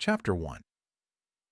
Chapter 1.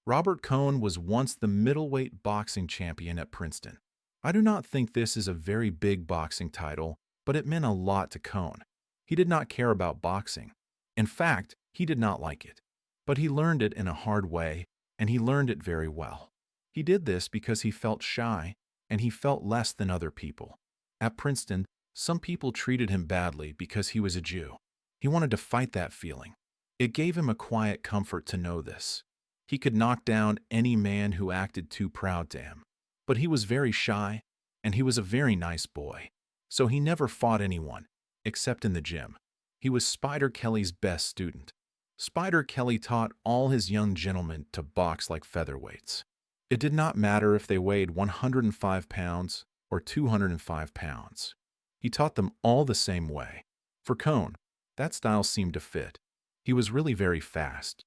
Robert Cohn was once the middleweight boxing champion at Princeton. I do not think this is a very big boxing title, but it meant a lot to Cohn. He did not care about boxing. In fact, he did not like it. But he learned it in a hard way, and he learned it very well. He did this because he felt shy, and he felt less than other people. At Princeton, some people treated him badly because he was a Jew. He wanted to fight that feeling. It gave him a quiet comfort to know this. He could knock down any man who acted too proud to him. But he was very shy, and he was a very nice boy. So he never fought anyone, except in the gym. He was Spider Kelly's best student. Spider Kelly taught all his young gentlemen to box like featherweights. It did not matter if they weighed 105 pounds or 205 pounds. He taught them all the same way. For Cohn, that style seemed to fit. He was really very fast.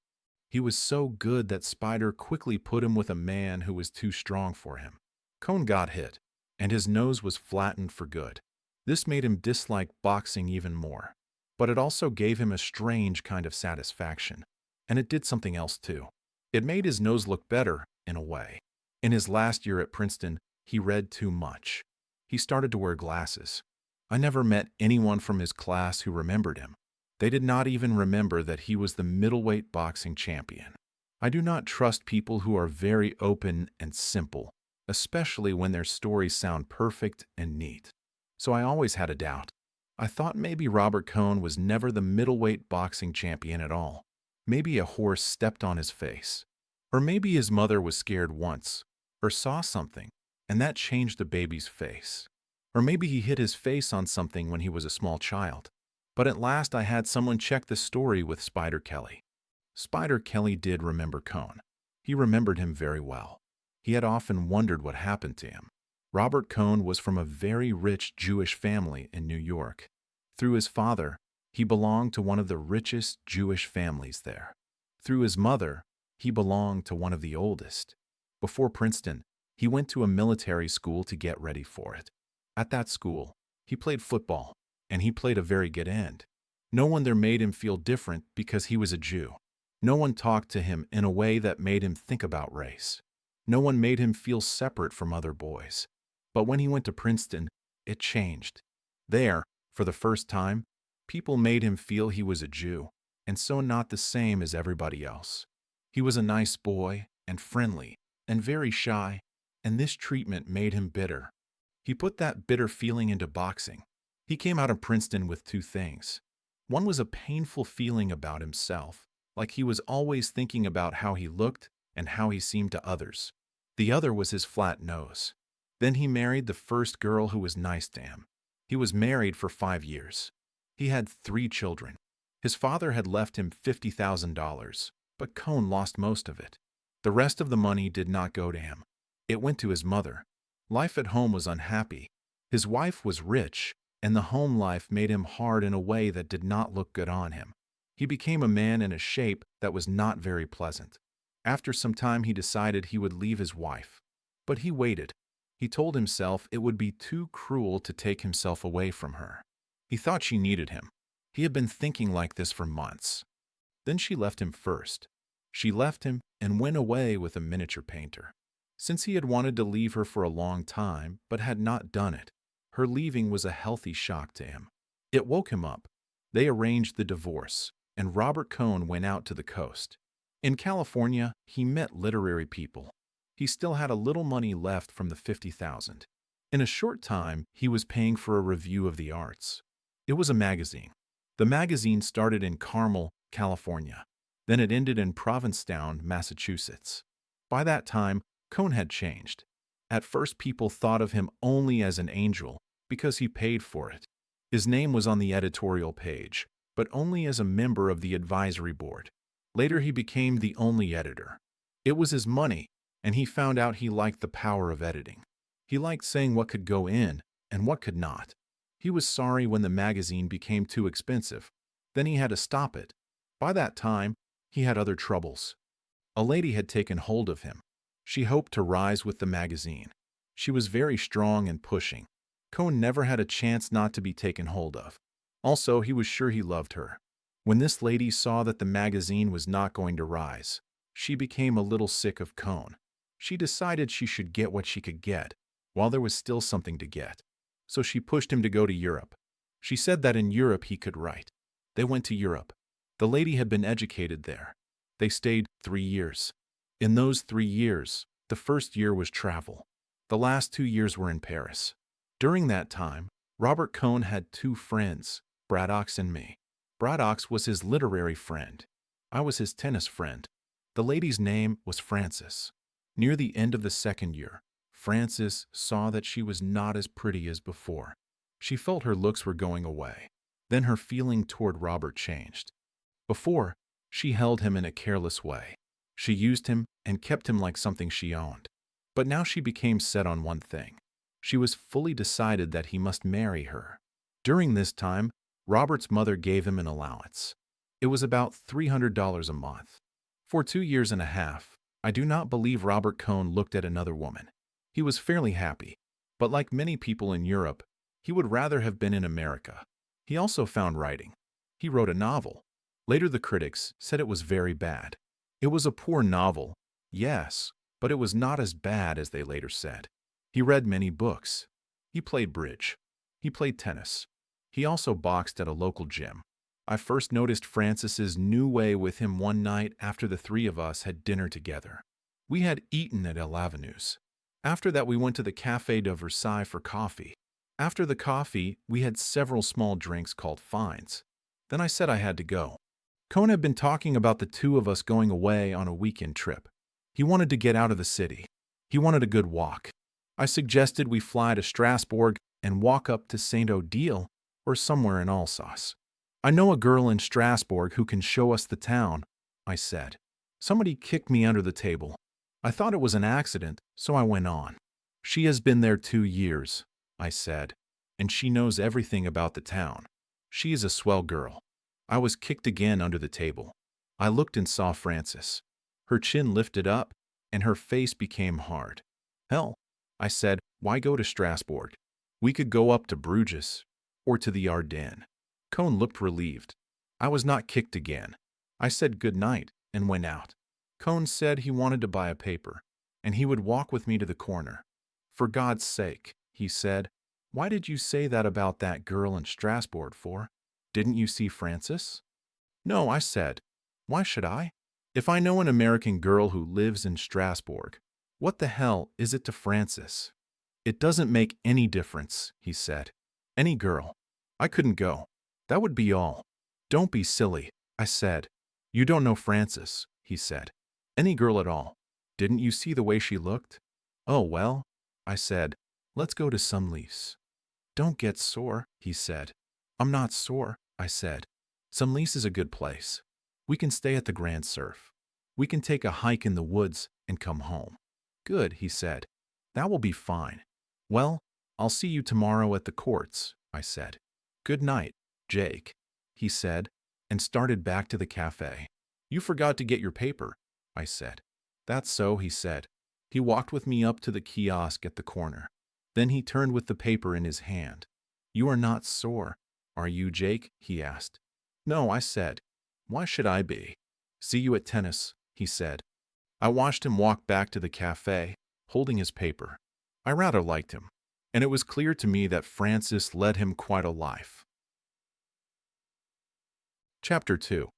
He was so good that Spider quickly put him with a man who was too strong for him. Cohn got hit, and his nose was flattened for good. This made him dislike boxing even more. But it also gave him a strange kind of satisfaction. And it did something else too. It made his nose look better, in a way. In his last year at Princeton, he read too much. He started to wear glasses. I never met anyone from his class who remembered him. They did not even remember that he was the middleweight boxing champion. I do not trust people who are very open and simple, especially when their stories sound perfect and neat. So I always had a doubt. I thought maybe Robert Cohn was never the middleweight boxing champion at all. Maybe a horse stepped on his face. Or maybe his mother was scared once, or saw something, and that changed the baby's face. Or maybe he hit his face on something when he was a small child. But at last I had someone check the story with Spider Kelly. Spider Kelly did remember Cohn. He remembered him very well. He had often wondered what happened to him. Robert Cohn was from a very rich Jewish family in New York. Through his father, he belonged to one of the richest Jewish families there. Through his mother, he belonged to one of the oldest. Before Princeton, he went to a military school to get ready for it. At that school, he played football, and he played a very good end. No one there made him feel different because he was a Jew. No one talked to him in a way that made him think about race. No one made him feel separate from other boys. But when he went to Princeton, it changed. There, for the first time, people made him feel he was a Jew, and so not the same as everybody else. He was a nice boy, and friendly, and very shy, and this treatment made him bitter. He put that bitter feeling into boxing. He came out of Princeton with two things. One was a painful feeling about himself, like he was always thinking about how he looked and how he seemed to others. The other was his flat nose. Then he married the first girl who was nice to him. He was married for 5 years. He had 3 children. His father had left him $50,000, but Cohn lost most of it. The rest of the money did not go to him. It went to his mother. Life at home was unhappy. His wife was rich, and the home life made him hard in a way that did not look good on him. He became a man in a shape that was not very pleasant. After some time he decided he would leave his wife. But he waited. He told himself it would be too cruel to take himself away from her. He thought she needed him. He had been thinking like this for months. Then she left him first. She left him and went away with a miniature painter. Since he had wanted to leave her for a long time, but had not done it, her leaving was a healthy shock to him. It woke him up. They arranged the divorce, and Robert Cohn went out to the coast. In California, he met literary people. He still had a little money left from the $50,000. In a short time, he was paying for a review of the arts. It was a magazine. The magazine started in Carmel, California. Then it ended in Provincetown, Massachusetts. By that time, Cohn had changed. At first, people thought of him only as an angel because he paid for it. His name was on the editorial page, but only as a member of the advisory board. Later, he became the only editor. It was his money, and he found out he liked the power of editing. He liked saying what could go in and what could not. He was sorry when the magazine became too expensive. Then he had to stop it. By that time, he had other troubles. A lady had taken hold of him. She hoped to rise with the magazine. She was very strong and pushing. Cohn never had a chance not to be taken hold of. Also, he was sure he loved her. When this lady saw that the magazine was not going to rise, she became a little sick of Cohn. She decided she should get what she could get, while there was still something to get. So she pushed him to go to Europe. She said that in Europe he could write. They went to Europe. The lady had been educated there. They stayed 3 years. In those 3 years, the first year was travel. The last 2 years were in Paris. During that time, Robert Cohn had 2 friends, Braddock's and me. Braddock's was his literary friend. I was his tennis friend. The lady's name was Frances. Near the end of the second year, Frances saw that she was not as pretty as before. She felt her looks were going away. Then her feeling toward Robert changed. Before, she held him in a careless way. She used him and kept him like something she owned. But now she became set on one thing. She was fully decided that he must marry her. During this time, Robert's mother gave him an allowance. It was about $300 a month. For 2 years and a half, I do not believe Robert Cohn looked at another woman. He was fairly happy, but like many people in Europe, he would rather have been in America. He also found writing. He wrote a novel. Later the critics said it was very bad. It was a poor novel, yes, but it was not as bad as they later said. He read many books. He played bridge. He played tennis. He also boxed at a local gym. I first noticed Frances's new way with him one night after the 3 of us had dinner together. We had eaten at El Avenues. After that we went to the Café de Versailles for coffee. After the coffee, we had several small drinks called fines. Then I said I had to go. Cohn had been talking about the 2 of us going away on a weekend trip. He wanted to get out of the city. He wanted a good walk. I suggested we fly to Strasbourg and walk up to Saint Odile or somewhere in Alsace. I know a girl in Strasbourg who can show us the town, I said. Somebody kicked me under the table. I thought it was an accident, so I went on. She has been there 2 years, I said, and she knows everything about the town. She is a swell girl. I was kicked again under the table. I looked and saw Frances. Her chin lifted up, and her face became hard. Hell, I said, why go to Strasbourg? We could go up to Bruges, or to the Ardennes. Cohn looked relieved. I was not kicked again. I said good night and went out. Cohn said he wanted to buy a paper, and he would walk with me to the corner. For God's sake, he said, why did you say that about that girl in Strasbourg for? Didn't you see Frances? No, I said. Why should I? If I know an American girl who lives in Strasbourg, what the hell is it to Frances? It doesn't make any difference, he said. Any girl. I couldn't go. That would be all. Don't be silly, I said. You don't know Frances, he said. Any girl at all. Didn't you see the way she looked? Oh, well, I said. Let's go to Sumlease. Don't get sore, he said. I'm not sore, I said. Sumlease is a good place. We can stay at the Grand Surf. We can take a hike in the woods and come home. Good, he said. That will be fine. Well, I'll see you tomorrow at the courts, I said. Good night, Jake, he said, and started back to the cafe. You forgot to get your paper, I said. That's so, he said. He walked with me up to the kiosk at the corner. Then he turned with the paper in his hand. You are not sore, are you, Jake? He asked. No, I said. Why should I be? See you at tennis, he said. I watched him walk back to the cafe, holding his paper. I rather liked him, and it was clear to me that Frances led him quite a life. Chapter 2.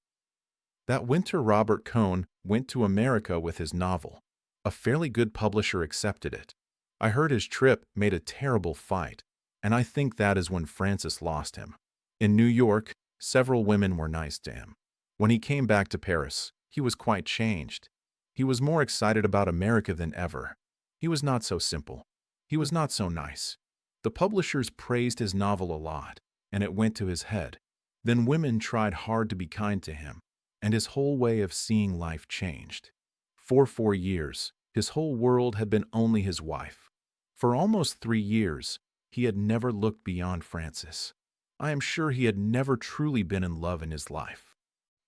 That winter Robert Cohn went to America with his novel. A fairly good publisher accepted it. I heard his trip made a terrible fight, and I think that is when Frances lost him. In New York, several women were nice to him. When he came back to Paris, he was quite changed. He was more excited about America than ever. He was not so simple. He was not so nice. The publishers praised his novel a lot, and it went to his head. Then women tried hard to be kind to him, and his whole way of seeing life changed. For 4 years, his whole world had been only his wife. For almost 3 years, he had never looked beyond Frances. I am sure he had never truly been in love in his life.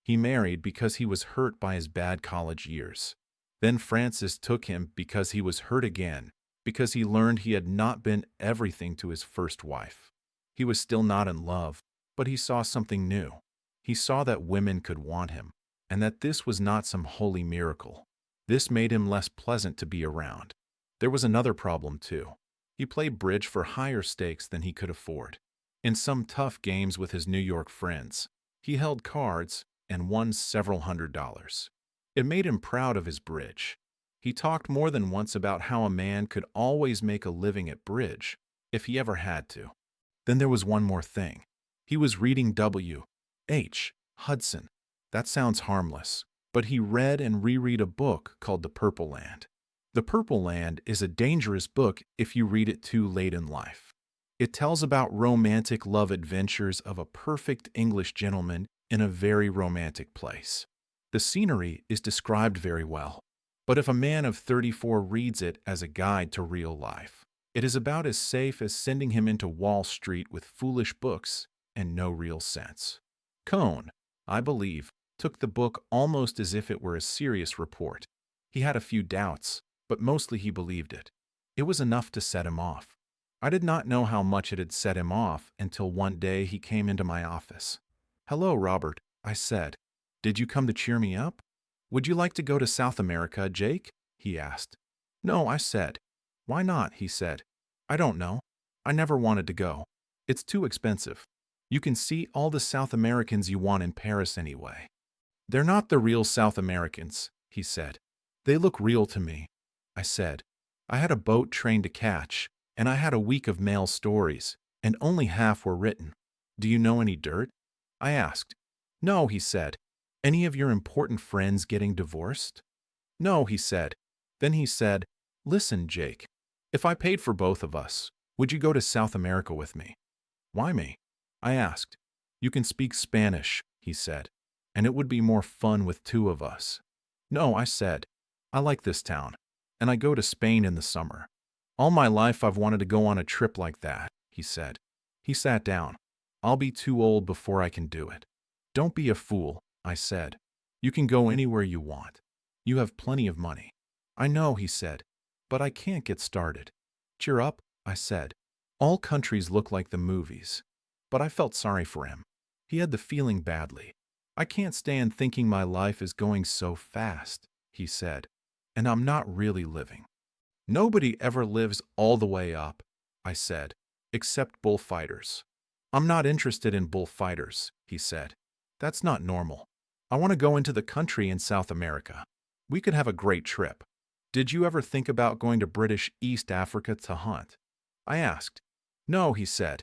He married because he was hurt by his bad college years. Then Frances took him because he was hurt again, because he learned he had not been everything to his first wife. He was still not in love, but he saw something new. He saw that women could want him, and that this was not some holy miracle. This made him less pleasant to be around. There was another problem, too. He played bridge for higher stakes than he could afford. In some tough games with his New York friends, he held cards and won several $100s. It made him proud of his bridge. He talked more than once about how a man could always make a living at bridge if he ever had to. Then there was one more thing. He was reading W. H. Hudson. That sounds harmless, but he read and reread a book called The Purple Land. The Purple Land is a dangerous book if you read it too late in life. It tells about romantic love adventures of a perfect English gentleman in a very romantic place. The scenery is described very well, but if a man of 34 reads it as a guide to real life, it is about as safe as sending him into Wall Street with foolish books and no real sense. Cohn, I believe, took the book almost as if it were a serious report. He had a few doubts, but mostly he believed it. It was enough to set him off. I did not know how much it had set him off until one day he came into my office. "Hello, Robert," I said. "Did you come to cheer me up?" "Would you like to go to South America, Jake?" he asked. "No," I said. "Why not?" he said. "I don't know. I never wanted to go. It's too expensive. You can see all the South Americans you want in Paris anyway." "They're not the real South Americans," he said. "They look real to me," I said. "I had a boat train to catch, and I had a week of mail stories, and only half were written. Do you know any dirt?" I asked. "No," he said. "Any of your important friends getting divorced?" "No," he said. Then he said, "Listen, Jake, if I paid for both of us, would you go to South America with me?" "Why me?" I asked. "You can speak Spanish," he said, "and it would be more fun with two of us." "No," I said. "I like this town, and I go to Spain in the summer. All my life I've wanted to go on a trip like that," he said. He sat down. "I'll be too old before I can do it." "Don't be a fool," I said. "You can go anywhere you want. You have plenty of money." "I know," he said, "but I can't get started." "Cheer up," I said. "All countries look like the movies." But I felt sorry for him. He had the feeling badly. "I can't stand thinking my life is going so fast," he said, "and I'm not really living." "Nobody ever lives all the way up," I said, "except bullfighters." "I'm not interested in bullfighters," he said. "That's not normal. I want to go into the country in South America. We could have a great trip. Did you ever think about going to British East Africa to hunt?" I asked. "No," he said.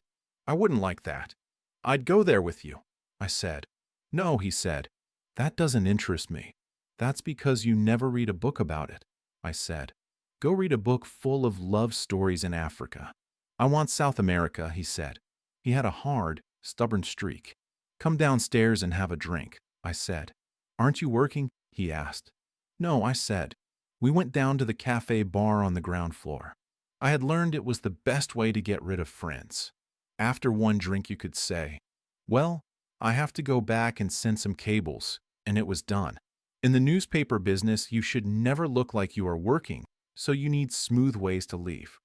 "I wouldn't like that." "I'd go there with you," I said. "No," he said. "That doesn't interest me." "That's because you never read a book about it," I said. "Go read a book full of love stories in Africa." "I want South America," he said. He had a hard, stubborn streak. "Come downstairs and have a drink," I said. "Aren't you working?" he asked. "No," I said. We went down to the cafe bar on the ground floor. I had learned it was the best way to get rid of friends. After one drink you could say, "Well, I have to go back and send some cables," and it was done. In the newspaper business, you should never look like you are working, so you need smooth ways to leave.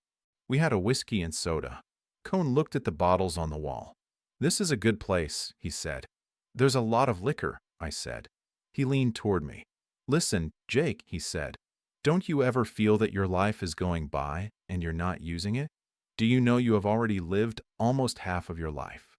We had a whiskey and soda. Cohn looked at the bottles on the wall. "This is a good place," he said. "There's a lot of liquor," I said. He leaned toward me. "Listen, Jake," he said. "Don't you ever feel that your life is going by and you're not using it? Do you know you have already lived almost half of your life?"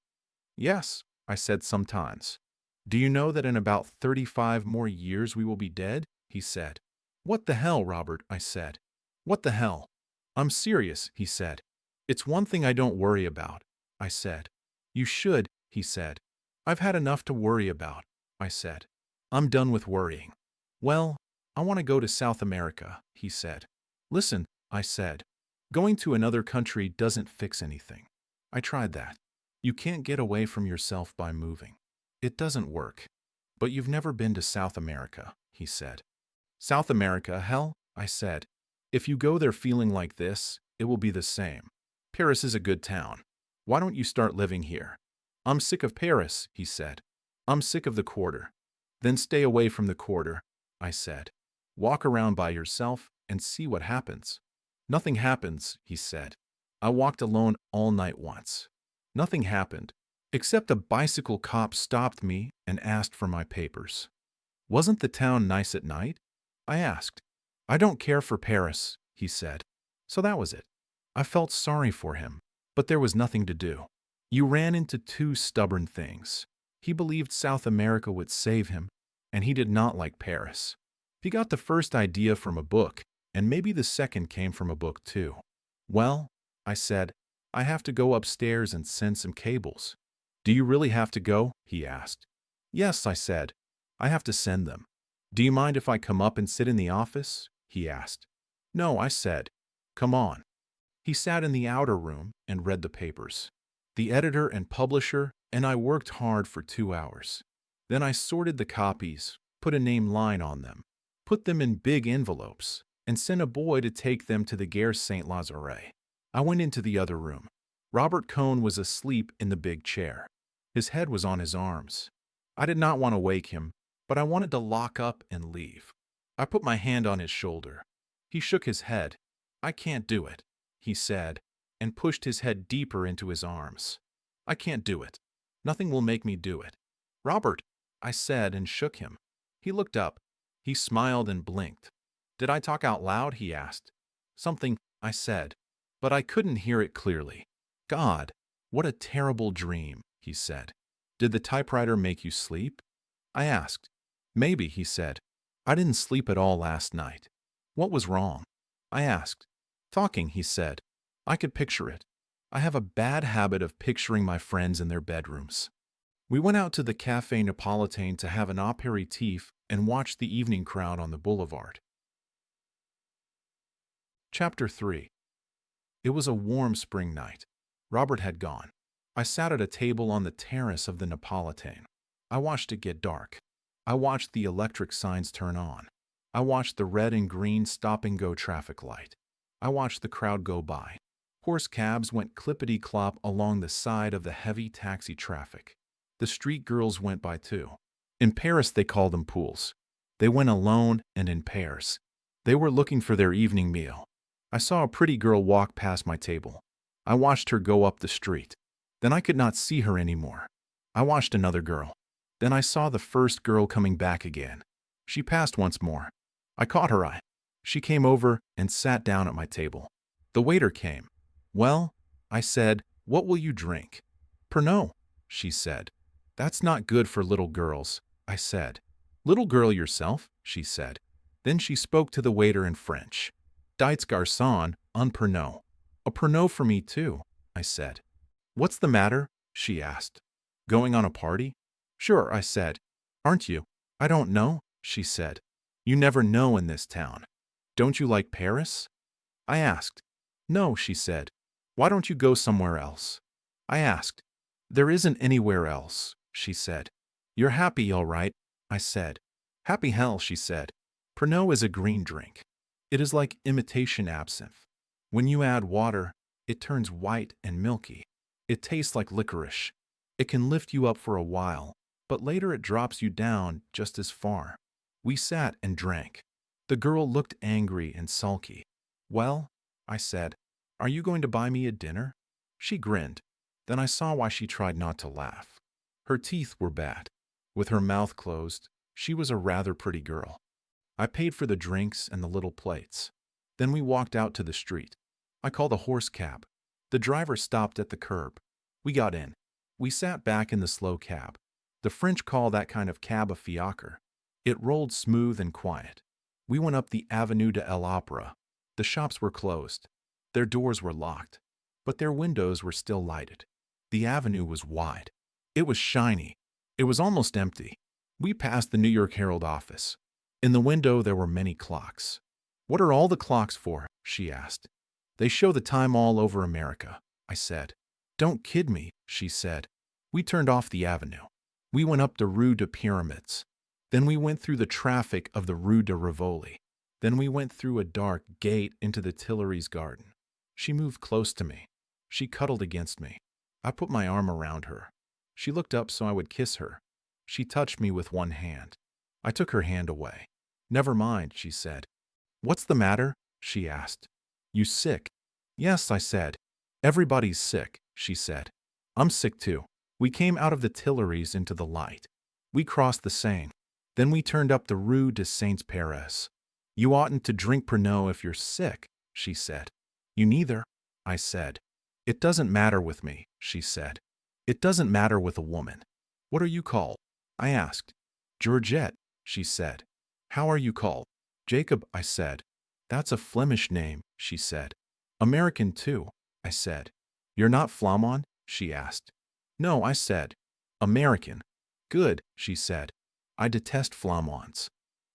"Yes," I said, "sometimes." "Do you know that in about 35 more years we will be dead?" he said. "What the hell, Robert?" I said. "What the hell?" "I'm serious," he said. "It's one thing I don't worry about," I said. "You should," he said. "I've had enough to worry about," I said. "I'm done with worrying." "Well, I want to go to South America," he said. "Listen," I said. "Going to another country doesn't fix anything. I tried that. You can't get away from yourself by moving. It doesn't work." "But you've never been to South America," he said. "South America, hell," I said. "If you go there feeling like this, it will be the same. Paris is a good town. Why don't you start living here?" "I'm sick of Paris," he said. "I'm sick of the quarter." "Then stay away from the quarter," I said. "Walk around by yourself and see what happens." "Nothing happens," he said. "I walked alone all night once. Nothing happened. Except a bicycle cop stopped me and asked for my papers. Wasn't the town nice at night? I asked. I don't care for Paris, he said. So that was it. I felt sorry for him, but there was nothing to do. You ran into two stubborn things. He believed South America would save him, and he did not like Paris. He got the first idea from a book, and maybe the second came from a book too. Well, I said, I have to go upstairs and send some cables. Do you really have to go? He asked. Yes, I said. I have to send them. Do you mind if I come up and sit in the office? He asked. No, I said. Come on. He sat in the outer room and read the papers. The editor and publisher and I worked hard for 2 hours. Then I sorted the copies, put a name line on them, put them in big envelopes, and sent a boy to take them to the Gare Saint Lazare. I went into the other room. Robert Cohn was asleep in the big chair. His head was on his arms. I did not want to wake him, but I wanted to lock up and leave. I put my hand on his shoulder. He shook his head. I can't do it, he said, and pushed his head deeper into his arms. I can't do it. Nothing will make me do it. Robert, I said and shook him. He looked up. He smiled and blinked. Did I talk out loud? He asked. Something, I said, but I couldn't hear it clearly. God, what a terrible dream, he said. Did the typewriter make you sleep? I asked. Maybe, he said. I didn't sleep at all last night. What was wrong? I asked. Talking, he said. I could picture it. I have a bad habit of picturing my friends in their bedrooms. We went out to the Café Napolitain to have an apéritif and watch the evening crowd on the boulevard. Chapter 3. It was a warm spring night. Robert had gone. I sat at a table on the terrace of the Napolitain. I watched it get dark. I watched the electric signs turn on. I watched the red and green stop-and-go traffic light. I watched the crowd go by. Horse cabs went clippity-clop along the side of the heavy taxi traffic. The street girls went by too. In Paris they call them poules. They went alone and in pairs. They were looking for their evening meal. I saw a pretty girl walk past my table. I watched her go up the street. Then I could not see her anymore. I watched another girl. Then I saw the first girl coming back again. She passed once more. I caught her eye. She came over and sat down at my table. The waiter came. Well, I said, what will you drink? Pernod, she said. That's not good for little girls, I said. Little girl yourself, she said. Then she spoke to the waiter in French. Dites garçon, un Pernod. A Pernod for me too, I said. What's the matter? She asked. Going on a party? Sure, I said. Aren't you? I don't know, she said. You never know in this town. Don't you like Paris? I asked. No, she said. Why don't you go somewhere else? I asked. There isn't anywhere else, she said. You're happy, all right, I said. Happy hell, she said. Pernod is a green drink. It is like imitation absinthe. When you add water, it turns white and milky. It tastes like licorice. It can lift you up for a while, but later it drops you down just as far. We sat and drank. The girl looked angry and sulky. Well, I said, are you going to buy me a dinner? She grinned. Then I saw why she tried not to laugh. Her teeth were bad. With her mouth closed, she was a rather pretty girl. I paid for the drinks and the little plates. Then we walked out to the street. I called a horse cab. The driver stopped at the curb. We got in. We sat back in the slow cab. The French call that kind of cab a fiacre. It rolled smooth and quiet. We went up the Avenue de l'Opera. The shops were closed. Their doors were locked, but their windows were still lighted. The avenue was wide. It was shiny. It was almost empty. We passed the New York Herald office. In the window there were many clocks. What are all the clocks for? She asked. They show the time all over America, I said. Don't kid me, she said. We turned off the avenue. We went up the Rue de Pyramids. Then we went through the traffic of the Rue de Rivoli. Then we went through a dark gate into the Tuileries garden. She moved close to me. She cuddled against me. I put my arm around her. She looked up so I would kiss her. She touched me with one hand. I took her hand away. Never mind, she said. What's the matter? She asked. You sick? Yes, I said. Everybody's sick, she said. I'm sick too. We came out of the Tuileries into the light. We crossed the Seine. Then we turned up the Rue de Saint-Pérez. You oughtn't to drink Pernod if you're sick, she said. You neither, I said. It doesn't matter with me, she said. It doesn't matter with a woman. What are you called? I asked. Georgette, she said. How are you called? Jacob, I said. That's a Flemish name, she said. American too, I said. You're not Flamand? She asked. No, I said. American. Good, she said. I detest Flamands.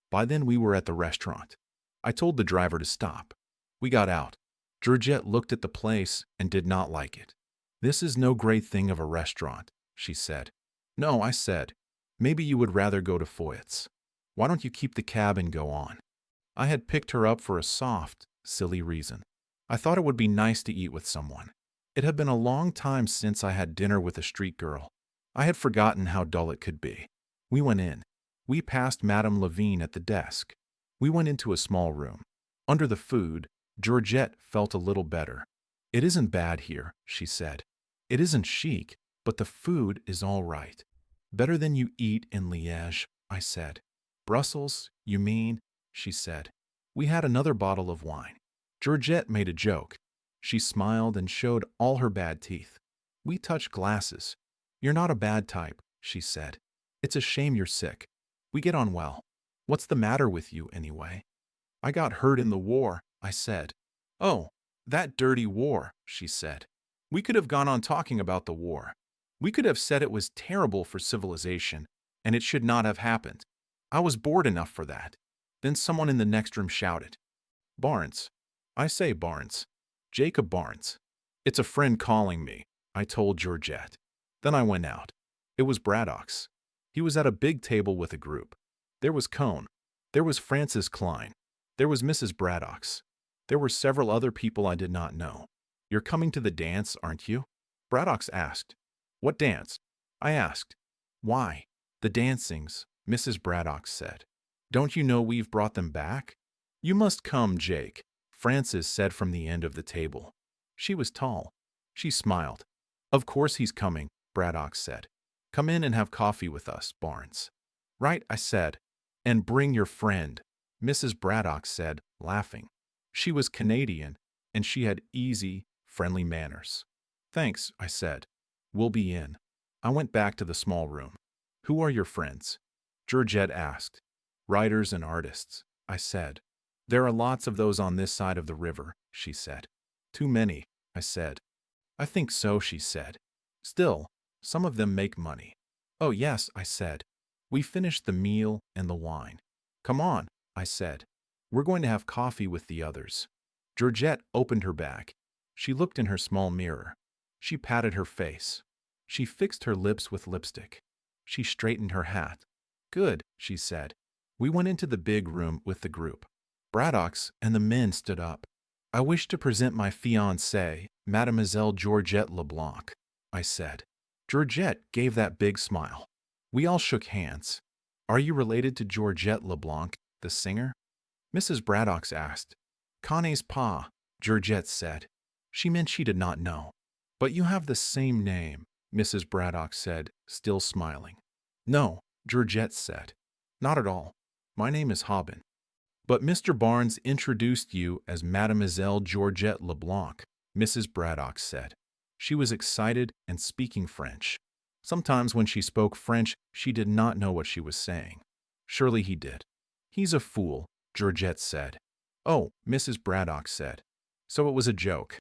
By then we were at the restaurant. I told the driver to stop. We got out. Georgette looked at the place and did not like it. This is no great thing of a restaurant, she said. No, I said. Maybe you would rather go to Foyt's. Why don't you keep the cab and go on? I had picked her up for a soft, silly reason. I thought it would be nice to eat with someone. It had been a long time since I had dinner with a street girl. I had forgotten how dull it could be. We went in. We passed Madame Levine at the desk. We went into a small room. Under the food, Georgette felt a little better. It isn't bad here, she said. It isn't chic, but the food is all right. Better than you eat in Liège, I said. Brussels, you mean? She said. We had another bottle of wine. Georgette made a joke. She smiled and showed all her bad teeth. We touched glasses. You're not a bad type, she said. It's a shame you're sick. We get on well. What's the matter with you, anyway? I got hurt in the war, I said. Oh, that dirty war, she said. We could have gone on talking about the war. We could have said it was terrible for civilization, and it should not have happened. I was bored enough for that. Then someone in the next room shouted. Barnes. I say Barnes. Jacob Barnes. It's a friend calling me, I told Georgette. Then I went out. It was Braddock's. He was at a big table with a group. There was Cohn. There was Francis Klein. There was Mrs. Braddock's. There were several other people I did not know. You're coming to the dance, aren't you? Braddock's asked. What dance? I asked. Why? The dancings, Mrs. Braddock said. Don't you know we've brought them back? You must come, Jake, Francis said from the end of the table. She was tall. She smiled. Of course he's coming, Braddock said. Come in and have coffee with us, Barnes. Right, I said. And bring your friend, Mrs. Braddock said, laughing. She was Canadian, and she had easy, friendly manners. Thanks, I said. We'll be in. I went back to the small room. Who are your friends? Georgette asked. Writers and artists, I said. There are lots of those on this side of the river, she said. Too many, I said. I think so, she said. Still, some of them make money. Oh, yes, I said. We finished the meal and the wine. Come on, I said. We're going to have coffee with the others. Georgette opened her bag. She looked in her small mirror. She patted her face. She fixed her lips with lipstick. She straightened her hat. Good, she said. We went into the big room with the group. Braddock's and the men stood up. I wish to present my fiancée, Mademoiselle Georgette Leblanc, I said. Georgette gave that big smile. We all shook hands. Are you related to Georgette Leblanc, the singer? Mrs. Braddock's asked. Connie's pa, Georgette said. She meant she did not know. But you have the same name, Mrs. Braddock said, still smiling. No, Georgette said. Not at all. My name is Hobbin. But Mr. Barnes introduced you as Mademoiselle Georgette Leblanc, Mrs. Braddock said. She was excited and speaking French. Sometimes when she spoke French, she did not know what she was saying. Surely he did. He's a fool, Georgette said. Oh, Mrs. Braddock said. So it was a joke.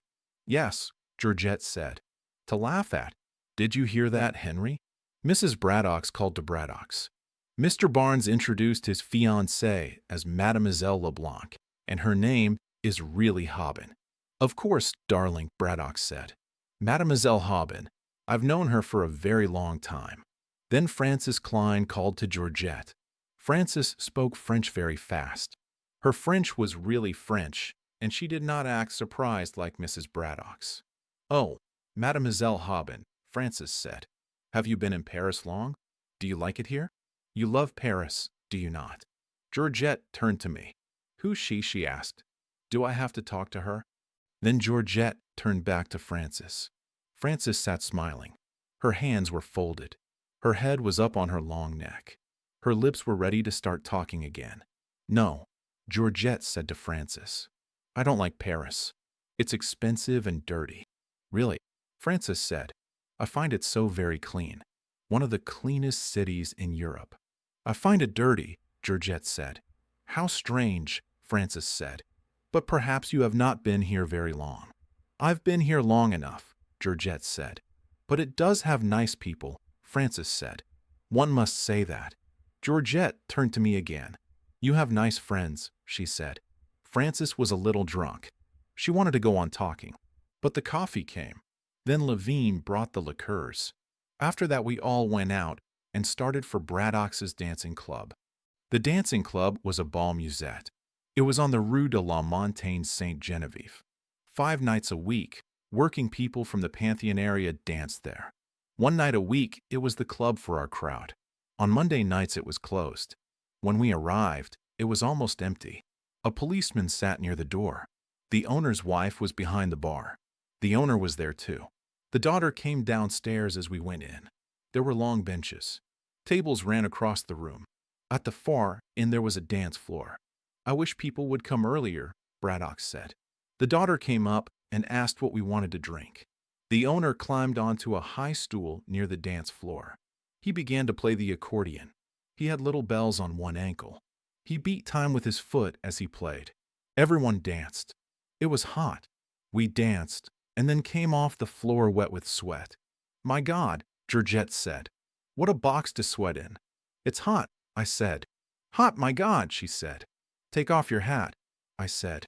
Yes, Georgette said. To laugh at. Did you hear that, Henry? Mrs. Braddock's called to Braddock's. Mr. Barnes introduced his fiancée as Mademoiselle Leblanc, and her name is really Hobbin. Of course, darling, Braddock said. Mademoiselle Hobbin. I've known her for a very long time. Then Francis Klein called to Georgette. Frances spoke French very fast. Her French was really French, and she did not act surprised like Mrs. Braddock's. Oh, Mademoiselle Hobbin, Frances said. Have you been in Paris long? Do you like it here? You love Paris, do you not? Georgette turned to me. Who's she? She asked. Do I have to talk to her? Then Georgette turned back to Frances. Frances sat smiling. Her hands were folded. Her head was up on her long neck. Her lips were ready to start talking again. "No," Georgette said to Francis. "I don't like Paris. It's expensive and dirty." "Really?" Francis said. "I find it so very clean. One of the cleanest cities in Europe." "I find it dirty," Georgette said. "How strange," Francis said. "But perhaps you have not been here very long." "I've been here long enough," Georgette said. "But it does have nice people," Francis said. "One must say that." Georgette turned to me again. "You have nice friends," she said. Francis was a little drunk. She wanted to go on talking. But the coffee came. Then Levine brought the liqueurs. After that we all went out and started for Braddock's dancing club. The dancing club was a bal musette. It was on the Rue de la Montagne Sainte-Geneviève. 5 nights a week, working people from the Pantheon area danced there. 1 night a week, it was the club for our crowd. On Monday nights it was closed. When we arrived, it was almost empty. A policeman sat near the door. The owner's wife was behind the bar. The owner was there too. The daughter came downstairs as we went in. There were long benches. Tables ran across the room. At the far end there was a dance floor. "I wish people would come earlier," Braddock said. The daughter came up and asked what we wanted to drink. The owner climbed onto a high stool near the dance floor. He began to play the accordion. He had little bells on one ankle. He beat time with his foot as he played. Everyone danced. It was hot. We danced, and then came off the floor wet with sweat. "My God," Georgette said. "What a box to sweat in." "It's hot," I said. "Hot, my God," she said. "Take off your hat," I said.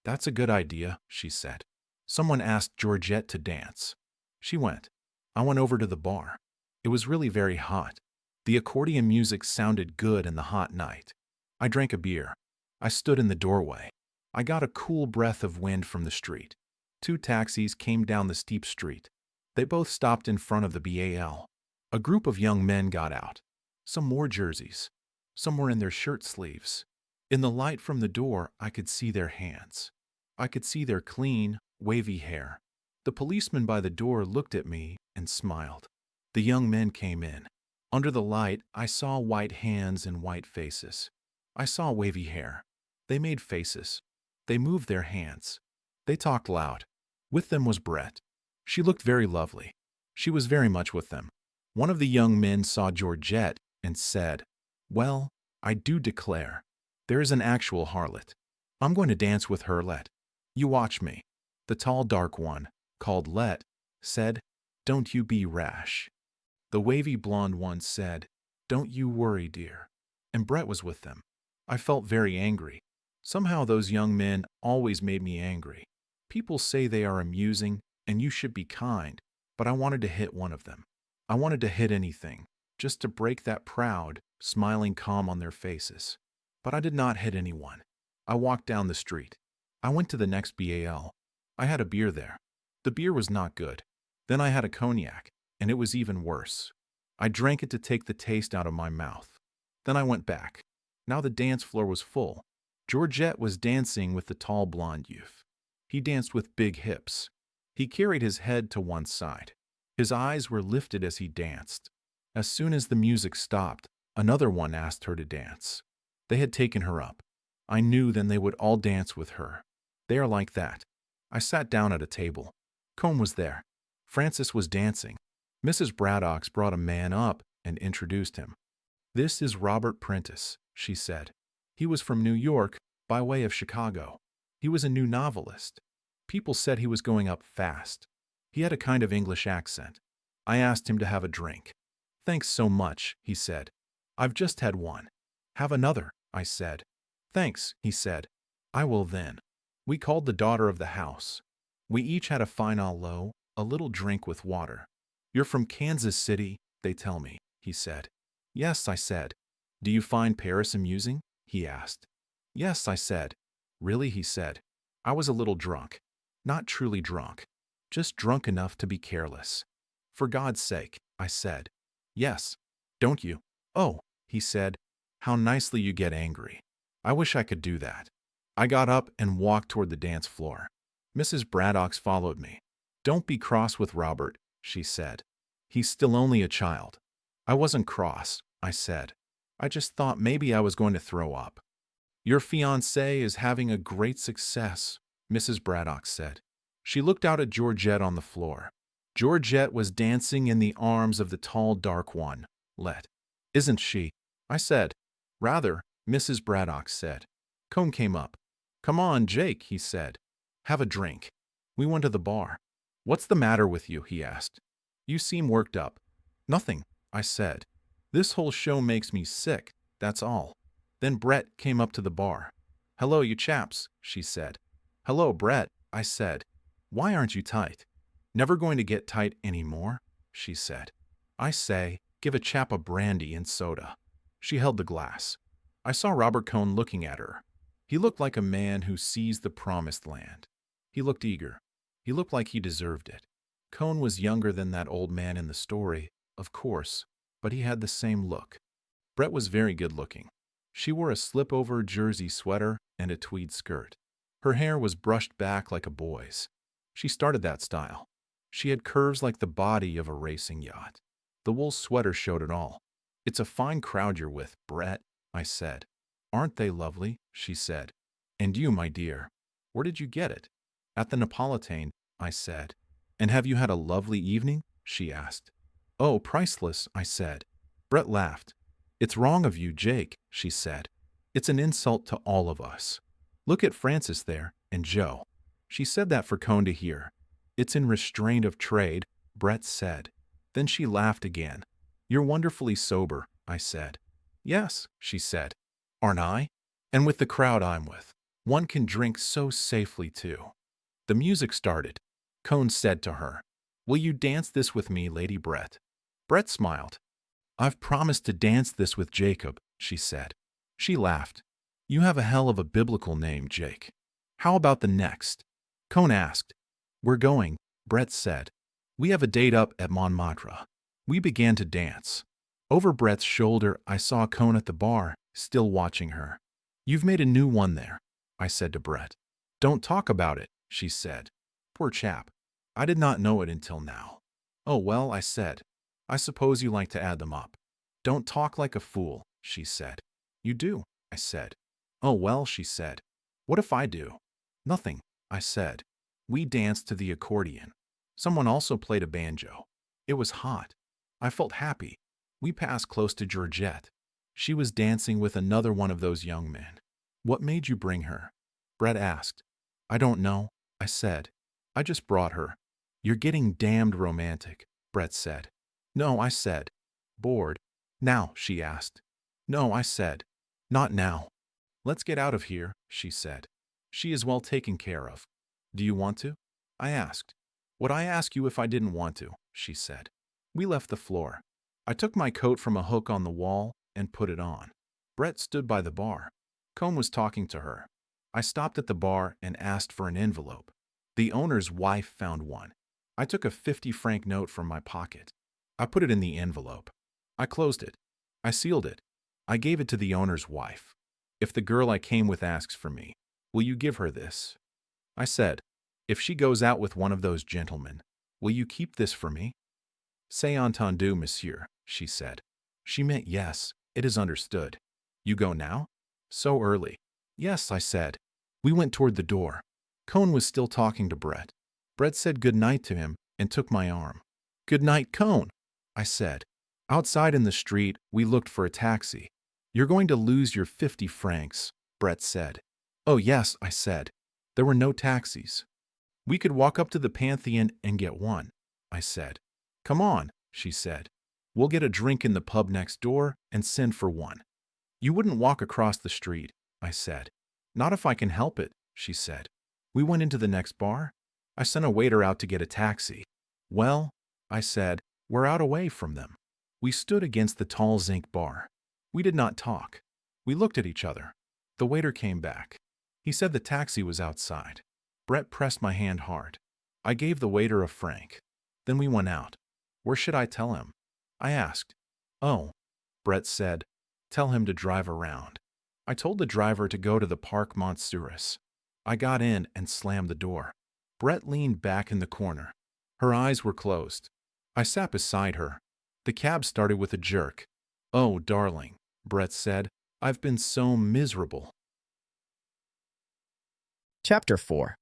"That's a good idea," she said. Someone asked Georgette to dance. She went. I went over to the bar. It was really very hot. The accordion music sounded good in the hot night. I drank a beer. I stood in the doorway. I got a cool breath of wind from the street. 2 taxis came down the steep street. They both stopped in front of the BAL. A group of young men got out. Some wore jerseys. Some were in their shirt sleeves. In the light from the door, I could see their hands. I could see their clean, wavy hair. The policeman by the door looked at me and smiled. The young men came in. Under the light, I saw white hands and white faces. I saw wavy hair. They made faces. They moved their hands. They talked loud. With them was Brett. She looked very lovely. She was very much with them. One of the young men saw Georgette and said, "Well, I do declare, there is an actual harlot. I'm going to dance with her, Let. You watch me." The tall dark one, called Let, said, "Don't you be rash." The wavy blonde one said, "Don't you worry, dear." And Brett was with them. I felt very angry. Somehow those young men always made me angry. People say they are amusing and you should be kind, but I wanted to hit one of them. I wanted to hit anything, just to break that proud, smiling calm on their faces. But I did not hit anyone. I walked down the street. I went to the next BAL. I had a beer there. The beer was not good. Then I had a cognac, and it was even worse. I drank it to take the taste out of my mouth. Then I went back. Now the dance floor was full. Georgette was dancing with the tall blonde youth. He danced with big hips. He carried his head to one side. His eyes were lifted as he danced. As soon as the music stopped, another one asked her to dance. They had taken her up. I knew then they would all dance with her. They are like that. I sat down at a table. Combe was there. Francis was dancing. Mrs. Braddock brought a man up and introduced him. "This is Robert Prentice," she said. "He was from New York, by way of Chicago. He was a new novelist. People said he was going up fast. He had a kind of English accent. I asked him to have a drink. 'Thanks so much,' he said. 'I've just had one.' 'Have another,' I said. 'Thanks,' he said. 'I will then.' We called the daughter of the house. We each had a fine aloe, a little drink with water. 'You're from Kansas City, they tell me,' he said. 'Yes,' I said. 'Do you find Paris amusing?' he asked. 'Yes,' I said. 'Really?' he said. I was a little drunk. Not truly drunk. Just drunk enough to be careless. 'For God's sake,' I said. 'Yes. Don't you?' 'Oh,' he said. 'How nicely you get angry. I wish I could do that.' I got up and walked toward the dance floor. Mrs. Braddock followed me. 'Don't be cross with Robert,' she said. He's still only a child. I wasn't cross, I said. I just thought maybe I was going to throw up. Your fiancé is having a great success, Mrs. Braddock said. She looked out at Georgette on the floor. Georgette was dancing in the arms of the tall, dark one, Let. Isn't she? I said. Rather, Mrs. Braddock said. Cone came up. Come on, Jake, he said. Have a drink. We went to the bar. What's the matter with you? He asked. You seem worked up. Nothing, I said. This whole show makes me sick, that's all. Then Brett came up to the bar. Hello, you chaps, she said. Hello, Brett, I said. Why aren't you tight? Never going to get tight anymore, she said. I say, give a chap a brandy and soda. She held the glass. I saw Robert Cone looking at her. He looked like a man who sees the promised land. He looked eager. He looked like he deserved it. Cone was younger than that old man in the story, of course, but he had the same look. Brett was very good-looking. She wore a slip-over jersey sweater and a tweed skirt. Her hair was brushed back like a boy's. She started that style. She had curves like the body of a racing yacht. The wool sweater showed it all. It's a fine crowd you're with, Brett, I said. Aren't they lovely? She said. And you, my dear, where did you get it? At the Napolitane, I said. And have you had a lovely evening? She asked. Oh, priceless, I said. Brett laughed. It's wrong of you, Jake, she said. It's an insult to all of us. Look at Francis there, and Joe. She said that for Cone to hear. It's in restraint of trade, Brett said. Then she laughed again. You're wonderfully sober, I said. Yes, she said. Aren't I? And with the crowd I'm with, one can drink so safely too. The music started. Cone said to her, Will you dance this with me, Lady Brett? Brett smiled. I've promised to dance this with Jacob, she said. She laughed. You have a hell of a biblical name, Jake. How about the next? Cone asked. We're going, Brett said. We have a date up at Montmartre. We began to dance. Over Brett's shoulder, I saw Cone at the bar, still watching her. You've made a new one there, I said to Brett. Don't talk about it, she said. Poor chap. I did not know it until now. Oh, well, I said. I suppose you like to add them up. Don't talk like a fool, she said. You do, I said. Oh, well, she said. What if I do? Nothing, I said. We danced to the accordion. Someone also played a banjo. It was hot. I felt happy. We passed close to Georgette. She was dancing with another one of those young men. What made you bring her? Brett asked. I don't know, I said. I just brought her. You're getting damned romantic, Brett said. No, I said. Bored. Now, she asked. No, I said. Not now. Let's get out of here, she said. She is well taken care of. Do you want to? I asked. Would I ask you if I didn't want to? She said. We left the floor. I took my coat from a hook on the wall and put it on. Brett stood by the bar. Cone was talking to her. I stopped at the bar and asked for an envelope. The owner's wife found one. I took a 50-franc note from my pocket. I put it in the envelope. I closed it. I sealed it. I gave it to the owner's wife. If the girl I came with asks for me, will you give her this? I said, if she goes out with one of those gentlemen, will you keep this for me? C'est entendu, monsieur, she said. She meant yes, it is understood. You go now? So early. Yes, I said. We went toward the door. Cone was still talking to Brett. Brett said good night to him and took my arm. Good night, Cone, I said. Outside in the street, we looked for a taxi. You're going to lose your 50 francs, Brett said. Oh, yes, I said. There were no taxis. We could walk up to the Pantheon and get one, I said. Come on, she said. We'll get a drink in the pub next door and send for one. You wouldn't walk across the street, I said. Not if I can help it, she said. We went into the next bar. I sent a waiter out to get a taxi. Well, I said, we're out away from them. We stood against the tall zinc bar. We did not talk. We looked at each other. The waiter came back. He said the taxi was outside. Brett pressed my hand hard. I gave the waiter a franc. Then we went out. Where should I tell him? I asked. Oh, Brett said, tell him to drive around. I told the driver to go to the Parc Montsouris. I got in and slammed the door. Brett leaned back in the corner. Her eyes were closed. I sat beside her. The cab started with a jerk. "Oh, darling," Brett said, "I've been so miserable." Chapter 4.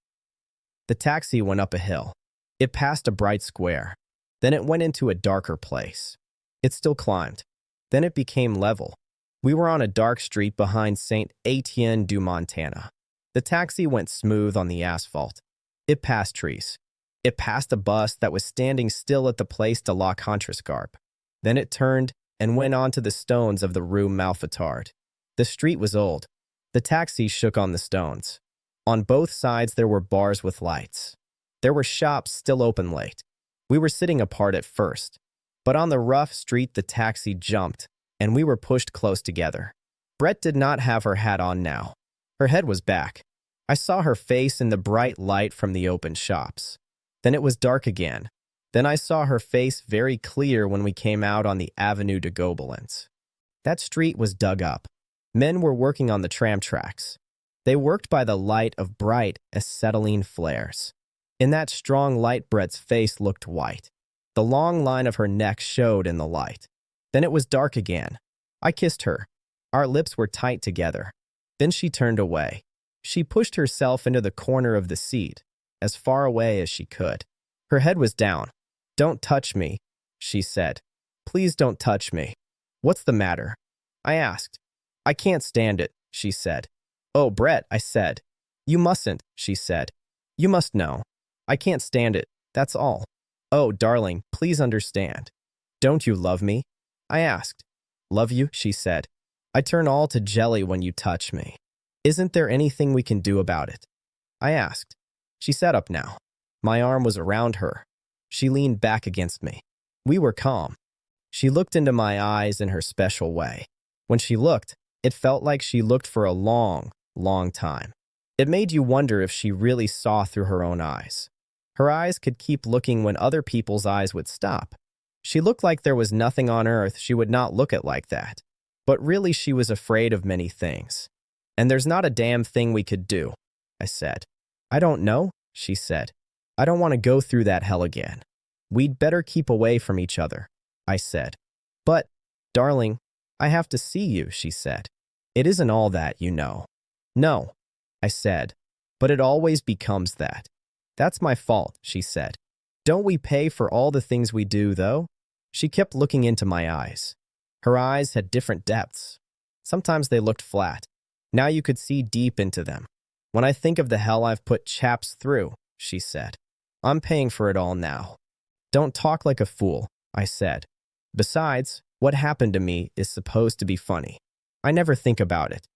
The taxi went up a hill. It passed a bright square. Then it went into a darker place. It still climbed. Then it became level. We were on a dark street behind St. Etienne du Montana. The taxi went smooth on the asphalt. It passed trees. It passed a bus that was standing still at the place de la Contrescarpe. Then it turned and went on to the stones of the Rue Malfatard. The street was old. The taxi shook on the stones. On both sides there were bars with lights. There were shops still open late. We were sitting apart at first, but on the rough street the taxi jumped, and we were pushed close together. Brett did not have her hat on now. Her head was back. I saw her face in the bright light from the open shops. Then it was dark again. Then I saw her face very clear when we came out on the Avenue de Gobelins. That street was dug up. Men were working on the tram tracks. They worked by the light of bright acetylene flares. In that strong light Brett's face looked white. The long line of her neck showed in the light. Then it was dark again. I kissed her. Our lips were tight together. Then she turned away. She pushed herself into the corner of the seat, as far away as she could. Her head was down. "Don't touch me," she said. "Please don't touch me." "What's the matter?" I asked. "I can't stand it," she said. "Oh, Brett," I said. "You mustn't," she said. "You must know. I can't stand it, that's all." "Oh, darling, please understand." "Don't you love me?" I asked. "Love you?" she said. "I turn all to jelly when you touch me. Isn't there anything we can do about it?" I asked. She sat up now. My arm was around her. She leaned back against me. We were calm. She looked into my eyes in her special way. When she looked, it felt like she looked for a long, long time. It made you wonder if she really saw through her own eyes. Her eyes could keep looking when other people's eyes would stop. She looked like there was nothing on earth she would not look at like that. But really she was afraid of many things. "And there's not a damn thing we could do," I said. "I don't know," she said. "I don't want to go through that hell again." "We'd better keep away from each other," I said. "But, darling, I have to see you," she said. "It isn't all that, you know." "No," I said, "but it always becomes that." "That's my fault," she said. "Don't we pay for all the things we do, though?" She kept looking into my eyes. Her eyes had different depths. Sometimes they looked flat. Now you could see deep into them. "When I think of the hell I've put chaps through," she said, "I'm paying for it all now." "Don't talk like a fool," I said. "Besides, what happened to me is supposed to be funny. I never think about it."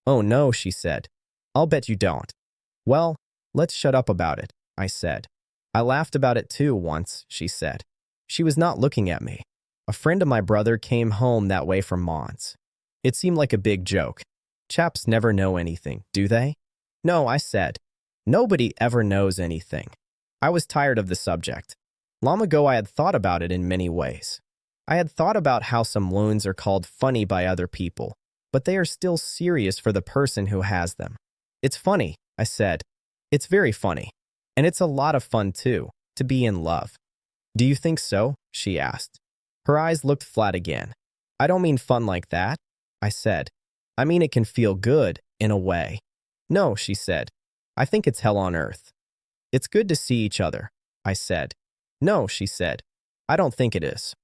"Oh no," she said. "I'll bet you don't." "Well, let's shut up about it," I said. "I laughed about it too once," she said. She was not looking at me. A friend of my brother came home that way from Mons. It seemed like a big joke. Chaps never know anything, do they? "No," I said. "Nobody ever knows anything." I was tired of the subject. Long ago I had thought about it in many ways. I had thought about how some wounds are called funny by other people, but they are still serious for the person who has them. "It's funny," I said. "It's very funny. And it's a lot of fun, too, to be in love." "Do you think so?" she asked. Her eyes looked flat again. "I don't mean fun like that," I said. "I mean it can feel good, in a way." "No," she said. "I think it's hell on earth." "It's good to see each other," I said. "No," she said. "I don't think it is."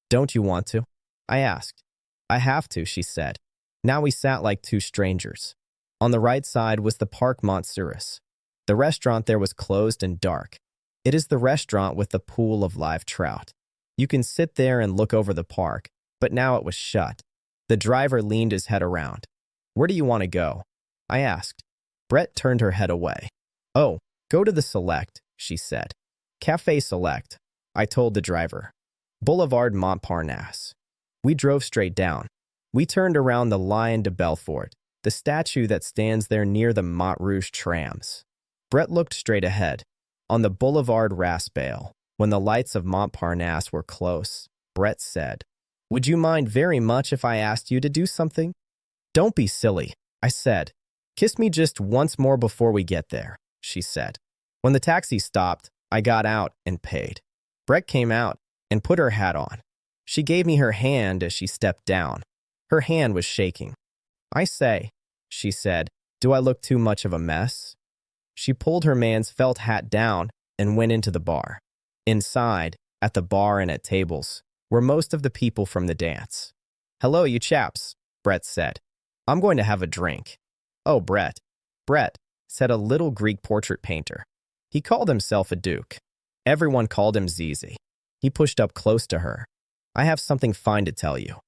"Don't you want to?" I asked. "I have to," she said. Now we sat like two strangers. On the right side was the Parc Montsouris. The restaurant there was closed and dark. It is the restaurant with the pool of live trout. You can sit there and look over the park, but now it was shut. The driver leaned his head around. "Where do you want to go?" I asked. Brett turned her head away. "Oh, go to the Select," she said. "Café Select," I told the driver. "Boulevard Montparnasse." We drove straight down. We turned around the Lion de Belfort, the statue that stands there near the Montrouge trams. Brett looked straight ahead. On the Boulevard Raspail, when the lights of Montparnasse were close, Brett said, "Would you mind very much if I asked you to do something?" "Don't be silly," I said. "Kiss me just once more before we get there," she said. When the taxi stopped, I got out and paid. Brett came out. and put her hat on. She gave me her hand as she stepped down. Her hand was shaking. "I say," she said, "do I look too much of a mess?" She pulled her man's felt hat down and went into the bar. Inside, at the bar and at tables, were most of the people from the dance. "Hello, you chaps," Brett said. "I'm going to have a drink." "Oh, Brett." "Brett," said a little Greek portrait painter. He called himself a duke. Everyone called him Zizi. He pushed up close to her. "I have something fine to tell you."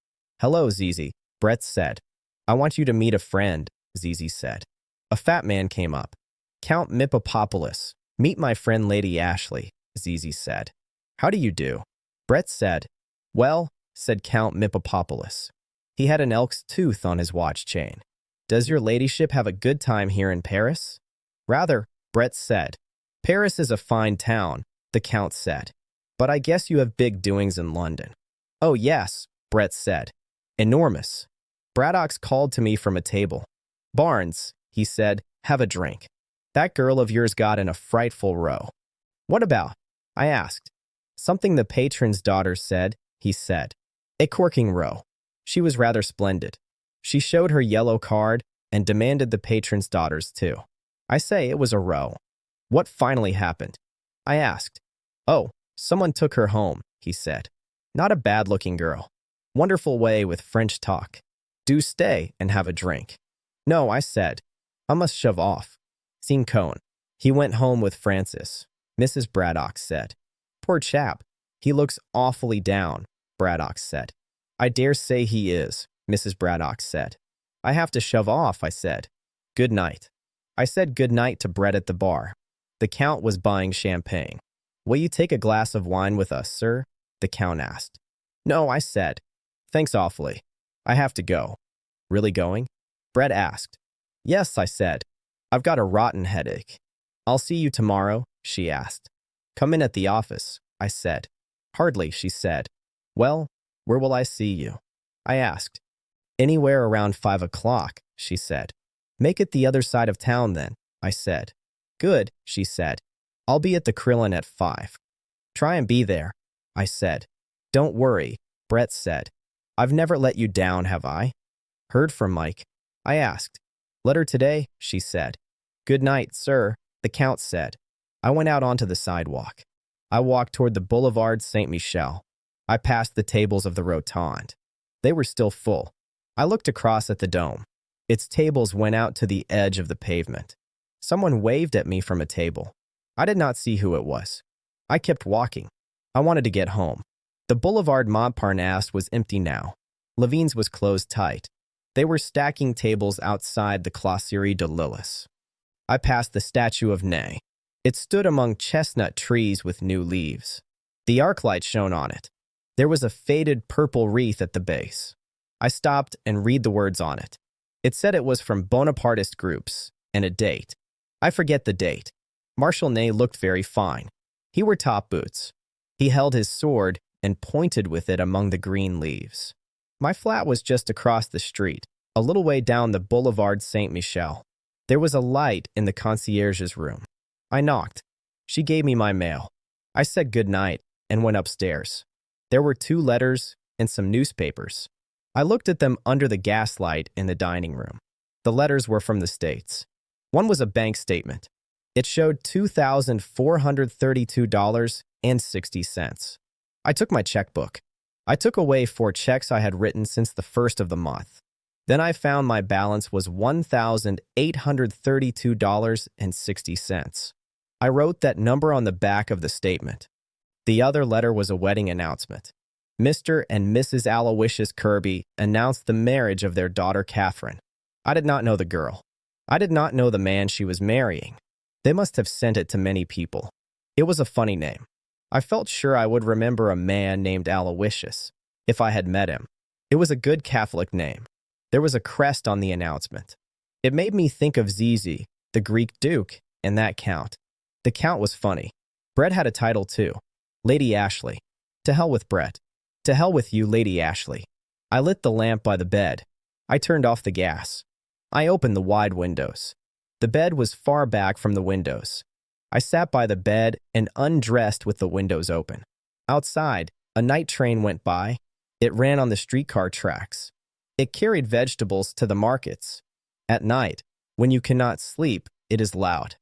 "Hello, Zizi," Brett said. "I want you to meet a friend," Zizi said. A fat man came up. "Count Mipopopoulos, meet my friend Lady Ashley," Zizi said. "How do you do?" Brett said. "Well," said Count Mipopopoulos. He had an elk's tooth on his watch chain. "Does your ladyship have a good time here in Paris?" "Rather," Brett said. "Paris is a fine town," the Count said. "But I guess you have big doings in London." "Oh, yes," Brett said. "Enormous." Braddock's called to me from a table. "Barnes," he said, "have a drink. That girl of yours got in a frightful row." "What about?" I asked. "Something the patron's daughter said," he said. "A corking row. She was rather splendid. She showed her yellow card and demanded the patron's daughter's too. I say it was a row." "What finally happened?" I asked. "Oh, someone took her home," he said. "Not a bad-looking girl. Wonderful way with French talk. Do stay and have a drink." "No," I said. "I must shove off." "Seen Cone. He went home with Francis," Mrs. Braddock said. "Poor chap. He looks awfully down," Braddock said. "I dare say he is," Mrs. Braddock said. "I have to shove off," I said. "Good night." I said good night to Brett at the bar. The Count was buying champagne. "Will you take a glass of wine with us, sir?" the Count asked. "No," I said. "Thanks awfully. I have to go." "Really going?" Brett asked. "Yes," I said. "I've got a rotten headache." "I'll see you tomorrow?" she asked. "Come in at the office," I said. "Hardly," she said. "Well, where will I see you?" I asked. "Anywhere around 5 o'clock," she said. "Make it the other side of town then," I said. "Good," she said. "I'll be at the Krillin at 5. "Try and be there," I said. "Don't worry," Brett said. "I've never let you down, have I?" "Heard from Mike?" I asked. "Letter today," she said. "Good night, sir," the Count said. I went out onto the sidewalk. I walked toward the Boulevard Saint-Michel. I passed the tables of the Rotonde. They were still full. I looked across at the Dome. Its tables went out to the edge of the pavement. Someone waved at me from a table. I did not see who it was. I kept walking. I wanted to get home. The Boulevard Montparnasse was empty now. Levine's was closed tight. They were stacking tables outside the Classerie de Lillis. I passed the statue of Ney. It stood among chestnut trees with new leaves. The arc light shone on it. There was a faded purple wreath at the base. I stopped and read the words on it. It said it was from Bonapartist groups, and a date. I forget the date. Marshal Ney looked very fine. He wore top boots. He held his sword and pointed with it among the green leaves. My flat was just across the street, a little way down the Boulevard Saint-Michel. There was a light in the concierge's room. I knocked. She gave me my mail. I said good night and went upstairs. There were 2 letters and some newspapers. I looked at them under the gaslight in the dining room. The letters were from the States. One was a bank statement. It showed $2,432.60. I took my checkbook. I took away 4 checks I had written since the first of the month. Then I found my balance was $1,832.60. I wrote that number on the back of the statement. The other letter was a wedding announcement. Mr. and Mrs. Aloysius Kirby announced the marriage of their daughter Catherine. I did not know the girl. I did not know the man she was marrying. They must have sent it to many people. It was a funny name. I felt sure I would remember a man named Aloysius if I had met him. It was a good Catholic name. There was a crest on the announcement. It made me think of Zizi, the Greek duke, and that Count. The Count was funny. Brett had a title too. Lady Ashley. To hell with Brett. To hell with you, Lady Ashley. I lit the lamp by the bed. I turned off the gas. I opened the wide windows. The bed was far back from the windows. I sat by the bed and undressed with the windows open. Outside, A night train went by. It ran on the streetcar tracks. It carried vegetables to the markets. At night, when you cannot sleep, it is loud.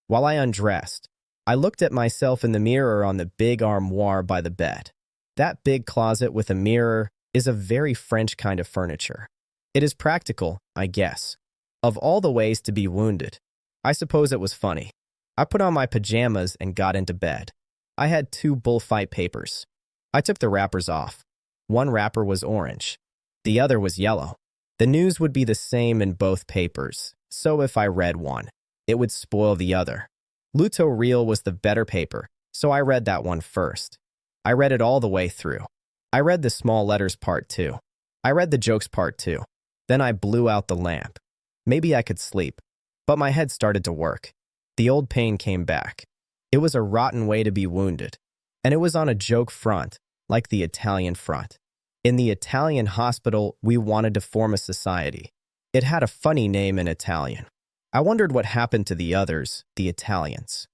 While I undressed, I looked at myself in the mirror on the big armoire by the bed. That big closet with a mirror is a very French kind of furniture. It is practical, I guess. Of all the ways to be wounded, I suppose it was funny. I put on my pajamas and got into bed. I had 2 bullfight papers. I took the wrappers off. One wrapper was orange. The other was yellow. The news would be the same in both papers, so if I read one, it would spoil the other. Luto Real was the better paper, so I read that one first. I read it all the way through. I read the small letters part too. I read the jokes part too. Then I blew out the lamp. Maybe I could sleep, but my head started to work. The old pain came back. It was a rotten way to be wounded, and it was on a joke front, like the Italian front. In the Italian hospital, we wanted to form a society. It had a funny name in Italian. I wondered what happened to the others, the Italians.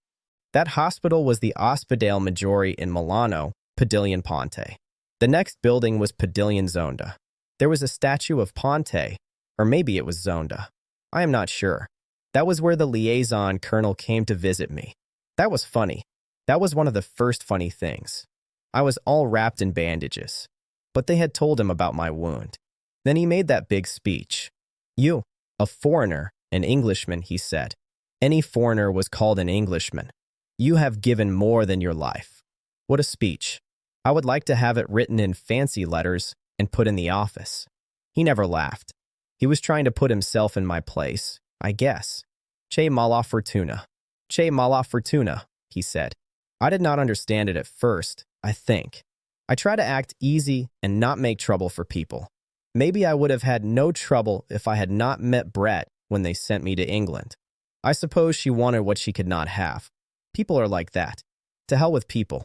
That hospital was the Ospedale Maggiore in Milano, Padiglione Ponte. The next building was Padiglione Zonda. There was a statue of Ponte, or maybe it was Zonda. I am not sure. That was where the liaison colonel came to visit me. That was funny. That was one of the first funny things. I was all wrapped in bandages, but they had told him about my wound. Then he made that big speech. You, a foreigner, an Englishman, he said. Any foreigner was called an Englishman. You have given more than your life. What a speech. I would like to have it written in fancy letters and put in the office. He never laughed. He was trying to put himself in my place, I guess. Che mala fortuna. Che mala fortuna, he said. I did not understand it at first, I think. I try to act easy and not make trouble for people. Maybe I would have had no trouble if I had not met Brett when they sent me to England. I suppose she wanted what she could not have. People are like that. To hell with people.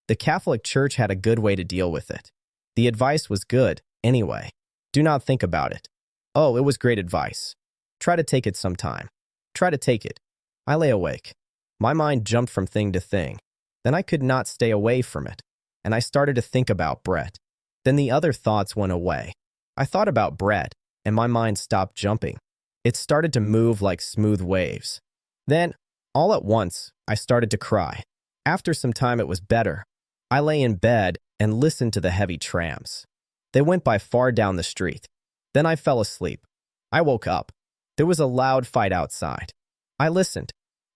The Catholic Church had a good way to deal with it. The advice was good, anyway. Do not think about it. Oh, it was great advice. Try to take it sometime. Try to take it. I lay awake. My mind jumped from thing to thing. Then I could not stay away from it, and I started to think about Brett. Then the other thoughts went away. I thought about Brett, and my mind stopped jumping. It started to move like smooth waves. Then, all at once, I started to cry. After some time, it was better. I lay in bed and listened to the heavy trams. They went by far down the street. Then I fell asleep. I woke up. There was a loud fight outside. I listened.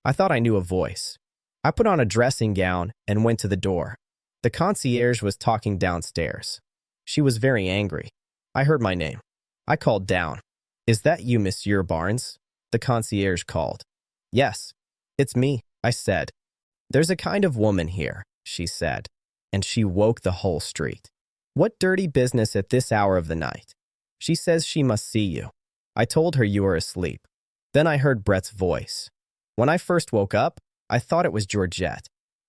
I thought I knew a voice. I put on a dressing gown and went to the door. The concierge was talking downstairs. She was very angry. I heard my name. I called down. Is that you, Monsieur Barnes? The concierge called. Yes, it's me, I said. There's a kind of woman here, she said, and she woke the whole street. What dirty business at this hour of the night? She says she must see you. I told her you were asleep. Then I heard Brett's voice. When I first woke up, I thought it was Georgette.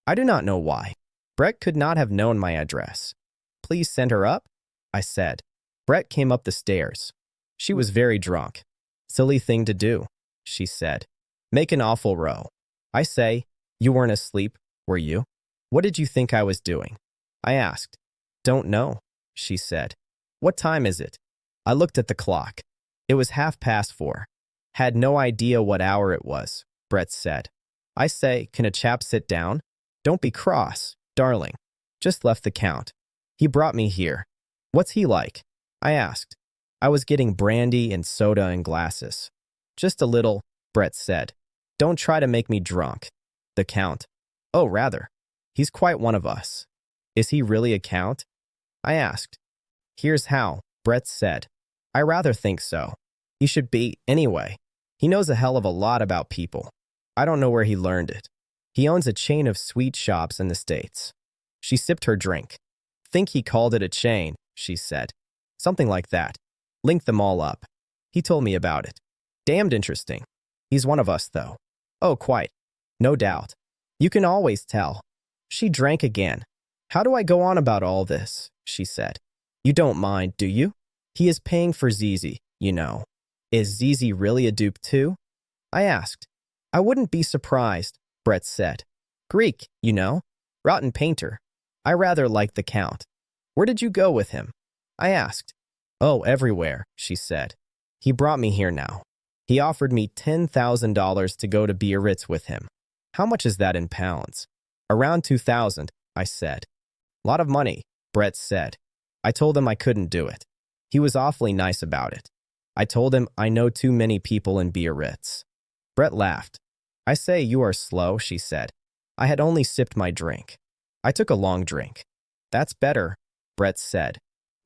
I do not know why. Brett could not have known my address. Please send her up, I said. Brett came up the stairs. She was very drunk. Silly thing to do, she said. Make an awful row. I say, you weren't asleep, were you? What did you think I was doing? I asked. Don't know, she said. What time is it? I looked at the clock. It was 4:30. Had no idea what hour it was, Brett said. I say, can a chap sit down? Don't be cross, darling. Just left the count. He brought me here. What's he like? I asked. I was getting brandy and soda and glasses. Just a little, Brett said. Don't try to make me drunk. The Count. Oh, rather. He's quite one of us. Is he really a count? I asked. Here's how, Brett said. I rather think so. He should be, anyway. He knows a hell of a lot about people. I don't know where he learned it. He owns a chain of sweet shops in the States. She sipped her drink. Think he called it a chain, she said. Something like that. Link them all up. He told me about it. Damned interesting. He's one of us, though. Oh, quite. No doubt. You can always tell. She drank again. How do I go on about all this? She said. You don't mind, do you? He is paying for Zizi, you know. Is Zizi really a dupe too? I asked. I wouldn't be surprised, Brett said. Greek, you know. Rotten painter. I rather liked the Count. Where did you go with him? I asked. Oh, everywhere, she said. He brought me here now. He offered me $10,000 to go to Biarritz with him. How much is that in pounds? Around 2,000, I said. Lot of money, Brett said. I told him I couldn't do it. He was awfully nice about it. I told him I know too many people in Biarritz. Brett laughed. I say you are slow, she said. I had only sipped my drink. I took a long drink. That's better, Brett said.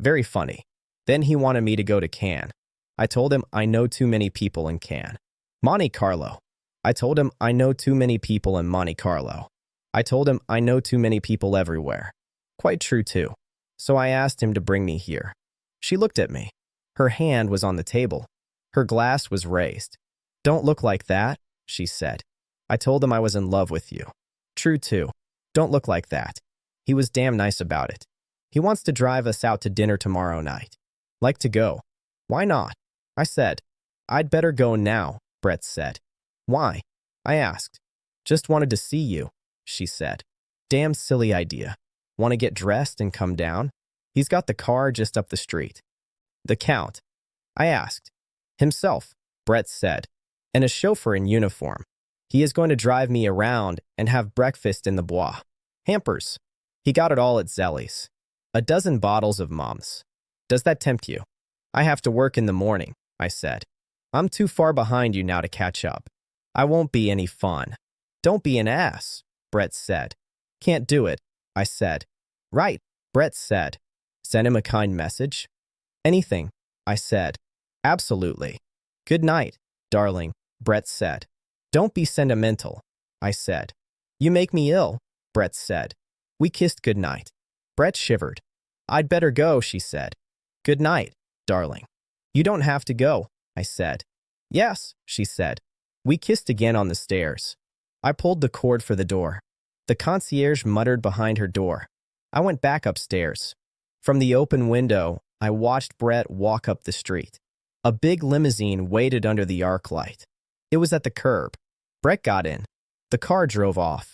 Very funny. Then he wanted me to go to Cannes. I told him I know too many people in Cannes. Monte Carlo. I told him I know too many people in Monte Carlo. I told him I know too many people everywhere. Quite true, too. So I asked him to bring me here. She looked at me. Her hand was on the table. Her glass was raised. Don't look like that, she said. I told him I was in love with you. True, too. Don't look like that. He was damn nice about it. He wants to drive us out to dinner tomorrow night. Like to go. Why not? I said. I'd better go now, Brett said. Why? I asked. Just wanted to see you, she said. Damn silly idea. Want to get dressed and come down? He's got the car just up the street. The Count? I asked. Himself, Brett said. And a chauffeur in uniform. He is going to drive me around and have breakfast in the Bois. Hampers. He got it all at Zelly's. A dozen bottles of Mom's. Does that tempt you? I have to work in the morning, I said. I'm too far behind you now to catch up. I won't be any fun. Don't be an ass, Brett said. Can't do it, I said. Right, Brett said. Send him a kind message? Anything, I said. Absolutely. Good night, darling, Brett said. Don't be sentimental, I said. You make me ill, Brett said. We kissed goodnight. Brett shivered. I'd better go, she said. Good night, darling. You don't have to go, I said. Yes, she said. We kissed again on the stairs. I pulled the cord for the door. The concierge muttered behind her door. I went back upstairs. From the open window, I watched Brett walk up the street. A big limousine waited under the arc light. It was at the curb. Brett got in. The car drove off.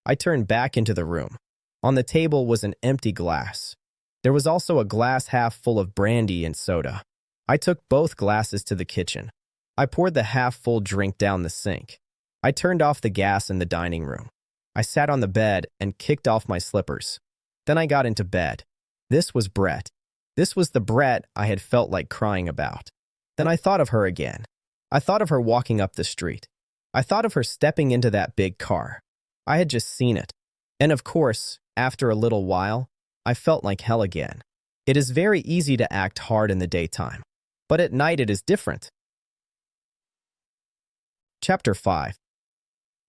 I turned back into the room. On the table was an empty glass. There was also a glass half full of brandy and soda. I took both glasses to the kitchen. I poured the half-full drink down the sink. I turned off the gas in the dining room. I sat on the bed and kicked off my slippers. Then I got into bed. This was Brett. This was the Brett I had felt like crying about. Then I thought of her again. I thought of her walking up the street. I thought of her stepping into that big car. I had just seen it. And of course, after a little while, I felt like hell again. It is very easy to act hard in the daytime, but at night it is different. Chapter 5.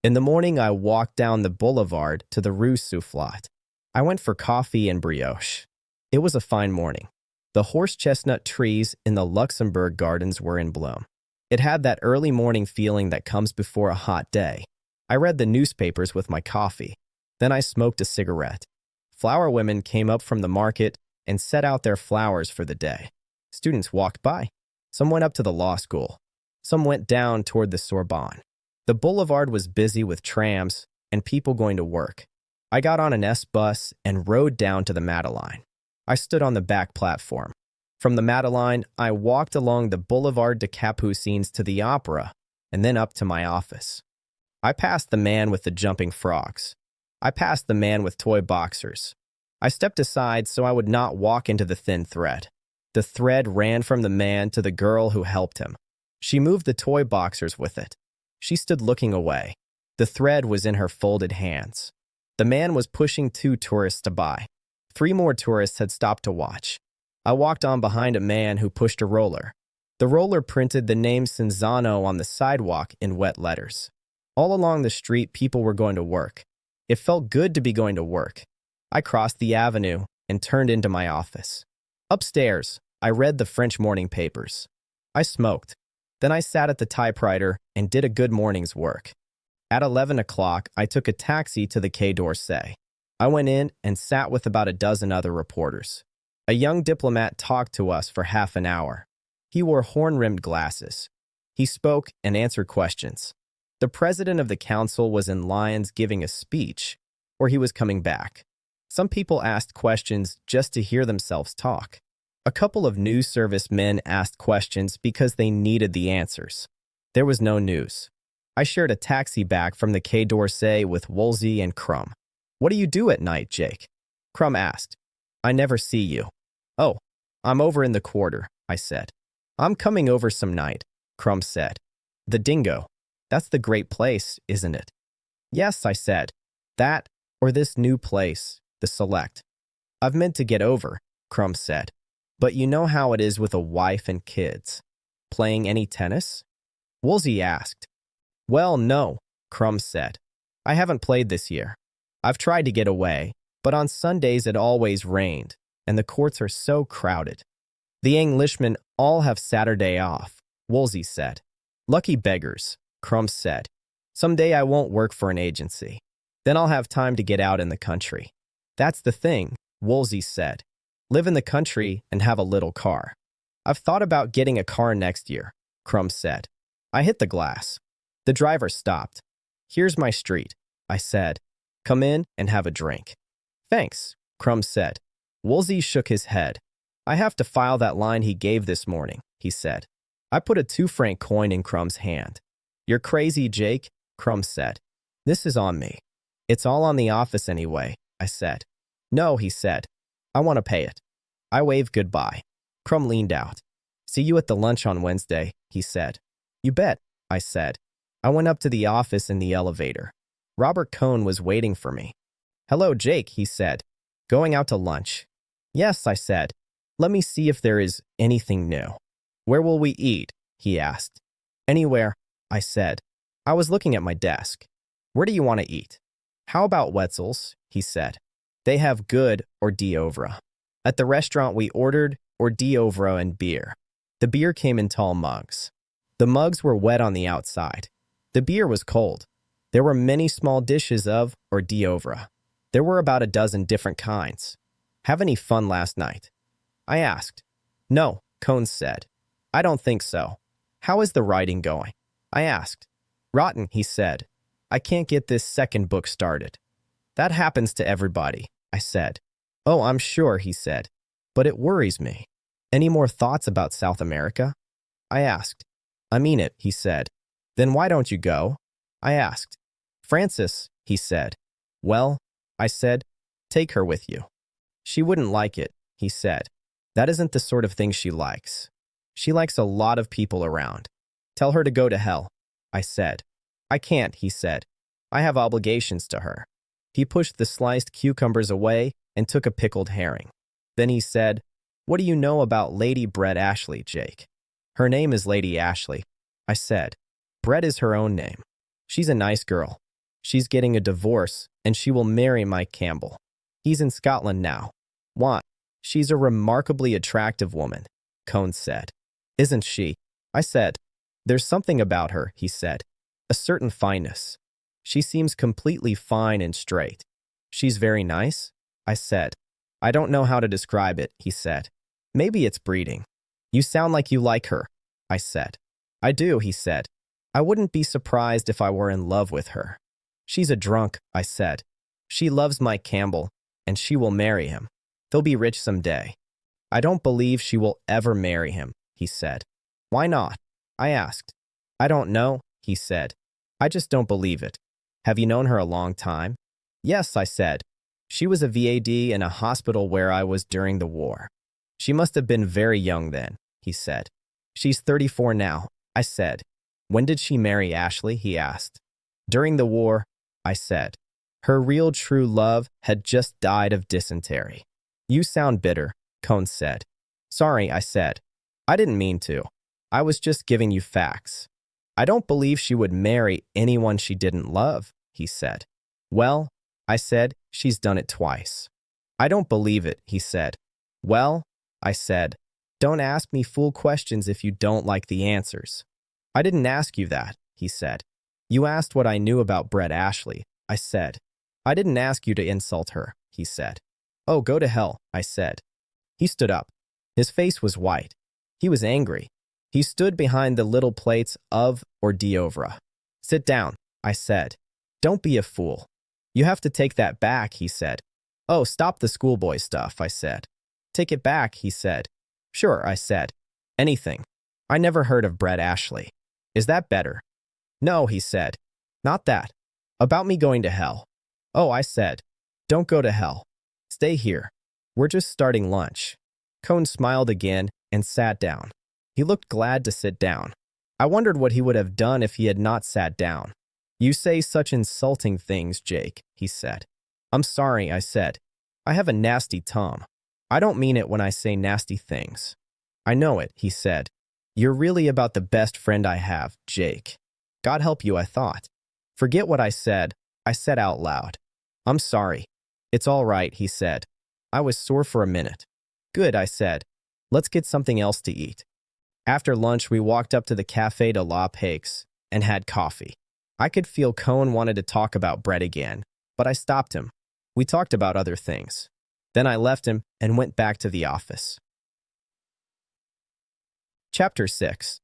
In the morning, I walked down the boulevard to the Rue Soufflot. I went for coffee and brioche. It was a fine morning. The horse chestnut trees in the Luxembourg Gardens were in bloom. It had that early morning feeling that comes before a hot day. I read the newspapers with my coffee. Then I smoked a cigarette. Flower women came up from the market and set out their flowers for the day. Students walked by. Some went up to the law school. Some went down toward the Sorbonne. The boulevard was busy with trams and people going to work. I got on an S bus and rode down to the Madeleine. I stood on the back platform. From the Madeleine, I walked along the Boulevard de Capucines to the Opera and then up to my office. I passed the man with the jumping frogs. I passed the man with toy boxers. I stepped aside so I would not walk into the thin thread. The thread ran from the man to the girl who helped him. She moved the toy boxers with it. She stood looking away. The thread was in her folded hands. The man was pushing 2 tourists to buy. 3 more tourists had stopped to watch. I walked on behind a man who pushed a roller. The roller printed the name Cinzano on the sidewalk in wet letters. All along the street, people were going to work. It felt good to be going to work. I crossed the avenue and turned into my office. Upstairs, I read the French morning papers. I smoked. Then I sat at the typewriter and did a good morning's work. At 11 o'clock, I took a taxi to the Quai d'Orsay. I went in and sat with about a dozen other reporters. A young diplomat talked to us for half an hour. He wore horn-rimmed glasses. He spoke and answered questions. The president of the council was in Lyons giving a speech, or he was coming back. Some people asked questions just to hear themselves talk. A couple of news service men asked questions because they needed the answers. There was no news. I shared a taxi back from the Quai d'Orsay with Woolsey and Crumb. "What do you do at night, Jake?" Crumb asked. "I never see you." "Oh, I'm over in the quarter," I said. "I'm coming over some night," Crumb said. "The Dingo. That's the great place, isn't it?" "Yes," I said. "That, or this new place, the Select." "I've meant to get over," Crumb said. "But you know how it is with a wife and kids." "Playing any tennis?" Woolsey asked. "Well, no," Crumb said. "I haven't played this year. I've tried to get away, but on Sundays it always rained, and the courts are so crowded." "The Englishmen all have Saturday off," Woolsey said. "Lucky beggars," Crumb said. "Someday I won't work for an agency. Then I'll have time to get out in the country." "That's the thing," Woolsey said. "Live in the country and have a little car." "I've thought about getting a car next year," Crumb said. I hit the glass. The driver stopped. "Here's my street," I said. "Come in and have a drink." "Thanks," Crumb said. Woolsey shook his head. "I have to file that line he gave this morning," he said. I put a 2-franc coin in Crumb's hand. "You're crazy, Jake," Crumb said. "This is on me." "It's all on the office anyway," I said. "No," he said. "I want to pay it." I waved goodbye. Crumb leaned out. "See you at the lunch on Wednesday," he said. "You bet," I said. I went up to the office in the elevator. Robert Cohn was waiting for me. "Hello, Jake," he said. "Going out to lunch?" "Yes," I said. "Let me see if there is anything new." "Where will we eat?" he asked. "Anywhere," I said. I was looking at my desk. "Where do you want to eat?" "How about Wetzel's?" he said. "They have good hors d'oeuvre." At the restaurant we ordered hors d'oeuvre and beer. The beer came in tall mugs. The mugs were wet on the outside. The beer was cold. There were many small dishes of hors d'oeuvre. There were about a dozen different kinds. "Have any fun last night?" I asked. "No," Cohn said. "I don't think so." "How is the writing going?" I asked. "Rotten," he said. "I can't get this second book started." "That happens to everybody," I said. "Oh, I'm sure," he said. "But it worries me." "Any more thoughts about South America?" I asked. "I mean it," he said. "Then why don't you go?" I asked. "Francis," he said. "Well," I said, "take her with you." "She wouldn't like it," he said. "That isn't the sort of thing she likes. She likes a lot of people around." "Tell her to go to hell," I said. "I can't," he said. "I have obligations to her." He pushed the sliced cucumbers away and took a pickled herring. Then he said, "What do you know about Lady Brett Ashley, Jake?" "Her name is Lady Ashley," I said. "Brett is her own name. She's a nice girl. She's getting a divorce, and she will marry Mike Campbell. He's in Scotland now." "What?" "She's a remarkably attractive woman," Cohn said. "Isn't she?" I said. "There's something about her," he said. "A certain fineness. She seems completely fine and straight." "She's very nice?" I said. "I don't know how to describe it," he said. "Maybe it's breeding." "You sound like you like her," I said. "I do," he said. "I wouldn't be surprised if I were in love with her." "She's a drunk," I said. "She loves Mike Campbell, and she will marry him. They'll be rich someday." "I don't believe she will ever marry him," he said. "Why not?" I asked. "I don't know," he said. "I just don't believe it." "Have you known her a long time?" "Yes," I said. "She was a VAD in a hospital where I was during the war." "She must have been very young then," he said. "She's 34 now," I said. "When did she marry Ashley?" he asked. "During the war," I said. "Her real true love had just died of dysentery." "You sound bitter," Cohn said. "Sorry," I said. "I didn't mean to. I was just giving you facts." "I don't believe she would marry anyone she didn't love," he said. "Well," I said, "she's done it twice." "I don't believe it," he said. "Well," I said, "don't ask me fool questions if you don't like the answers." "I didn't ask you that," he said. "You asked what I knew about Brett Ashley," I said. "I didn't ask you to insult her," he said. "Oh, go to hell," I said. He stood up. His face was white. He was angry. He stood behind the little plates of hors d'oeuvre. "Sit down," I said. "Don't be a fool." "You have to take that back," he said. "Oh, stop the schoolboy stuff," I said. "Take it back," he said. "Sure," I said. "Anything." I never heard of Brett Ashley. Is that better? No, he said. Not that. About me going to hell. Oh, I said. Don't go to hell. Stay here. We're just starting lunch. Cone smiled again and sat down. He looked glad to sit down. I wondered what he would have done if he had not sat down. You say such insulting things, Jake, he said. I'm sorry, I said. I have a nasty tongue. I don't mean it when I say nasty things. I know it, he said. You're really about the best friend I have, Jake. God help you, I thought. Forget what I said out loud. I'm sorry. It's all right, he said. I was sore for a minute. Good, I said. Let's get something else to eat. After lunch, we walked up to the Café de la Paix and had coffee. I could feel Cohen wanted to talk about Brett again, but I stopped him. We talked about other things. Then I left him and went back to the office. Chapter 6.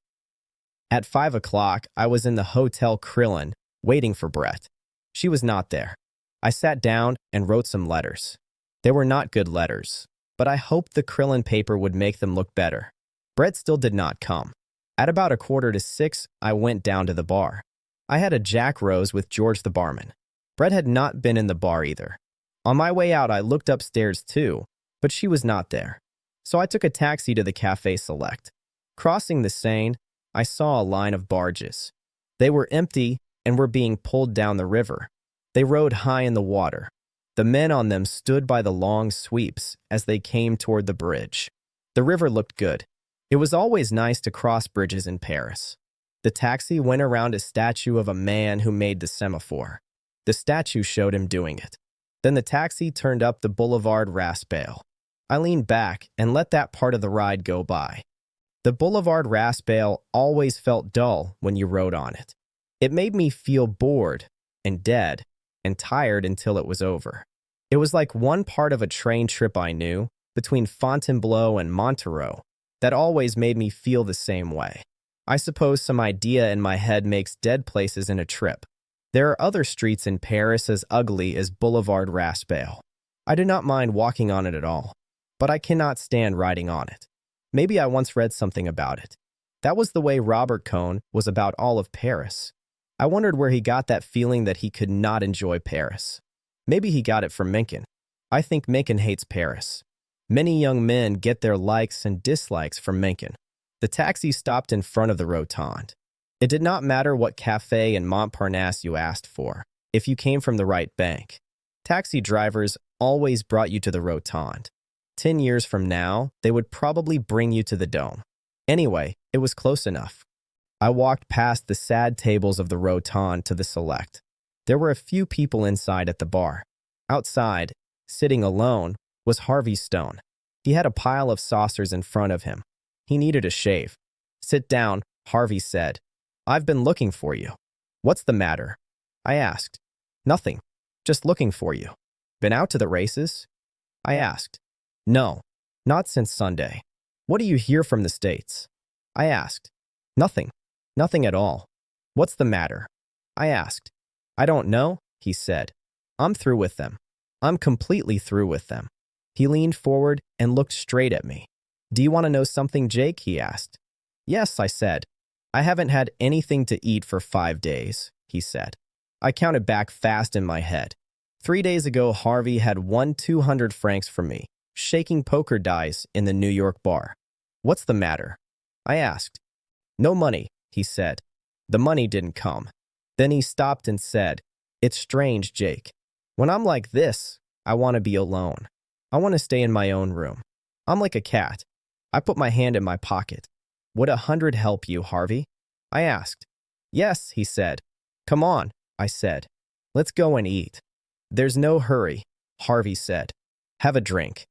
At 5 o'clock, I was in the Hotel Krillin, waiting for Brett. She was not there. I sat down and wrote some letters. They were not good letters, but I hoped the Krillin paper would make them look better. Brett still did not come. At about 5:45, I went down to the bar. I had a Jack Rose with George the barman. Brett had not been in the bar either. On my way out, I looked upstairs too, but she was not there. So I took a taxi to the Café Select. Crossing the Seine, I saw a line of barges. They were empty and were being pulled down the river. They rode high in the water. The men on them stood by the long sweeps as they came toward the bridge. The river looked good. It was always nice to cross bridges in Paris. The taxi went around a statue of a man who made the semaphore. The statue showed him doing it. Then the taxi turned up the Boulevard Raspail. I leaned back and let that part of the ride go by. The Boulevard Raspail always felt dull when you rode on it. It made me feel bored and dead and tired until it was over. It was like one part of a train trip I knew, between Fontainebleau and Montereau, that always made me feel the same way. I suppose some idea in my head makes dead places in a trip. There are other streets in Paris as ugly as Boulevard Raspail. I do not mind walking on it at all, but I cannot stand riding on it. Maybe I once read something about it. That was the way Robert Cohn was about all of Paris. I wondered where he got that feeling that he could not enjoy Paris. Maybe he got it from Mencken. I think Mencken hates Paris. Many young men get their likes and dislikes from Mencken. The taxi stopped in front of the Rotonde. It did not matter what café in Montparnasse you asked for, if you came from the right bank. Taxi drivers always brought you to the Rotonde. 10 years from now, they would probably bring you to the Dome. Anyway, it was close enough. I walked past the sad tables of the Rotonde to the Select. There were a few people inside at the bar. Outside, sitting alone, was Harvey Stone. He had a pile of saucers in front of him. He needed a shave. Sit down, Harvey said. I've been looking for you. What's the matter? I asked. Nothing. Just looking for you. Been out to the races? I asked. No, not since Sunday. What do you hear from the States? I asked. Nothing. Nothing at all. What's the matter? I asked. I don't know, he said. I'm through with them. I'm completely through with them. He leaned forward and looked straight at me. Do you want to know something, Jake? He asked. Yes, I said. I haven't had anything to eat for 5 days, he said. I counted back fast in my head. 3 days ago, Harvey had won 200 francs from me, shaking poker dice in the New York bar. What's the matter? I asked. No money, he said. The money didn't come. Then he stopped and said, It's strange, Jake. When I'm like this, I want to be alone. I want to stay in my own room. I'm like a cat. I put my hand in my pocket. Would 100 help you, Harvey? I asked. Yes, he said. Come on, I said. Let's go and eat. There's no hurry, Harvey said. Have a drink.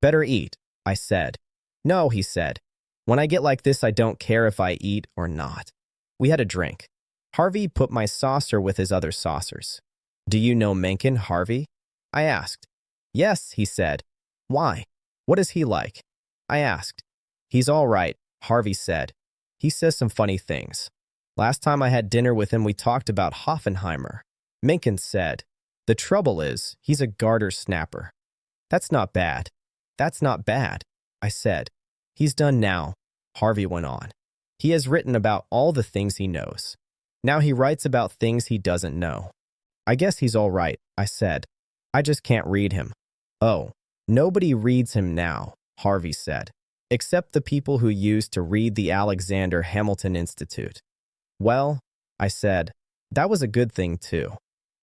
Better eat, I said. No, he said. When I get like this, I don't care if I eat or not. We had a drink. Harvey put my saucer with his other saucers. Do you know Mencken, Harvey? I asked. Yes, he said. Why? What is he like? I asked. He's all right, Harvey said. He says some funny things. Last time I had dinner with him, we talked about Hoffenheimer. Mencken said, The trouble is, he's a garter snapper. That's not bad. That's not bad, I said. He's done now, Harvey went on. He has written about all the things he knows. Now he writes about things he doesn't know. I guess he's all right, I said. I just can't read him. Oh, nobody reads him now, Harvey said, except the people who used to read the Alexander Hamilton Institute. Well, I said, that was a good thing too.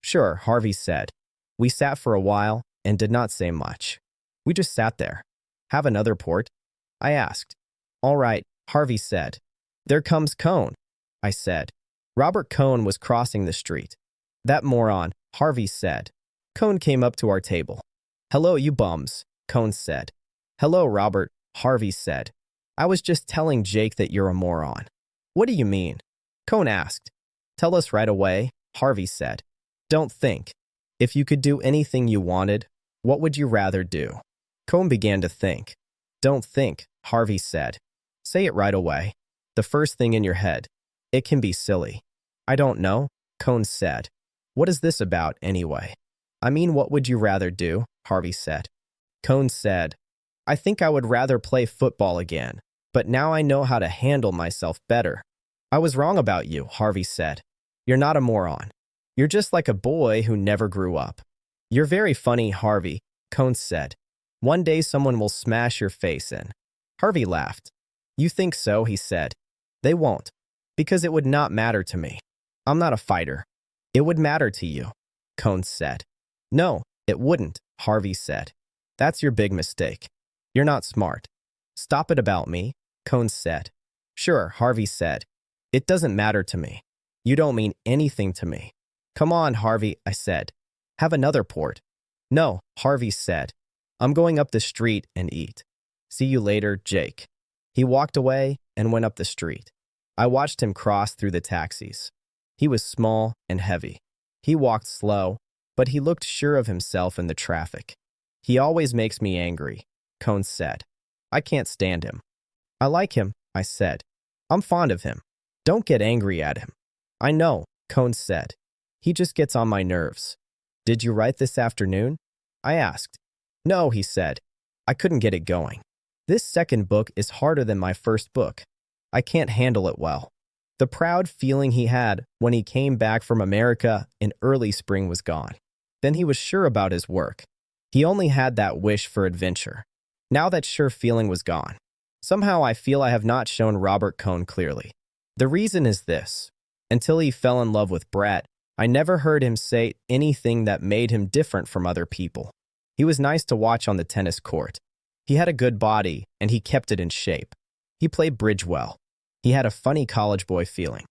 Sure, Harvey said. We sat for a while and did not say much. We just sat there. Have another port? I asked. All right, Harvey said. There comes Cohn, I said. Robert Cohn was crossing the street. That moron, Harvey said. Cohn came up to our table. Hello, you bums, Cohn said. Hello, Robert, Harvey said. I was just telling Jake that you're a moron. What do you mean? Cohn asked. Tell us right away, Harvey said. Don't think. If you could do anything you wanted, what would you rather do? Cohn began to think. Don't think, Harvey said. Say it right away. The first thing in your head. It can be silly. I don't know, Cohn said. What is this about, anyway? I mean, what would you rather do? Harvey said. Cohn said, I think I would rather play football again, but now I know how to handle myself better. I was wrong about you, Harvey said. You're not a moron. You're just like a boy who never grew up. You're very funny, Harvey, Cohn said. One day someone will smash your face in. Harvey laughed. You think so, he said. They won't, because it would not matter to me. I'm not a fighter. It would matter to you, Cohn said. No, it wouldn't, Harvey said. That's your big mistake. You're not smart. Stop it about me, Cohn said. Sure, Harvey said. It doesn't matter to me. You don't mean anything to me. Come on, Harvey, I said. Have another port. No, Harvey said. I'm going up the street and eat. See you later, Jake. He walked away and went up the street. I watched him cross through the taxis. He was small and heavy. He walked slow, but he looked sure of himself in the traffic. He always makes me angry, Cohn said. I can't stand him. I like him, I said. I'm fond of him. Don't get angry at him. I know, Cohn said. He just gets on my nerves. Did you write this afternoon? I asked. No, he said. I couldn't get it going. This second book is harder than my first book. I can't handle it well. The proud feeling he had when he came back from America in early spring was gone. Then he was sure about his work. He only had that wish for adventure. Now that sure feeling was gone. Somehow I feel I have not shown Robert Cohn clearly. The reason is this. Until he fell in love with Brett, I never heard him say anything that made him different from other people. He was nice to watch on the tennis court. He had a good body, and he kept it in shape. He played bridge well. He had a funny college boy feeling.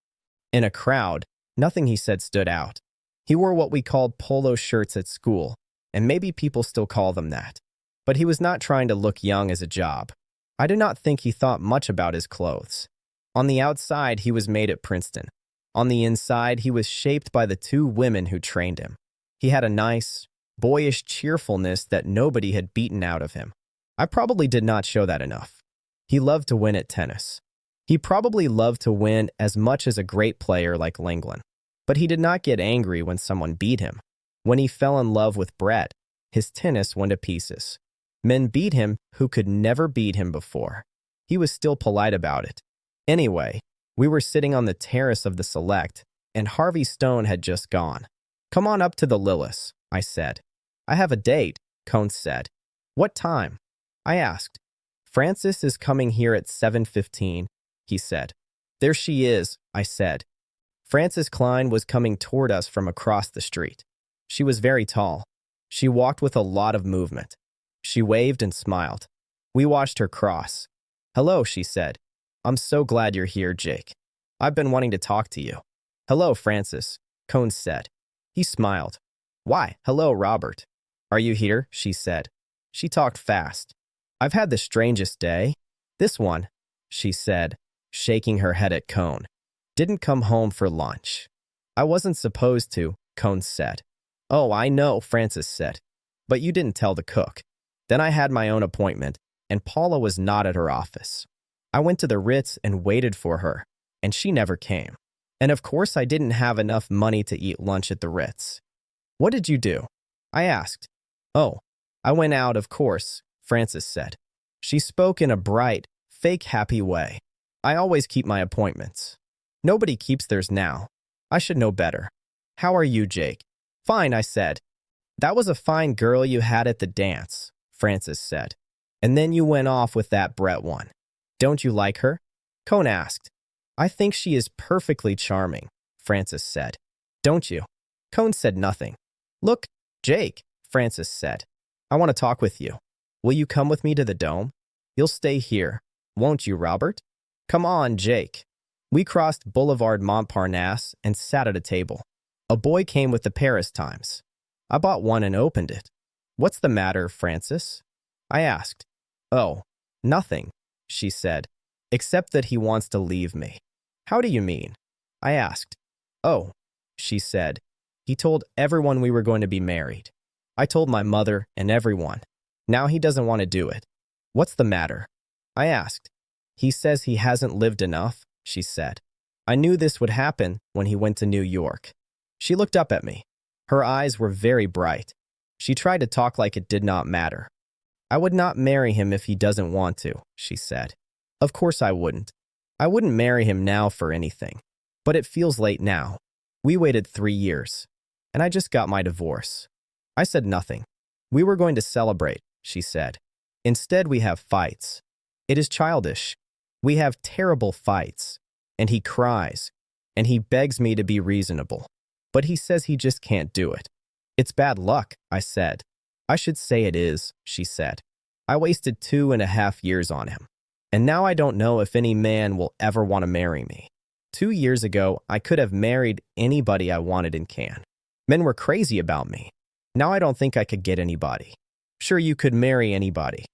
In a crowd, nothing he said stood out. He wore what we called polo shirts at school, and maybe people still call them that. But he was not trying to look young as a job. I do not think he thought much about his clothes. On the outside, he was made at Princeton. On the inside, he was shaped by the two women who trained him. He had a nice, boyish cheerfulness that nobody had beaten out of him. I probably did not show that enough. He loved to win at tennis. He probably loved to win as much as a great player like Lenglen. But he did not get angry when someone beat him. When he fell in love with Brett, his tennis went to pieces. Men beat him who could never beat him before. He was still polite about it. Anyway, we were sitting on the terrace of the Select, and Harvey Stone had just gone. Come on up to the Lillis, I said. I have a date, Cohn said. What time? I asked. Frances is coming here at 7:15, he said. There she is, I said. Frances Klein was coming toward us from across the street. She was very tall. She walked with a lot of movement. She waved and smiled. We watched her cross. Hello, she said. I'm so glad you're here, Jake. I've been wanting to talk to you. Hello, Frances, Cohn said. He smiled. Why, hello, Robert. Are you here? She said. She talked fast. I've had the strangest day. This one, she said, shaking her head at Cohn, didn't come home for lunch. I wasn't supposed to, Cohn said. Oh, I know, Frances said. But you didn't tell the cook. Then I had my own appointment, and Paula was not at her office. I went to the Ritz and waited for her, and she never came. And of course I didn't have enough money to eat lunch at the Ritz. What did you do? I asked. Oh, I went out, of course, Frances said. She spoke in a bright, fake happy way. I always keep my appointments. Nobody keeps theirs now. I should know better. How are you, Jake? Fine, I said. That was a fine girl you had at the dance, Frances said. And then you went off with that Brett one. Don't you like her? Cone asked. I think she is perfectly charming, Frances said. Don't you? Cone said nothing. Look, Jake, Frances said. I want to talk with you. Will you come with me to the dome? You'll stay here, won't you, Robert? Come on, Jake. We crossed Boulevard Montparnasse and sat at a table. A boy came with the Paris Times. I bought one and opened it. What's the matter, Frances? I asked. Oh, nothing, she said, except that he wants to leave me. How do you mean? I asked. Oh, she said, he told everyone we were going to be married. I told my mother and everyone. Now he doesn't want to do it. What's the matter? I asked. He says he hasn't lived enough, she said. I knew this would happen when he went to New York. She looked up at me. Her eyes were very bright. She tried to talk like it did not matter. I would not marry him if he doesn't want to, she said. Of course I wouldn't. I wouldn't marry him now for anything. But it feels late now. We waited 3 years. And I just got my divorce. I said nothing. We were going to celebrate, she said. Instead, we have fights. It is childish. We have terrible fights. And he cries. And he begs me to be reasonable. But he says he just can't do it. It's bad luck, I said. I should say it is, she said. I wasted 2.5 years on him. And now I don't know if any man will ever want to marry me. 2 years ago, I could have married anybody I wanted in Cannes. Men were crazy about me. Now I don't think I could get anybody. Sure, you could marry anybody,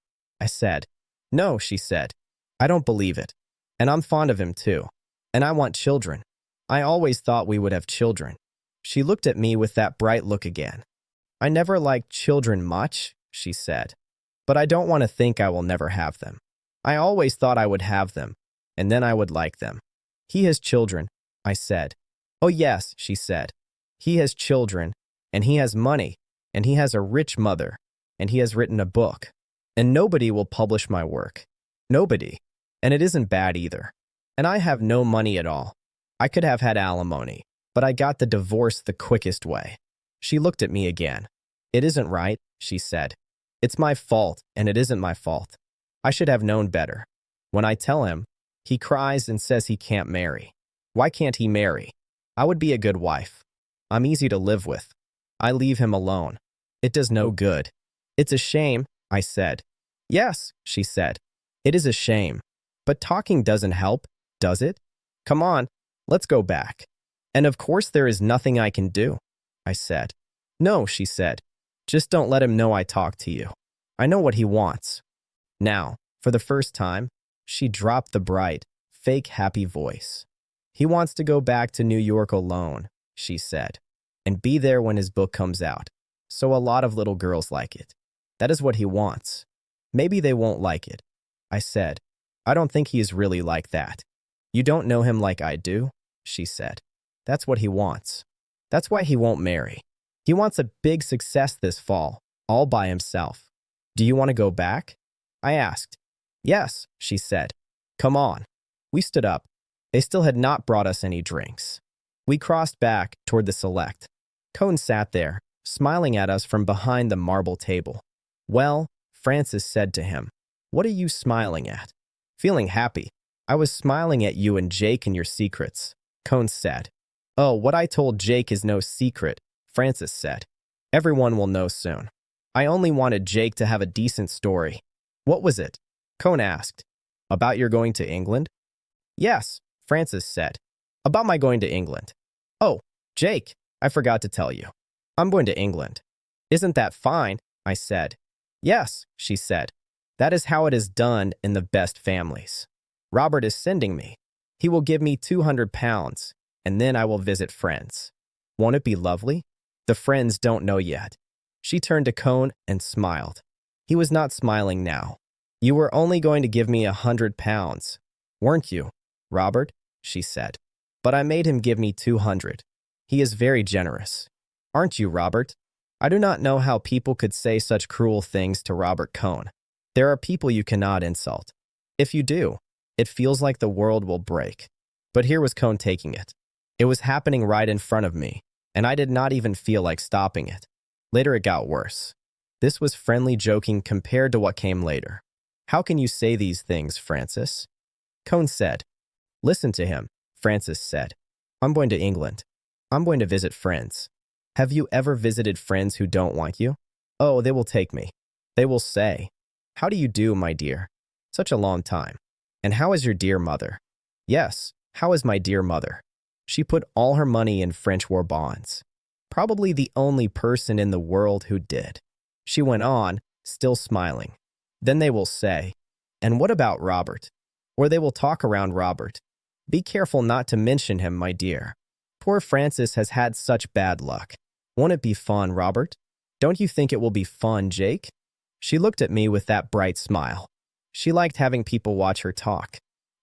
I said. No, she said. I don't believe it. And I'm fond of him too. And I want children. I always thought we would have children. She looked at me with that bright look again. I never liked children much, she said. But I don't want to think I will never have them. I always thought I would have them, and then I would like them. He has children, I said. Oh yes, she said. He has children, and he has money, and he has a rich mother, and he has written a book. And nobody will publish my work. Nobody. And it isn't bad either. And I have no money at all. I could have had alimony, but I got the divorce the quickest way. She looked at me again. It isn't right, she said. It's my fault, and it isn't my fault. I should have known better. When I tell him, he cries and says he can't marry. Why can't he marry? I would be a good wife. I'm easy to live with. I leave him alone. It does no good. It's a shame, I said. Yes, she said. It is a shame. But talking doesn't help, does it? Come on, let's go back. And of course there is nothing I can do, I said. No, she said. Just don't let him know I talked to you. I know what he wants. Now, for the first time, she dropped the bright, fake happy voice. He wants to go back to New York alone, she said, and be there when his book comes out. So a lot of little girls like it. That is what he wants. Maybe they won't like it. I said, I don't think he is really like that. You don't know him like I do, she said. That's what he wants. That's why he won't marry. He wants a big success this fall, all by himself. Do you want to go back? I asked. Yes, she said. Come on. We stood up. They still had not brought us any drinks. We crossed back toward the Select. Cone sat there, smiling at us from behind the marble table. Well, Frances said to him, what are you smiling at? Feeling happy. I was smiling at you and Jake and your secrets, Cone said. Oh, what I told Jake is no secret, Frances said. Everyone will know soon. I only wanted Jake to have a decent story. What was it? Cone asked. About your going to England? Yes, Frances said. About my going to England. Oh, Jake, I forgot to tell you. I'm going to England. Isn't that fine? I said. Yes, she said. That is how it is done in the best families. Robert is sending me. He will give me £200, and then I will visit friends. Won't it be lovely? The friends don't know yet. She turned to Cone and smiled. He was not smiling now. You were only going to give me £100, weren't you, Robert? She said. But I made him give me 200. He is very generous. Aren't you, Robert? I do not know how people could say such cruel things to Robert Cohn. There are people you cannot insult. If you do, it feels like the world will break. But here was Cohn taking it. It was happening right in front of me, and I did not even feel like stopping it. Later it got worse. This was friendly joking compared to what came later. How can you say these things, Francis? Cohn said. Listen to him, Francis said. I'm going to England. I'm going to visit friends. Have you ever visited friends who don't want you? Oh, they will take me. They will say, how do you do, my dear? Such a long time. And how is your dear mother? Yes, how is my dear mother? She put all her money in French war bonds. Probably the only person in the world who did. She went on, still smiling. Then they will say, and what about Robert? Or they will talk around Robert. Be careful not to mention him, my dear. Poor Francis has had such bad luck. Won't it be fun, Robert? Don't you think it will be fun, Jake? She looked at me with that bright smile. She liked having people watch her talk.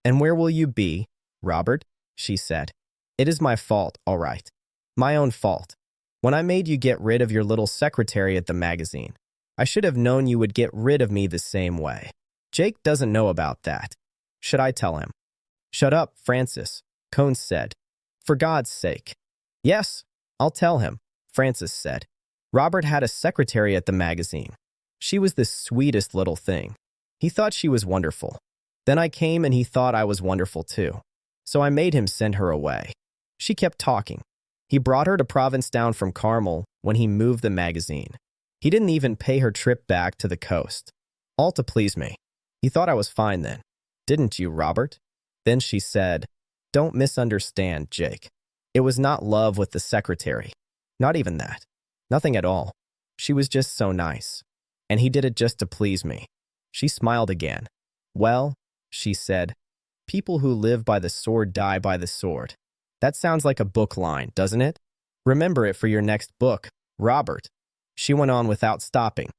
And where will you be, Robert? She said. It is my fault, all right. My own fault. When I made you get rid of your little secretary at the magazine, I should have known you would get rid of me the same way. Jake doesn't know about that. Should I tell him? Shut up, Francis, Cohn said. For God's sake. Yes, I'll tell him, Francis said. Robert had a secretary at the magazine. She was the sweetest little thing. He thought she was wonderful. Then I came and he thought I was wonderful too. So I made him send her away. She kept talking. He brought her to Provincetown from Carmel when he moved the magazine. He didn't even pay her trip back to the coast. All to please me. He thought I was fine then. Didn't you, Robert? Then she said, don't misunderstand, Jake. It was not love with the secretary. Not even that. Nothing at all. She was just so nice. And he did it just to please me. She smiled again. Well, she said, people who live by the sword die by the sword. That sounds like a book line, doesn't it? Remember it for your next book, Robert. She went on without stopping.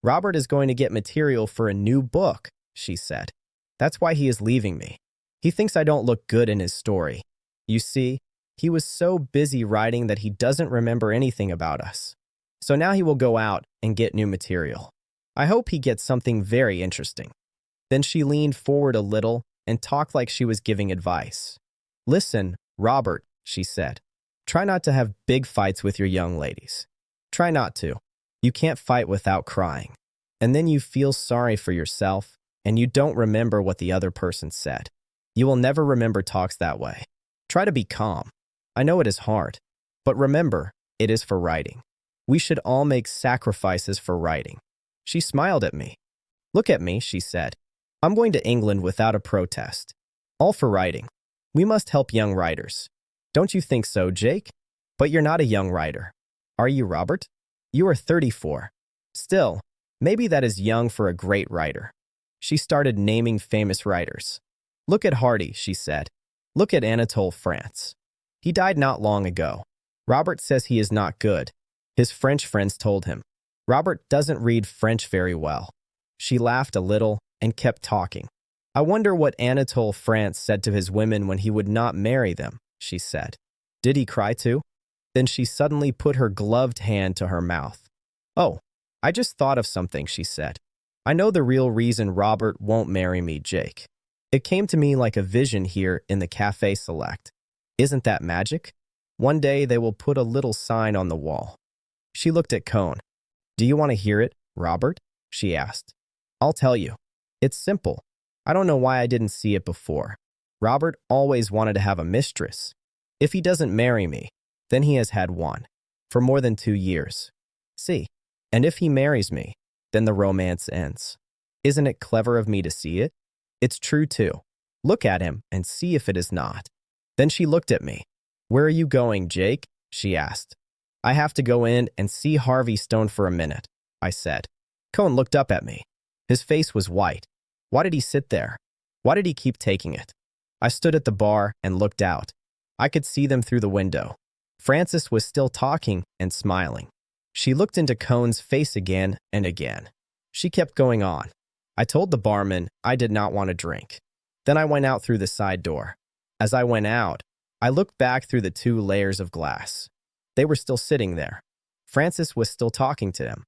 Robert is going to get material for a new book, she said. That's why he is leaving me. He thinks I don't look good in his story. You see, he was so busy writing that he doesn't remember anything about us. So now he will go out and get new material. I hope he gets something very interesting. Then she leaned forward a little and talked like she was giving advice. Listen, Robert, she said. Try not to have big fights with your young ladies. Try not to. You can't fight without crying. And then you feel sorry for yourself, and you don't remember what the other person said. You will never remember talks that way. Try to be calm. I know it is hard, but remember, it is for writing. We should all make sacrifices for writing. She smiled at me. Look at me, she said. I'm going to England without a protest. All for writing. We must help young writers. Don't you think so, Jake? But you're not a young writer. Are you, Robert? You are 34. Still, maybe that is young for a great writer. She started naming famous writers. Look at Hardy, she said. Look at Anatole France. He died not long ago. Robert says he is not good. His French friends told him. Robert doesn't read French very well. She laughed a little and kept talking. I wonder what Anatole France said to his women when he would not marry them, she said. Did he cry too? Then she suddenly put her gloved hand to her mouth. Oh, I just thought of something, she said. I know the real reason Robert won't marry me, Jake. It came to me like a vision here in the Café Select. Isn't that magic? One day they will put a little sign on the wall. She looked at Cohn. Do you want to hear it, Robert? She asked. I'll tell you. It's simple. I don't know why I didn't see it before. Robert always wanted to have a mistress. If he doesn't marry me, then he has had one, for more than 2 years. See, and if he marries me, then the romance ends. Isn't it clever of me to see it? It's true too. Look at him and see if it is not. Then she looked at me. Where are you going, Jake? She asked. I have to go in and see Harvey Stone for a minute, I said. Cohn looked up at me. His face was white. Why did he sit there? Why did he keep taking it? I stood at the bar and looked out. I could see them through the window. Frances was still talking and smiling. She looked into Cohn's face again and again. She kept going on. I told the barman I did not want a drink. Then I went out through the side door. As I went out, I looked back through the 2 layers of glass. They were still sitting there. Francis was still talking to him.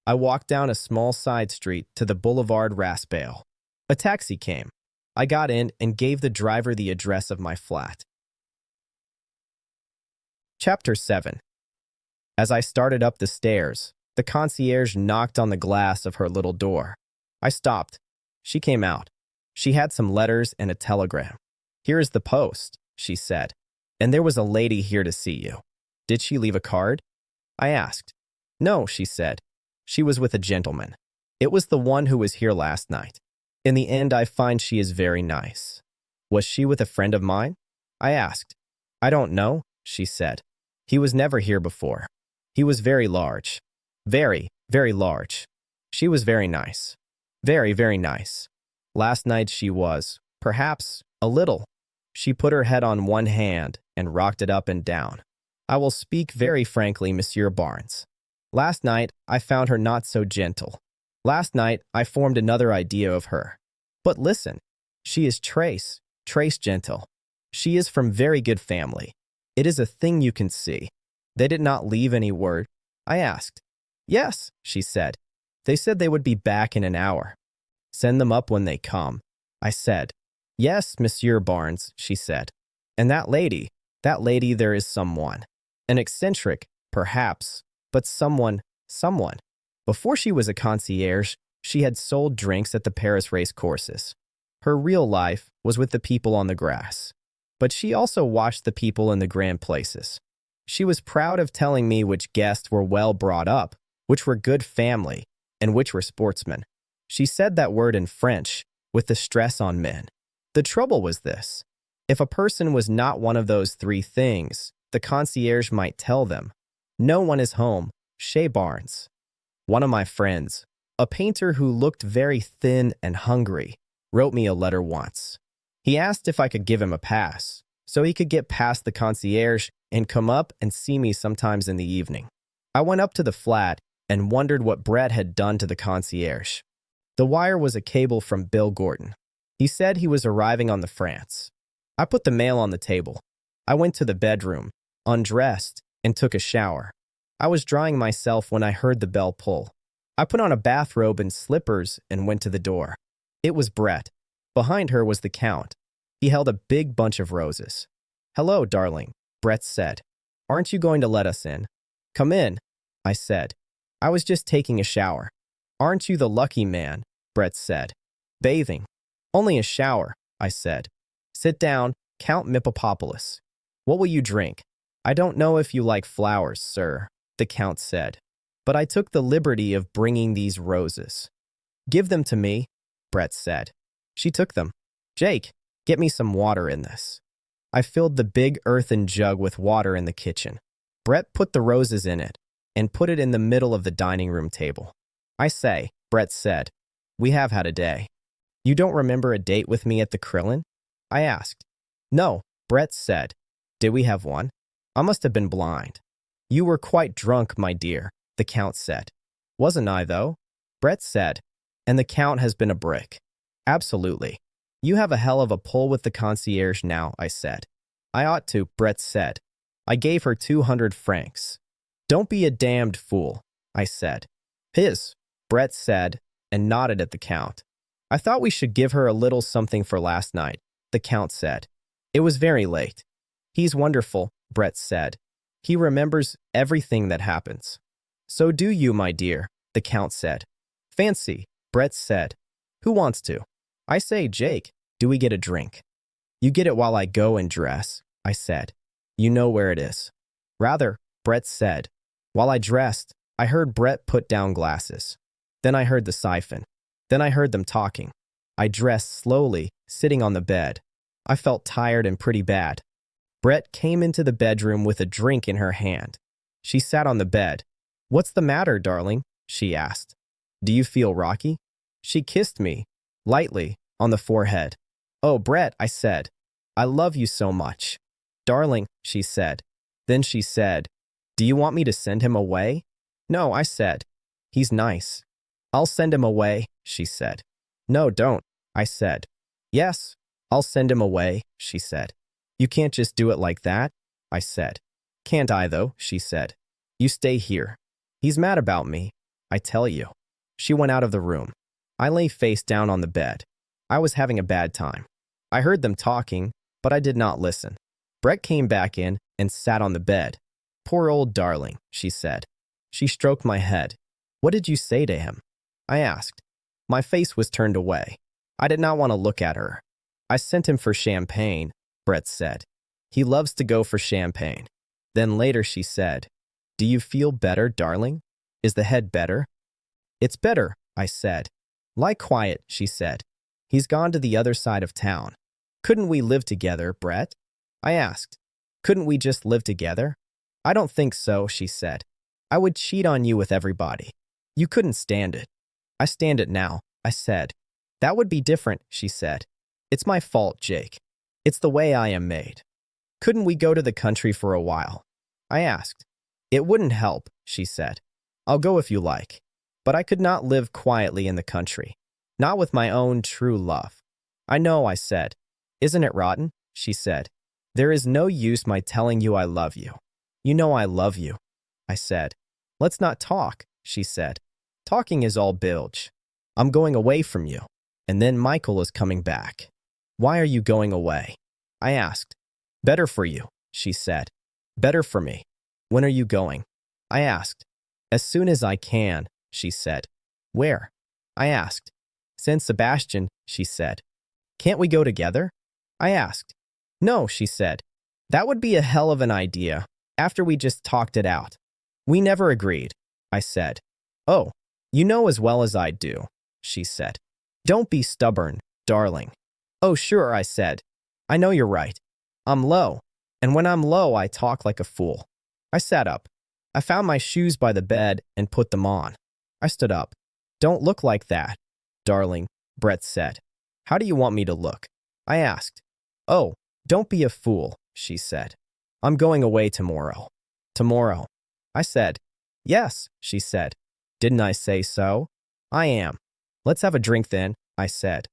I walked down a small side street to the Boulevard Raspail. A taxi came. I got in and gave the driver the address of my flat. Chapter 7. As I started up the stairs, the concierge knocked on the glass of her little door. I stopped. She came out. She had some letters and a telegram. "Here is the post," she said. "And there was a lady here to see you. Did she leave a card?" I asked. "No," she said. "She was with a gentleman. It was the one who was here last night. In the end, I find she is very nice." "Was she with a friend of mine?" I asked. "I don't know," she said. "He was never here before. He was very large. Very, very large. She was very nice. Very, very nice. Last night she was, perhaps, a little." She put her head on one hand and rocked it up and down. "I will speak very frankly, Monsieur Barnes. Last night I found her not so gentle. Last night I formed another idea of her. But listen, she is Trace gentle. She is from very good family. It is a thing you can see. They did not leave any word." I asked. "Yes," she said. "They said they would be back in an hour." "Send them up when they come," I said. "Yes, Monsieur Barnes," she said. "And that lady, there is someone. An eccentric, perhaps, but someone. Before she was a concierge, she had sold drinks at the Paris race courses. Her real life was with the people on the grass. But she also watched the people in the grand places. She was proud of telling me which guests were well brought up, which were good family, and which were sportsmen. She said that word in French, with the stress on men. The trouble was this. If a person was not one of those three things, the concierge might tell them, 'No one is home, chez Barnes.' One of my friends, a painter who looked very thin and hungry, wrote me a letter once. He asked if I could give him a pass, so he could get past the concierge and come up and see me sometimes in the evening. I went up to the flat and wondered what Brett had done to the concierge. The wire was a cable from Bill Gordon. He said he was arriving on the France. I put the mail on the table. I went to the bedroom, undressed, and took a shower. I was drying myself when I heard the bell pull. I put on a bathrobe and slippers and went to the door. It was Brett. Behind her was the Count. He held a big bunch of roses. "Hello, darling," Brett said. "Aren't you going to let us in?" "Come in," I said. "I was just taking a shower." "Aren't you the lucky man?" Brett said. "Bathing." "Only a shower," I said. "Sit down, Count Mipopopoulos. What will you drink?" "I don't know if you like flowers, sir," the Count said, "but I took the liberty of bringing these roses." "Give them to me," Brett said. She took them. "Jake, get me some water in this." I filled the big earthen jug with water in the kitchen. Brett put the roses in it and put it in the middle of the dining room table. "I say," Brett said, "we have had a day." "You don't remember a date with me at the Krillin?" I asked. "No," Brett said. "Did we have one?" "I must have been blind." "You were quite drunk, my dear," the Count said. "Wasn't I, though?" Brett said. "And the Count has been a brick." "Absolutely. You have a hell of a pull with the concierge now," I said. "I ought to," Brett said. I gave her 200 francs. "Don't be a damned fool," I said. "His," Brett said, and nodded at the Count. "I thought we should give her a little something for last night," the Count said. "It was very late." "He's wonderful," Brett said. "He remembers everything that happens." "So do you, my dear," the Count said. "Fancy," Brett said. "Who wants to?" "I say, Jake, do we get a drink?" "You get it while I go and dress," I said. "You know where it is." "Rather," Brett said. While I dressed, I heard Brett put down glasses. Then I heard the siphon. Then I heard them talking. I dressed slowly, sitting on the bed. I felt tired and pretty bad. Brett came into the bedroom with a drink in her hand. She sat on the bed. "What's the matter, darling?" she asked. "Do you feel rocky?" She kissed me, lightly, on the forehead. "Oh, Brett," I said. "I love you so much." "Darling," she said. Then she said, "Do you want me to send him away?" "No," I said. "He's nice." "I'll send him away," she said. "No, don't," I said. "Yes, I'll send him away," she said. "You can't just do it like that," I said. "Can't I, though?" she said. "You stay here." He's mad about me, I tell you. She went out of the room. I lay face down on the bed. I was having a bad time. I heard them talking, but I did not listen. Brett came back in and sat on the bed. Poor old darling, she said. She stroked my head. What did you say to him? I asked. My face was turned away. I did not want to look at her. I sent him for champagne, Brett said. He loves to go for champagne. Then later she said, Do you feel better, darling? Is the head better? It's better, I said. Lie quiet, she said. He's gone to the other side of town. Couldn't we live together, Brett? I asked. Couldn't we just live together? I don't think so, she said. I would cheat on you with everybody. You couldn't stand it. I stand it now, I said. That would be different, she said. It's my fault, Jake. It's the way I am made. Couldn't we go to the country for a while? I asked. It wouldn't help, she said. I'll go if you like. But I could not live quietly in the country. Not with my own true love. I know, I said. Isn't it rotten? She said. There is no use my telling you I love you. You know I love you, I said. Let's not talk, she said. Talking is all bilge. I'm going away from you. And then Michael is coming back. Why are you going away? I asked. Better for you, she said. Better for me. When are you going? I asked. As soon as I can, she said. Where? I asked. San Sebastian, she said. Can't we go together? I asked. No, she said. That would be a hell of an idea after we just talked it out. We never agreed, I said. Oh, you know as well as I do, she said. Don't be stubborn, darling. Oh, sure, I said. I know you're right. I'm low, and when I'm low, I talk like a fool. I sat up. I found my shoes by the bed and put them on. I stood up. Don't look like that, darling, Brett said. How do you want me to look? I asked. Oh, don't be a fool, she said. I'm going away tomorrow. Tomorrow. I said. Yes, she said. Didn't I say so? I am. Let's have a drink then, I said.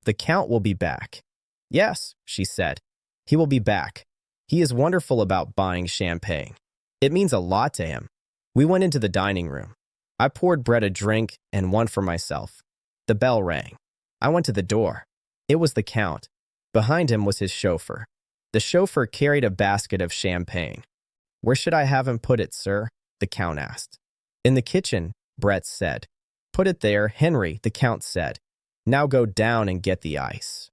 The Count will be back. Yes, she said. He will be back. He is wonderful about buying champagne. It means a lot to him. We went into the dining room. I poured Brett a drink and one for myself. The bell rang. I went to the door. It was the Count. Behind him was his chauffeur. The chauffeur carried a basket of champagne. Where should I have him put it, sir? The Count asked. In the kitchen, Brett said. Put it there, Henry, the Count said. Now go down and get the ice.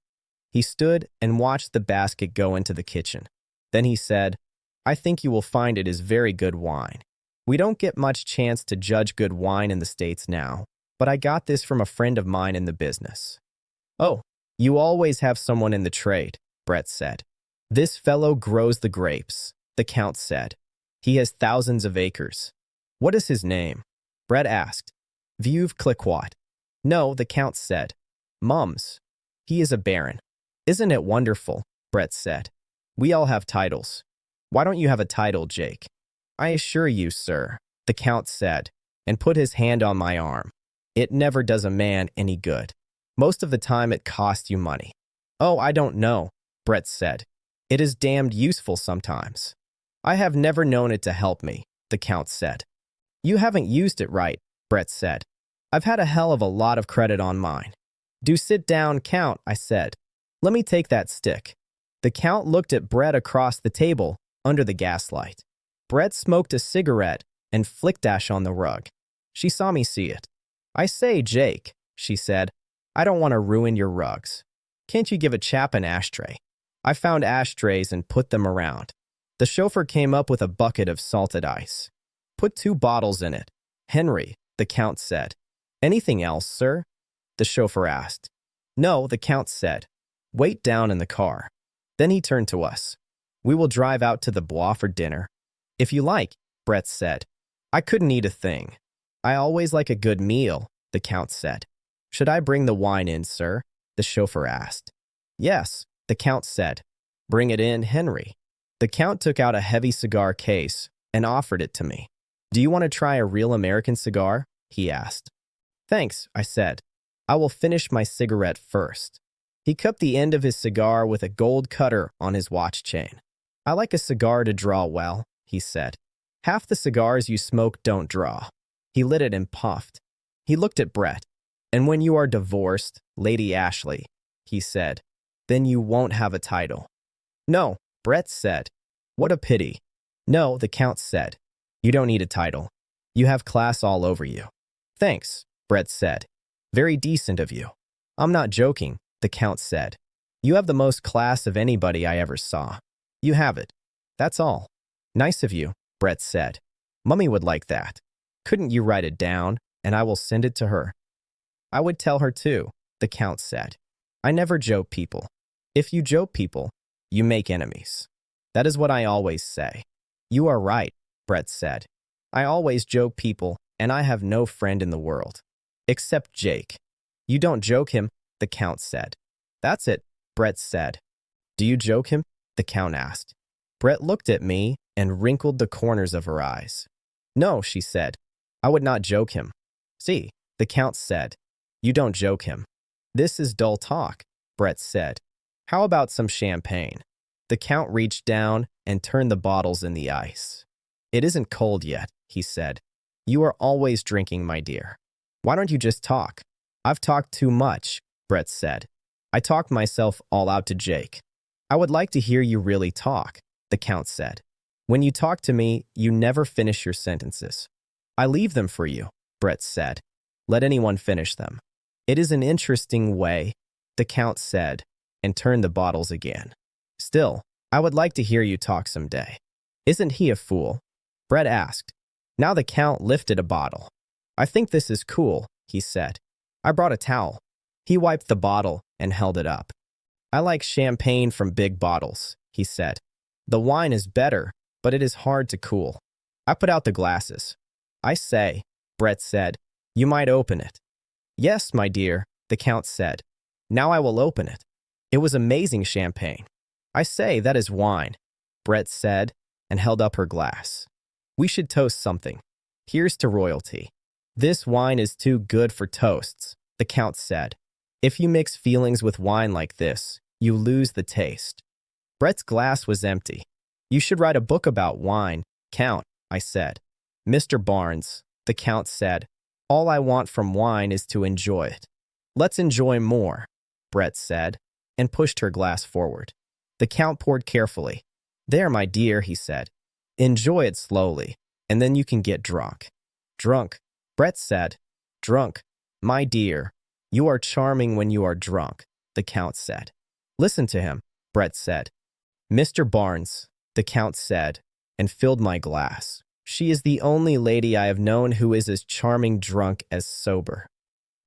He stood and watched the basket go into the kitchen. Then he said, I think you will find it is very good wine. We don't get much chance to judge good wine in the States now, but I got this from a friend of mine in the business. Oh, you always have someone in the trade, Brett said. This fellow grows the grapes, the Count said. He has thousands of acres. What is his name? Brett asked. Veuve Clicquot. No, the Count said. Mums. He is a baron. Isn't it wonderful? Brett said. We all have titles. Why don't you have a title, Jake? I assure you, sir, the Count said, and put his hand on my arm. It never does a man any good. Most of the time it costs you money. Oh, I don't know, Brett said. It is damned useful sometimes. I have never known it to help me, the Count said. You haven't used it right, Brett said. I've had a hell of a lot of credit on mine. Do sit down, Count, I said. Let me take that stick. The Count looked at Brett across the table under the gaslight. Brett smoked a cigarette and flicked ash on the rug. She saw me see it. I say, Jake, she said, I don't want to ruin your rugs. Can't you give a chap an ashtray? I found ashtrays and put them around. The chauffeur came up with a bucket of salted ice. Put 2 bottles in it. Henry, the Count said. Anything else, sir? The chauffeur asked. No, the Count said. Wait down in the car. Then he turned to us. We will drive out to the Bois for dinner. If you like, Brett said. I couldn't eat a thing. I always like a good meal, the Count said. Should I bring the wine in, sir? The chauffeur asked. Yes, the Count said. Bring it in, Henry. The Count took out a heavy cigar case and offered it to me. Do you want to try a real American cigar? He asked. Thanks, I said. I will finish my cigarette first. He cut the end of his cigar with a gold cutter on his watch chain. I like a cigar to draw well, he said. Half the cigars you smoke don't draw. He lit it and puffed. He looked at Brett. "And when you are divorced, Lady Ashley," he said, "then you won't have a title." "No," Brett said. "What a pity." "No," the Count said. "You don't need a title. You have class all over you." "Thanks," Brett said. "Very decent of you." "I'm not joking," the Count said. "You have the most class of anybody I ever saw. You have it. That's all." "Nice of you," Brett said. "Mummy would like that. Couldn't you write it down, and I will send it to her?" "I would tell her too," the Count said. "I never joke people. If you joke people, you make enemies. That is what I always say." "You are right," Brett said. "I always joke people, and I have no friend in the world. Except Jake." "You don't joke him," the Count said. "That's it," Brett said. "Do you joke him?" the Count asked. Brett looked at me and wrinkled the corners of her eyes. "No," she said. "I would not joke him." "See," the Count said. "You don't joke him." "This is dull talk," Brett said. "How about some champagne?" The Count reached down and turned the bottles in the ice. "It isn't cold yet," he said. "You are always drinking, my dear. Why don't you just talk?" "I've talked too much," Brett said. "I talked myself all out to Jake." "I would like to hear you really talk," the Count said. "When you talk to me, you never finish your sentences." "I leave them for you," Brett said. "Let anyone finish them." "It is an interesting way," the Count said, and turned the bottles again. "Still, I would like to hear you talk someday." "Isn't he a fool?" Brett asked. Now the Count lifted a bottle. "I think this is cool," he said. "I brought a towel." He wiped the bottle and held it up. "I like champagne from big bottles," he said. "The wine is better, but it is hard to cool." I put out the glasses. "I say," Brett said, "you might open it." "Yes, my dear," the Count said. "Now I will open it." It was amazing champagne. "I say, that is wine," Brett said, and held up her glass. "We should toast something. Here's to royalty." "This wine is too good for toasts," the Count said. "If you mix feelings with wine like this, you lose the taste." Brett's glass was empty. "You should write a book about wine, Count," I said. "Mr. Barnes," the Count said, "all I want from wine is to enjoy it." "Let's enjoy more," Brett said, and pushed her glass forward. The Count poured carefully. "There, my dear," he said. "Enjoy it slowly, and then you can get drunk." "Drunk," Brett said. "Drunk. My dear, you are charming when you are drunk," the Count said. "Listen to him," Brett said. "Mr. Barnes," the Count said, and filled my glass. "She is the only lady I have known who is as charming drunk as sober."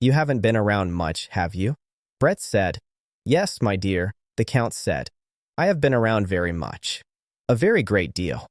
"You haven't been around much, have you?" Brett said. "Yes, my dear," the Count said. "I have been around very much. A very great deal."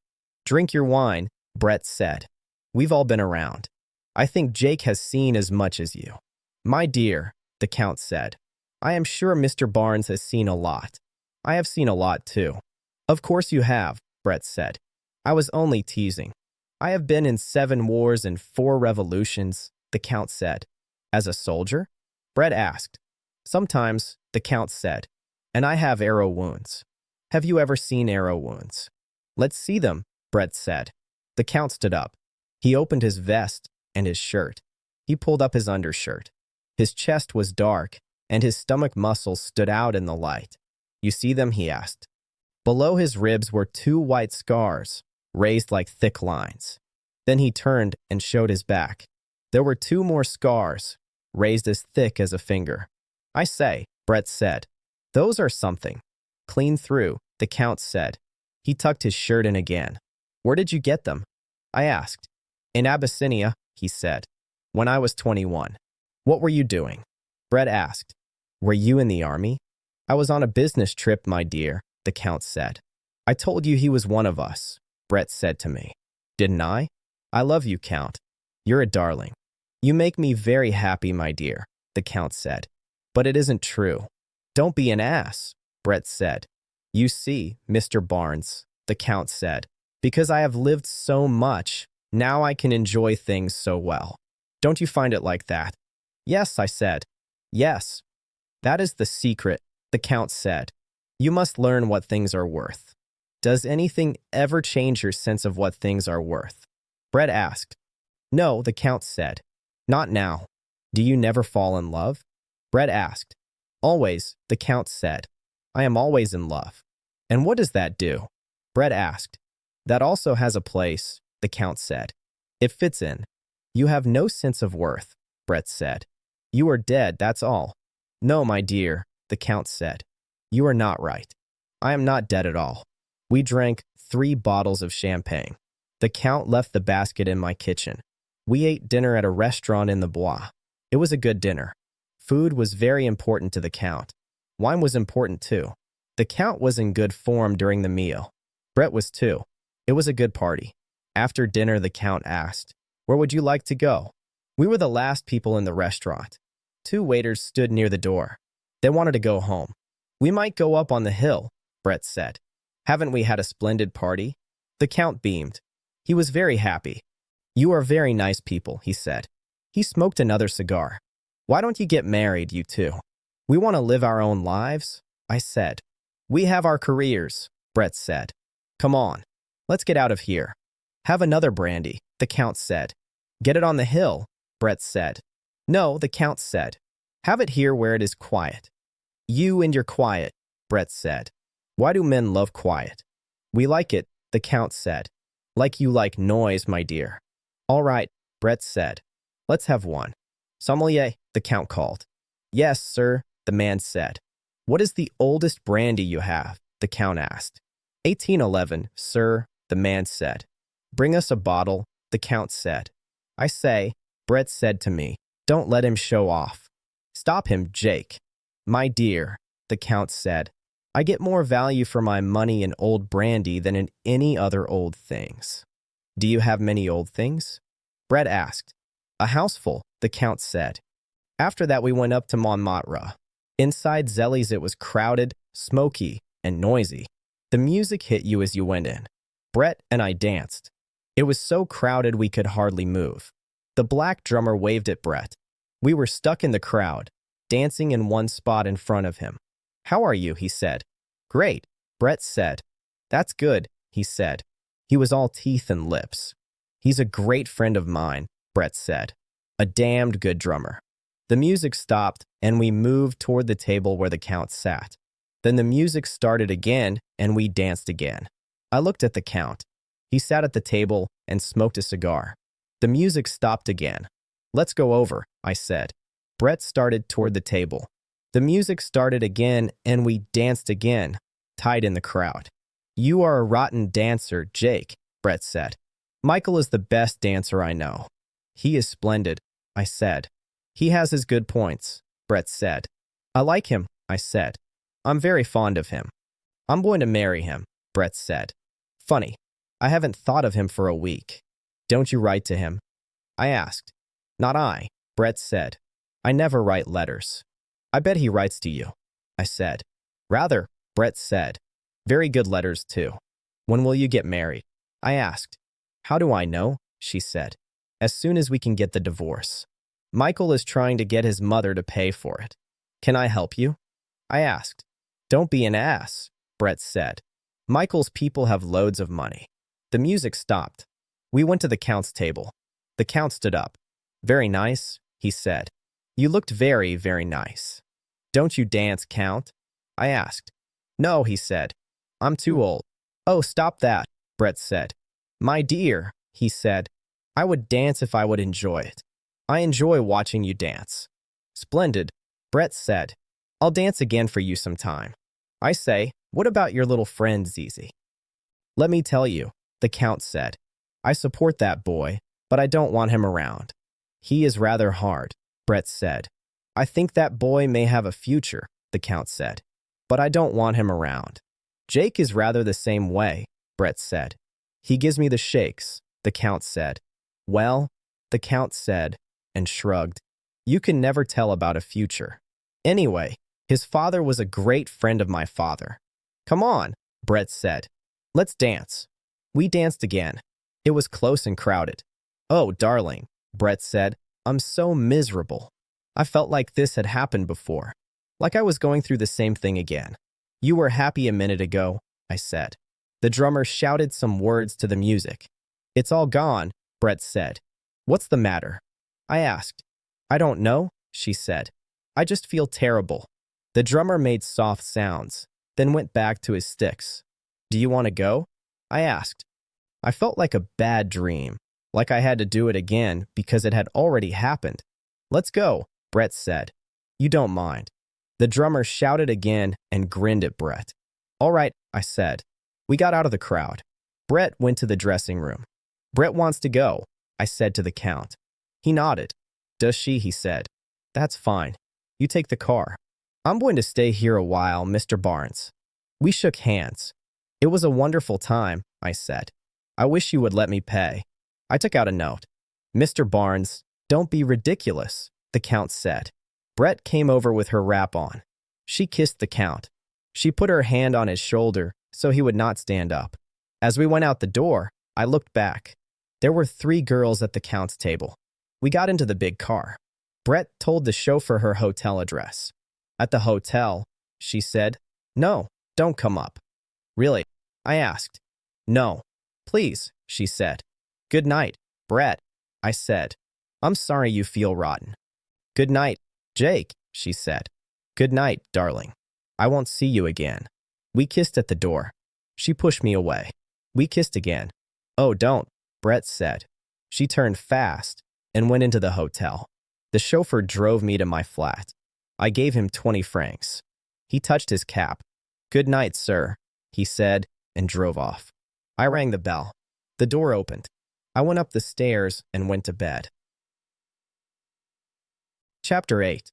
"Drink your wine," Brett said. "We've all been around. I think Jake has seen as much as you." "My dear," the Count said, "I am sure Mr. Barnes has seen a lot. I have seen a lot, too." "Of course you have," Brett said. "I was only teasing." "I have been in 7 wars and 4 revolutions," the Count said. "As a soldier?" Brett asked. "Sometimes," the Count said. "And I have arrow wounds." "Have you ever seen arrow wounds?" "Let's see them," Brett said. The Count stood up. He opened his vest and his shirt. He pulled up his undershirt. His chest was dark, and his stomach muscles stood out in the light. "You see them?" he asked. Below his ribs were 2 white scars, raised like thick lines. Then he turned and showed his back. There were 2 more scars, raised as thick as a finger. "I say," Brett said, "those are something." "Clean through," the Count said. He tucked his shirt in again. "Where did you get them?" I asked. "In Abyssinia," he said, "when I was 21. "What were you doing?" Brett asked. "Were you in the army?" "I was on a business trip, my dear," the Count said. "I told you he was one of us," Brett said to me. "Didn't I?" "I love you, Count. You're a darling." "You make me very happy, my dear," the Count said. "But it isn't true." "Don't be an ass," Brett said. "You see, Mr. Barnes," the Count said, "because I have lived so much, now I can enjoy things so well. Don't you find it like that?" "Yes," I said. "Yes. That is the secret," the Count said. "You must learn what things are worth." "Does anything ever change your sense of what things are worth?" Brett asked. No, the Count said. Not now. Do you never fall in love? Brett asked. Always, the Count said. I am always in love. And what does that do? Brett asked. That also has a place, the Count said. It fits in. You have no sense of worth, Brett said. You are dead, that's all. No, my dear, the Count said. You are not right. I am not dead at all. We drank 3 bottles of champagne. The Count left the basket in my kitchen. We ate dinner at a restaurant in the Bois. It was a good dinner. Food was very important to the Count. Wine was important too. The Count was in good form during the meal. Brett was too. It was a good party. After dinner, the Count asked, Where would you like to go? We were the last people in the restaurant. 2 waiters stood near the door. They wanted to go home. We might go up on the hill, Brett said. Haven't we had a splendid party? The Count beamed. He was very happy. You are very nice people, he said. He smoked another cigar. Why don't you get married, you two? We want to live our own lives, I said. We have our careers, Brett said. Come on, let's get out of here. Have another brandy, the Count said. Get it on the hill, Brett said. No, the Count said. Have it here where it is quiet. You and your quiet, Brett said. Why do men love quiet? We like it, the Count said. Like you like noise, my dear. All right, Brett said. Let's have one. Sommelier, the Count called. Yes, sir, the man said. What is the oldest brandy you have? The Count asked. 1811, sir, the man said. Bring us a bottle, the Count said. I say, Brett said to me, don't let him show off. Stop him, Jake. My dear, the Count said. I get more value for my money in old brandy than in any other old things. Do you have many old things? Brett asked. A houseful, the Count said. After that we went up to Montmartre. Inside Zelly's it was crowded, smoky, and noisy. The music hit you as you went in. Brett and I danced. It was so crowded we could hardly move. The black drummer waved at Brett. We were stuck in the crowd, dancing in one spot in front of him. How are you? He said. Great, Brett said. That's good, he said. He was all teeth and lips. He's a great friend of mine, Brett said. A damned good drummer. The music stopped, and we moved toward the table where the Count sat. Then the music started again, and we danced again. I looked at the Count. He sat at the table and smoked a cigar. The music stopped again. Let's go over, I said. Brett started toward the table. The music started again, and we danced again, tied in the crowd. You are a rotten dancer, Jake, Brett said. Michael is the best dancer I know. He is splendid, I said. He has his good points, Brett said. I like him, I said. I'm very fond of him. I'm going to marry him, Brett said. Funny, I haven't thought of him for a week. Don't you write to him? I asked. Not I, Brett said. I never write letters. I bet he writes to you, I said. Rather, Brett said. Very good letters, too. When will you get married? I asked. How do I know? She said. As soon as we can get the divorce. Michael is trying to get his mother to pay for it. Can I help you? I asked. Don't be an ass, Brett said. Michael's people have loads of money. The music stopped. We went to the Count's table. The Count stood up. Very nice, he said. You looked very, very nice. Don't you dance, Count? I asked. No, he said. I'm too old. Oh, stop that, Brett said. My dear, he said. I would dance if I would enjoy it. I enjoy watching you dance. Splendid, Brett said. I'll dance again for you sometime. I say, what about your little friend, Zizi? Let me tell you, the Count said. I support that boy, but I don't want him around. He is rather hard, Brett said. I think that boy may have a future, the Count said, but I don't want him around. Jake is rather the same way, Brett said. He gives me the shakes, the Count said. Well, the Count said, and shrugged. You can never tell about a future. Anyway, his father was a great friend of my father. Come on, Brett said. Let's dance. We danced again. It was close and crowded. Oh, darling, Brett said. I'm so miserable. I felt like this had happened before, like I was going through the same thing again. You were happy a minute ago, I said. The drummer shouted some words to the music. It's all gone, Brett said. What's the matter? I asked. I don't know, she said. I just feel terrible. The drummer made soft sounds, then went back to his sticks. Do you want to go? I asked. I felt like a bad dream, like I had to do it again because it had already happened. Let's go, Brett said. You don't mind. The drummer shouted again and grinned at Brett. All right, I said. We got out of the crowd. Brett went to the dressing room. Brett wants to go, I said to the Count. He nodded. Does she? He said. That's fine. You take the car. I'm going to stay here a while, Mr. Barnes. We shook hands. It was a wonderful time, I said. I wish you would let me pay. I took out a note. Mr. Barnes, don't be ridiculous, the Count said. Brett came over with her wrap on. She kissed the Count. She put her hand on his shoulder so he would not stand up. As we went out the door, I looked back. There were 3 girls at the Count's table. We got into the big car. Brett told the chauffeur her hotel address. At the hotel, she said, No, don't come up. Really? I asked. No. Please, she said. Good night, Brett, I said. I'm sorry you feel rotten. Good night, Jake, she said. Good night, darling. I won't see you again. We kissed at the door. She pushed me away. We kissed again. Oh, don't, Brett said. She turned fast and went into the hotel. The chauffeur drove me to my flat. I gave him 20 francs. He touched his cap. Good night, sir, he said, and drove off. I rang the bell. The door opened. I went up the stairs and went to bed. Chapter 8.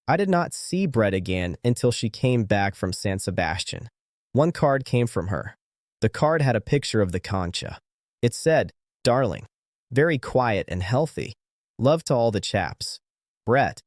I did not see Brett again until she came back from San Sebastian. One card came from her. The card had a picture of the Concha. It said, Darling, very quiet and healthy. Love to all the chaps. Brett.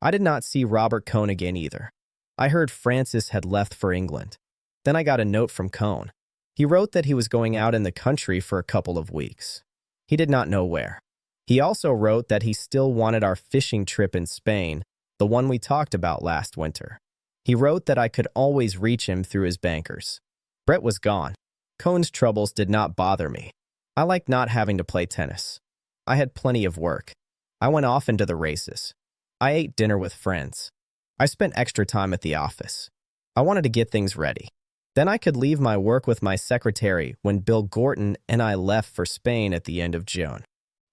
I did not see Robert Cohn again either. I heard Francis had left for England. Then I got a note from Cohn. He wrote that he was going out in the country for a couple of weeks. He did not know where. He also wrote that he still wanted our fishing trip in Spain, the one we talked about last winter. He wrote that I could always reach him through his bankers. Brett was gone. Cohn's troubles did not bother me. I liked not having to play tennis. I had plenty of work. I went off into the races. I ate dinner with friends. I spent extra time at the office. I wanted to get things ready. Then I could leave my work with my secretary when Bill Gorton and I left for Spain at the end of June.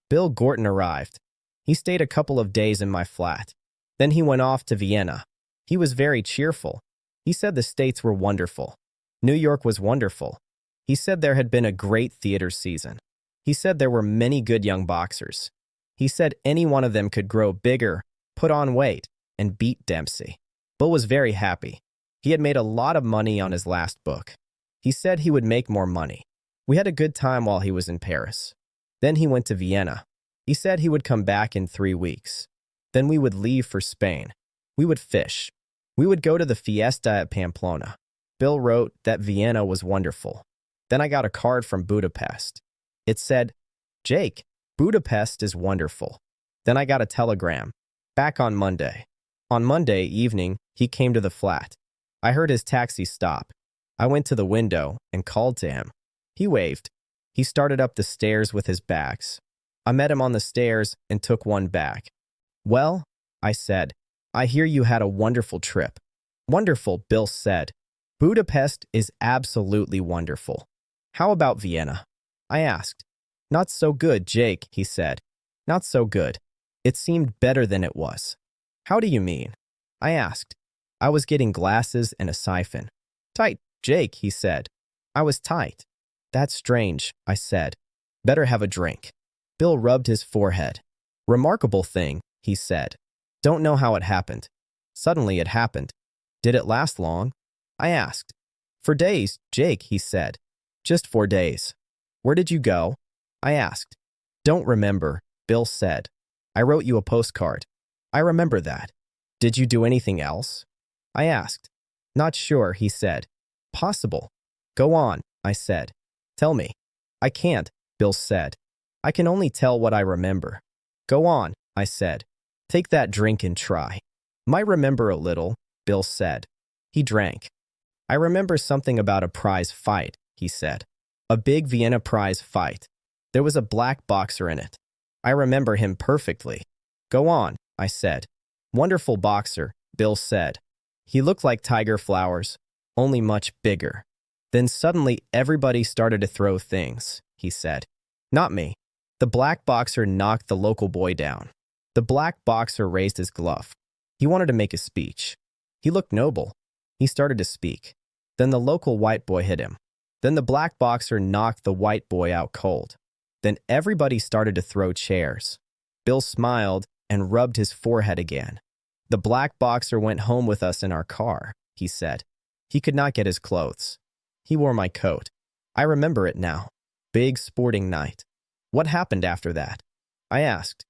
Bill Gorton arrived. He stayed a couple of days in my flat. Then he went off to Vienna. He was very cheerful. He said the States were wonderful. New York was wonderful. He said there had been a great theater season. He said there were many good young boxers. He said any one of them could grow bigger, put on weight, and beat Dempsey. Bill was very happy. He had made a lot of money on his last book. He said he would make more money. We had a good time while he was in Paris. Then he went to Vienna. He said he would come back in 3 weeks. Then we would leave for Spain. We would fish. We would go to the fiesta at Pamplona. Bill wrote that Vienna was wonderful. Then I got a card from Budapest. It said, Jake, Budapest is wonderful. Then I got a telegram. Back on Monday. On Monday evening, he came to the flat. I heard his taxi stop. I went to the window and called to him. He waved. He started up the stairs with his bags. I met him on the stairs and took one bag. Well, I said, I hear you had a wonderful trip. Wonderful, Bill said. Budapest is absolutely wonderful. How about Vienna? I asked. Not so good, Jake, he said. Not so good. It seemed better than it was. How do you mean? I asked. I was getting glasses and a siphon. Tight, Jake, he said. I was tight. That's strange, I said. Better have a drink. Bill rubbed his forehead. Remarkable thing, he said. Don't know how it happened. Suddenly it happened. Did it last long? I asked. For days, Jake, he said. Just 4 days. Where did you go? I asked. Don't remember, Bill said. I wrote you a postcard. I remember that. Did you do anything else? I asked. Not sure, he said. Possible. Go on, I said. Tell me. I can't, Bill said. I can only tell what I remember. Go on, I said. Take that drink and try. Might remember a little, Bill said. He drank. I remember something about a prize fight, he said. A big Vienna prize fight. There was a black boxer in it. I remember him perfectly. Go on, I said. Wonderful boxer, Bill said. He looked like Tiger Flowers, only much bigger. Then suddenly everybody started to throw things, he said. Not me. The black boxer knocked the local boy down. The black boxer raised his glove. He wanted to make a speech. He looked noble. He started to speak. Then the local white boy hit him. Then the black boxer knocked the white boy out cold. Then everybody started to throw chairs. Bill smiled and rubbed his forehead again. The black boxer went home with us in our car, he said. He could not get his clothes. He wore my coat. I remember it now. Big sporting night. What happened after that? I asked.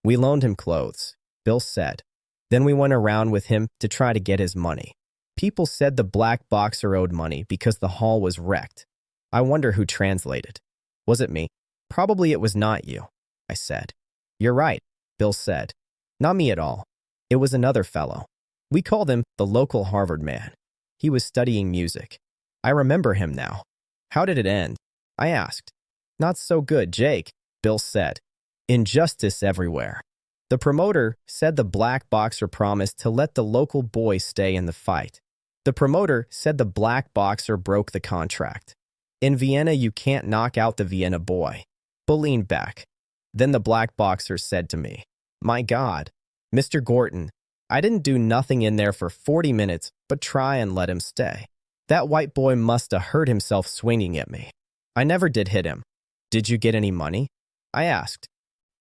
We loaned him clothes, Bill said. Then we went around with him to try to get his money. People said the black boxer owed money because the hall was wrecked. I wonder who translated. Was it me? Probably it was not you, I said. You're right, Bill said. Not me at all. It was another fellow. We called him the local Harvard man. He was studying music. I remember him now. How did it end? I asked. Not so good, Jake, Bill said. Injustice everywhere. The promoter said the black boxer promised to let the local boy stay in the fight. The promoter said the black boxer broke the contract. In Vienna, you can't knock out the Vienna boy. Bill leaned back. Then the black boxer said to me, My God, Mr. Gorton, I didn't do nothing in there for 40 minutes but try and let him stay. That white boy must have hurt himself swinging at me. I never did hit him. Did you get any money? I asked.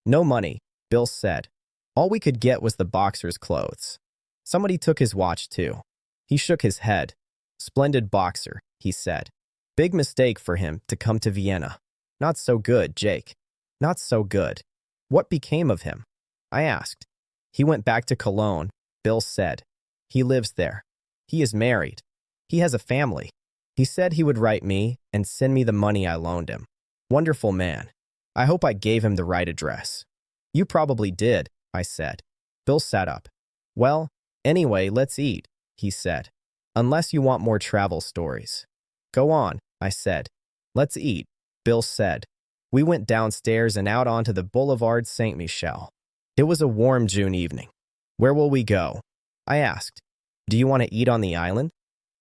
No money, Bill said. All we could get was the boxer's clothes. Somebody took his watch too. He shook his head. Splendid boxer, he said. Big mistake for him to come to Vienna. Not so good, Jake. Not so good. What became of him? I asked. He went back to Cologne, Bill said. He lives there. He is married. He has a family. He said he would write me and send me the money I loaned him. Wonderful man. I hope I gave him the right address. You probably did, I said. Bill sat up. Well, anyway, let's eat, he said. Unless you want more travel stories. Go on, I said. Let's eat, Bill said. We went downstairs and out onto the Boulevard Saint-Michel. It was a warm June evening. Where will we go? I asked. Do you want to eat on the island?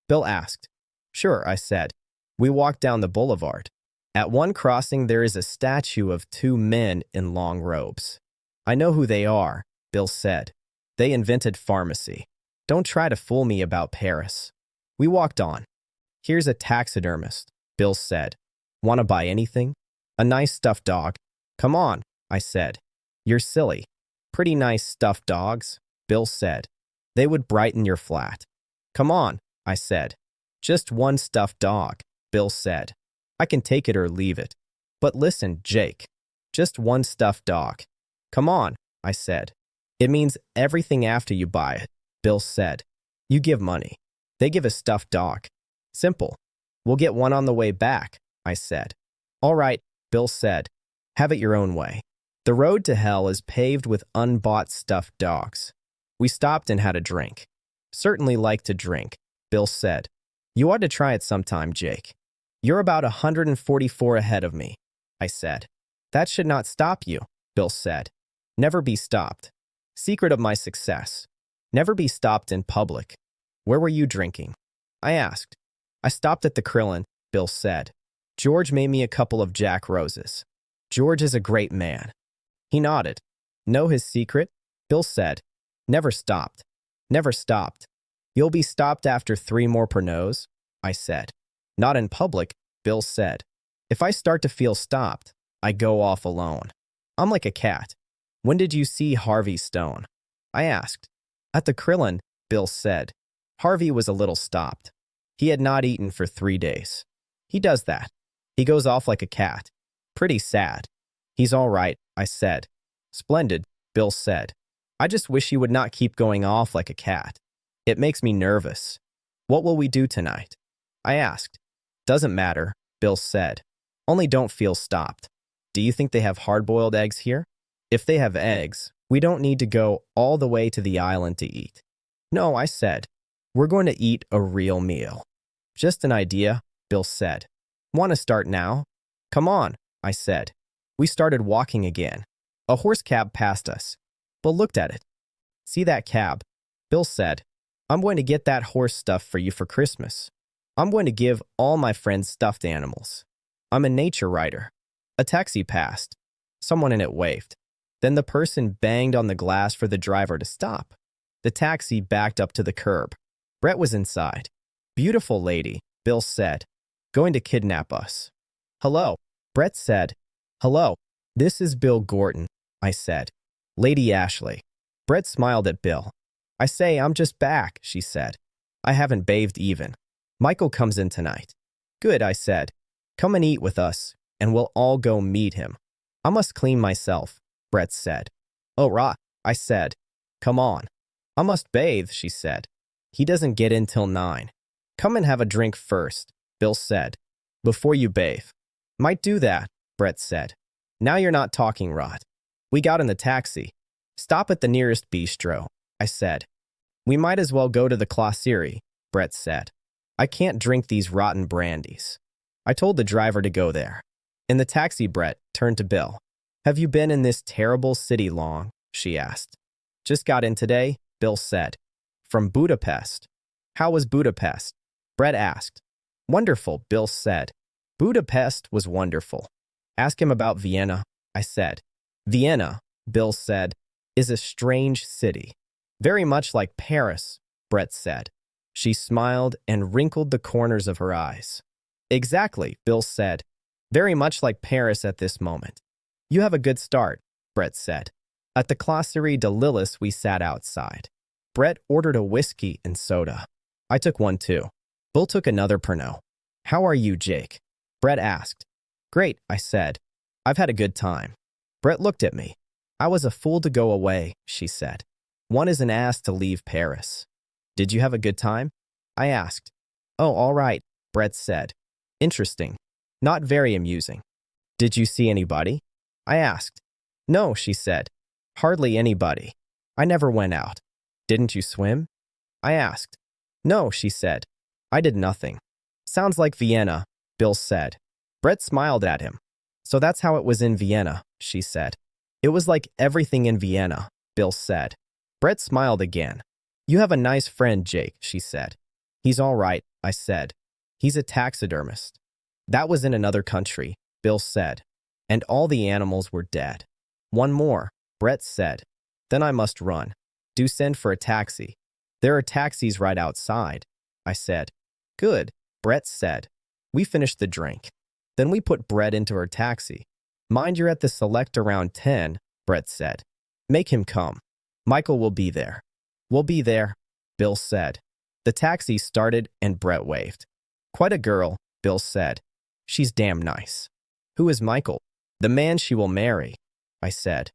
Bill asked. Sure, I said. We walked down the boulevard. At one crossing, there is a statue of two men in long robes. I know who they are, Bill said. They invented pharmacy. Don't try to fool me about Paris. We walked on. Here's a taxidermist, Bill said. Want to buy anything? A nice stuffed dog. Come on, I said. You're silly. Pretty nice stuffed dogs, Bill said. They would brighten your flat. Come on, I said. Just one stuffed dog, Bill said. I can take it or leave it. But listen, Jake. Just one stuffed dog. Come on, I said. It means everything after you buy it, Bill said. You give money. They give a stuffed dog. Simple. We'll get one on the way back, I said. All right, Bill said. Have it your own way. The road to hell is paved with unbought stuffed dogs. We stopped and had a drink. Certainly like to drink, Bill said. You ought to try it sometime, Jake. You're about 144 ahead of me, I said. That should not stop you, Bill said. Never be stopped. Secret of my success. Never be stopped in public. Where were you drinking? I asked. I stopped at the Krillin, Bill said. George made me a couple of Jack Roses. George is a great man. He nodded. Know his secret? Bill said. Never stopped. Never stopped. You'll be stopped after 3 more Pernots, I said. Not in public, Bill said. If I start to feel stopped, I go off alone. I'm like a cat. When did you see Harvey Stone? I asked. At the Krillin, Bill said. Harvey was a little stopped. He had not eaten for 3 days. He does that. He goes off like a cat. Pretty sad. He's all right, I said. Splendid, Bill said. I just wish he would not keep going off like a cat. It makes me nervous. What will we do tonight? I asked. Doesn't matter, Bill said. Only don't feel stopped. Do you think they have hard-boiled eggs here? If they have eggs, we don't need to go all the way to the island to eat. No, I said. We're going to eat a real meal. Just an idea, Bill said. Want to start now? Come on, I said. We started walking again. A horse cab passed us. Bill looked at it. See that cab? Bill said, I'm going to get that horse stuff for you for Christmas. I'm going to give all my friends stuffed animals. I'm a nature writer. A taxi passed. Someone in it waved. Then the person banged on the glass for the driver to stop. The taxi backed up to the curb. Brett was inside. Beautiful lady, Bill said. Going to kidnap us. Hello, Brett said. Hello, this is Bill Gorton, I said. Lady Ashley. Brett smiled at Bill. I say, I'm just back, she said. I haven't bathed even. Michael comes in tonight. Good, I said. Come and eat with us, and we'll all go meet him. I must clean myself, Brett said. Oh, rah, I said. Come on. I must bathe, she said. He doesn't get in till 9. Come and have a drink first, Bill said. Before you bathe. Might do that, Brett said. Now you're not talking, Rod. We got in the taxi. Stop at the nearest bistro, I said. We might as well go to the Claserie, Brett said. I can't drink these rotten brandies. I told the driver to go there. In the taxi, Brett turned to Bill. Have you been in this terrible city long? She asked. Just got in today, Bill said. From Budapest. How was Budapest? Brett asked. Wonderful, Bill said. Budapest was wonderful. Ask him about Vienna, I said. Vienna, Bill said, is a strange city. Very much like Paris, Brett said. She smiled and wrinkled the corners of her eyes. Exactly, Bill said. Very much like Paris at this moment. You have a good start, Brett said. At the Claserie de Lillis, we sat outside. Brett ordered a whiskey and soda. I took one too. Bill took another Pernod. How are you, Jake? Brett asked. Great, I said. I've had a good time. Brett looked at me. I was a fool to go away, she said. One is an ass to leave Paris. Did you have a good time? I asked. Oh, all right, Brett said. Interesting. Not very amusing. Did you see anybody? I asked. No, she said. Hardly anybody. I never went out. Didn't you swim? I asked. No, she said. I did nothing. Sounds like Vienna, Bill said. Brett smiled at him. So that's how it was in Vienna, she said. It was like everything in Vienna, Bill said. Brett smiled again. You have a nice friend, Jake, she said. He's all right, I said. He's a taxidermist. That was in another country, Bill said. And all the animals were dead. One more, Brett said. Then I must run. Do send for a taxi. There are taxis right outside, I said. Good, Brett said. We finished the drink. Then we put Brett into her taxi. Mind you're at the Select around 10, Brett said. Make him come. Michael will be there. We'll be there, Bill said. The taxi started and Brett waved. Quite a girl, Bill said. She's damn nice. Who is Michael? The man she will marry, I said.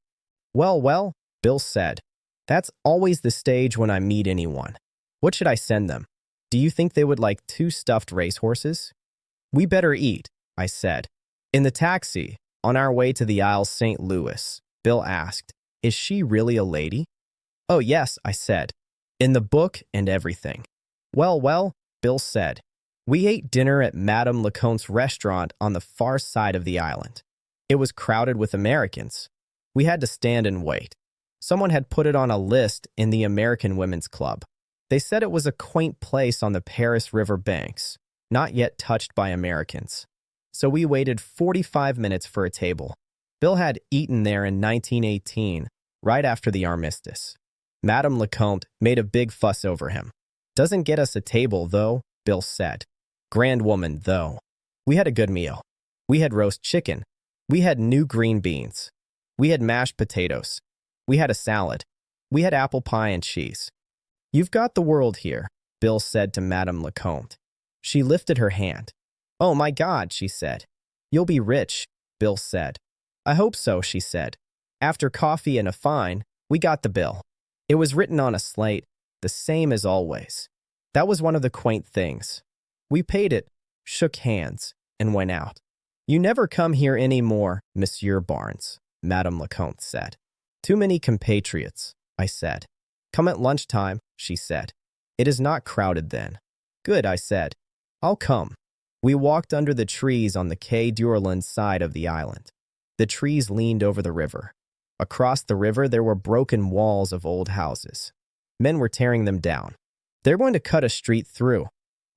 Well, Bill said. That's always the stage when I meet anyone. What should I send them? Do you think they would like 2 stuffed racehorses? We better eat, I said. In the taxi, on our way to the Isle St. Louis, Bill asked, Is she really a lady? Oh, yes, I said. In the book and everything. Well, Bill said. We ate dinner at Madame Leconte's restaurant on the far side of the island. It was crowded with Americans. We had to stand and wait. Someone had put it on a list in the American Women's Club. They said it was a quaint place on the Paris River banks, not yet touched by Americans. So we waited 45 minutes for a table. Bill had eaten there in 1918, right after the armistice. Madame Leconte made a big fuss over him. Doesn't get us a table, though, Bill said. Grand woman, though. We had a good meal. We had roast chicken. We had new green beans. We had mashed potatoes. We had a salad. We had apple pie and cheese. You've got the world here, Bill said to Madame Leconte. She lifted her hand. Oh, my God, she said. You'll be rich, Bill said. I hope so, she said. After coffee and a fine, we got the bill. It was written on a slate, the same as always. That was one of the quaint things. We paid it, shook hands, and went out. You never come here any more, Monsieur Barnes, Madame Leconte said. Too many compatriots, I said. Come at lunchtime, she said. It is not crowded then. Good, I said. I'll come. We walked under the trees on the Quai d'Orléans side of the island. The trees leaned over the river. Across the river, there were broken walls of old houses. Men were tearing them down. "They're going to cut a street through,"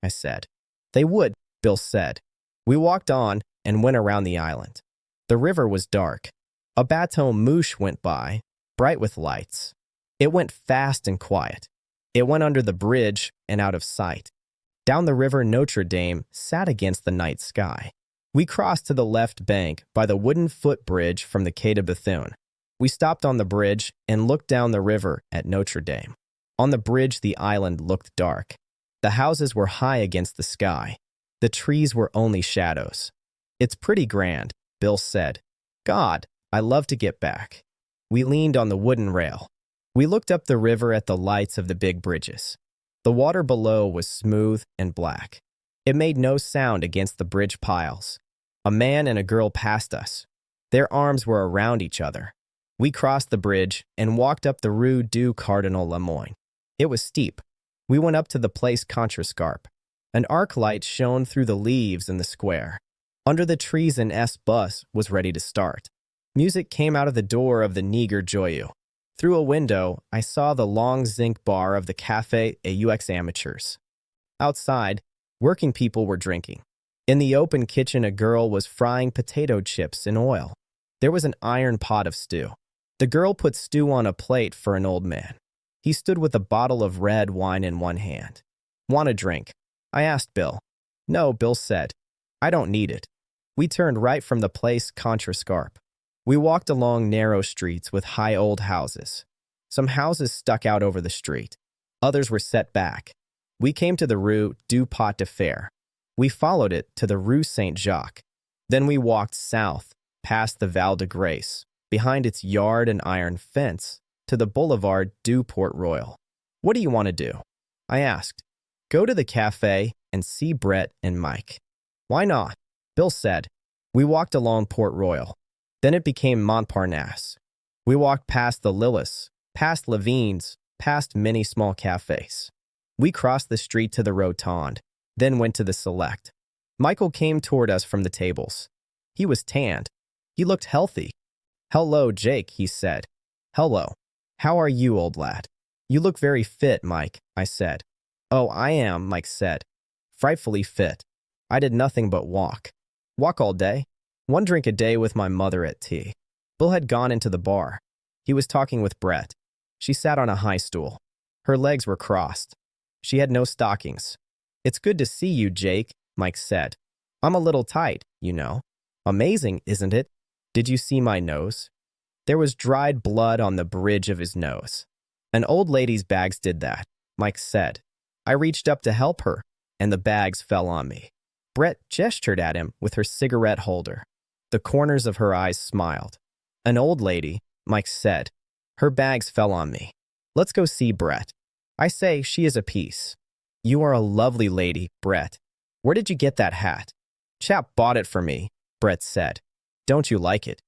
I said. "They would," Bill said. We walked on and went around the island. The river was dark. A bateau mouche went by, bright with lights. It went fast and quiet. It went under the bridge and out of sight. Down the river, Notre Dame sat against the night sky. We crossed to the left bank by the wooden footbridge from the Quai de Bethune. We stopped on the bridge and looked down the river at Notre Dame. On the bridge, the island looked dark. The houses were high against the sky. The trees were only shadows. "It's pretty grand," Bill said. "God, I love to get back." We leaned on the wooden rail. We looked up the river at the lights of the big bridges. The water below was smooth and black. It made no sound against the bridge piles. A man and a girl passed us. Their arms were around each other. We crossed the bridge and walked up the Rue du Cardinal Lemoyne. It was steep. We went up to the Place Contrescarpe. An arc light shone through the leaves in the square. Under the trees, an S-bus was ready to start. Music came out of the door of the Niger Joyeux. Through a window, I saw the long zinc bar of the Café AUX Amateurs. Outside, working people were drinking. In the open kitchen, a girl was frying potato chips in oil. There was an iron pot of stew. The girl put stew on a plate for an old man. He stood with a bottle of red wine in one hand. "Want a drink?" I asked Bill. "No," Bill said. "I don't need it." We turned right from the Place Contrescarpe. We walked along narrow streets with high old houses. Some houses stuck out over the street. Others were set back. We came to the Rue du Pot de Fer. We followed it to the Rue Saint-Jacques. Then we walked south, past the Val de Grace, behind its yard and iron fence, to the Boulevard du Port-Royal. "What do you want to do?" I asked. "Go to the cafe and see Brett and Mike." "Why not?" Bill said. We walked along Port-Royal. Then it became Montparnasse. We walked past the Lillis, past Levine's, past many small cafes. We crossed the street to the Rotonde, then went to the Select. Michael came toward us from the tables. He was tanned. He looked healthy. "Hello, Jake," he said. "Hello. How are you, old lad?" "You look very fit, Mike," I said. "Oh, I am," Mike said. "Frightfully fit. I did nothing but walk. Walk all day. One drink a day with my mother at tea." Bill had gone into the bar. He was talking with Brett. She sat on a high stool. Her legs were crossed. She had no stockings. "It's good to see you, Jake," Mike said. "I'm a little tight, you know." "Amazing, isn't it? Did you see my nose?" There was dried blood on the bridge of his nose. "An old lady's bags did that," Mike said. I reached up to help her, and the bags fell on me. Brett gestured at him with her cigarette holder. The corners of her eyes smiled. "An old lady," Mike said. "Her bags fell on me. Let's go see Brett. I say she is a piece." "You are a lovely lady, Brett. Where did you get that hat?" "Chap bought it for me," Brett said. "Don't you like it?"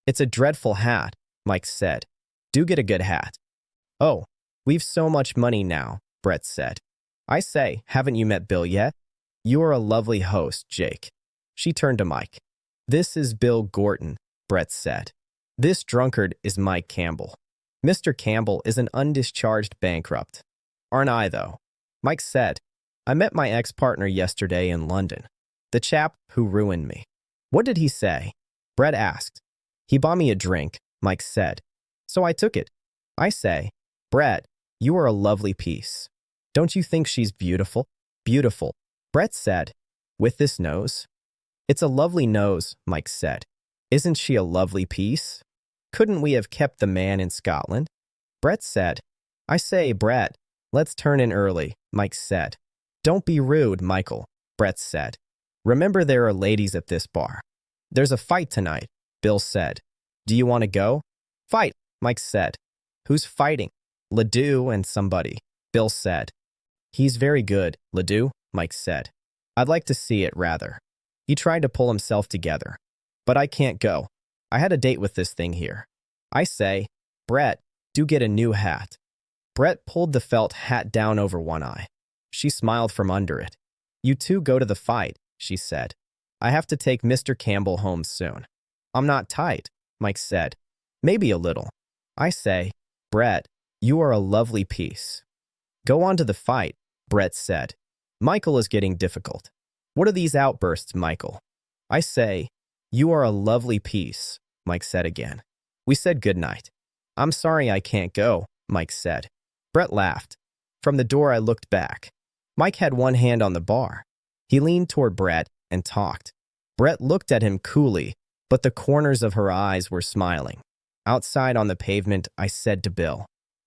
"It's a dreadful hat," Mike said. "Do get a good hat." "Oh, we've so much money now," Brett said. "I say, haven't you met Bill yet?" "You are a lovely host, Jake." She turned to Mike. "This is Bill Gorton," Brett said. "This drunkard is Mike Campbell. Mr. Campbell is an undischarged bankrupt. Aren't I, though?" Mike said, "I met my ex-partner yesterday in London. The chap who ruined me." "What did he say?" Brett asked. "He bought me a drink," Mike said. "So I took it. I say, Brett, you are a lovely piece. Don't you think she's beautiful?" "Beautiful," Brett said. "With this nose?" "It's a lovely nose," Mike said. "Isn't she a lovely piece? Couldn't we have kept the man in Scotland?" Brett said. "I say, Brett, let's turn in early," Mike said. "Don't be rude, Michael," Brett said. "Remember there are ladies at this bar." "There's a fight tonight," Bill said. "Do you want to go?" "Fight," Mike said. "Who's fighting?" "Ledoux and somebody," Bill said. "He's very good, Ledoux," Mike said. "I'd like to see it, rather." He tried to pull himself together. "But I can't go. I had a date with this thing here." "I say, Brett, do get a new hat." Brett pulled the felt hat down over one eye. She smiled from under it. "You two go to the fight," she said. "I have to take Mr. Campbell home soon." "I'm not tight," Mike said. Maybe a little. I say, Brett, you are a lovely piece. Go on to the fight, Brett said. Michael is getting difficult. What are these outbursts, Michael? I say, you are a lovely piece, Mike said again. We said goodnight. I'm sorry I can't go, Mike said. Brett laughed. From the door I looked back. Mike had one hand on the bar. He leaned toward Brett and talked. Brett looked at him coolly, but the corners of her eyes were smiling. Outside on the pavement, I said to Bill,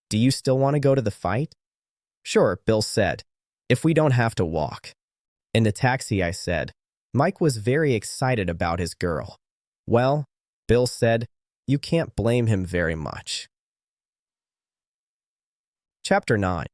do you still want to go to the fight? Sure, Bill said, if we don't have to walk. In the taxi, I said, Mike was very excited about his girl. Well, Bill said, you can't blame him very much. Chapter 9.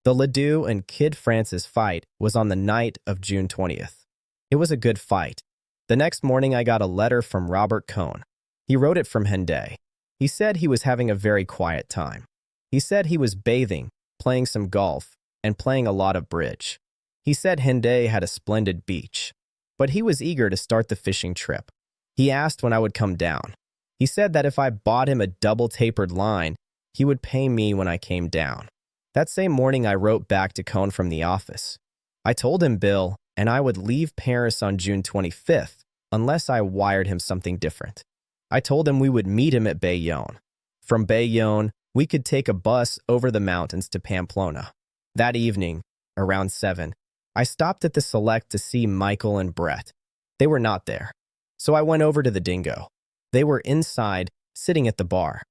The Ledoux and Kid Francis fight was on the night of June 20th. It was a good fight. The next morning I got a letter from Robert Cohn. He wrote it from Henday. He said he was having a very quiet time. He said he was bathing, playing some golf, and playing a lot of bridge. He said Henday had a splendid beach, but he was eager to start the fishing trip. He asked when I would come down. He said that if I bought him a double-tapered line, he would pay me when I came down. That same morning I wrote back to Cohn from the office. I told him Bill and I would leave Paris on June 25th unless I wired him something different. I told him we would meet him at Bayonne. From Bayonne, we could take a bus over the mountains to Pamplona. That evening, around 7, I stopped at the Select to see Michael and Brett. They were not there, so I went over to the Dingo. They were inside, sitting at the bar.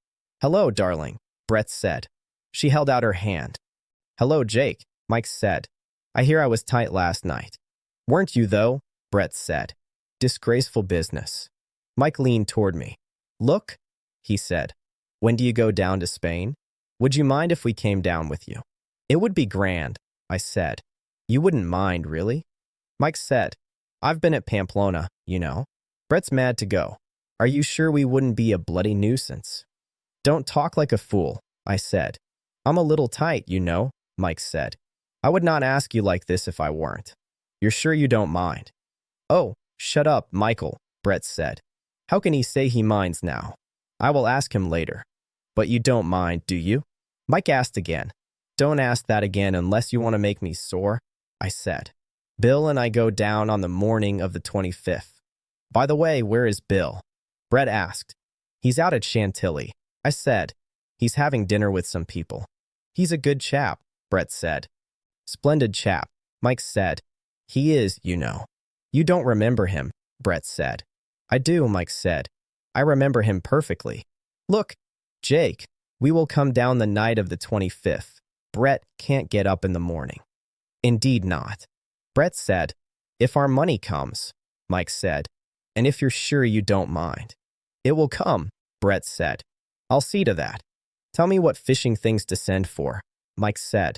Hello, darling, Brett said. She held out her hand. Hello, Jake, Mike said. I hear I was tight last night. Weren't you, though? Brett said. Disgraceful business. Mike leaned toward me. Look, he said. When do you go down to Spain? Would you mind if we came down with you? It would be grand, I said. You wouldn't mind, really? Mike said. I've been at Pamplona, you know. Brett's mad to go. Are you sure we wouldn't be a bloody nuisance? Don't talk like a fool, I said. I'm a little tight, you know, Mike said. I would not ask you like this if I weren't. You're sure you don't mind? Oh, shut up, Michael, Brett said. How can he say he minds now? I will ask him later. But you don't mind, do you? Mike asked again. Don't ask that again unless you want to make me sore, I said. Bill and I go down on the morning of the 25th. By the way, where is Bill? Brett asked. He's out at Chantilly, I said. He's having dinner with some people. He's a good chap, Brett said. Splendid chap, Mike said. He is, you know. You don't remember him, Brett said. I do, Mike said. I remember him perfectly. Look, Jake, we will come down the night of the 25th. Brett can't get up in the morning. Indeed not. Brett said, if our money comes, Mike said, and if you're sure you don't mind. It will come, Brett said. I'll see to that. Tell me what fishing things to send for, Mike said.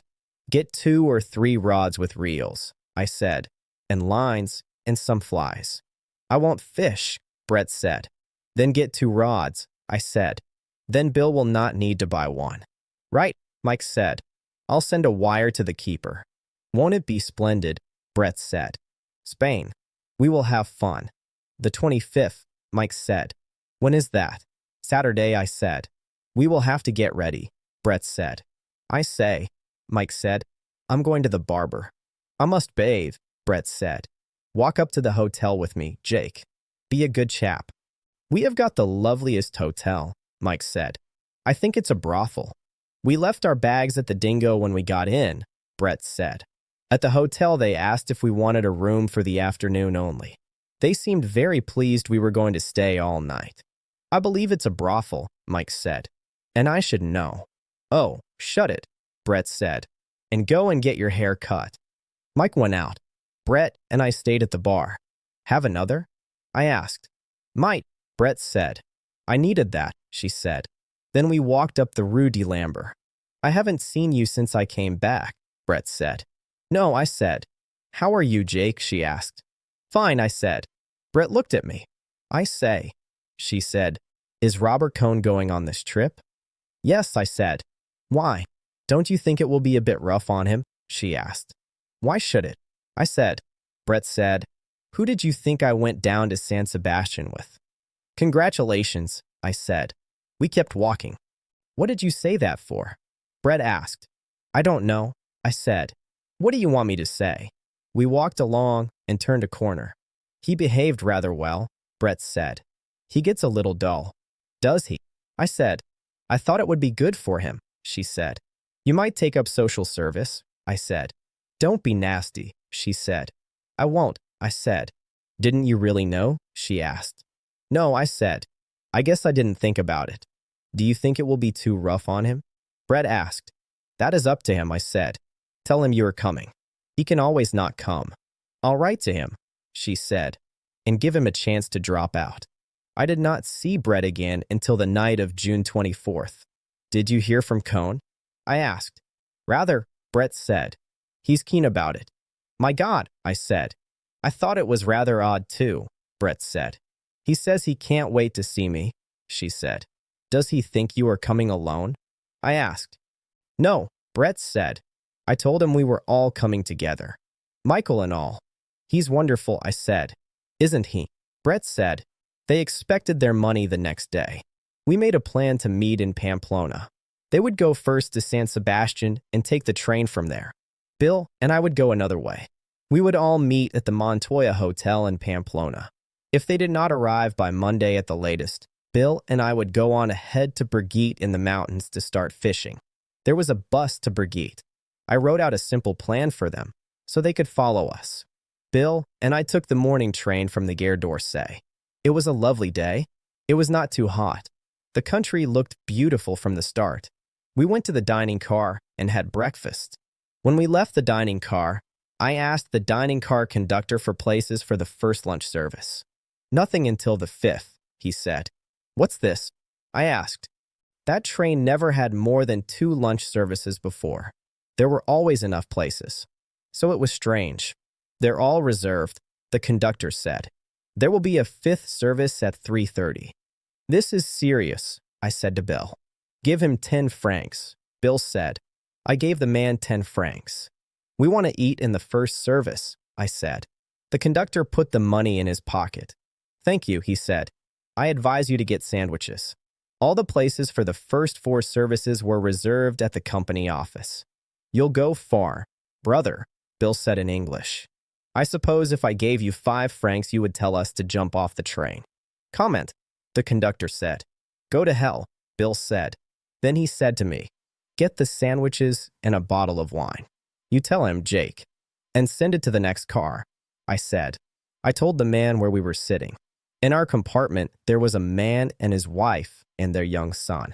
Get 2 or 3 rods with reels, I said, and lines and some flies. I won't fish, Brett said. Then get 2 rods, I said. Then Bill will not need to buy one. Right, Mike said. I'll send a wire to the keeper. Won't it be splendid, Brett said. Spain. We will have fun. The 25th, Mike said. When is that? Saturday, I said. We will have to get ready, Brett said. I say, Mike said, I'm going to the barber. I must bathe, Brett said. Walk up to the hotel with me, Jake. Be a good chap. We have got the loveliest hotel, Mike said. I think it's a brothel. We left our bags at the Dingo when we got in, Brett said. At the hotel, they asked if we wanted a room for the afternoon only. They seemed very pleased we were going to stay all night. I believe it's a brothel, Mike said. And I should know. Oh, shut it, Brett said. And go and get your hair cut. Mike went out. Brett and I stayed at the bar. Have another? I asked. Might, Brett said. I needed that, she said. Then we walked up the Rue de Lambert. I haven't seen you since I came back, Brett said. No, I said. How are you, Jake? She asked. Fine, I said. Brett looked at me. I say, she said, is Robert Cohn going on this trip? Yes, I said. Why? Don't you think it will be a bit rough on him? She asked. Why should it? I said. Brett said, who did you think I went down to San Sebastian with? Congratulations, I said. We kept walking. What did you say that for? Brett asked. I don't know, I said. What do you want me to say? We walked along and turned a corner. He behaved rather well, Brett said. He gets a little dull. Does he? I said. I thought it would be good for him, she said. You might take up social service, I said. Don't be nasty, she said. I won't, I said. Didn't you really know? She asked. No, I said. I guess I didn't think about it. Do you think it will be too rough on him? Brett asked. That is up to him, I said. Tell him you are coming. He can always not come. I'll write to him, she said, and give him a chance to drop out. I did not see Brett again until the night of June 24th. Did you hear from Cone? I asked. Rather, Brett said. He's keen about it. My God, I said. I thought it was rather odd too, Brett said. He says he can't wait to see me, she said. Does he think you are coming alone? I asked. No, Brett said. I told him we were all coming together. Michael and all. He's wonderful, I said. Isn't he? Brett said. They expected their money the next day. We made a plan to meet in Pamplona. They would go first to San Sebastian and take the train from there. Bill and I would go another way. We would all meet at the Montoya Hotel in Pamplona. If they did not arrive by Monday at the latest, Bill and I would go on ahead to Brigitte in the mountains to start fishing. There was a bus to Brigitte. I wrote out a simple plan for them, so they could follow us. Bill and I took the morning train from the Gare d'Orsay. It was a lovely day. It was not too hot. The country looked beautiful from the start. We went to the dining car and had breakfast. When we left the dining car, I asked the dining car conductor for places for the first lunch service. Nothing until the 5th, he said. What's this? I asked. That train never had more than 2 lunch services before. There were always enough places. So it was strange. They're all reserved, the conductor said. There will be a 5th service at 3:30. This is serious, I said to Bill. Give him 10 francs, Bill said. I gave the man 10 francs. We want to eat in the first service, I said. The conductor put the money in his pocket. Thank you, he said. I advise you to get sandwiches. All the places for the first 4 services were reserved at the company office. You'll go far, brother, Bill said in English. I suppose if I gave you 5 francs, you would tell us to jump off the train. Comment, the conductor said. Go to hell, Bill said. Then he said to me, get the sandwiches and a bottle of wine. You tell him, Jake, and send it to the next car, I said. I told the man where we were sitting. In our compartment, there was a man and his wife and their young son.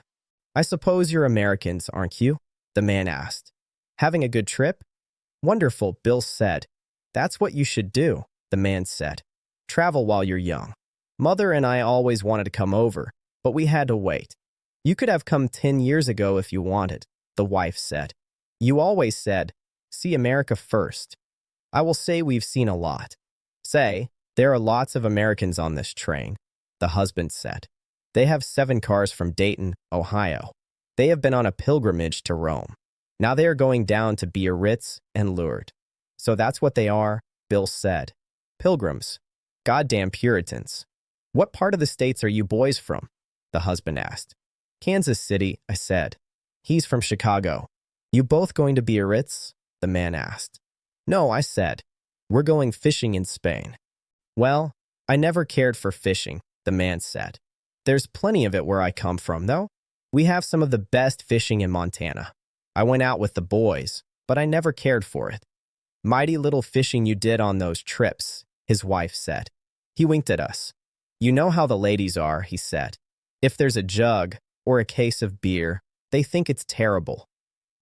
I suppose you're Americans, aren't you? The man asked. Having a good trip? Wonderful, Bill said. That's what you should do, the man said. Travel while you're young. Mother and I always wanted to come over, but we had to wait. You could have come 10 years ago if you wanted, the wife said. You always said, see America first. I will say we've seen a lot. Say, there are lots of Americans on this train, the husband said. They have 7 cars from Dayton, Ohio. They have been on a pilgrimage to Rome. Now they are going down to Biarritz and Lourdes. So that's what they are, Bill said. Pilgrims. Goddamn Puritans. What part of the States are you boys from? The husband asked. Kansas City, I said. He's from Chicago. You both going to Biarritz? The man asked. No, I said. We're going fishing in Spain. Well, I never cared for fishing, the man said. There's plenty of it where I come from, though. We have some of the best fishing in Montana. I went out with the boys, but I never cared for it. Mighty little fishing you did on those trips, his wife said. He winked at us. You know how the ladies are, he said. If there's a jug or a case of beer, they think it's terrible.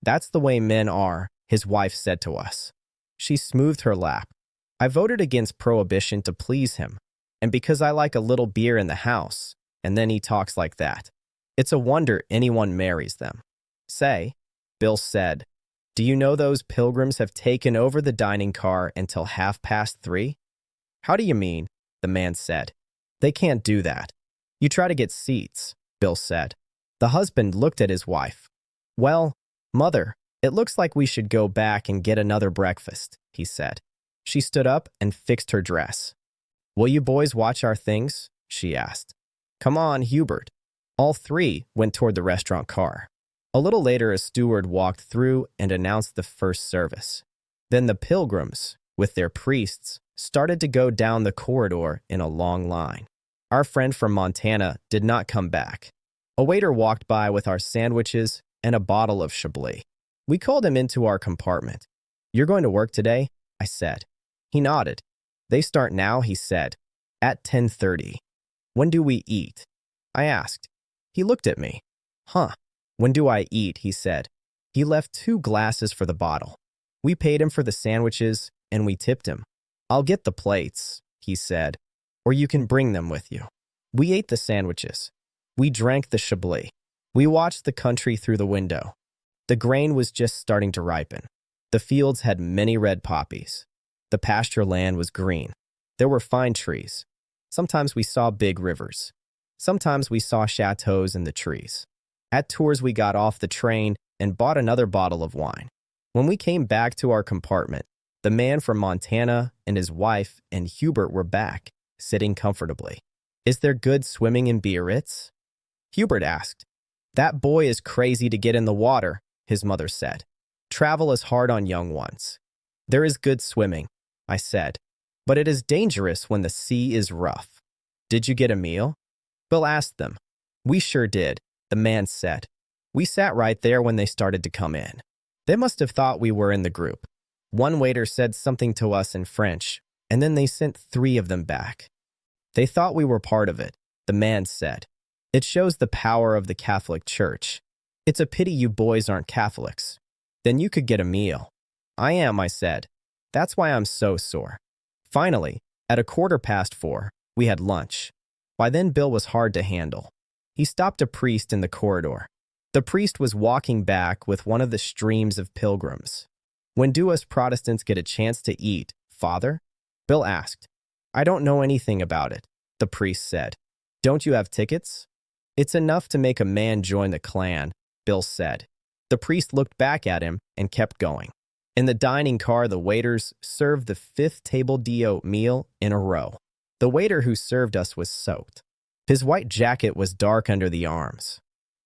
That's the way men are, his wife said to us. She smoothed her lap. I voted against prohibition to please him, and because I like a little beer in the house, and then he talks like that. It's a wonder anyone marries them. Say, Bill said, do you know those pilgrims have taken over the dining car until 3:30? How do you mean? The man said. They can't do that. You try to get seats, Bill said. The husband looked at his wife. Well, mother, it looks like we should go back and get another breakfast, he said. She stood up and fixed her dress. Will you boys watch our things? She asked. Come on, Hubert. All three went toward the restaurant car. A little later, a steward walked through and announced the first service. Then the pilgrims, with their priests, started to go down the corridor in a long line. Our friend from Montana did not come back. A waiter walked by with our sandwiches and a bottle of Chablis. We called him into our compartment. "You're going to work today?" I said. He nodded. "They start now," he said. "At 10:30. "When do we eat?" I asked. He looked at me. "Huh. When do I eat?" he said. He left 2 glasses for the bottle. We paid him for the sandwiches, and we tipped him. "I'll get the plates," he said, "or you can bring them with you." We ate the sandwiches. We drank the Chablis. We watched the country through the window. The grain was just starting to ripen. The fields had many red poppies. The pasture land was green. There were fine trees. Sometimes we saw big rivers. Sometimes we saw chateaus in the trees. At tours, we got off the train and bought another bottle of wine. When we came back to our compartment, the man from Montana and his wife and Hubert were back, sitting comfortably. "Is there good swimming in Biarritz?" Hubert asked. "That boy is crazy to get in the water," his mother said. "Travel is hard on young ones." "There is good swimming," I said, "but it is dangerous when the sea is rough." "Did you get a meal?" Bill asked them. "We sure did," the man said. "We sat right there when they started to come in. They must have thought we were in the group. One waiter said something to us in French, and then they sent 3 of them back. They thought we were part of it," the man said. "It shows the power of the Catholic Church. It's a pity you boys aren't Catholics. Then you could get a meal." "I am," I said. "That's why I'm so sore." Finally, at 4:15, we had lunch. By then, Bill was hard to handle. He stopped a priest in the corridor. The priest was walking back with one of the streams of pilgrims. "When do us Protestants get a chance to eat, Father?" Bill asked. "I don't know anything about it," the priest said. "Don't you have tickets?" "It's enough to make a man join the clan," Bill said. The priest looked back at him and kept going. In the dining car, the waiters served the 5th table d'hôte meal in a row. The waiter who served us was soaked. His white jacket was dark under the arms.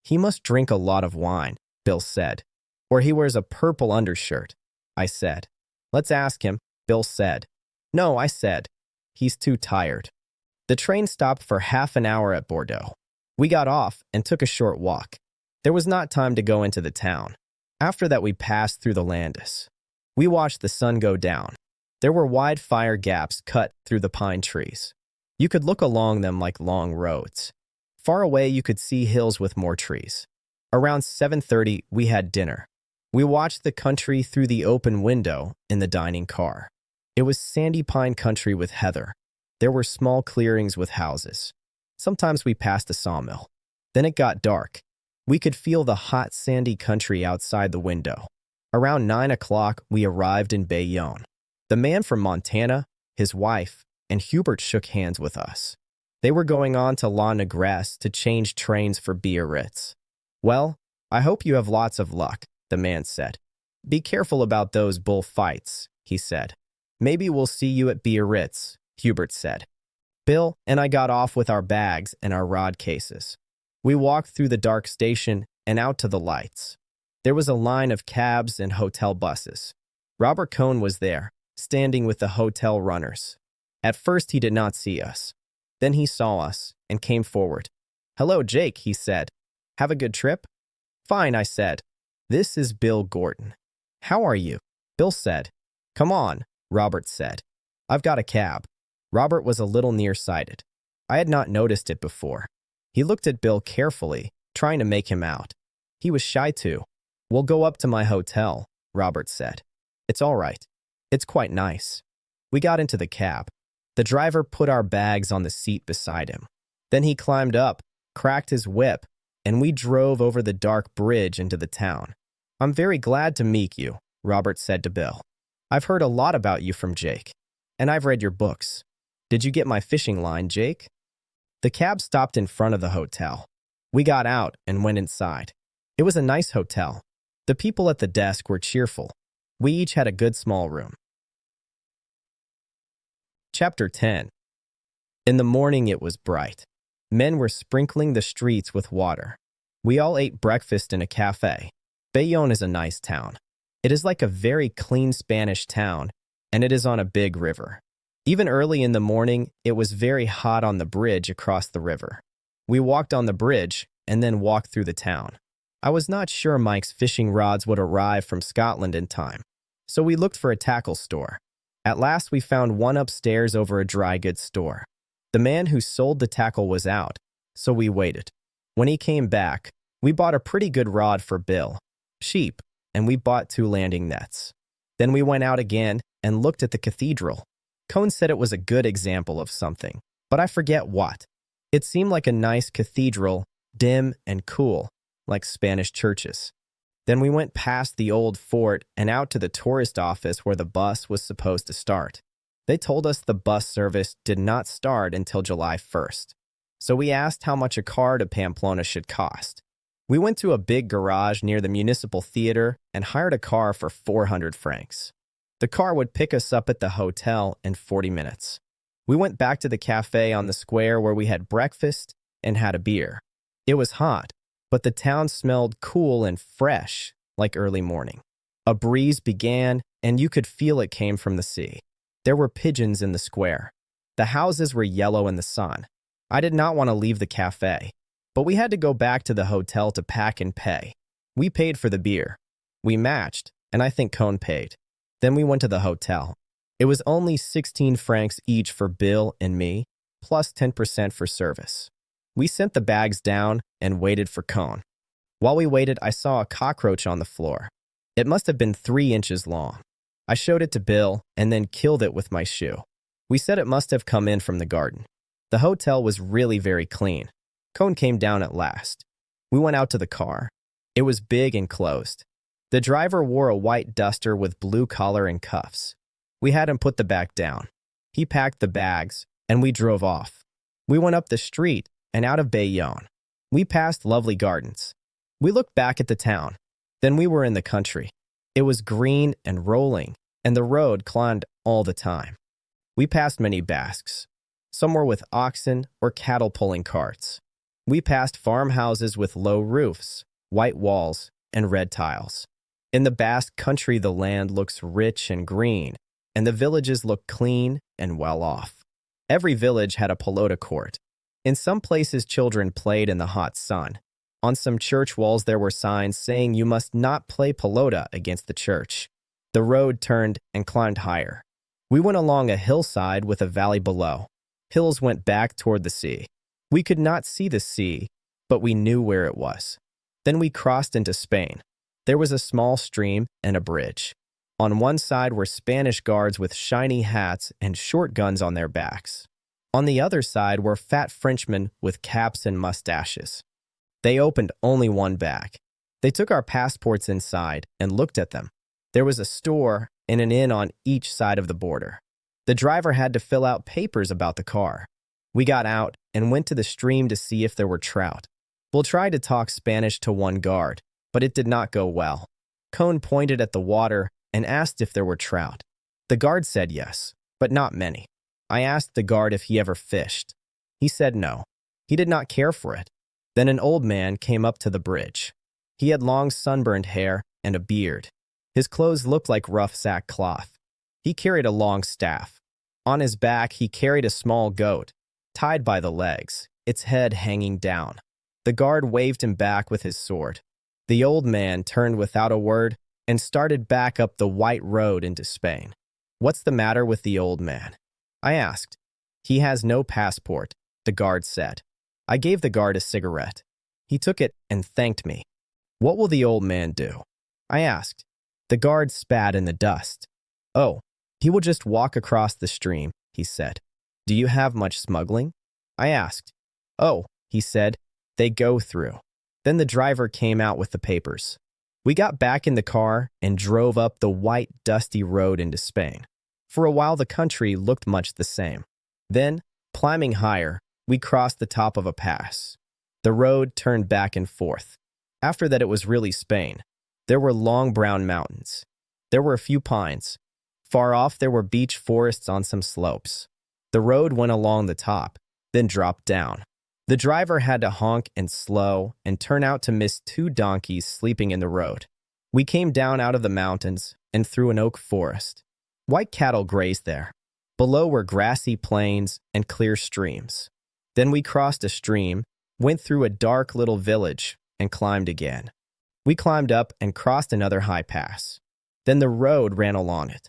"He must drink a lot of wine," Bill said. "Or he wears a purple undershirt," I said. "Let's ask him," Bill said. "No," I said. "He's too tired." The train stopped for half an hour at Bordeaux. We got off and took a short walk. There was not time to go into the town. After that, we passed through the Landis. We watched the sun go down. There were wide fire gaps cut through the pine trees. You could look along them like long roads. Far away, you could see hills with more trees. Around 7:30, we had dinner. We watched the country through the open window in the dining car. It was sandy pine country with heather. There were small clearings with houses. Sometimes we passed a sawmill. Then it got dark. We could feel the hot sandy country outside the window. Around 9 o'clock, we arrived in Bayonne. The man from Montana, his wife, and Hubert shook hands with us. They were going on to La Negresse to change trains for Biarritz. "Well, I hope you have lots of luck," the man said. "Be careful about those bullfights," he said. "Maybe we'll see you at Biarritz," Hubert said. Bill and I got off with our bags and our rod cases. We walked through the dark station and out to the lights. There was a line of cabs and hotel buses. Robert Cohn was there, standing with the hotel runners. At first, he did not see us. Then he saw us and came forward. "Hello, Jake," he said. "Have a good trip?" "Fine," I said. "This is Bill Gordon." "How are you?" Bill said. "Come on," Robert said. "I've got a cab." Robert was a little nearsighted. I had not noticed it before. He looked at Bill carefully, trying to make him out. He was shy too. "We'll go up to my hotel," Robert said. "It's all right. It's quite nice." We got into the cab. The driver put our bags on the seat beside him. Then he climbed up, cracked his whip, and we drove over the dark bridge into the town. "I'm very glad to meet you," Robert said to Bill. "I've heard a lot about you from Jake, and I've read your books. Did you get my fishing line, Jake?" The cab stopped in front of the hotel. We got out and went inside. It was a nice hotel. The people at the desk were cheerful. We each had a good small room. Chapter 10. In the morning it was bright. Men were sprinkling the streets with water. We all ate breakfast in a cafe. Bayonne is a nice town. It is like a very clean Spanish town, and it is on a big river. Even early in the morning, it was very hot on the bridge across the river. We walked on the bridge and then walked through the town. I was not sure Mike's fishing rods would arrive from Scotland in time, so we looked for a tackle store. At last, we found one upstairs over a dry goods store. The man who sold the tackle was out, so we waited. When he came back, we bought a pretty good rod for Bill, sheep, and we bought 2 landing nets. Then we went out again and looked at the cathedral. Cone said it was a good example of something, but I forget what. It seemed like a nice cathedral, dim and cool, like Spanish churches. Then we went past the old fort and out to the tourist office where the bus was supposed to start. They told us the bus service did not start until July 1st. So we asked how much a car to Pamplona should cost. We went to a big garage near the municipal theater and hired a car for 400 francs. The car would pick us up at the hotel in 40 minutes. We went back to the cafe on the square where we had breakfast and had a beer. It was hot, but the town smelled cool and fresh, like early morning. A breeze began, and you could feel it came from the sea. There were pigeons in the square. The houses were yellow in the sun. I did not want to leave the cafe, but we had to go back to the hotel to pack and pay. We paid for the beer. We matched, and I think Cone paid. Then we went to the hotel. It was only 16 francs each for Bill and me, plus 10% for service. We sent the bags down and waited for Cone. While we waited, I saw a cockroach on the floor. It must have been 3 inches long. I showed it to Bill and then killed it with my shoe. We said it must have come in from the garden. The hotel was really very clean. Cone came down at last. We went out to the car. It was big and closed. The driver wore a white duster with blue collar and cuffs. We had him put the bag down. He packed the bags, and we drove off. We went up the street and out of Bayonne. We passed lovely gardens. We looked back at the town. Then we were in the country. It was green and rolling, and the road climbed all the time. We passed many Basques. Some were with oxen or cattle pulling carts. We passed farmhouses with low roofs, white walls, and red tiles. In the Basque country, the land looks rich and green, and the villages look clean and well off. Every village had a pelota court. In some places, children played in the hot sun. On some church walls, there were signs saying you must not play pelota against the church. The road turned and climbed higher. We went along a hillside with a valley below. Hills went back toward the sea. We could not see the sea, but we knew where it was. Then we crossed into Spain. There was a small stream and a bridge. On one side were Spanish guards with shiny hats and short guns on their backs. On the other side were fat Frenchmen with caps and mustaches. They opened only one bag. They took our passports inside and looked at them. There was a store and an inn on each side of the border. The driver had to fill out papers about the car. We got out and went to the stream to see if there were trout. We'll try to talk Spanish to one guard, but it did not go well. Cone pointed at the water and asked if there were trout. The guard said yes, but not many. I asked the guard if he ever fished. He said no. He did not care for it. Then an old man came up to the bridge. He had long sunburned hair and a beard. His clothes looked like rough sackcloth. He carried a long staff. On his back, he carried a small goat, tied by the legs, its head hanging down. The guard waved him back with his sword. The old man turned without a word and started back up the white road into Spain. "What's the matter with the old man?" I asked. "He has no passport," the guard said. I gave the guard a cigarette. He took it and thanked me. "What will the old man do?" I asked. The guard spat in the dust. "Oh, he will just walk across the stream," he said. "Do you have much smuggling?" I asked. "Oh," he said, "they go through." Then the driver came out with the papers. We got back in the car and drove up the white, dusty road into Spain. For a while, the country looked much the same. Then, climbing higher, we crossed the top of a pass. The road turned back and forth. After that, it was really Spain. There were long brown mountains. There were a few pines. Far off, there were beech forests on some slopes. The road went along the top, then dropped down. The driver had to honk and slow and turn out to miss two donkeys sleeping in the road. We came down out of the mountains and through an oak forest. White cattle grazed there. Below were grassy plains and clear streams. Then we crossed a stream, went through a dark little village, and climbed again. We climbed up and crossed another high pass. Then the road ran along it.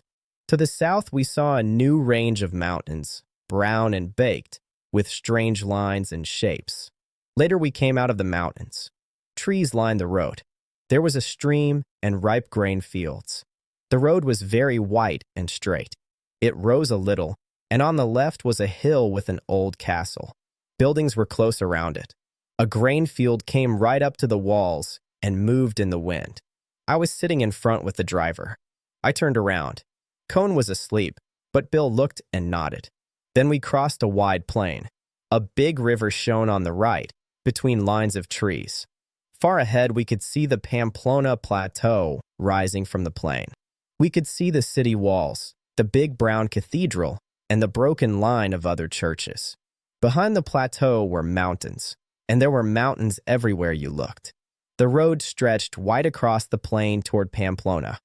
To the south we saw a new range of mountains, brown and baked, with strange lines and shapes. Later we came out of the mountains. Trees lined the road. There was a stream and ripe grain fields. The road was very white and straight. It rose a little, and on the left was a hill with an old castle. Buildings were close around it. A grain field came right up to the walls and moved in the wind. I was sitting in front with the driver. I turned around. Cone was asleep, but Bill looked and nodded. Then we crossed a wide plain. A big river shone on the right, between lines of trees. Far ahead, we could see the Pamplona Plateau rising from the plain. We could see the city walls, the big brown cathedral, and the broken line of other churches. Behind the plateau were mountains, and there were mountains everywhere you looked. The road stretched wide across the plain toward Pamplona.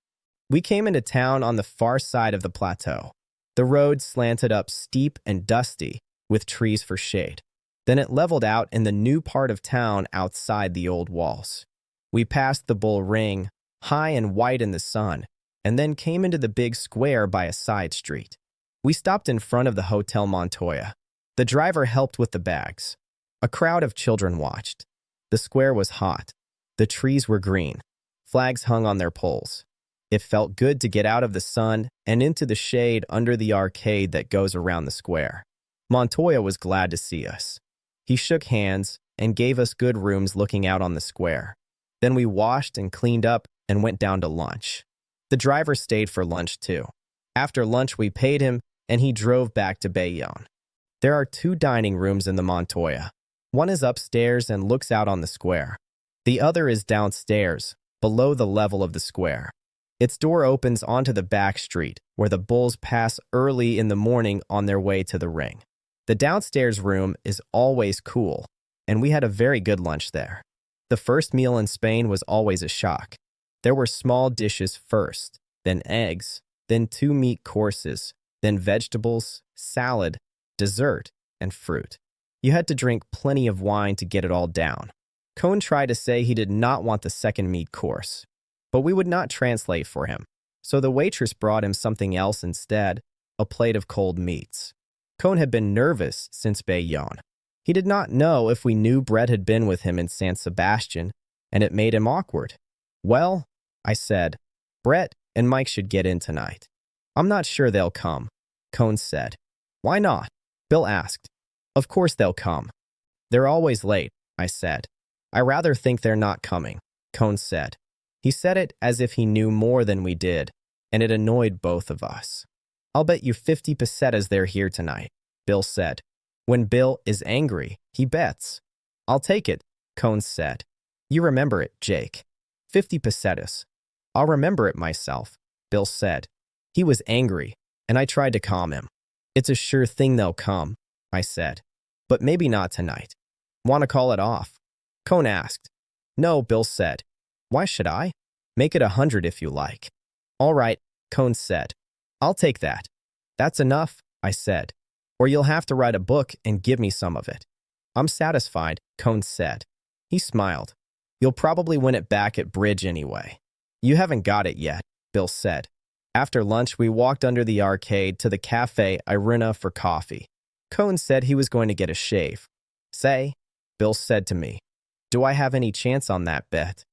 We came into town on the far side of the plateau. The road slanted up steep and dusty, with trees for shade. Then it leveled out in the new part of town outside the old walls. We passed the Bull Ring, high and white in the sun, and then came into the big square by a side street. We stopped in front of the Hotel Montoya. The driver helped with the bags. A crowd of children watched. The square was hot. The trees were green. Flags hung on their poles. It felt good to get out of the sun and into the shade under the arcade that goes around the square. Montoya was glad to see us. He shook hands and gave us good rooms looking out on the square. Then we washed and cleaned up and went down to lunch. The driver stayed for lunch too. After lunch we paid him and he drove back to Bayonne. There are two dining rooms in the Montoya. One is upstairs and looks out on the square. The other is downstairs, below the level of the square. Its door opens onto the back street, where the bulls pass early in the morning on their way to the ring. The downstairs room is always cool, and we had a very good lunch there. The first meal in Spain was always a shock. There were small dishes first, then eggs, then two meat courses, then vegetables, salad, dessert, and fruit. You had to drink plenty of wine to get it all down. Cone tried to say he did not want the second meat course, but we would not translate for him, so the waitress brought him something else instead, a plate of cold meats. Cone had been nervous since Bayonne. He did not know if we knew Brett had been with him in San Sebastian, and it made him awkward. Well, I said, Brett and Mike should get in tonight. I'm not sure they'll come, Cone said. Why not? Bill asked. Of course they'll come. They're always late, I said. I rather think they're not coming, Cone said. He said it as if he knew more than we did, and it annoyed both of us. I'll bet you 50 pesetas they're here tonight, Bill said. When Bill is angry, he bets. I'll take it, Cone said. You remember it, Jake. 50 pesetas. I'll remember it myself, Bill said. He was angry, and I tried to calm him. It's a sure thing they'll come, I said. But maybe not tonight. Want to call it off? Cone asked. No, Bill said. Why should I? Make it 100 if you like. All right, Cone said. I'll take that. That's enough, I said. Or you'll have to write a book and give me some of it. I'm satisfied, Cone said. He smiled. You'll probably win it back at bridge anyway. You haven't got it yet, Bill said. After lunch, we walked under the arcade to the Cafe Irina for coffee. Cone said he was going to get a shave. Say, Bill said to me, do I have any chance on that bet?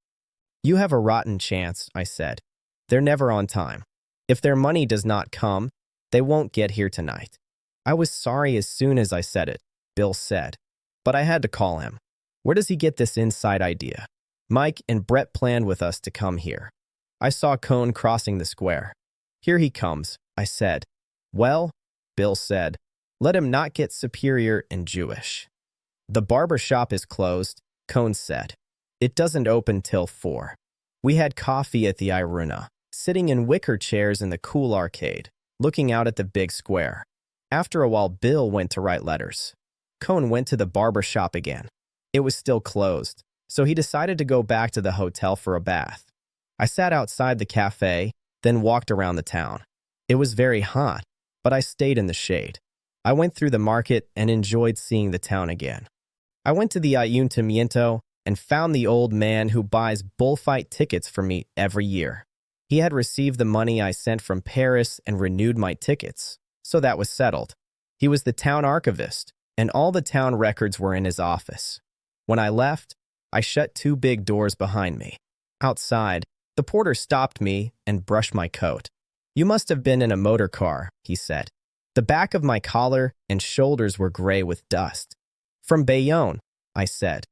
You have a rotten chance, I said. They're never on time. If their money does not come, they won't get here tonight. I was sorry as soon as I said it, Bill said. But I had to call him. Where does he get this inside idea? Mike and Brett planned with us to come here. I saw Cone crossing the square. Here he comes, I said. Well, Bill said, let him not get superior and Jewish. The barber shop is closed, Cone said. It doesn't open till 4. We had coffee at the Iruna, sitting in wicker chairs in the cool arcade, looking out at the big square. After a while, Bill went to write letters. Cohn went to the barber shop again. It was still closed, so he decided to go back to the hotel for a bath. I sat outside the cafe, then walked around the town. It was very hot, but I stayed in the shade. I went through the market and enjoyed seeing the town again. I went to the ayuntamiento and found the old man who buys bullfight tickets for me every year. He had received the money I sent from Paris and renewed my tickets, so that was settled. He was the town archivist, and all the town records were in his office. When I left, I shut two big doors behind me. Outside, the porter stopped me and brushed my coat. "You must have been in a motor car," he said. The back of my collar and shoulders were gray with dust. "From Bayonne," I said.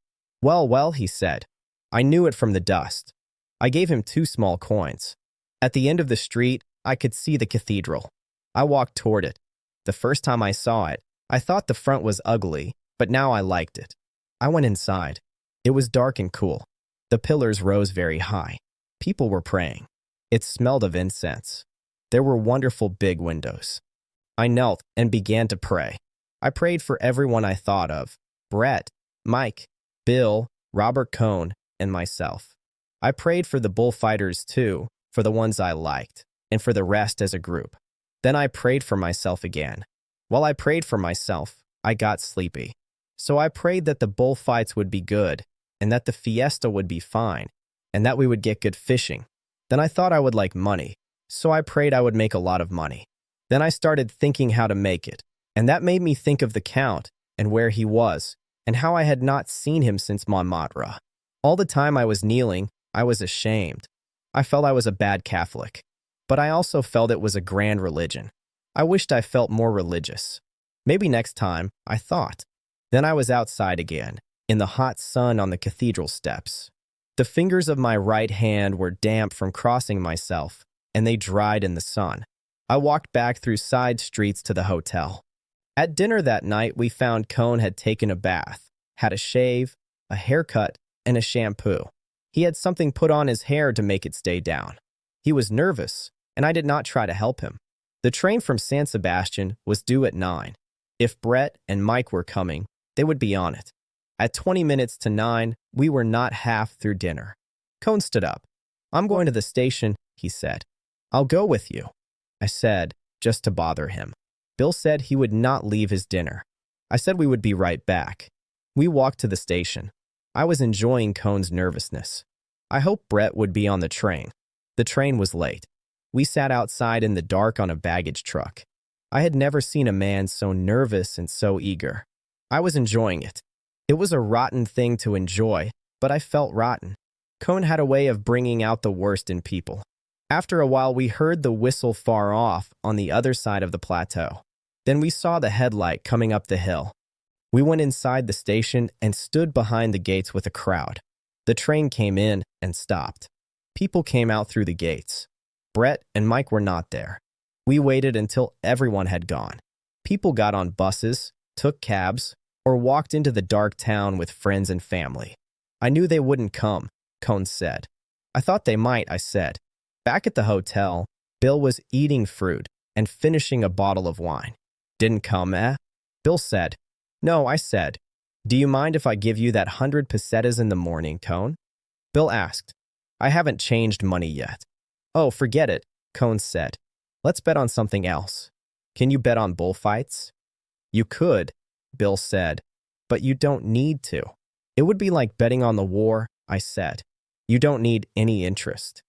Well, he said. I knew it from the dust. I gave him 2 small coins. At the end of the street, I could see the cathedral. I walked toward it. The first time I saw it, I thought the front was ugly, but now I liked it. I went inside. It was dark and cool. The pillars rose very high. People were praying. It smelled of incense. There were wonderful big windows. I knelt and began to pray. I prayed for everyone I thought of: Brett, Mike, Bill, Robert Cohn, and myself. I prayed for the bullfighters too, for the ones I liked, and for the rest as a group. Then I prayed for myself again. While I prayed for myself, I got sleepy. So I prayed that the bullfights would be good, and that the fiesta would be fine, and that we would get good fishing. Then I thought I would like money, so I prayed I would make a lot of money. Then I started thinking how to make it, and that made me think of the Count and where he was, and how I had not seen him since Montmartre. All the time I was kneeling, I was ashamed. I felt I was a bad Catholic, but I also felt it was a grand religion. I wished I felt more religious. Maybe next time, I thought. Then I was outside again, in the hot sun on the cathedral steps. The fingers of my right hand were damp from crossing myself, and they dried in the sun. I walked back through side streets to the hotel. At dinner that night, we found Cohn had taken a bath, had a shave, a haircut, and a shampoo. He had something put on his hair to make it stay down. He was nervous, and I did not try to help him. The train from San Sebastian was due at 9. If Brett and Mike were coming, they would be on it. At 20 minutes to 9, we were not half through dinner. Cohn stood up. "I'm going to the station," he said. "I'll go with you," I said, just to bother him. Bill said he would not leave his dinner. I said we would be right back. We walked to the station. I was enjoying Cohn's nervousness. I hoped Brett would be on the train. The train was late. We sat outside in the dark on a baggage truck. I had never seen a man so nervous and so eager. I was enjoying it. It was a rotten thing to enjoy, but I felt rotten. Cohn had a way of bringing out the worst in people. After a while, we heard the whistle far off on the other side of the plateau. Then we saw the headlight coming up the hill. We went inside the station and stood behind the gates with a crowd. The train came in and stopped. People came out through the gates. Brett and Mike were not there. We waited until everyone had gone. People got on buses, took cabs, or walked into the dark town with friends and family. I knew they wouldn't come, Cohn said. I thought they might, I said. Back at the hotel, Bill was eating fruit and finishing a bottle of wine. "Didn't come, eh?" Bill said. "No," I said. "Do you mind if I give you that 100 pesetas in the morning, Cohn?" Bill asked. "I haven't changed money yet." "Oh, forget it," Cohn said. "Let's bet on something else." "Can you bet on bullfights?" "You could," Bill said, "but you don't need to." "It would be like betting on the war," I said. "You don't need any interest."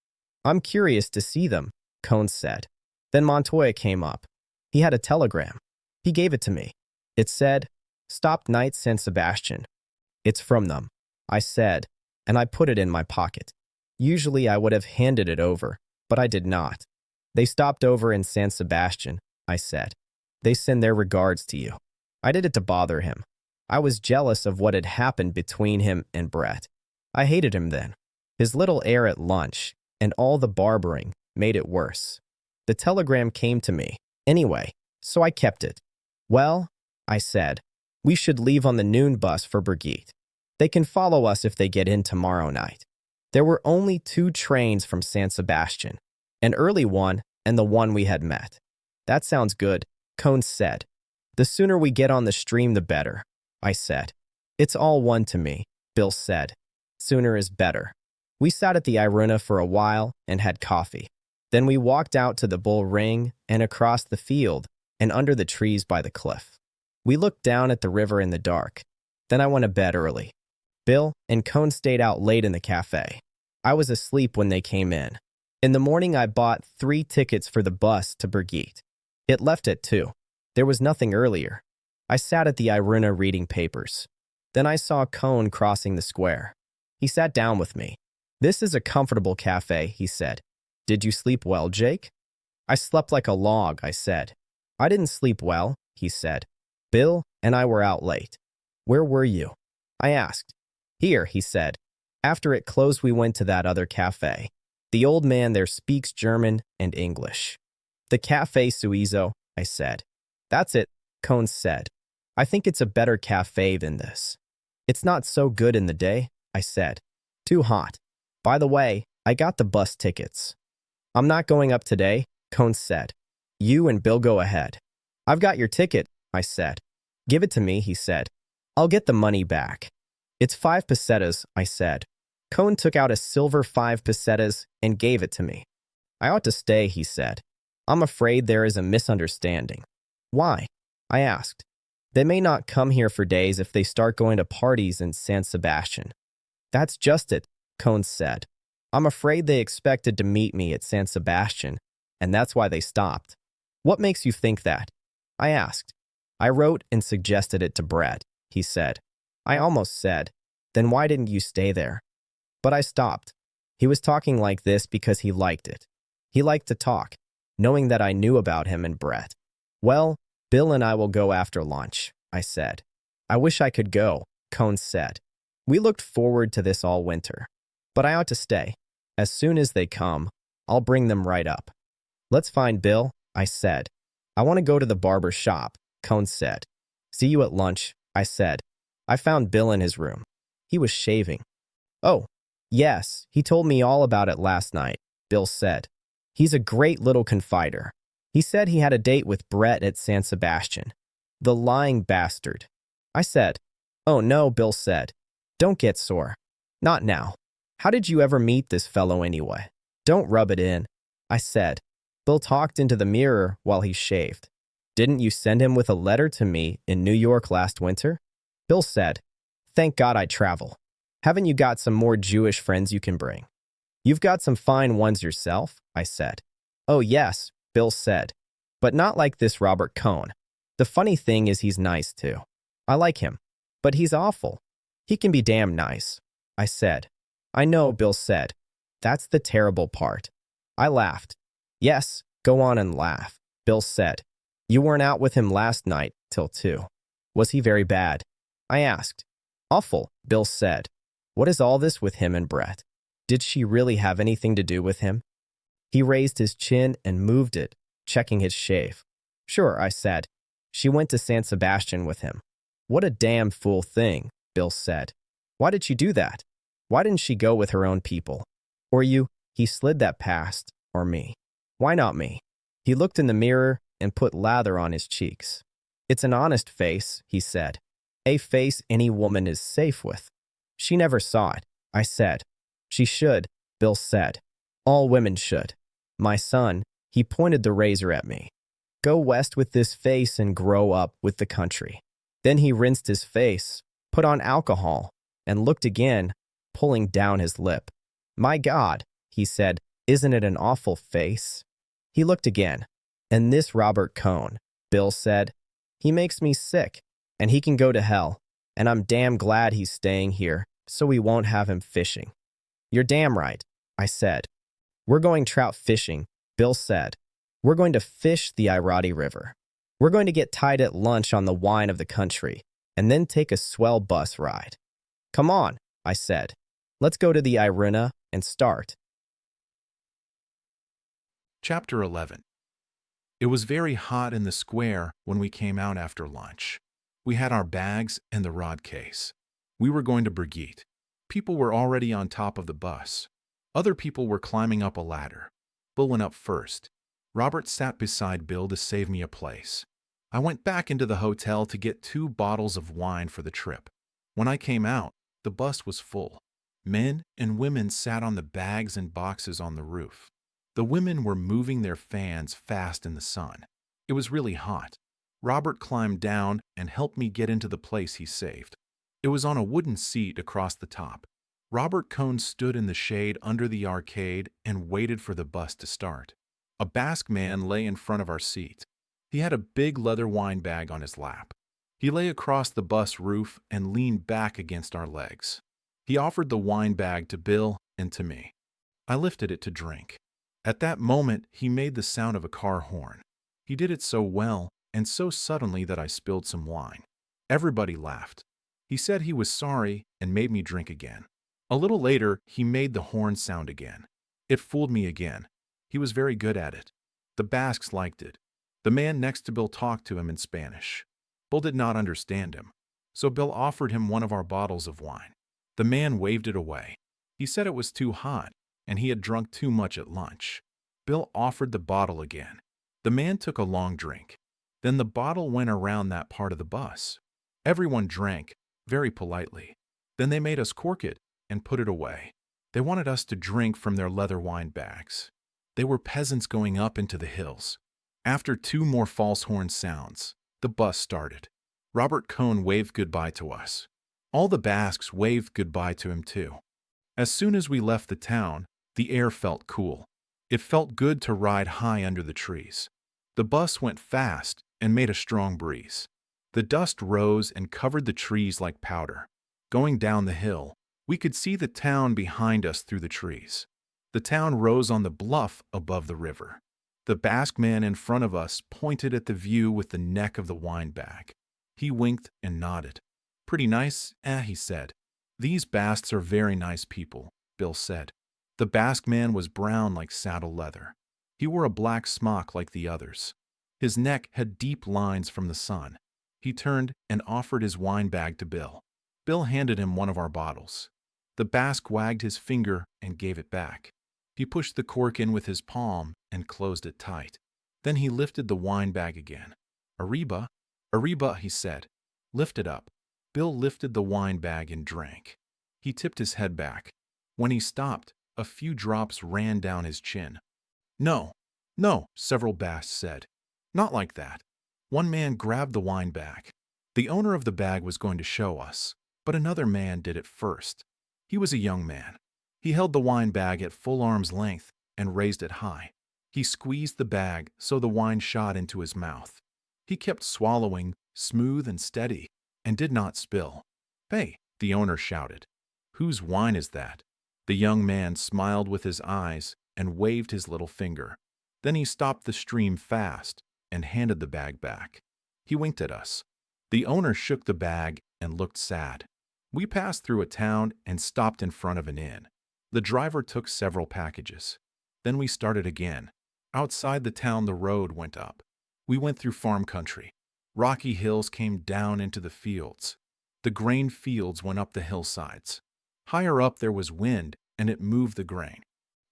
"I'm curious to see them," Cohn said. Then Montoya came up. He had a telegram. He gave it to me. It said, "Stop night San Sebastian." "It's from them," I said, and I put it in my pocket. Usually I would have handed it over, but I did not. "They stopped over in San Sebastian," I said. "They send their regards to you." I did it to bother him. I was jealous of what had happened between him and Brett. I hated him then. His little air at lunch and all the barbering made it worse. The telegram came to me anyway, so I kept it. "Well," I said, "we should leave on the noon bus for Brigitte. They can follow us if they get in tomorrow night." There were only 2 trains from San Sebastian, an early one and the one we had met. "That sounds good," Cohn said. "The sooner we get on the stream, the better." I said. It's all one to me, Bill said. Sooner is better. We sat at the Iruna for a while and had coffee. Then we walked out to the bull ring and across the field and under the trees by the cliff. We looked down at the river in the dark. Then I went to bed early. Bill and Cone stayed out late in the cafe. I was asleep when they came in. In the morning, I bought 3 tickets for the bus to Brigitte. It left at 2. There was nothing earlier. I sat at the Iruna reading papers. Then I saw Cone crossing the square. He sat down with me. "This is a comfortable cafe," he said. "Did you sleep well, Jake?" "I slept like a log," I said. "I didn't sleep well," he said. "Bill and I were out late." "Where were you?" I asked. "Here," he said. "After it closed, we went to that other cafe. The old man there speaks German and English." "The Cafe Suizo," I said. "That's it," Cone said. "I think it's a better cafe than this." "It's not so good in the day," I said. "Too hot. By the way, I got the bus tickets." "I'm not going up today," Cone said. "You and Bill go ahead." "I've got your ticket," I said. "Give it to me," he said. "I'll get the money back." "It's 5 pesetas," I said. Cone took out a silver 5 pesetas and gave it to me. "I ought to stay," he said. "I'm afraid there is a misunderstanding." "Why?" I asked. "They may not come here for days if they start going to parties in San Sebastian." "That's just it," Cone said. "I'm afraid they expected to meet me at San Sebastian, and that's why they stopped." "What makes you think that?" I asked. "I wrote and suggested it to Brett," he said. I almost said, "Then why didn't you stay there?" But I stopped. He was talking like this because he liked it. He liked to talk, knowing that I knew about him and Brett. "Well, Bill and I will go after lunch," I said. "I wish I could go," Cone said. "We looked forward to this all winter. But I ought to stay. As soon as they come, I'll bring them right up." "Let's find Bill," I said. "I want to go to the barber shop," Cone said. "See you at lunch," I said. I found Bill in his room. He was shaving. "Oh, yes, he told me all about it last night," Bill said. "He's a great little confider. He said he had a date with Brett at San Sebastian. The lying bastard." I said. "Oh no," Bill said. "Don't get sore. Not now. How did you ever meet this fellow anyway? Don't rub it in," I said. Bill talked into the mirror while he shaved. "Didn't you send him with a letter to me in New York last winter?" Bill said. "Thank God I travel. Haven't you got some more Jewish friends you can bring?" "You've got some fine ones yourself," I said. "Oh yes," Bill said. "But not like this Robert Cone. The funny thing is he's nice too. I like him. But he's awful. He can be damn nice," I said. "I know," Bill said. "That's the terrible part." I laughed. "Yes, go on and laugh," Bill said. "You weren't out with him last night till 2. Was he very bad?" I asked. "Awful," Bill said. "What is all this with him and Brett? Did she really have anything to do with him?" He raised his chin and moved it, checking his shave. "Sure," I said. "She went to San Sebastian with him." "What a damn fool thing," Bill said. "Why did she do that? Why didn't she go with her own people? Or you?" He slid that past, "or me. Why not me?" He looked in the mirror and put lather on his cheeks. "It's an honest face," he said. "A face any woman is safe with." "She never saw it," I said. "She should," Bill said. "All women should. My son," he pointed the razor at me. "Go west with this face and grow up with the country." Then he rinsed his face, put on alcohol, and looked again, pulling down his lip. "My God," he said, "isn't it an awful face?" He looked again. "And this Robert Cone," Bill said. "He makes me sick, and he can go to hell, and I'm damn glad he's staying here so we won't have him fishing." "You're damn right," I said. "We're going trout fishing," Bill said. "We're going to fish the Irati River. We're going to get tied at lunch on the wine of the country, and then take a swell bus ride." "Come on," I said. "Let's go to the Irina and start." Chapter 11. It was very hot in the square when we came out after lunch. We had our bags and the rod case. We were going to Brigitte. People were already on top of the bus. Other people were climbing up a ladder. Bill went up first. Robert sat beside Bill to save me a place. I went back into the hotel to get 2 bottles of wine for the trip. When I came out, the bus was full. Men and women sat on the bags and boxes on the roof. The women were moving their fans fast in the sun. It was really hot. Robert climbed down and helped me get into the place he saved. It was on a wooden seat across the top. Robert Cohn stood in the shade under the arcade and waited for the bus to start. A Basque man lay in front of our seat. He had a big leather wine bag on his lap. He lay across the bus roof and leaned back against our legs. He offered the wine bag to Bill and to me. I lifted it to drink. At that moment, he made the sound of a car horn. He did it so well and so suddenly that I spilled some wine. Everybody laughed. He said he was sorry and made me drink again. A little later, he made the horn sound again. It fooled me again. He was very good at it. The Basques liked it. The man next to Bill talked to him in Spanish. Bill did not understand him, so Bill offered him one of our bottles of wine. The man waved it away. He said it was too hot, and he had drunk too much at lunch. Bill offered the bottle again. The man took a long drink. Then the bottle went around that part of the bus. Everyone drank, very politely. Then they made us cork it and put it away. They wanted us to drink from their leather wine bags. They were peasants going up into the hills. After 2 more false horn sounds, the bus started. Robert Cohn waved goodbye to us. All the Basques waved goodbye to him too. As soon as we left the town, the air felt cool. It felt good to ride high under the trees. The bus went fast and made a strong breeze. The dust rose and covered the trees like powder. Going down the hill, we could see the town behind us through the trees. The town rose on the bluff above the river. The Basque man in front of us pointed at the view with the neck of the wine bag. He winked and nodded. "Pretty nice, he said. "These Basques are very nice people," Bill said. The Basque man was brown like saddle leather. He wore a black smock like the others. His neck had deep lines from the sun. He turned and offered his wine bag to Bill. Bill handed him one of our bottles. The Basque wagged his finger and gave it back. He pushed the cork in with his palm and closed it tight. Then he lifted the wine bag again. "Arriba, arriba," he said. "Lift it up." Bill lifted the wine bag and drank. He tipped his head back. When he stopped, a few drops ran down his chin. "No, no," several Basques said. "Not like that." One man grabbed the wine bag. The owner of the bag was going to show us, but another man did it first. He was a young man. He held the wine bag at full arm's length and raised it high. He squeezed the bag so the wine shot into his mouth. He kept swallowing, smooth and steady, and did not spill. "Hey," the owner shouted. "Whose wine is that?" The young man smiled with his eyes and waved his little finger. Then he stopped the stream fast and handed the bag back. He winked at us. The owner shook the bag and looked sad. We passed through a town and stopped in front of an inn. The driver took several packages. Then we started again. Outside the town, the road went up. We went through farm country. Rocky hills came down into the fields. The grain fields went up the hillsides. Higher up there was wind, and it moved the grain.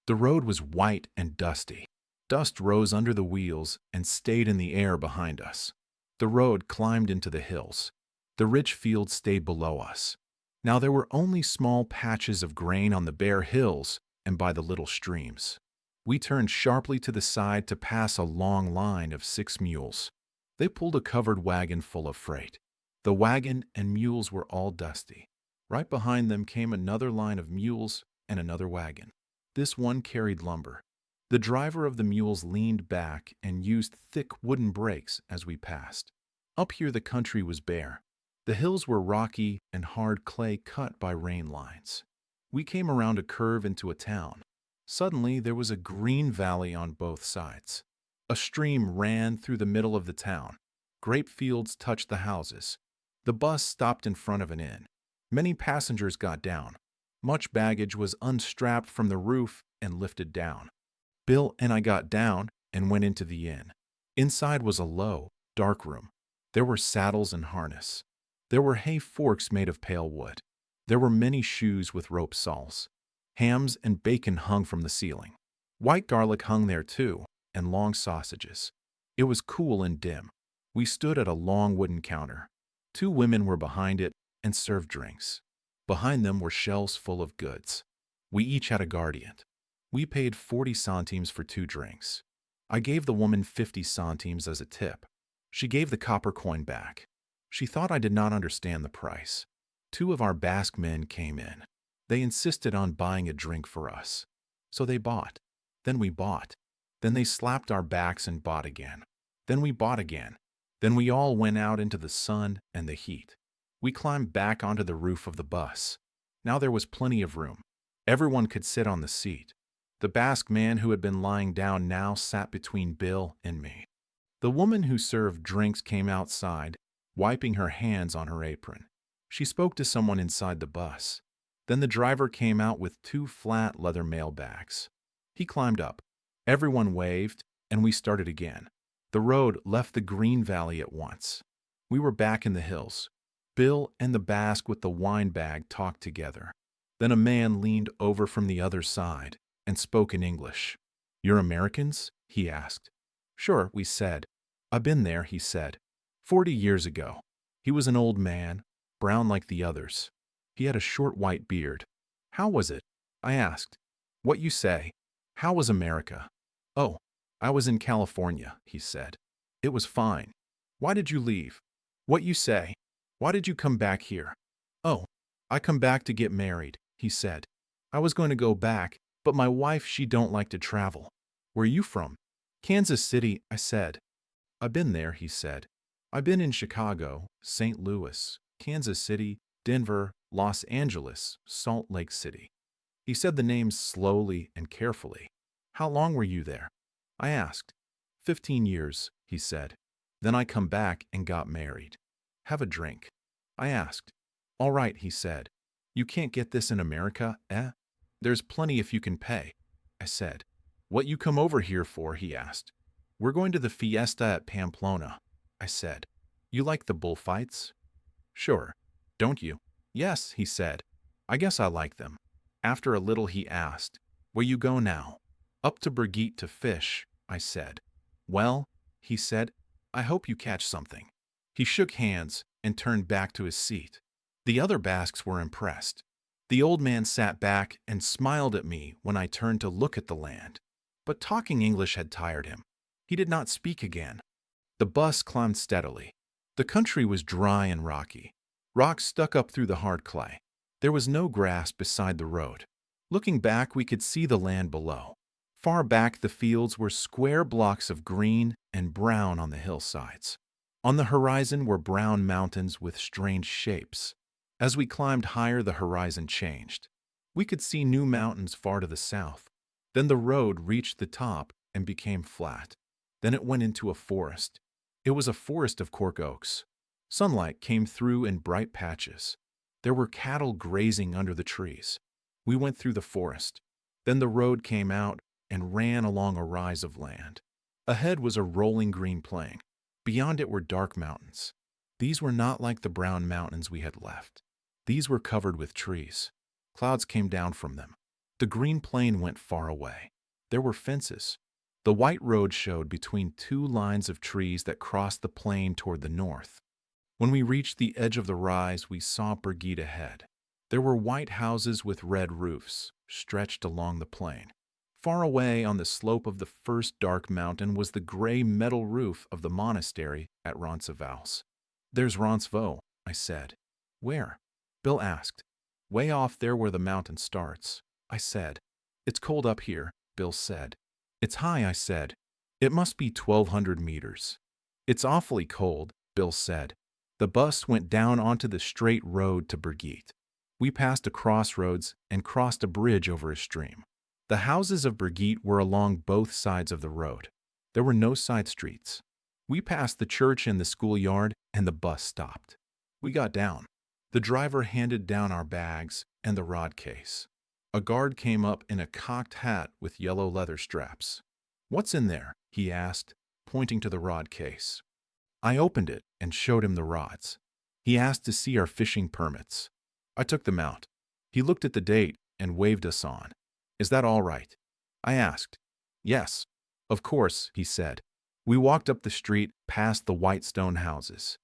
The road was white and dusty. Dust rose under the wheels and stayed in the air behind us. The road climbed into the hills. The rich fields stayed below us. Now there were only small patches of grain on the bare hills and by the little streams. We turned sharply to the side to pass a long line of 6 mules. They pulled a covered wagon full of freight. The wagon and mules were all dusty. Right behind them came another line of mules and another wagon. This one carried lumber. The driver of the mules leaned back and used thick wooden brakes as we passed. Up here the country was bare. The hills were rocky and hard clay cut by rain lines. We came around a curve into a town. Suddenly there was a green valley on both sides. A stream ran through the middle of the town. Grape fields touched the houses. The bus stopped in front of an inn. Many passengers got down. Much baggage was unstrapped from the roof and lifted down. Bill and I got down and went into the inn. Inside was a low, dark room. There were saddles and harness. There were hay forks made of pale wood. There were many shoes with rope sawls. Hams and bacon hung from the ceiling. White garlic hung there too, and long sausages. It was cool and dim. We stood at a long wooden counter. Two women were behind it and served drinks. Behind them were shelves full of goods. We each had a guardian. We paid 40 centimes for 2 drinks. I gave the woman 50 centimes as a tip. She gave the copper coin back. She thought I did not understand the price. 2 of our Basque men came in. They insisted on buying a drink for us. So they bought. Then we bought. Then they slapped our backs and bought again. Then we bought again. Then we all went out into the sun and the heat. We climbed back onto the roof of the bus. Now there was plenty of room. Everyone could sit on the seat. The Basque man who had been lying down now sat between Bill and me. The woman who served drinks came outside, wiping her hands on her apron. She spoke to someone inside the bus. Then the driver came out with 2 flat leather mailbags. He climbed up. Everyone waved, and we started again. The road left the green valley at once. We were back in the hills. Bill and the Basque with the wine bag talked together. Then a man leaned over from the other side and spoke in English. "You're Americans?" he asked. "Sure," we said. "I've been there," he said. 40 years ago. He was an old man, brown like the others. He had a short white beard. "How was it?" I asked. "What you say? How was America?" "Oh, I was in California," he said. "It was fine." "Why did you leave?" "What you say? Why did you come back here?" "Oh, I come back to get married," he said. "I was going to go back, but my wife, she don't like to travel." "Where you from?" "Kansas City," I said. "I've been there," he said. "I've been in Chicago, St. Louis, Kansas City, Denver, Los Angeles, Salt Lake City." He said the names slowly and carefully. "How long were you there?" I asked. 15 years, he said. "Then I come back and got married." "Have a drink." I asked. "All right," he said. "You can't get this in America, eh?" "There's plenty if you can pay," I said. "What you come over here for?" he asked. "We're going to the fiesta at Pamplona," I said. "You like the bullfights?" "Sure. Don't you?" "Yes," he said. "I guess I like them." After a little he asked, "Where you go now?" "Up to Brigitte to fish," I said. "Well," he said, "I hope you catch something." He shook hands and turned back to his seat. The other Basques were impressed. The old man sat back and smiled at me when I turned to look at the land. But talking English had tired him. He did not speak again. The bus climbed steadily. The country was dry and rocky. Rocks stuck up through the hard clay. There was no grass beside the road. Looking back, we could see the land below. Far back, the fields were square blocks of green and brown on the hillsides. On the horizon were brown mountains with strange shapes. As we climbed higher, the horizon changed. We could see new mountains far to the south. Then the road reached the top and became flat. Then it went into a forest. It was a forest of cork oaks. Sunlight came through in bright patches. There were cattle grazing under the trees. We went through the forest. Then the road came out and ran along a rise of land. Ahead was a rolling green plain. Beyond it were dark mountains. These were not like the brown mountains we had left. These were covered with trees. Clouds came down from them. The green plain went far away. There were fences. The white road showed between 2 lines of trees that crossed the plain toward the north. When we reached the edge of the rise, we saw Brigitte ahead. There were white houses with red roofs stretched along the plain. Far away on the slope of the first dark mountain was the gray metal roof of the monastery at Roncesvalles. "There's Roncesvalles," I said. "Where?" Bill asked. "Way off there where the mountain starts," I said. "It's cold up here," Bill said. "It's high," I said. "It must be 1,200 meters." "It's awfully cold," Bill said. The bus went down onto the straight road to Brigitte. We passed a crossroads and crossed a bridge over a stream. The houses of Brigitte were along both sides of the road. There were no side streets. We passed the church and the schoolyard, and the bus stopped. We got down. The driver handed down our bags and the rod case. A guard came up in a cocked hat with yellow leather straps. "What's in there?" he asked, pointing to the rod case. I opened it and showed him the rods. He asked to see our fishing permits. I took them out. He looked at the date and waved us on. "Is that all right?" I asked. "Yes, of course," he said. We walked up the street past the white stone houses.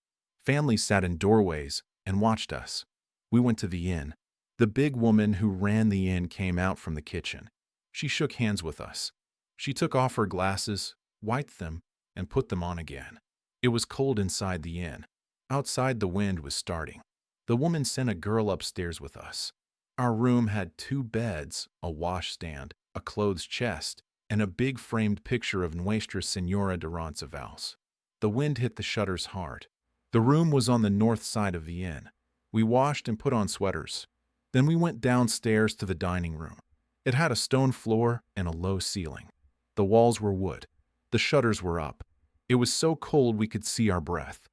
Families sat in doorways and watched us. We went to the inn. The big woman who ran the inn came out from the kitchen. She shook hands with us. She took off her glasses, wiped them, and put them on again. It was cold inside the inn. Outside, the wind was starting. The woman sent a girl upstairs with us. Our room had 2 beds, a washstand, a clothes chest, and a big framed picture of Nuestra Señora de Roncesvalles. The wind hit the shutters hard. The room was on the north side of the inn. We washed and put on sweaters. Then we went downstairs to the dining room. It had a stone floor and a low ceiling. The walls were wood. The shutters were up. It was so cold we could see our breath.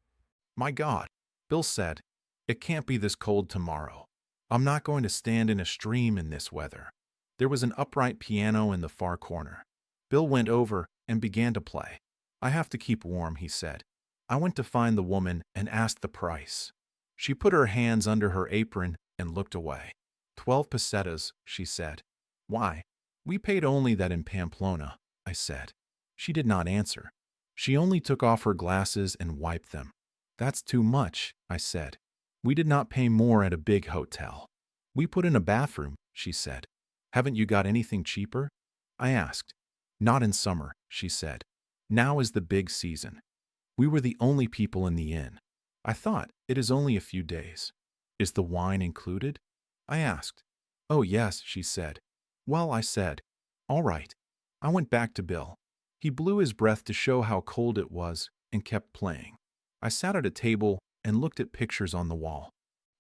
"My God," Bill said, "it can't be this cold tomorrow. I'm not going to stand in a stream in this weather." There was an upright piano in the far corner. Bill went over and began to play. "I have to keep warm," he said. I went to find the woman and asked the price. She put her hands under her apron and looked away. 12 pesetas, she said. "Why? We paid only that in Pamplona," I said. She did not answer. She only took off her glasses and wiped them. "That's too much," I said. "We did not pay more at a big hotel." "We put in a bathroom," she said. "Haven't you got anything cheaper?" I asked. "Not in summer," she said. "Now is the big season." We were the only people in the inn. I thought, it is only a few days. "Is the wine included?" I asked. "Oh, yes," she said. "Well," I said, "all right." I went back to Bill. He blew his breath to show how cold it was and kept playing. I sat at a table and looked at pictures on the wall.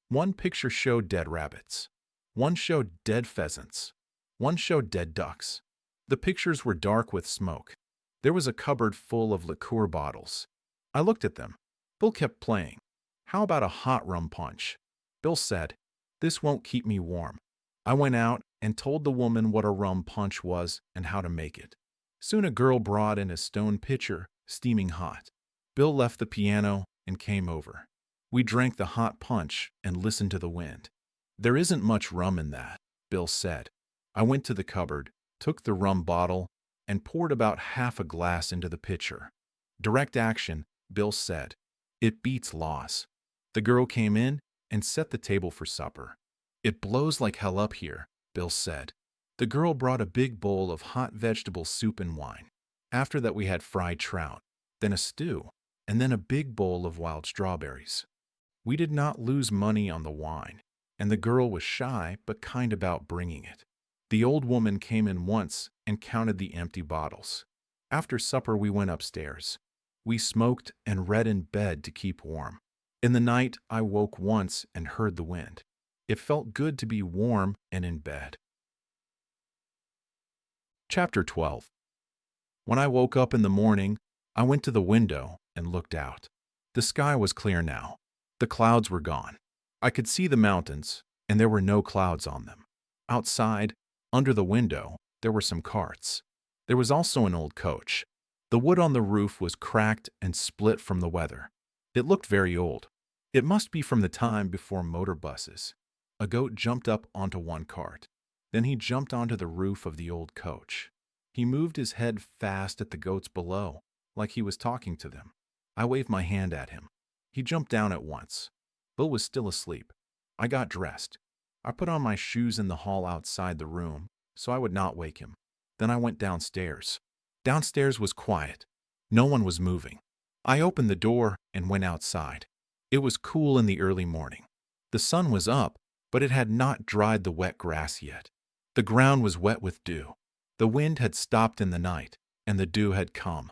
One picture showed dead rabbits. One showed dead pheasants. One showed dead ducks. The pictures were dark with smoke. There was a cupboard full of liqueur bottles. I looked at them. Bill kept playing. "How about a hot rum punch?" Bill said, "This won't keep me warm." I went out and told the woman what a rum punch was and how to make it. Soon a girl brought in a stone pitcher, steaming hot. Bill left the piano and came over. We drank the hot punch and listened to the wind. "There isn't much rum in that," Bill said. I went to the cupboard, took the rum bottle, and poured about half a glass into the pitcher. "Direct action," Bill said. "It beats laws." The girl came in and set the table for supper. "It blows like hell up here," Bill said. The girl brought a big bowl of hot vegetable soup and wine. After that we had fried trout, then a stew, and then a big bowl of wild strawberries. We did not lose money on the wine, and the girl was shy but kind about bringing it. The old woman came in once and counted the empty bottles. After supper we went upstairs. We smoked and read in bed to keep warm. In the night I woke once and heard the wind. It felt good to be warm and in bed. Chapter 12. When I woke up in the morning, I went to the window and looked out. The sky was clear now. The clouds were gone. I could see the mountains, and there were no clouds on them. Outside, under the window, there were some carts. There was also an old coach. The wood on the roof was cracked and split from the weather. It looked very old. It must be from the time before motor buses. A goat jumped up onto one cart. Then he jumped onto the roof of the old coach. He moved his head fast at the goats below, like he was talking to them. I waved my hand at him. He jumped down at once. Bill was still asleep. I got dressed. I put on my shoes in the hall outside the room, so I would not wake him. Then I went downstairs. Downstairs was quiet. No one was moving. I opened the door and went outside. It was cool in the early morning. The sun was up, but it had not dried the wet grass yet. The ground was wet with dew. The wind had stopped in the night, and the dew had come.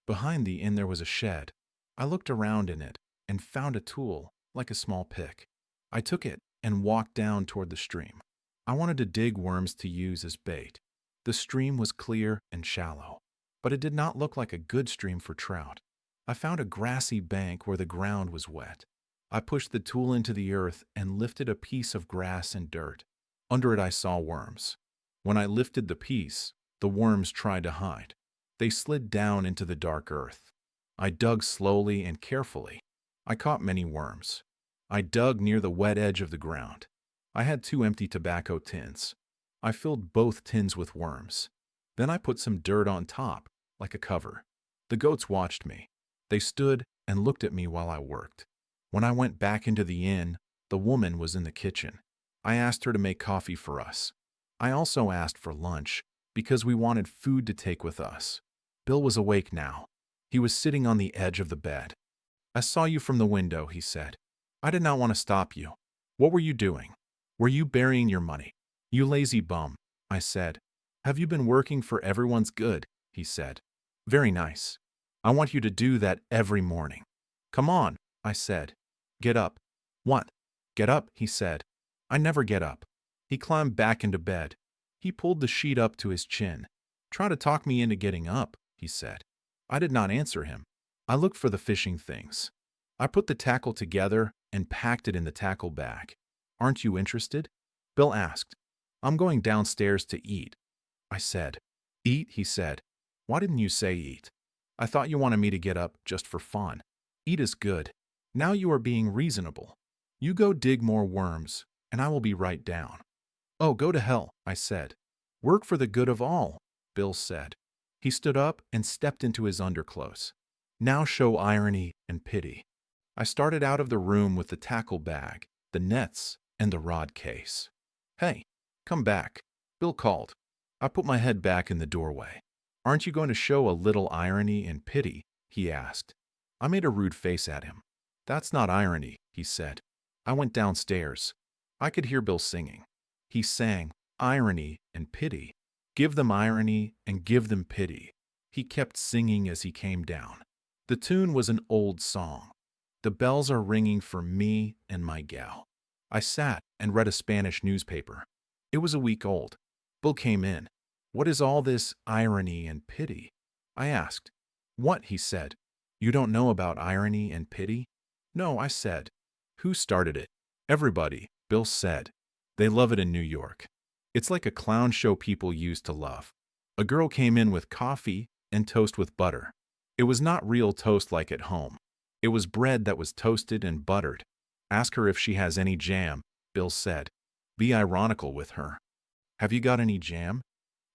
Behind the inn there was a shed. I looked around in it and found a tool, like a small pick. I took it and walked down toward the stream. I wanted to dig worms to use as bait. The stream was clear and shallow, but it did not look like a good stream for trout. I found a grassy bank where the ground was wet. I pushed the tool into the earth and lifted a piece of grass and dirt. Under it I saw worms. When I lifted the piece, the worms tried to hide. They slid down into the dark earth. I dug slowly and carefully. I caught many worms. I dug near the wet edge of the ground. I had 2 empty tobacco tins. I filled both tins with worms. Then I put some dirt on top, like a cover. The goats watched me. They stood and looked at me while I worked. When I went back into the inn, the woman was in the kitchen. I asked her to make coffee for us. I also asked for lunch because we wanted food to take with us. Bill was awake now. He was sitting on the edge of the bed. I saw you from the window, he said. I did not want to stop you. What were you doing? Were you burying your money? You lazy bum, I said. Have you been working for everyone's good? He said. Very nice. I want you to do that every morning. Come on, I said. Get up. What? Get up, he said. I never get up. He climbed back into bed. He pulled the sheet up to his chin. Try to talk me into getting up, he said. I did not answer him. I looked for the fishing things. I put the tackle together and packed it in the tackle bag. Aren't you interested? Bill asked. I'm going downstairs to eat. I said. Eat, he said. Why didn't you say eat? I thought you wanted me to get up just for fun. Eat is good. Now you are being reasonable. You go dig more worms, and I will be right down. Oh, go to hell, I said. Work for the good of all, Bill said. He stood up and stepped into his underclothes. Now show irony and pity. I started out of the room with the tackle bag, the nets, and the rod case. Hey, come back, Bill called. I put my head back in the doorway. Aren't you going to show a little irony and pity? He asked. I made a rude face at him. That's not irony, he said. I went downstairs. I could hear Bill singing. He sang, irony and pity. Give them irony and give them pity. He kept singing as he came down. The tune was an old song. The bells are ringing for me and my gal. I sat and read a Spanish newspaper. It was a week old. Bill came in. What is all this irony and pity? I asked. What? He said. You don't know about irony and pity? No, I said. Who started it? Everybody, Bill said. They love it in New York. It's like a clown show people used to love. A girl came in with coffee and toast with butter. It was not real toast like at home. It was bread that was toasted and buttered. Ask her if she has any jam, Bill said. Be ironical with her. Have you got any jam?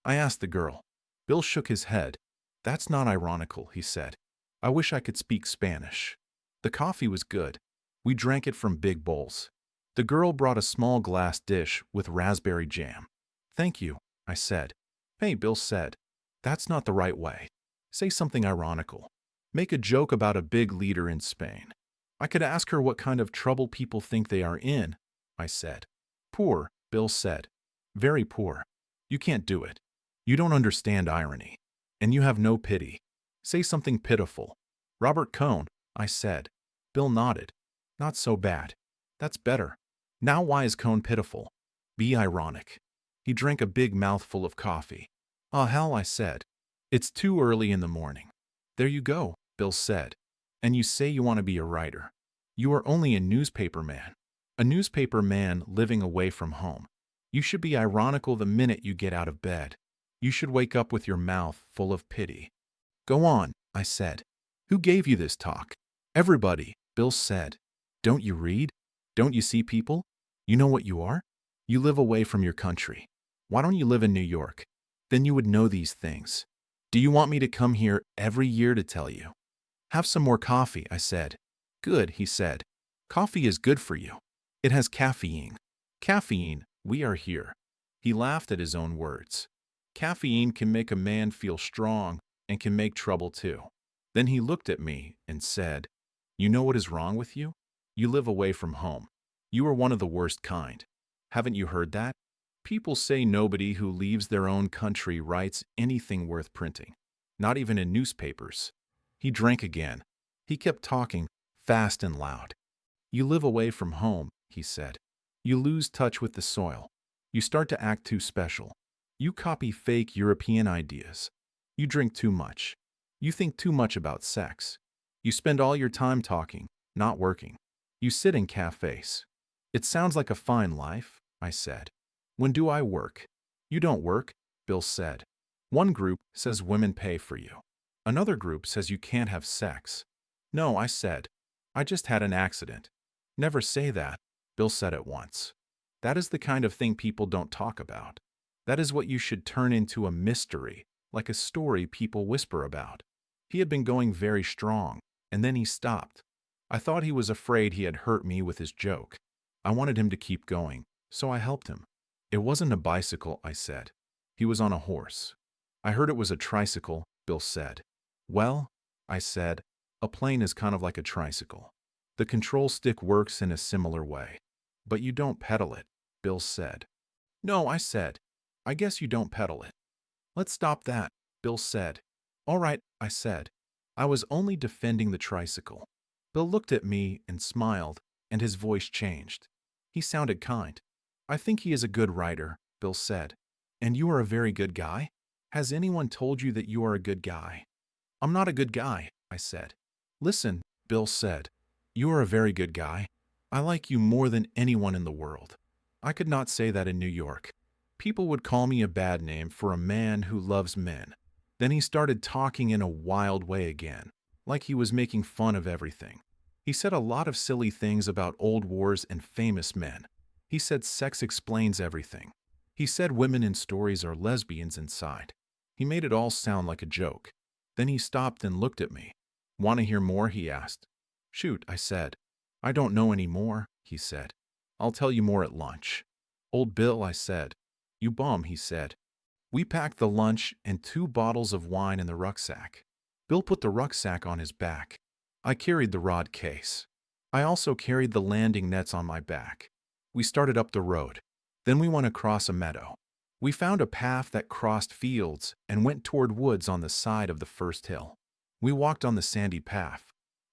I asked the girl. Bill shook his head. That's not ironical, he said. I wish I could speak Spanish. The coffee was good. We drank it from big bowls. The girl brought a small glass dish with raspberry jam. Thank you, I said. Hey, Bill said. That's not the right way. Say something ironical. Make a joke about a big leader in Spain. I could ask her what kind of trouble people think they are in, I said. Poor, Bill said. Very poor. You can't do it. You don't understand irony. And you have no pity. Say something pitiful. Robert Cohn, I said. Bill nodded. Not so bad. That's better. Now why is Cohn pitiful? Be ironic. He drank a big mouthful of coffee. Oh, hell, I said. It's too early in the morning. There you go, Bill said. And you say you want to be a writer. You are only a newspaper man. A newspaper man living away from home. You should be ironical the minute you get out of bed. You should wake up with your mouth full of pity. Go on, I said. Who gave you this talk? Everybody, Bill said. Don't you read? Don't you see people? You know what you are? You live away from your country. Why don't you live in New York? Then you would know these things. Do you want me to come here every year to tell you? Have some more coffee, I said. Good, he said. Coffee is good for you. It has caffeine. Caffeine, we are here. He laughed at his own words. Caffeine can make a man feel strong and can make trouble too. Then he looked at me and said, You know what is wrong with you? You live away from home. You are one of the worst kind. Haven't you heard that? People say nobody who leaves their own country writes anything worth printing, not even in newspapers. He drank again. He kept talking, fast and loud. You live away from home, he said. You lose touch with the soil. You start to act too special. You copy fake European ideas. You drink too much. You think too much about sex. You spend all your time talking, not working. You sit in cafes. It sounds like a fine life, I said. When do I work? You don't work, Bill said. One group says women pay for you. Another group says you can't have sex. No, I said. I just had an accident. Never say that, Bill said at once. That is the kind of thing people don't talk about. That is what you should turn into a mystery, like a story people whisper about. He had been going very strong, and then he stopped. I thought he was afraid he had hurt me with his joke. I wanted him to keep going, so I helped him. It wasn't a bicycle, I said. He was on a horse. I heard it was a tricycle, Bill said. Well, I said, a plane is kind of like a tricycle. The control stick works in a similar way. But you don't pedal it, Bill said. No, I said. I guess you don't pedal it. Let's stop that, Bill said. All right, I said. I was only defending the tricycle. Bill looked at me and smiled, and his voice changed. He sounded kind. I think he is a good rider, Bill said. And you are a very good guy? Has anyone told you that you are a good guy? I'm not a good guy, I said. Listen, Bill said. You are a very good guy. I like you more than anyone in the world. I could not say that in New York. People would call me a bad name for a man who loves men. Then he started talking in a wild way again, like he was making fun of everything. He said a lot of silly things about old wars and famous men. He said sex explains everything. He said women in stories are lesbians inside. He made it all sound like a joke. Then he stopped and looked at me. Want to hear more? He asked. Shoot, I said. I don't know any more, he said. I'll tell you more at lunch. Old Bill, I said. You bum, he said. We packed the lunch and 2 bottles of wine in the rucksack. Bill put the rucksack on his back. I carried the rod case. I also carried the landing nets on my back. We started up the road. Then we went across a meadow. We found a path that crossed fields and went toward woods on the side of the first hill. We walked on the sandy path.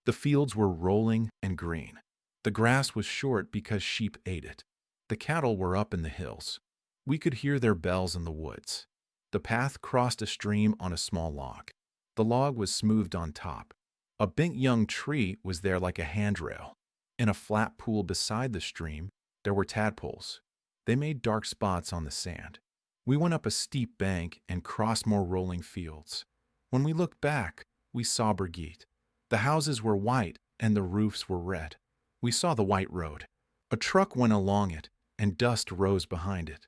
The fields were rolling and green. The grass was short because sheep ate it. The cattle were up in the hills. We could hear their bells in the woods. The path crossed a stream on a small log. The log was smoothed on top. A big young tree was there like a handrail. In a flat pool beside the stream, there were tadpoles. They made dark spots on the sand. We went up a steep bank and crossed more rolling fields. When we looked back, we saw Brigitte. The houses were white and the roofs were red. We saw the white road. A truck went along it, and dust rose behind it.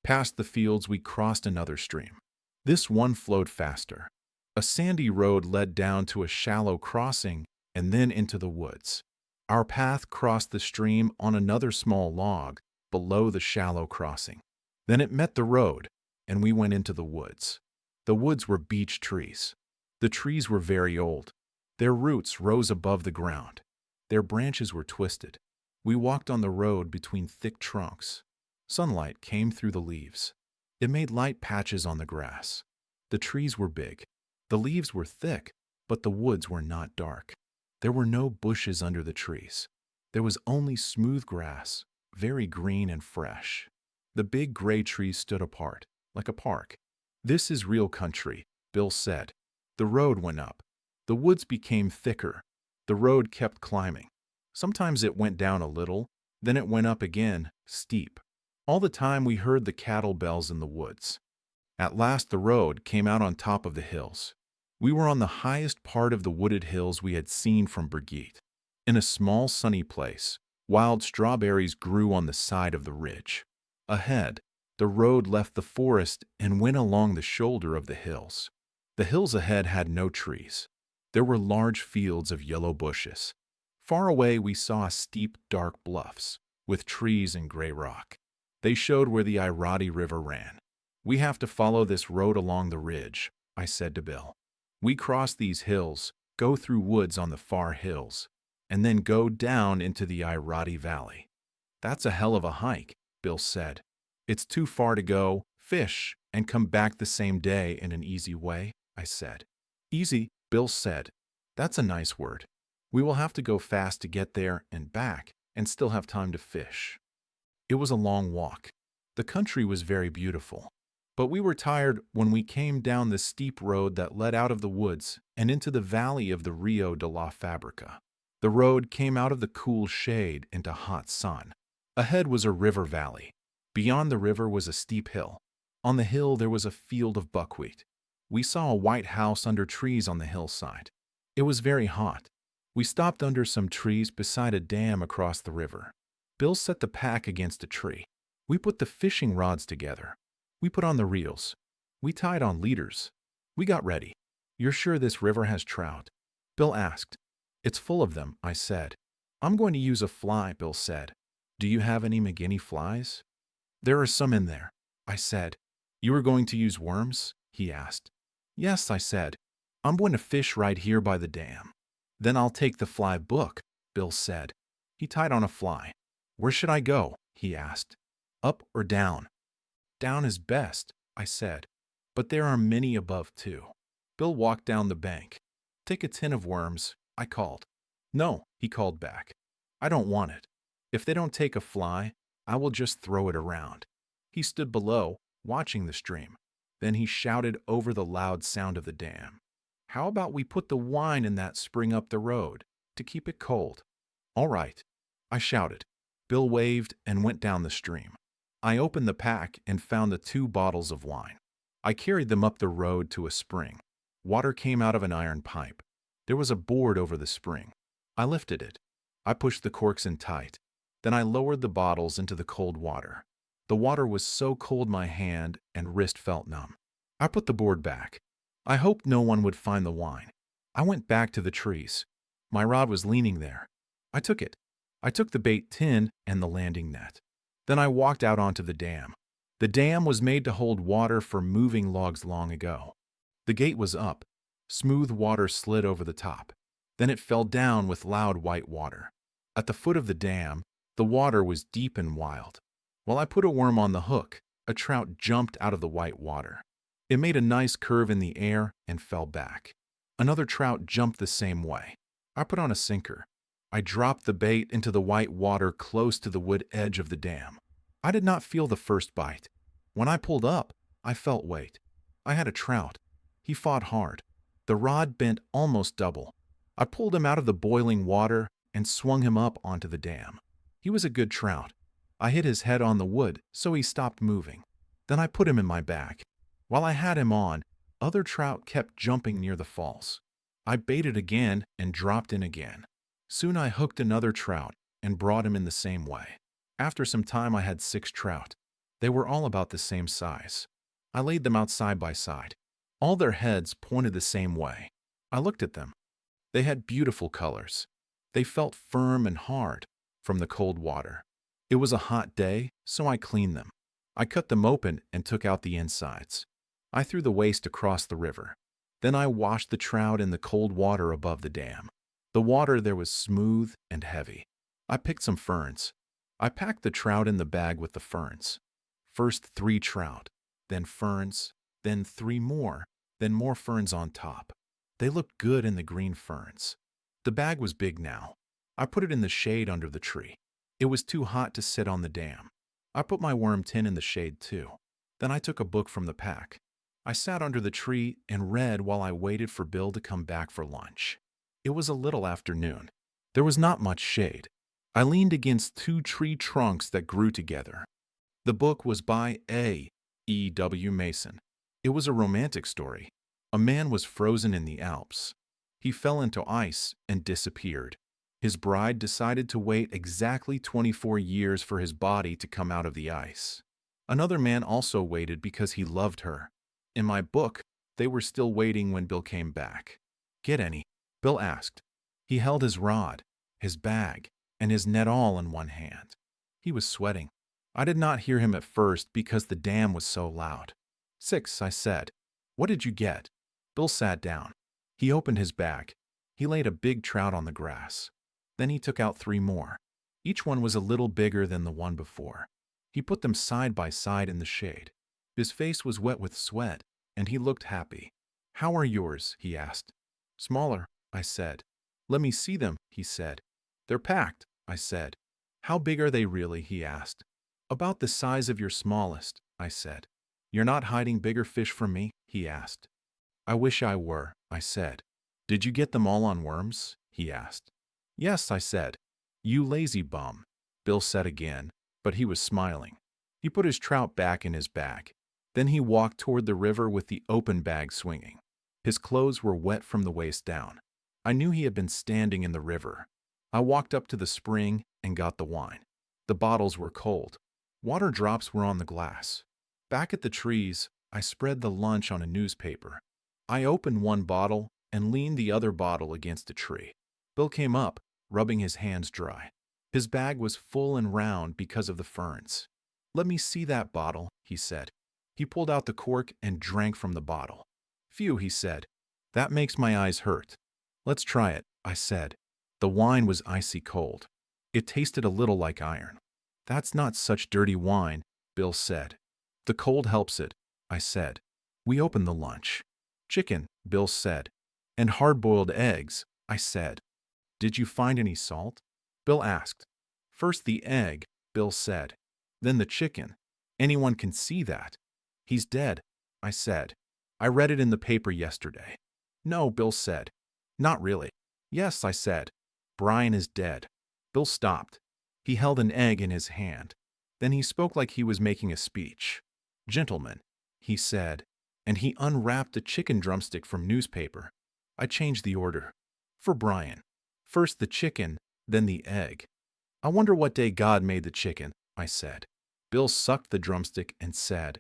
Past the fields, we crossed another stream. This one flowed faster. A sandy road led down to a shallow crossing and then into the woods. Our path crossed the stream on another small log below the shallow crossing. Then it met the road, and we went into the woods. The woods were beech trees. The trees were very old. Their roots rose above the ground. Their branches were twisted. We walked on the road between thick trunks. Sunlight came through the leaves. It made light patches on the grass. The trees were big. The leaves were thick, but the woods were not dark. There were no bushes under the trees. There was only smooth grass, very green and fresh. The big gray trees stood apart, like a park. This is real country, Bill said. The road went up. The woods became thicker. The road kept climbing. Sometimes it went down a little, then it went up again, steep. All the time we heard the cattle bells in the woods. At last the road came out on top of the hills. We were on the highest part of the wooded hills we had seen from Brigitte. In a small sunny place, wild strawberries grew on the side of the ridge. Ahead, the road left the forest and went along the shoulder of the hills. The hills ahead had no trees. There were large fields of yellow bushes. Far away we saw steep, dark bluffs, with trees and gray rock. They showed where the Irati River ran. We have to follow this road along the ridge, I said to Bill. We cross these hills, go through woods on the far hills, and then go down into the Irati Valley. That's a hell of a hike, Bill said. It's too far to go, fish, and come back the same day in an easy way, I said. Easy, Bill said. That's a nice word. We will have to go fast to get there and back, and still have time to fish. It was a long walk. The country was very beautiful. But we were tired when we came down the steep road that led out of the woods and into the valley of the Rio de la Fabrica. The road came out of the cool shade into hot sun. Ahead was a river valley. Beyond the river was a steep hill. On the hill there was a field of buckwheat. We saw a white house under trees on the hillside. It was very hot. We stopped under some trees beside a dam across the river. Bill set the pack against a tree. We put the fishing rods together. We put on the reels. We tied on leaders. We got ready. "You're sure this river has trout?" Bill asked. "It's full of them," I said. "I'm going to use a fly," Bill said. "Do you have any McGinney flies?" "There are some in there," I said. "You are going to use worms?" he asked. "Yes," I said. "I'm going to fish right here by the dam." "Then I'll take the fly book," Bill said. He tied on a fly. "Where should I go?" he asked. "Up or down?" "Down is best," I said. "But there are many above, too." Bill walked down the bank. "Take a tin of worms," I called. "No," he called back. "I don't want it. If they don't take a fly, I will just throw it around." He stood below, watching the stream. Then he shouted over the loud sound of the dam. "How about we put the wine in that spring up the road, to keep it cold?" "All right," I shouted. Bill waved and went down the stream. I opened the pack and found the 2 bottles of wine. I carried them up the road to a spring. Water came out of an iron pipe. There was a board over the spring. I lifted it. I pushed the corks in tight. Then I lowered the bottles into the cold water. The water was so cold my hand and wrist felt numb. I put the board back. I hoped no one would find the wine. I went back to the trees. My rod was leaning there. I took it. I took the bait tin and the landing net. Then I walked out onto the dam. The dam was made to hold water for moving logs long ago. The gate was up. Smooth water slid over the top. Then it fell down with loud white water. At the foot of the dam, the water was deep and wild. While I put a worm on the hook, a trout jumped out of the white water. It made a nice curve in the air and fell back. Another trout jumped the same way. I put on a sinker. I dropped the bait into the white water close to the wood edge of the dam. I did not feel the first bite. When I pulled up, I felt weight. I had a trout. He fought hard. The rod bent almost double. I pulled him out of the boiling water and swung him up onto the dam. He was a good trout. I hit his head on the wood, so he stopped moving. Then I put him in my bag. While I had him on, other trout kept jumping near the falls. I baited again and dropped in again. Soon I hooked another trout and brought him in the same way. After some time I had 6 trout. They were all about the same size. I laid them out side by side. All their heads pointed the same way. I looked at them. They had beautiful colors. They felt firm and hard from the cold water. It was a hot day, so I cleaned them. I cut them open and took out the insides. I threw the waste across the river. Then I washed the trout in the cold water above the dam. The water there was smooth and heavy. I picked some ferns. I packed the trout in the bag with the ferns. First 3 trout, then ferns, then 3 more, then more ferns on top. They looked good in the green ferns. The bag was big now. I put it in the shade under the tree. It was too hot to sit on the dam. I put my worm tin in the shade too. Then I took a book from the pack. I sat under the tree and read while I waited for Bill to come back for lunch. It was a little afternoon. There was not much shade. I leaned against 2 tree trunks that grew together. The book was by A. E. W. Mason. It was a romantic story. A man was frozen in the Alps. He fell into ice and disappeared. His bride decided to wait exactly 24 years for his body to come out of the ice. Another man also waited because he loved her. In my book, they were still waiting when Bill came back. "Get any?" Bill asked. He held his rod, his bag, and his net all in one hand. He was sweating. I did not hear him at first because the dam was so loud. 6, I said. "What did you get?" Bill sat down. He opened his bag. He laid a big trout on the grass. Then he took out 3 more. Each one was a little bigger than the one before. He put them side by side in the shade. His face was wet with sweat, and he looked happy. "How are yours?" he asked. "Smaller," I said. "Let me see them," he said. "They're packed," I said. "How big are they really?" he asked. "About the size of your smallest," I said. "You're not hiding bigger fish from me?" he asked. "I wish I were," I said. "Did you get them all on worms?" he asked. "Yes," I said. "You lazy bum," Bill said again, but he was smiling. He put his trout back in his bag. Then he walked toward the river with the open bag swinging. His clothes were wet from the waist down. I knew he had been standing in the river. I walked up to the spring and got the wine. The bottles were cold. Water drops were on the glass. Back at the trees, I spread the lunch on a newspaper. I opened one bottle and leaned the other bottle against a tree. Bill came up, rubbing his hands dry. His bag was full and round because of the ferns. "Let me see that bottle," he said. He pulled out the cork and drank from the bottle. "Phew," he said. "That makes my eyes hurt." "Let's try it," I said. The wine was icy cold. It tasted a little like iron. "That's not such dirty wine," Bill said. "The cold helps it," I said. We opened the lunch. "Chicken," Bill said. "And hard-boiled eggs," I said. "Did you find any salt?" Bill asked. "First the egg," Bill said. "Then the chicken. Anyone can see that." "He's dead," I said. "I read it in the paper yesterday." "No," Bill said. "Not really." "Yes," I said. "Brian is dead." Bill stopped. He held an egg in his hand. Then he spoke like he was making a speech. "Gentlemen," he said, and he unwrapped a chicken drumstick from newspaper. I changed the order. "For Brian. First the chicken, then the egg." "I wonder what day God made the chicken," I said. Bill sucked the drumstick and said,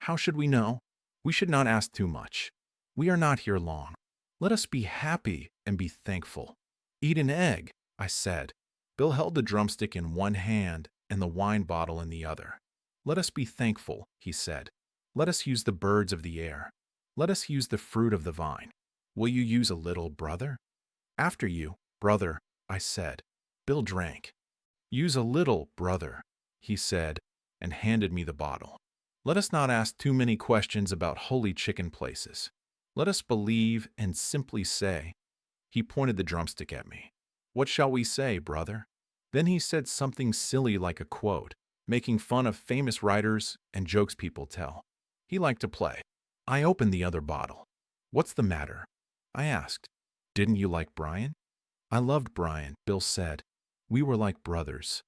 "How should we know? We should not ask too much. We are not here long. Let us be happy and be thankful." "Eat an egg," I said. Bill held the drumstick in one hand and the wine bottle in the other. "Let us be thankful," he said. "Let us use the birds of the air. Let us use the fruit of the vine. Will you use a little, brother?" "After you, brother," I said. Bill drank. "Use a little, brother," he said, and handed me the bottle. "Let us not ask too many questions about holy chicken places. Let us believe and simply say," he pointed the drumstick at me, "What shall we say, brother?" Then he said something silly like a quote, making fun of famous writers and jokes people tell. He liked to play. I opened the other bottle. "What's the matter?" I asked. "Didn't you like Brian?" "I loved Brian," Bill said. "We were like brothers."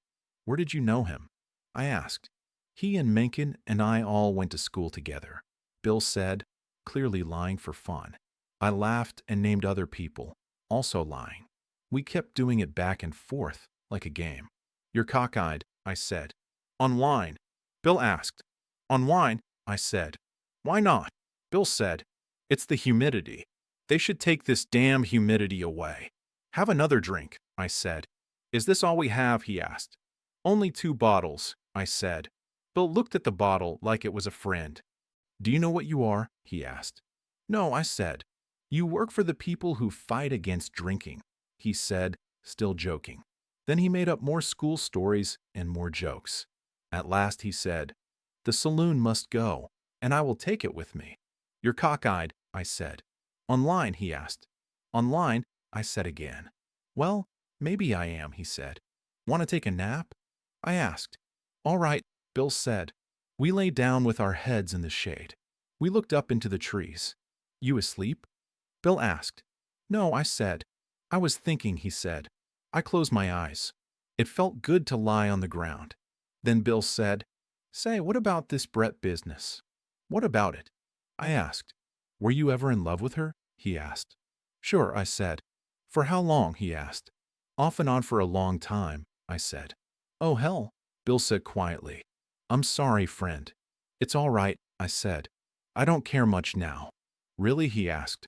"Where did you know him?" I asked. "He and Mencken and I all went to school together," Bill said, clearly lying for fun. I laughed and named other people, also lying. We kept doing it back and forth, like a game. "You're cockeyed," I said. "On wine?" Bill asked. "On wine?" I said. "Why not?" Bill said. "It's the humidity. They should take this damn humidity away." "Have another drink," I said. "Is this all we have?" he asked. "Only 2 bottles," I said. Bill looked at the bottle like it was a friend. "Do you know what you are?" he asked. "No," I said. "You work for the people who fight against drinking," he said, still joking. Then he made up more school stories and more jokes. At last he said, "The saloon must go, and I will take it with me." "You're cockeyed," I said. "Online?" he asked. "Online?" I said again. "Well, maybe I am," he said. "Want to take a nap?" I asked. "All right," Bill said. We lay down with our heads in the shade. We looked up into the trees. "You asleep?" Bill asked. "No," I said. "I was thinking," he said. I closed my eyes. It felt good to lie on the ground. Then Bill said, "Say, what about this Brett business?" "What about it?" I asked. "Were you ever in love with her?" he asked. "Sure," I said. "For how long?" he asked. "Off and on for a long time," I said. "Oh, hell," Bill said quietly. "I'm sorry, friend." "It's all right," I said. "I don't care much now." "Really?" he asked.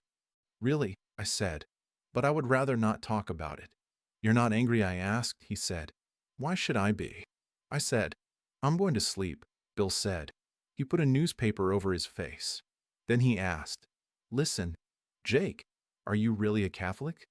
"Really," I said, "but I would rather not talk about it." "You're not angry?" I asked, he said. "Why should I be?" I said, "I'm going to sleep," Bill said. He put a newspaper over his face. Then he asked, "Listen, Jake, are you really a Catholic?"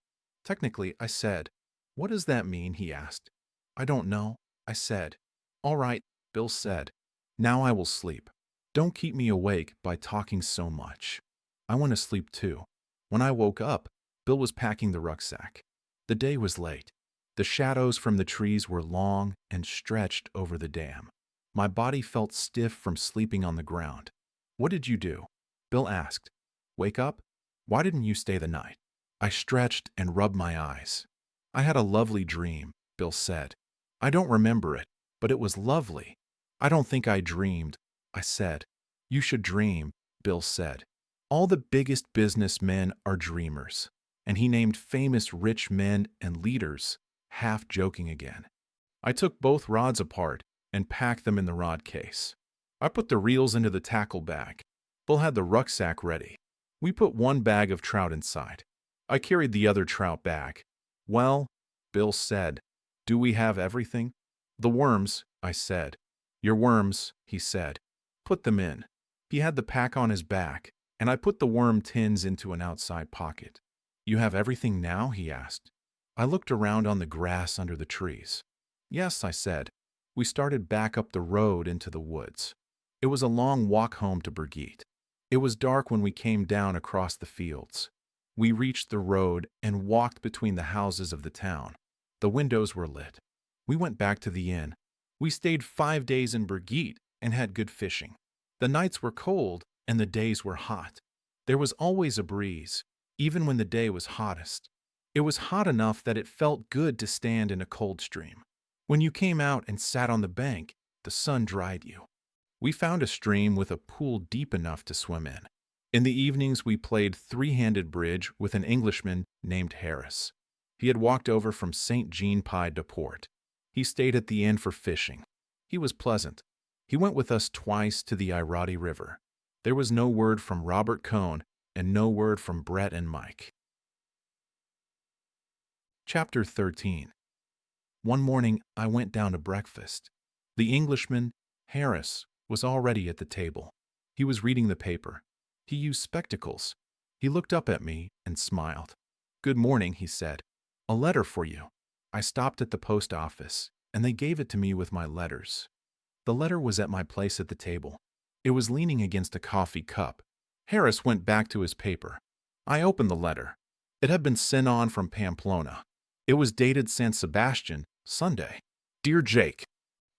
"Technically," I said. "What does that mean?" he asked. "I don't know," I said. "All right," Bill said. "Now I will sleep. Don't keep me awake by talking so much." I went to sleep too. When I woke up, Bill was packing the rucksack. The day was late. The shadows from the trees were long and stretched over the dam. My body felt stiff from sleeping on the ground. "What did you do?" Bill asked. "Wake up? Why didn't you stay the night?" I stretched and rubbed my eyes. "I had a lovely dream," Bill said. "I don't remember it, but it was lovely." "I don't think I dreamed," I said. "You should dream," Bill said. "All the biggest businessmen are dreamers." And he named famous rich men and leaders, half joking again. I took both rods apart and packed them in the rod case. I put the reels into the tackle bag. Bill had the rucksack ready. We put one bag of trout inside. I carried the other trout bag. Well, Bill said, do we have everything? The worms, I said. Your worms, he said. Put them in. He had the pack on his back, and I put the worm tins into an outside pocket. You have everything now? He asked. I looked around on the grass under the trees. Yes, I said. We started back up the road into the woods. It was a long walk home to Brigitte. It was dark when we came down across the fields. We reached the road and walked between the houses of the town. The windows were lit. We went back to the inn. We stayed 5 days in Brigitte and had good fishing. The nights were cold and the days were hot. There was always a breeze, even when the day was hottest. It was hot enough that it felt good to stand in a cold stream. When you came out and sat on the bank, the sun dried you. We found a stream with a pool deep enough to swim in. In the evenings, we played three-handed bridge with an Englishman named Harris. He had walked over from St. Jean-Pied-de-Port. He stayed at the inn for fishing. He was pleasant. He went with us twice to the Irati River. There was no word from Robert Cohn and no word from Brett and Mike. Chapter 13. One morning, I went down to breakfast. The Englishman, Harris, was already at the table. He was reading the paper. He used spectacles. He looked up at me and smiled. Good morning, he said. A letter for you. I stopped at the post office, and they gave it to me with my letters. The letter was at my place at the table. It was leaning against a coffee cup. Harris went back to his paper. I opened the letter. It had been sent on from Pamplona. It was dated San Sebastian, Sunday. Dear Jake,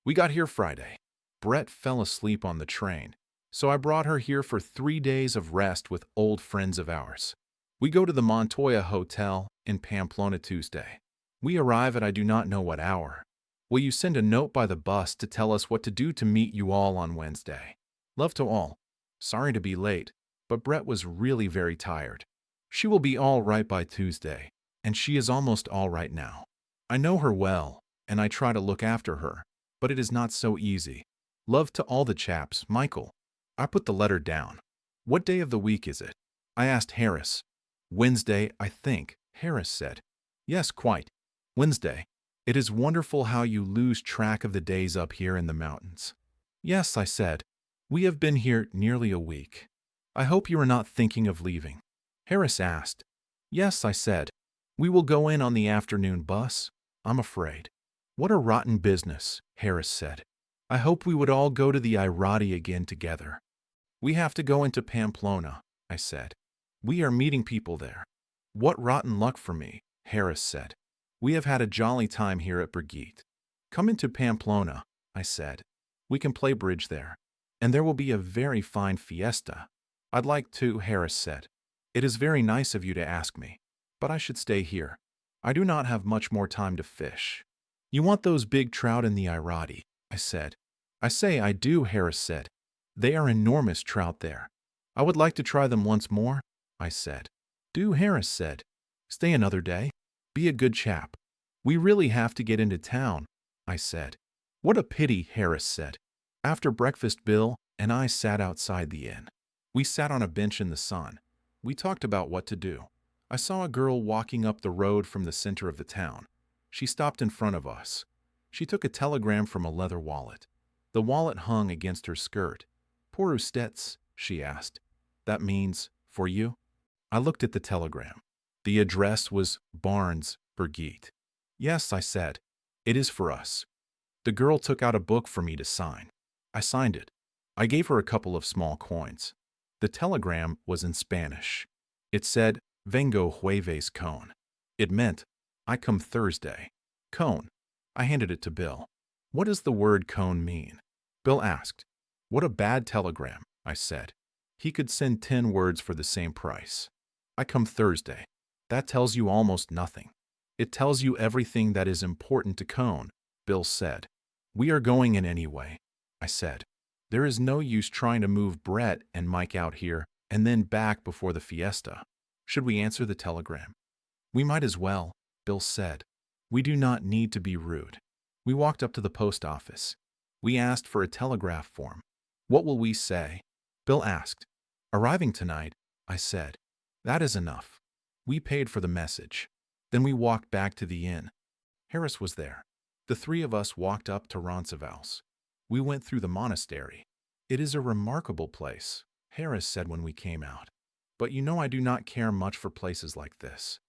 we got here Friday. Brett fell asleep on the train, so I brought her here for 3 days of rest with old friends of ours. We go to the Montoya Hotel in Pamplona Tuesday. We arrive at I do not know what hour. Will you send a note by the bus to tell us what to do to meet you all on Wednesday? Love to all. Sorry to be late, but Brett was really very tired. She will be all right by Tuesday, and she is almost all right now. I know her well, and I try to look after her, but it is not so easy. Love to all the chaps, Michael. I put the letter down. What day of the week is it? I asked Harris. Wednesday, I think, Harris said. Yes, quite. Wednesday. It is wonderful how you lose track of the days up here in the mountains. Yes, I said. We have been here nearly a week. I hope you are not thinking of leaving. Harris asked. Yes, I said. We will go in on the afternoon bus, I'm afraid. What a rotten business, Harris said. I hope we would all go to the Irati again together. We have to go into Pamplona, I said. We are meeting people there. What rotten luck for me, Harris said. We have had a jolly time here at Brigitte. Come into Pamplona, I said. We can play bridge there. And there will be a very fine fiesta. I'd like to, Harris said. It is very nice of you to ask me, but I should stay here. I do not have much more time to fish. You want those big trout in the Irati, I said. I say I do, Harris said. They are enormous trout there. I would like to try them once more, I said. Do, Harris said. Stay another day. Be a good chap. We really have to get into town, I said. What a pity, Harris said. After breakfast, Bill and I sat outside the inn. We sat on a bench in the sun. We talked about what to do. I saw a girl walking up the road from the center of the town. She stopped in front of us. She took a telegram from a leather wallet. The wallet hung against her skirt. Pour ustets, she asked. That means, for you? I looked at the telegram. The address was Barnes, Brigitte. Yes, I said. It is for us. The girl took out a book for me to sign. I signed it. I gave her a couple of small coins. The telegram was in Spanish. It said, Vengo jueves con. It meant, I come Thursday. Con. I handed it to Bill. What does the word con mean? Bill asked. What a bad telegram, I said. He could send 10 words for the same price. I come Thursday. That tells you almost nothing. It tells you everything that is important to Cone, Bill said. We are going in anyway, I said. There is no use trying to move Brett and Mike out here and then back before the fiesta. Should we answer the telegram? We might as well, Bill said. We do not need to be rude. We walked up to the post office. We asked for a telegraph form. What will we say? Bill asked. Arriving tonight, I said. That is enough. We paid for the message. Then we walked back to the inn. Harris was there. The three of us walked up to Roncesvalles. We went through the monastery. It is a remarkable place, Harris said when we came out. But you know I do not care much for places like this.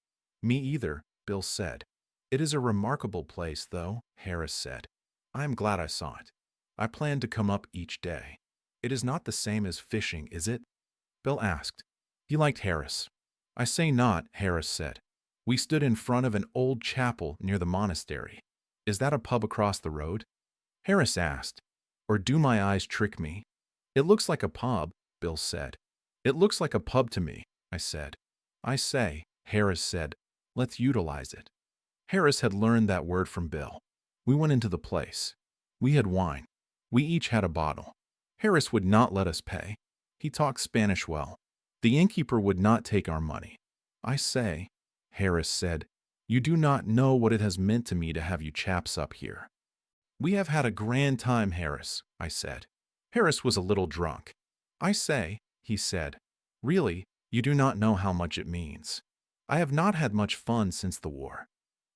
Me either, Bill said. It is a remarkable place, though, Harris said. I am glad I saw it. I plan to come up each day. It is not the same as fishing, is it? Bill asked. He liked Harris. I say not, Harris said. We stood in front of an old chapel near the monastery. Is that a pub across the road? Harris asked. Or do my eyes trick me? It looks like a pub, Bill said. It looks like a pub to me, I said. I say, Harris said, let's utilize it. Harris had learned that word from Bill. We went into the place. We had wine. We each had a bottle. Harris would not let us pay. He talked Spanish well. The innkeeper would not take our money. I say, Harris said, you do not know what it has meant to me to have you chaps up here. We have had a grand time, Harris, I said. Harris was a little drunk. I say, he said, really, you do not know how much it means. I have not had much fun since the war.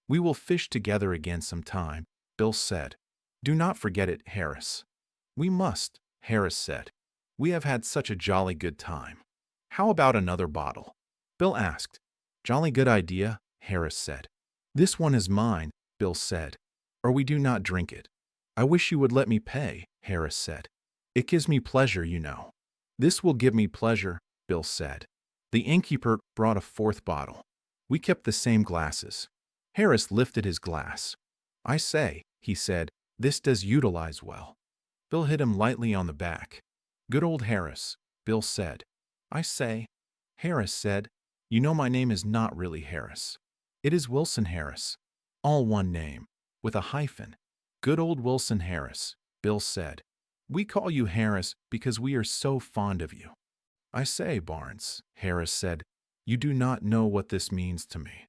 We will fish together again sometime, Bill said. Do not forget it, Harris. We must, Harris said. We have had such a jolly good time. How about another bottle? Bill asked. Jolly good idea, Harris said. This one is mine, Bill said, or we do not drink it. I wish you would let me pay, Harris said. It gives me pleasure, you know. This will give me pleasure, Bill said. The innkeeper brought a fourth bottle. We kept the same glasses. Harris lifted his glass. I say, he said, this does utilize well. Bill hit him lightly on the back. Good old Harris, Bill said. I say, Harris said, you know my name is not really Harris. It is Wilson Harris. All one name, with a hyphen. Good old Wilson Harris, Bill said. We call you Harris because we are so fond of you. I say, Barnes, Harris said, you do not know what this means to me.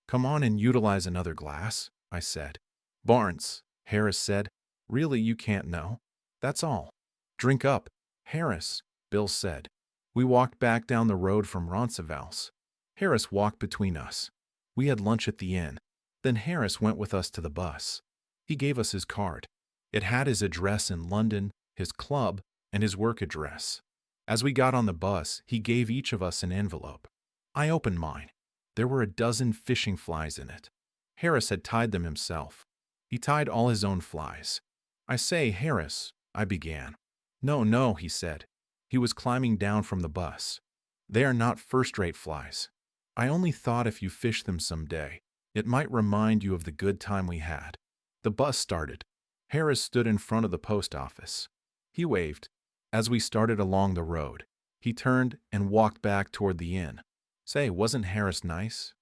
Come on and utilize another glass, I said. Barnes, Harris said, really you can't know. That's all. Drink up, Harris, Bill said. We walked back down the road from Roncesvalles. Harris walked between us. We had lunch at the inn. Then Harris went with us to the bus. He gave us his card. It had his address in London, his club, and his work address. As we got on the bus, he gave each of us an envelope. I opened mine. There were a dozen fishing flies in it. Harris had tied them himself. He tied all his own flies. I say, Harris, I began. No, no, he said. He was climbing down from the bus. They are not first-rate flies. I only thought if you fish them someday, it might remind you of the good time we had. The bus started. Harris stood in front of the post office. He waved. As we started along the road, he turned and walked back toward the inn. Say, wasn't Harris nice?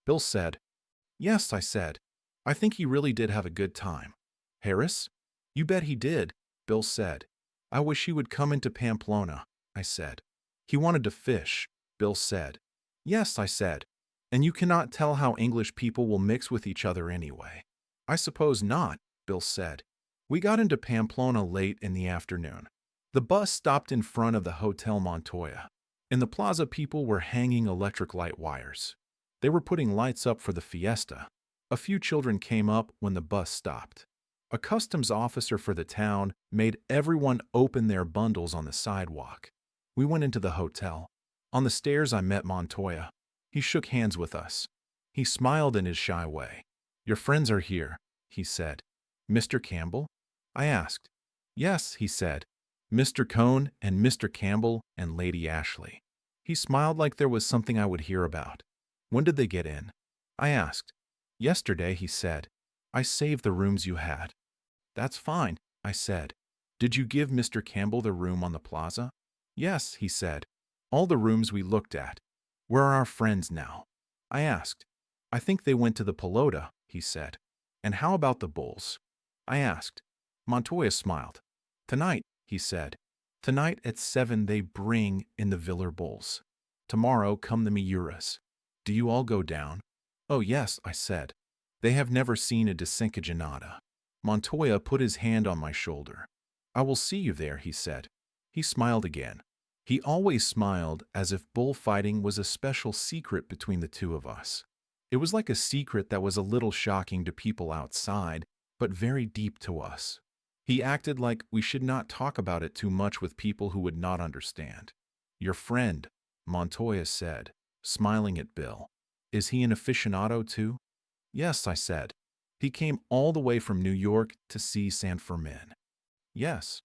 Bill said. Yes, I said. I think he really did have a good time. Harris? You bet he did, Bill said. I wish he would come into Pamplona, I said. He wanted to fish, Bill said. Yes, I said. And you cannot tell how English people will mix with each other anyway. I suppose not, Bill said. We got into Pamplona late in the afternoon. The bus stopped in front of the Hotel Montoya. In the plaza, people were hanging electric light wires. They were putting lights up for the fiesta. A few children came up when the bus stopped. A customs officer for the town made everyone open their bundles on the sidewalk. We went into the hotel. On the stairs, I met Montoya. He shook hands with us. He smiled in his shy way. Your friends are here, he said. Mr. Campbell? I asked. Yes, he said. Mr. Cohn and Mr. Campbell and Lady Ashley. He smiled like there was something I would hear about. When did they get in? I asked. Yesterday, he said. I saved the rooms you had. That's fine, I said. Did you give Mr. Campbell the room on the plaza? Yes, he said. All the rooms we looked at. Where are our friends now? I asked. I think they went to the Pelota, he said. And how about the Bulls? I asked. Montoya smiled. Tonight, he said. Tonight at 7 they bring in the Viller Bulls. Tomorrow come the Miuras. Do you all go down? Oh yes, I said. They have never seen a desencadenada. Montoya put his hand on my shoulder. I will see you there, he said. He smiled again. He always smiled as if bullfighting was a special secret between the two of us. It was like a secret that was a little shocking to people outside, but very deep to us. He acted like we should not talk about it too much with people who would not understand. Your friend, Montoya said, smiling at Bill. Is he an aficionado too? Yes, I said. He came all the way from New York to see San Fermin. Yes,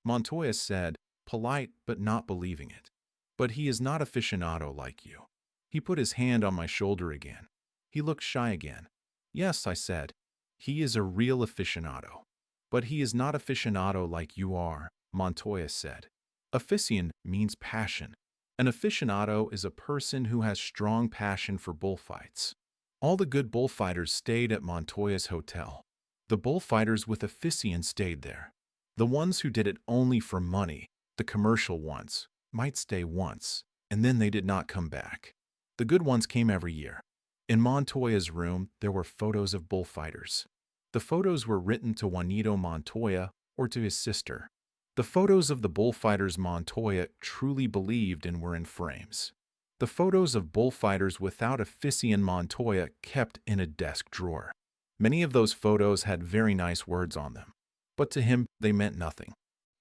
Montoya said, polite but not believing it. But he is not aficionado like you. He put his hand on my shoulder again. He looked shy again. Yes, I said. He is a real aficionado. But he is not aficionado like you are, Montoya said. Aficion means passion. An aficionado is a person who has strong passion for bullfights. All the good bullfighters stayed at Montoya's hotel. The bullfighters with aficion stayed there. The ones who did it only for money, the commercial ones, might stay once, and then they did not come back. The good ones came every year. In Montoya's room, there were photos of bullfighters. The photos were written to Juanito Montoya or to his sister. The photos of the bullfighters Montoya truly believed in were in frames. The photos of bullfighters without aficion Montoya kept in a desk drawer. Many of those photos had very nice words on them, but to him they meant nothing.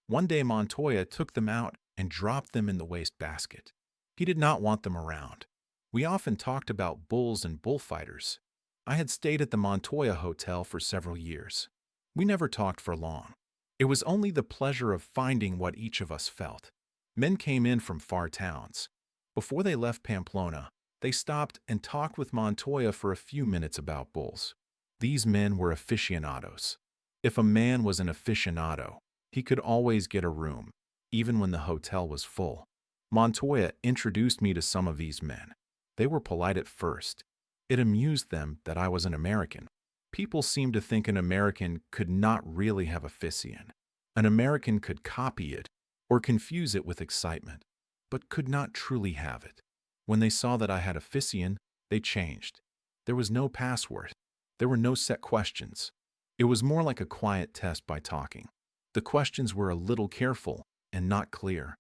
One day Montoya took them out and dropped them in the wastebasket. He did not want them around. We often talked about bulls and bullfighters. I had stayed at the Montoya Hotel for several years. We never talked for long. It was only the pleasure of finding what each of us felt. Men came in from far towns. Before they left Pamplona, they stopped and talked with Montoya for a few minutes about bulls. These men were aficionados. If a man was an aficionado, he could always get a room, even when the hotel was full. Montoya introduced me to some of these men. They were polite at first. It amused them that I was an American. People seemed to think an American could not really have aficion. An American could copy it or confuse it with excitement, but could not truly have it. When they saw that I had aficion, they changed. There was no password. There were no set questions. It was more like a quiet test by talking. The questions were a little careful and not clear.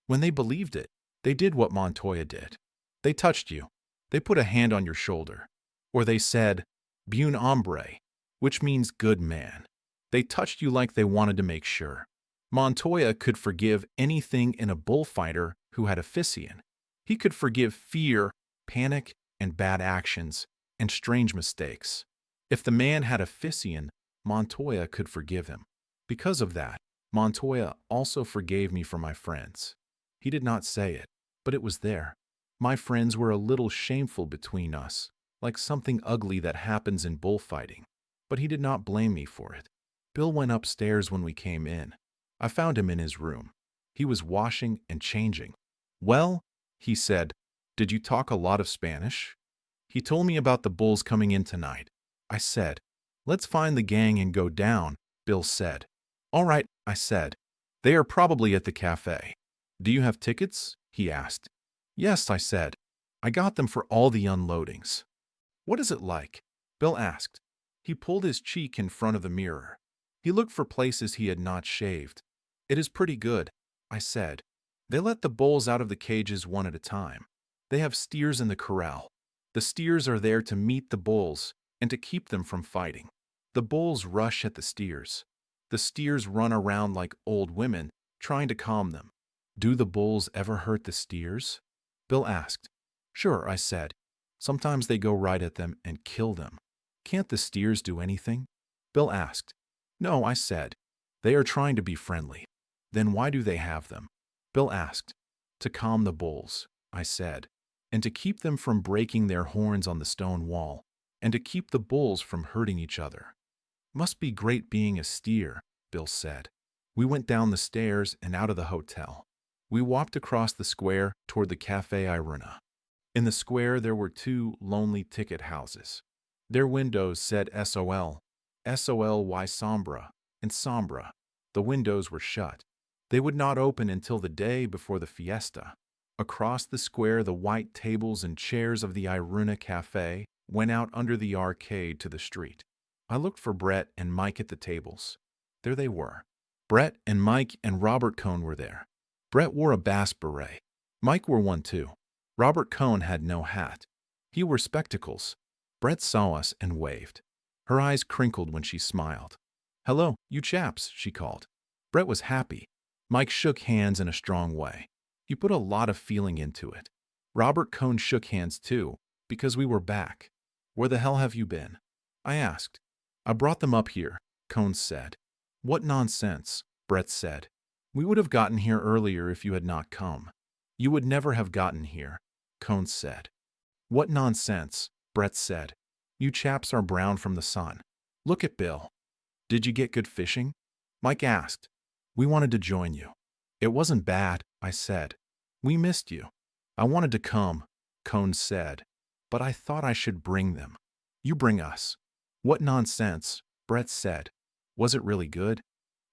When they believed it, they did what Montoya did. They touched you. They put a hand on your shoulder. Or they said, "Buen hombre," which means good man. They touched you like they wanted to make sure. Montoya could forgive anything in a bullfighter who had aficion. He could forgive fear, panic, and bad actions, and strange mistakes. If the man had aficion, Montoya could forgive him. Because of that, Montoya also forgave me for my friends. He did not say it, but it was there. My friends were a little shameful between us, like something ugly that happens in bullfighting, but he did not blame me for it. Bill went upstairs when we came in. I found him in his room. He was washing and changing. "Well," he said, "did you talk a lot of Spanish?" He told me about the bulls coming in tonight. I said, "Let's find the gang and go down," Bill said. "All right," I said. "They are probably at the cafe." "Do you have tickets?" he asked. "Yes," I said. "I got them for all the unloadings." "What is it like?" Bill asked. He pulled his cheek in front of the mirror. He looked for places he had not shaved. "It is pretty good," I said. "They let the bulls out of the cages one at a time. They have steers in the corral. The steers are there to meet the bulls and to keep them from fighting. The bulls rush at the steers. The steers run around like old women, trying to calm them." "Do the bulls ever hurt the steers?" Bill asked. "Sure," I said. "Sometimes they go right at them and kill them." "Can't the steers do anything?" Bill asked. "No," I said. "They are trying to be friendly." "Then why do they have them?" Bill asked. "To calm the bulls," I said, "and to keep them from breaking their horns on the stone wall, and to keep the bulls from hurting each other." "Must be great being a steer," Bill said. We went down the stairs and out of the hotel. We walked across the square toward the Café Iruna. In the square there were two lonely ticket houses. Their windows said SOL, SOLY Sombra, and Sombra. The windows were shut. They would not open until the day before the fiesta. Across the square the white tables and chairs of the Iruna Café went out under the arcade to the street. I looked for Brett and Mike at the tables. There they were. Brett and Mike and Robert Cohn were there. Brett wore a bass beret. Mike wore one too. Robert Cohn had no hat. He wore spectacles. Brett saw us and waved. Her eyes crinkled when she smiled. "Hello, you chaps," she called. Brett was happy. Mike shook hands in a strong way. He put a lot of feeling into it. Robert Cohn shook hands too, because we were back. "Where the hell have you been?" I asked. "I brought them up here," Cohn said. "What nonsense," Brett said. "We would have gotten here earlier if you had not come." "You would never have gotten here," Cohn said. "What nonsense," Brett said. "You chaps are brown from the sun. Look at Bill." "Did you get good fishing?" Mike asked. "We wanted to join you." "It wasn't bad," I said. "We missed you." "I wanted to come," Cohn said, "but I thought I should bring them." "You bring us." "What nonsense," Brett said. "Was it really good?"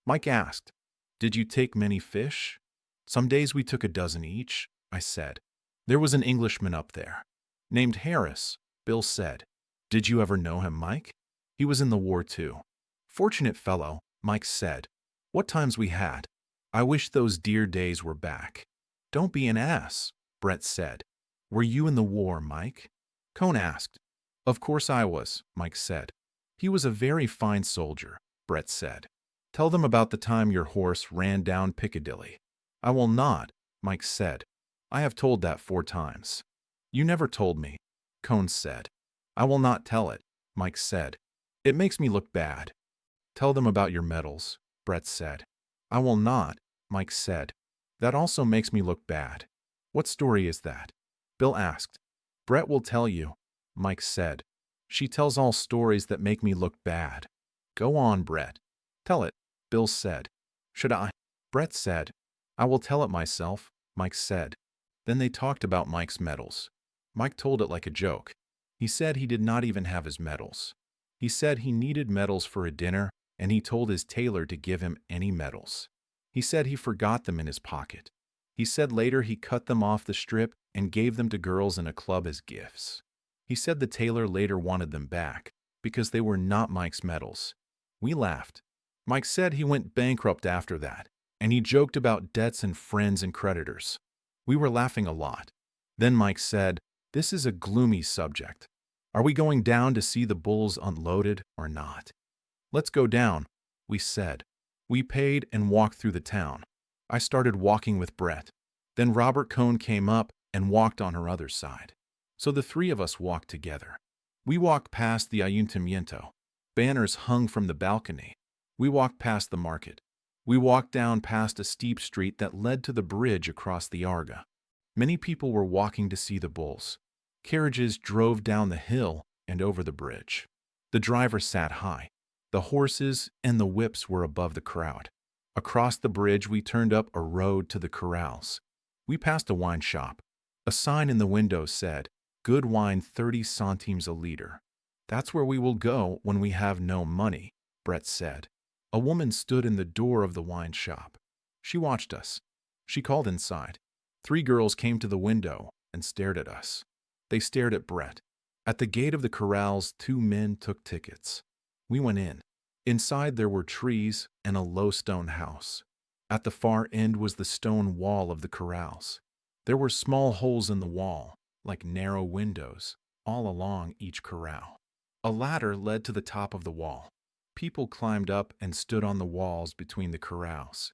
Mike asked. "Did you take many fish?" "Some days we took a dozen each," I said. "There was an Englishman up there, named Harris," Bill said. "Did you ever know him, Mike?" "He was in the war too." "Fortunate fellow," Mike said. "What times we had. I wish those dear days were back." "Don't be an ass," Brett said. "Were you in the war, Mike?" Cohn asked. "Of course I was," Mike said. "He was a very fine soldier," Brett said. "Tell them about the time your horse ran down Piccadilly." "I will not," Mike said. "I have told that 4 times." "You never told me," Cohn said. "I will not tell it," Mike said. "It makes me look bad." "Tell them about your medals," Brett said. "I will not," Mike said. "That also makes me look bad." "What story is that?" Bill asked. "Brett will tell you," Mike said. "She tells all stories that make me look bad." "Go on, Brett. Tell it," Bill said. "Should I?" Brett said. "I will tell it myself," Mike said. Then they talked about Mike's medals. Mike told it like a joke. He said he did not even have his medals. He said he needed medals for a dinner, and he told his tailor to give him any medals. He said he forgot them in his pocket. He said later he cut them off the strip and gave them to girls in a club as gifts. He said the tailor later wanted them back because they were not Mike's medals. We laughed. Mike said he went bankrupt after that, and he joked about debts and friends and creditors. We were laughing a lot. Then Mike said, "This is a gloomy subject. Are we going down to see the bulls unloaded or not?" "Let's go down," we said. We paid and walked through the town. I started walking with Brett. Then Robert Cohn came up and walked on her other side. So the 3 of us walked together. We walked past the Ayuntamiento. Banners hung from the balcony. We walked past the market. We walked down past a steep street that led to the bridge across the Arga. Many people were walking to see the bulls. Carriages drove down the hill and over the bridge. The driver sat high. The horses and the whips were above the crowd. Across the bridge, we turned up a road to the corrals. We passed a wine shop. A sign in the window said, "Good wine 30 centimes a liter." "That's where we will go when we have no money," Brett said. A woman stood in the door of the wine shop. She watched us. She called inside. 3 girls came to the window and stared at us. They stared at Brett. At the gate of the corrals, 2 men took tickets. We went in. Inside there were trees and a low stone house. At the far end was the stone wall of the corrals. There were small holes in the wall, like narrow windows, all along each corral. A ladder led to the top of the wall. People climbed up and stood on the walls between the corrals.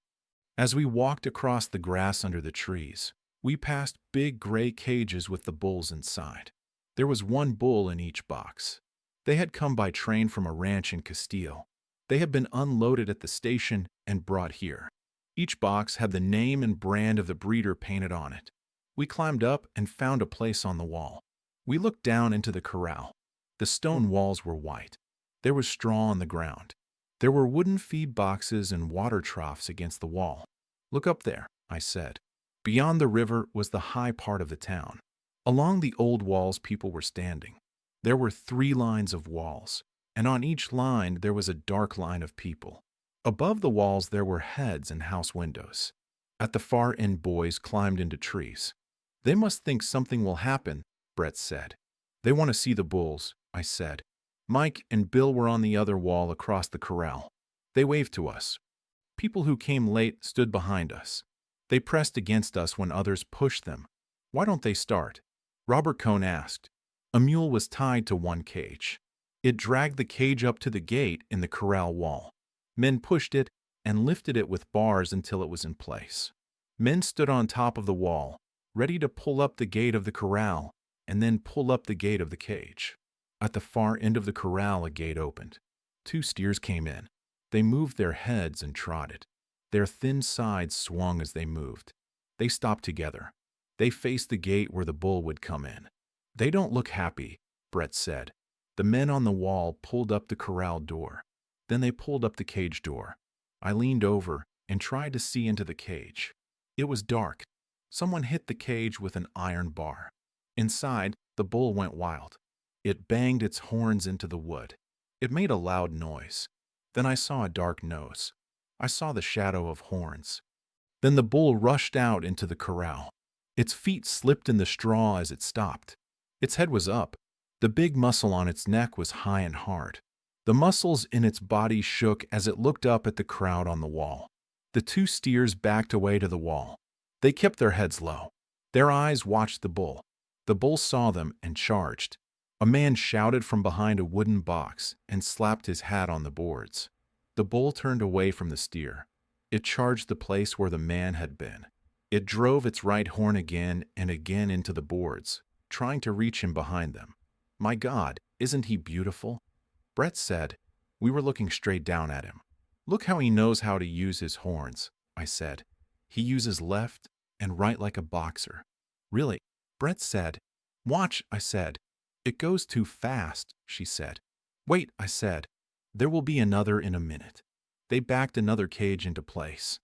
As we walked across the grass under the trees, we passed big gray cages with the bulls inside. There was 1 bull in each box. They had come by train from a ranch in Castile. They had been unloaded at the station and brought here. Each box had the name and brand of the breeder painted on it. We climbed up and found a place on the wall. We looked down into the corral. The stone walls were white. There was straw on the ground. There were wooden feed boxes and water troughs against the wall. "Look up there," I said. Beyond the river was the high part of the town. Along the old walls people were standing. There were 3 lines of walls, and on each line there was a dark line of people. Above the walls there were heads and house windows. At the far end boys climbed into trees. "They must think something will happen," Brett said. "They want to see the bulls," I said. Mike and Bill were on the other wall across the corral. They waved to us. People who came late stood behind us. They pressed against us when others pushed them. Why don't they start? Robert Cohn asked. A mule was tied to one cage. It dragged the cage up to the gate in the corral wall. Men pushed it and lifted it with bars until it was in place. Men stood on top of the wall, ready to pull up the gate of the corral and then pull up the gate of the cage. At the far end of the corral, a gate opened. 2 steers came in. They moved their heads and trotted. Their thin sides swung as they moved. They stopped together. They faced the gate where the bull would come in. They don't look happy, Brett said. The men on the wall pulled up the corral door. Then they pulled up the cage door. I leaned over and tried to see into the cage. It was dark. Someone hit the cage with an iron bar. Inside, the bull went wild. It banged its horns into the wood. It made a loud noise. Then I saw a dark nose. I saw the shadow of horns. Then the bull rushed out into the corral. Its feet slipped in the straw as it stopped. Its head was up. The big muscle on its neck was high and hard. The muscles in its body shook as it looked up at the crowd on the wall. The 2 steers backed away to the wall. They kept their heads low. Their eyes watched the bull. The bull saw them and charged. A man shouted from behind a wooden box and slapped his hat on the boards. The bull turned away from the steer. It charged the place where the man had been. It drove its right horn again and again into the boards, trying to reach him behind them. My God, isn't he beautiful? Brett said. We were looking straight down at him. Look how he knows how to use his horns, I said. He uses left and right like a boxer. Really? Brett said. Watch, I said. It goes too fast, she said. Wait, I said. There will be another in a minute. They backed another cage into place.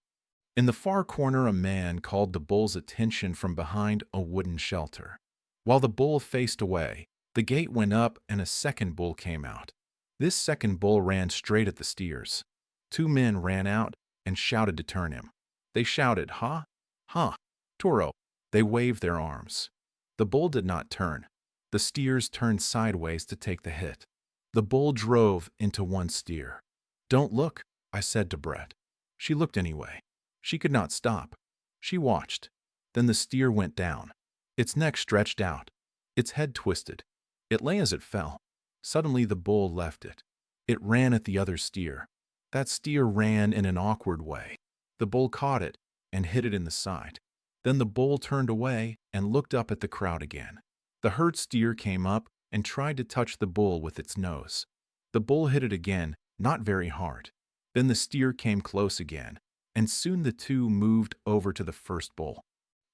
In the far corner, a man called the bull's attention from behind a wooden shelter. While the bull faced away, the gate went up and a second bull came out. This second bull ran straight at the steers. 2 men ran out and shouted to turn him. They shouted, "Ha! Ha! Toro!" They waved their arms. The bull did not turn. The steers turned sideways to take the hit. The bull drove into one steer. Don't look, I said to Brett. She looked anyway. She could not stop. She watched. Then the steer went down. Its neck stretched out. Its head twisted. It lay as it fell. Suddenly the bull left it. It ran at the other steer. That steer ran in an awkward way. The bull caught it and hit it in the side. Then the bull turned away and looked up at the crowd again. The hurt steer came up and tried to touch the bull with its nose. The bull hit it again, not very hard. Then the steer came close again, and soon the 2 moved over to the first bull.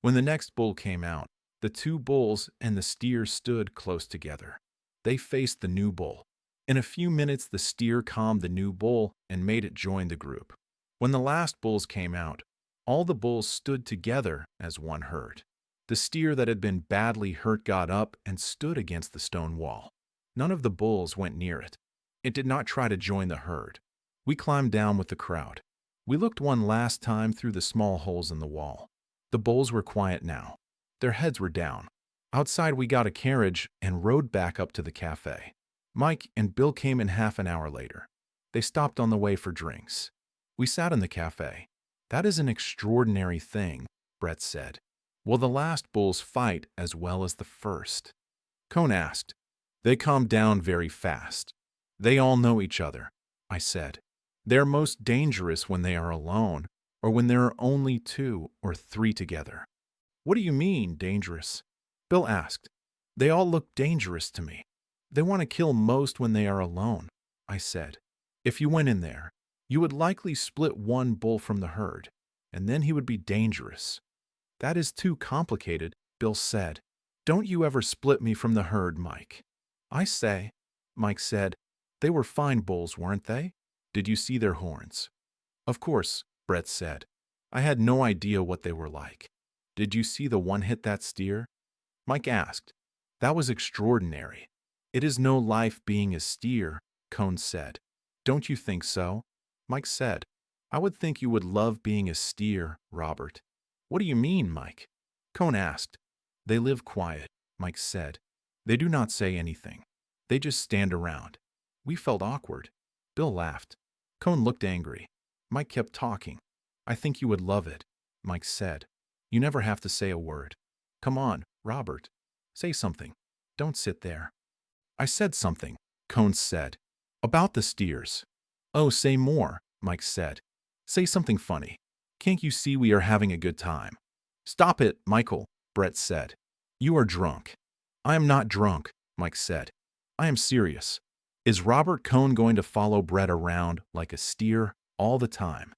When the next bull came out, the 2 bulls and the steer stood close together. They faced the new bull. In a few minutes, the steer calmed the new bull and made it join the group. When the last bulls came out, all the bulls stood together as one herd. The steer that had been badly hurt got up and stood against the stone wall. None of the bulls went near it. It did not try to join the herd. We climbed down with the crowd. We looked one last time through the small holes in the wall. The bulls were quiet now. Their heads were down. Outside, we got a carriage and rode back up to the cafe. Mike and Bill came in half an hour later. They stopped on the way for drinks. We sat in the cafe. That is an extraordinary thing, Brett said. Will the last bulls fight as well as the first? Cohn asked. They calm down very fast. They all know each other, I said. They're most dangerous when they are alone, or when there are only 2 or 3 together. What do you mean, dangerous? Bill asked. They all look dangerous to me. They want to kill most when they are alone, I said. If you went in there, you would likely split one bull from the herd, and then he would be dangerous. That is too complicated, Bill said. Don't you ever split me from the herd, Mike. I say, Mike said. They were fine bulls, weren't they? Did you see their horns? Of course, Brett said. I had no idea what they were like. Did you see the one hit that steer? Mike asked. That was extraordinary. It is no life being a steer, Cohn said. Don't you think so? Mike said. I would think you would love being a steer, Robert. What do you mean, Mike? Cohn asked. They live quiet, Mike said. They do not say anything. They just stand around. We felt awkward. Bill laughed. Cohn looked angry. Mike kept talking. I think you would love it. Mike said. You never have to say a word. Come on, Robert. Say something. Don't sit there. I said something, Cone said. About the steers. Oh, say more, Mike said. Say something funny. Can't you see we are having a good time? Stop it, Michael, Brett said. You are drunk. I am not drunk, Mike said. I am serious. Is Robert Cone going to follow Brett around like a steer all the time?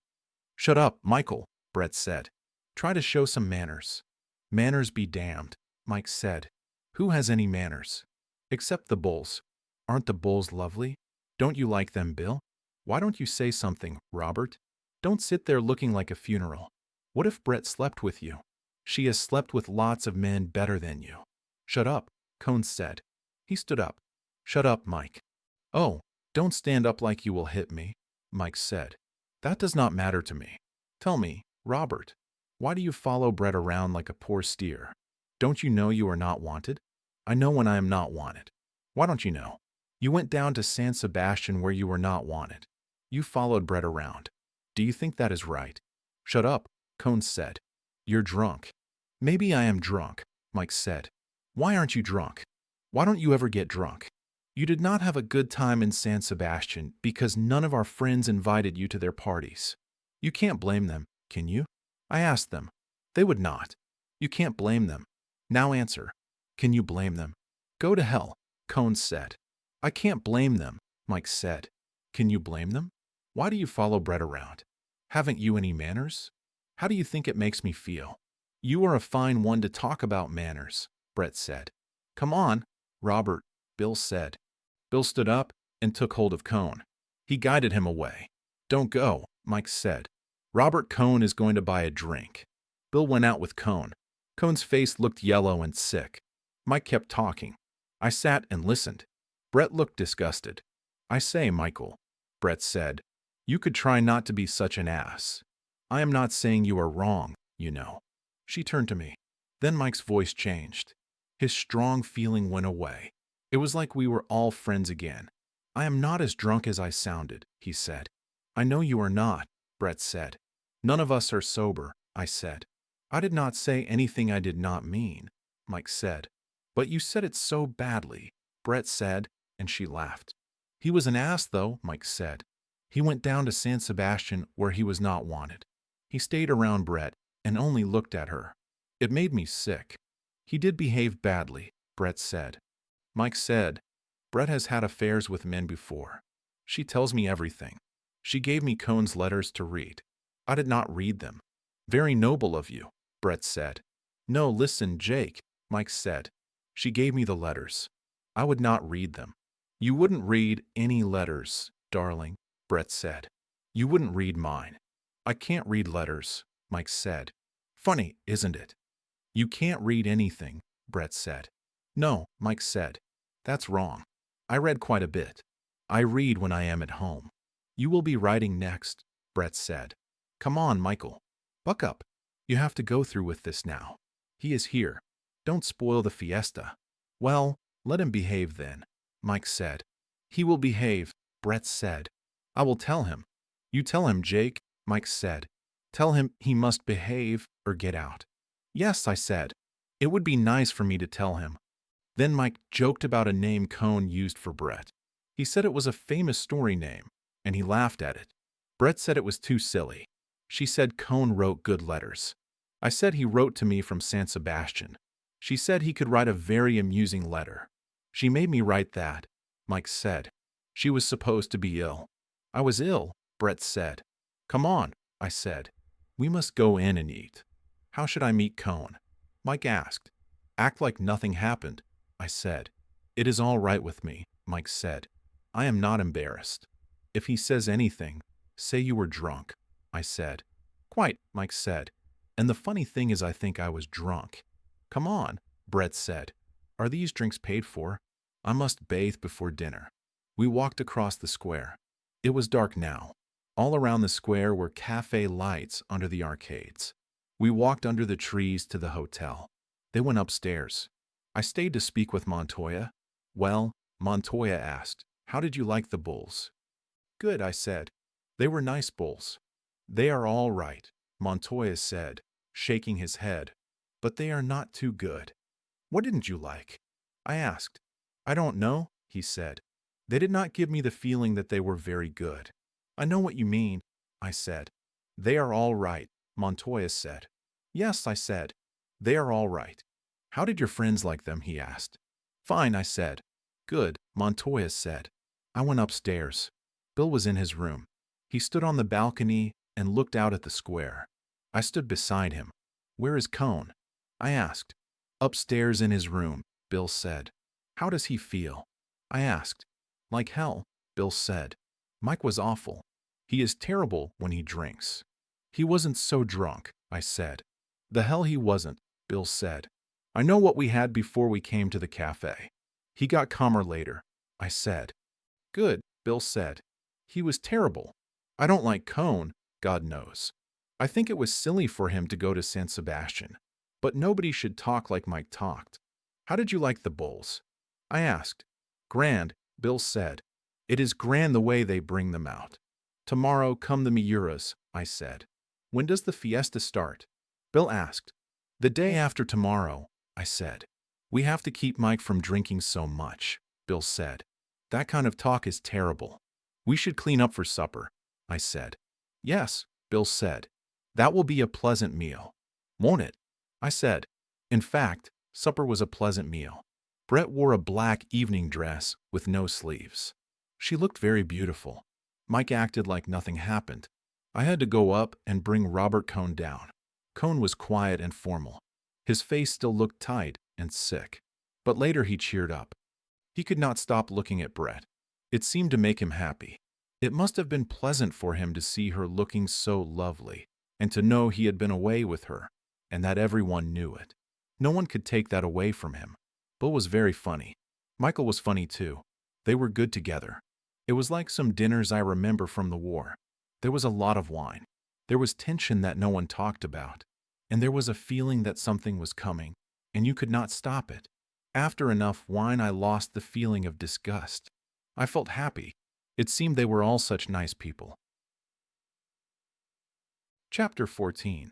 Shut up, Michael, Brett said. Try to show some manners. Manners be damned, Mike said. Who has any manners? Except the bulls. Aren't the bulls lovely? Don't you like them, Bill? Why don't you say something, Robert? Don't sit there looking like a funeral. What if Brett slept with you? She has slept with lots of men better than you. Shut up, Cone said. He stood up. Shut up, Mike. Oh, don't stand up like you will hit me, Mike said. That does not matter to me. Tell me, Robert, why do you follow Brett around like a poor steer? Don't you know you are not wanted? I know when I am not wanted. Why don't you know? You went down to San Sebastian where you were not wanted. You followed Brett around. Do you think that is right? Shut up, Cone said. You're drunk. Maybe I am drunk, Mike said. Why aren't you drunk? Why don't you ever get drunk? You did not have a good time in San Sebastian because none of our friends invited you to their parties. You can't blame them, can you? I asked them. They would not. You can't blame them. Now answer. Can you blame them? Go to hell, Cone said. I can't blame them, Mike said. Can you blame them? Why do you follow Brett around? Haven't you any manners? How do you think it makes me feel? You are a fine one to talk about manners, Brett said. Come on, Robert, Bill said. Bill stood up and took hold of Cone. He guided him away. Don't go, Mike said. Robert Cone is going to buy a drink. Bill went out with Cone. Cone's face looked yellow and sick. Mike kept talking. I sat and listened. Brett looked disgusted. I say, Michael, Brett said, you could try not to be such an ass. I am not saying you are wrong, you know. She turned to me. Then Mike's voice changed. His strong feeling went away. It was like we were all friends again. I am not as drunk as I sounded, he said. I know you are not, Brett said. None of us are sober, I said. I did not say anything I did not mean, Mike said. But you said it so badly, Brett said, and she laughed. He was an ass, though, Mike said. He went down to San Sebastian where he was not wanted. He stayed around Brett and only looked at her. It made me sick. He did behave badly, Brett said. Mike said, Brett has had affairs with men before. She tells me everything. She gave me Cone's letters to read. I did not read them. Very noble of you, Brett said. No, listen, Jake, Mike said. She gave me the letters. I would not read them. You wouldn't read any letters, darling, Brett said. You wouldn't read mine. I can't read letters, Mike said. Funny, isn't it? You can't read anything, Brett said. No, Mike said. That's wrong. I read quite a bit. I read when I am at home. You will be writing next, Brett said. Come on, Michael. Buck up. You have to go through with this now. He is here. Don't spoil the fiesta. Well, let him behave then, Mike said. He will behave, Brett said. I will tell him. You tell him, Jake, Mike said. Tell him he must behave or get out. Yes, I said. It would be nice for me to tell him. Then Mike joked about a name Cone used for Brett. He said it was a famous story name, and he laughed at it. Brett said it was too silly. She said Cone wrote good letters. I said he wrote to me from San Sebastian. She said he could write a very amusing letter. She made me write that, Mike said. She was supposed to be ill. I was ill, Brett said. Come on, I said. We must go in and eat. How should I meet Cone? Mike asked. Act like nothing happened, I said. It is all right with me, Mike said. I am not embarrassed. If he says anything, say you were drunk, I said. Quite, Mike said. And the funny thing is I think I was drunk. Come on, Brett said. Are these drinks paid for? I must bathe before dinner. We walked across the square. It was dark now. All around the square were cafe lights under the arcades. We walked under the trees to the hotel. They went upstairs. I stayed to speak with Montoya. Well, Montoya asked, how did you like the bulls? Good, I said. They were nice bulls. They are all right, Montoya said. shaking his head. But they are not too good. What didn't you like? I asked. I don't know, he said. They did not give me the feeling that they were very good. I know what you mean, I said. They are all right, Montoya said. Yes, I said. They are all right. How did your friends like them? He asked. Fine, I said. Good, Montoya said. I went upstairs. Bill was in his room. He stood on the balcony and looked out at the square. I stood beside him. Where is Cone? I asked. Upstairs in his room, Bill said. How does he feel? I asked. Like hell, Bill said. Mike was awful. He is terrible when he drinks. He wasn't so drunk, I said. The hell he wasn't, Bill said. I know what we had before we came to the cafe. He got calmer later, I said. Good, Bill said. He was terrible. I don't like Cone, God knows. I think it was silly for him to go to San Sebastian. But nobody should talk like Mike talked. How did you like the Bulls? I asked. Grand, Bill said. It is grand the way they bring them out. Tomorrow come the Miuras, I said. When does the fiesta start? Bill asked. The day after tomorrow, I said. We have to keep Mike from drinking so much, Bill said. That kind of talk is terrible. We should clean up for supper, I said. Yes, Bill said. That will be a pleasant meal. Won't it? I said. In fact, supper was a pleasant meal. Brett wore a black evening dress with no sleeves. She looked very beautiful. Mike acted like nothing happened. I had to go up and bring Robert Cone down. Cone was quiet and formal. His face still looked tight and sick. But later he cheered up. He could not stop looking at Brett. It seemed to make him happy. It must have been pleasant for him to see her looking so lovely, and to know he had been away with her, and that everyone knew it. No one could take that away from him. Bill was very funny. Michael was funny too. They were good together. It was like some dinners I remember from the war. There was a lot of wine. There was tension that no one talked about. And there was a feeling that something was coming, and you could not stop it. After enough wine, I lost the feeling of disgust. I felt happy. It seemed they were all such nice people. Chapter 14.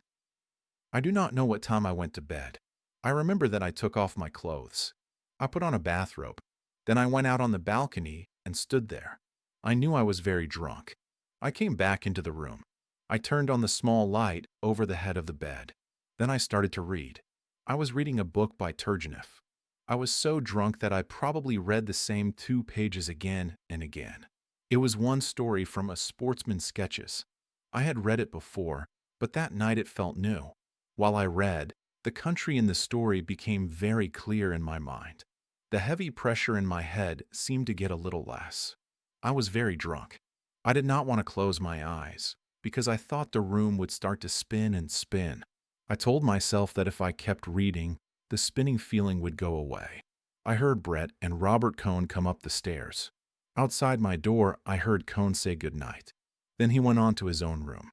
I do not know what time I went to bed. I remember that I took off my clothes. I put on a bathrobe. Then I went out on the balcony and stood there. I knew I was very drunk. I came back into the room. I turned on the small light over the head of the bed. Then I started to read. I was reading a book by Turgenev. I was so drunk that I probably read the same 2 pages again and again. It was one story from a sportsman's sketches. I had read it before, but that night it felt new. While I read, the country in the story became very clear in my mind. The heavy pressure in my head seemed to get a little less. I was very drunk. I did not want to close my eyes, because I thought the room would start to spin and spin. I told myself that if I kept reading, the spinning feeling would go away. I heard Brett and Robert Cone come up the stairs. Outside my door, I heard Cone say goodnight. Then he went on to his own room.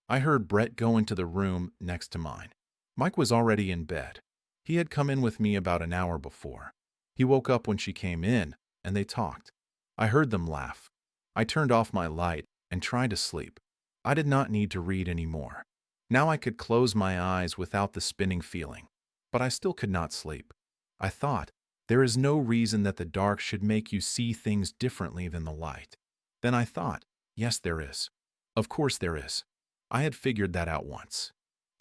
I heard Brett go into the room next to mine. Mike was already in bed. He had come in with me about an hour before. He woke up when she came in, and they talked. I heard them laugh. I turned off my light and tried to sleep. I did not need to read any more. Now I could close my eyes without the spinning feeling. But I still could not sleep. I thought, there is no reason that the dark should make you see things differently than the light. Then I thought, yes, there is. Of course there is. I had figured that out once.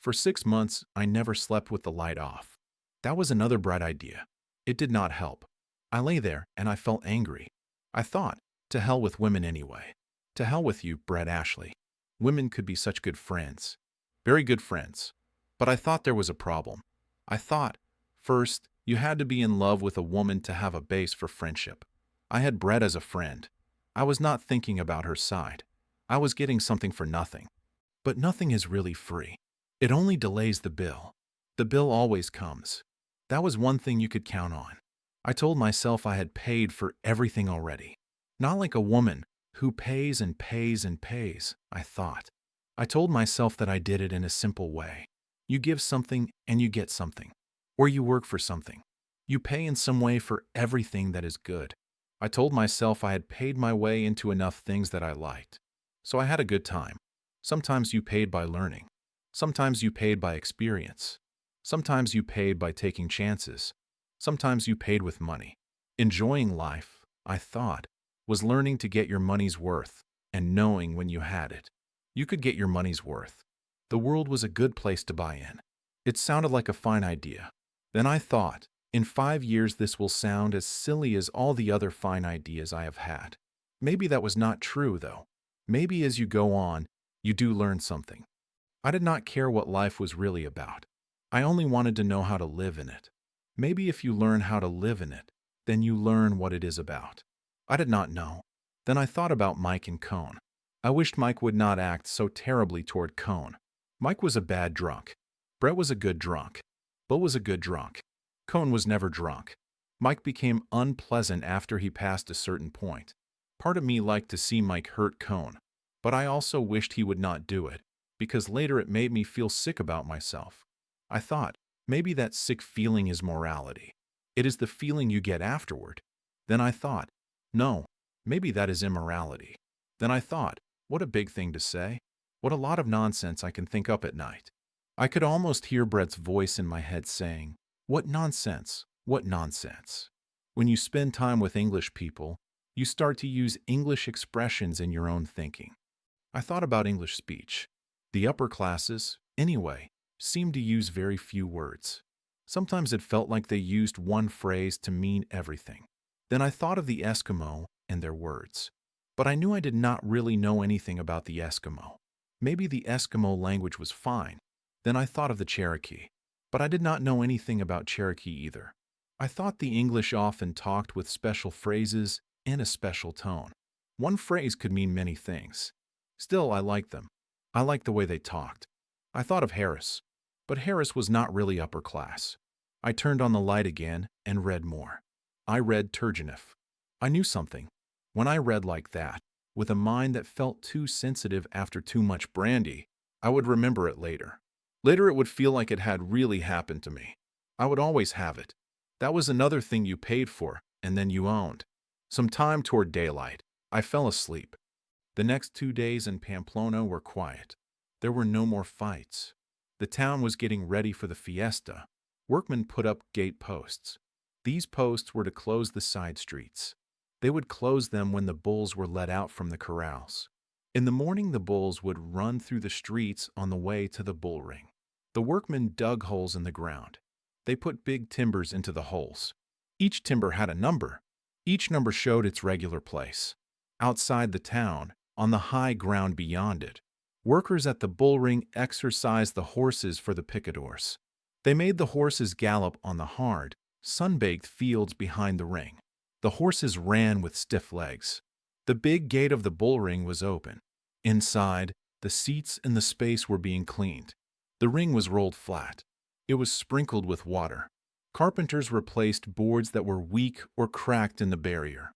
For 6 months, I never slept with the light off. That was another bright idea. It did not help. I lay there and I felt angry. I thought, to hell with women anyway. To hell with you, Brett Ashley. Women could be such good friends. Very good friends. But I thought there was a problem. I thought, first, you had to be in love with a woman to have a base for friendship. I had Brett as a friend. I was not thinking about her side. I was getting something for nothing. But nothing is really free. It only delays the bill. The bill always comes. That was one thing you could count on. I told myself I had paid for everything already. Not like a woman who pays and pays and pays, I thought. I told myself that I did it in a simple way. You give something and you get something. Or you work for something. You pay in some way for everything that is good. I told myself I had paid my way into enough things that I liked. So I had a good time. Sometimes you paid by learning. Sometimes you paid by experience. Sometimes you paid by taking chances. Sometimes you paid with money. Enjoying life, I thought, was learning to get your money's worth and knowing when you had it. You could get your money's worth. The world was a good place to buy in. It sounded like a fine idea. Then I thought, in 5 years this will sound as silly as all the other fine ideas I have had. Maybe that was not true, though. Maybe as you go on, you do learn something. I did not care what life was really about. I only wanted to know how to live in it. Maybe if you learn how to live in it, then you learn what it is about. I did not know. Then I thought about Mike and Cone. I wished Mike would not act so terribly toward Cone. Mike was a bad drunk. Brett was a good drunk. Bo was a good drunk. Cone was never drunk. Mike became unpleasant after he passed a certain point. Part of me liked to see Mike hurt Cone, but I also wished he would not do it, because later it made me feel sick about myself. I thought, maybe that sick feeling is morality. It is the feeling you get afterward. Then I thought, no, maybe that is immorality. Then I thought, what a big thing to say. What a lot of nonsense I can think up at night. I could almost hear Brett's voice in my head saying, what nonsense, what nonsense. When you spend time with English people, you start to use English expressions in your own thinking. I thought about English speech. The upper classes, anyway, seemed to use very few words. Sometimes it felt like they used one phrase to mean everything. Then I thought of the Eskimo and their words. But I knew I did not really know anything about the Eskimo. Maybe the Eskimo language was fine. Then I thought of the Cherokee. But I did not know anything about Cherokee either. I thought the English often talked with special phrases and a special tone. One phrase could mean many things. Still, I liked them. I liked the way they talked. I thought of Harris. But Harris was not really upper class. I turned on the light again and read more. I read Turgenev. I knew something. When I read like that, with a mind that felt too sensitive after too much brandy, I would remember it later. Later it would feel like it had really happened to me. I would always have it. That was another thing you paid for, and then you owned. Some time toward daylight, I fell asleep. The next 2 days in Pamplona were quiet. There were no more fights. The town was getting ready for the fiesta. Workmen put up gate posts. These posts were to close the side streets. They would close them when the bulls were let out from the corrals. In the morning, the bulls would run through the streets on the way to the bull ring. The workmen dug holes in the ground. They put big timbers into the holes. Each timber had a number. Each number showed its regular place. Outside the town, on the high ground beyond it, workers at the bull ring exercised the horses for the picadors. They made the horses gallop on the hard, sun-baked fields behind the ring. The horses ran with stiff legs. The big gate of the bull ring was open. Inside, the seats and the space were being cleaned. The ring was rolled flat. It was sprinkled with water. Carpenters replaced boards that were weak or cracked in the barrier.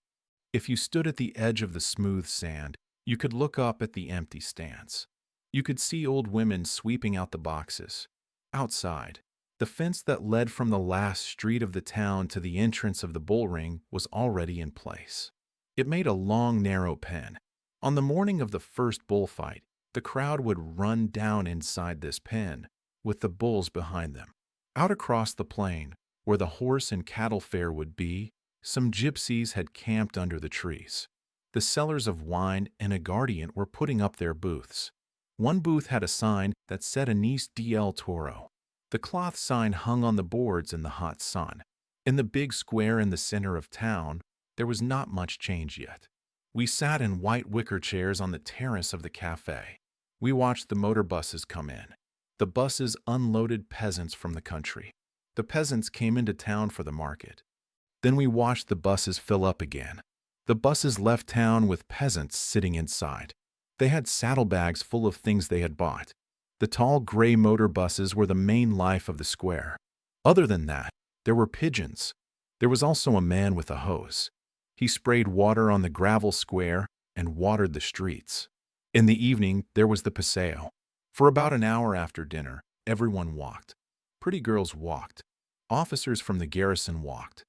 If you stood at the edge of the smooth sand, you could look up at the empty stands. You could see old women sweeping out the boxes. Outside, the fence that led from the last street of the town to the entrance of the bull ring was already in place. It made a long, narrow pen. On the morning of the first bullfight, the crowd would run down inside this pen, with the bulls behind them. Out across the plain, where the horse and cattle fair would be, some gypsies had camped under the trees. The sellers of wine and aguardiente were putting up their booths. One booth had a sign that said Anís del Toro. The cloth sign hung on the boards in the hot sun. In the big square in the center of town, there was not much change yet. We sat in white wicker chairs on the terrace of the cafe. We watched the motor buses come in. The buses unloaded peasants from the country. The peasants came into town for the market. Then we watched the buses fill up again. The buses left town with peasants sitting inside. They had saddlebags full of things they had bought. The tall gray motor buses were the main life of the square. Other than that, there were pigeons. There was also a man with a hose. He sprayed water on the gravel square and watered the streets. In the evening, there was the paseo. For about an hour after dinner, everyone walked. Pretty girls walked. Officers from the garrison walked.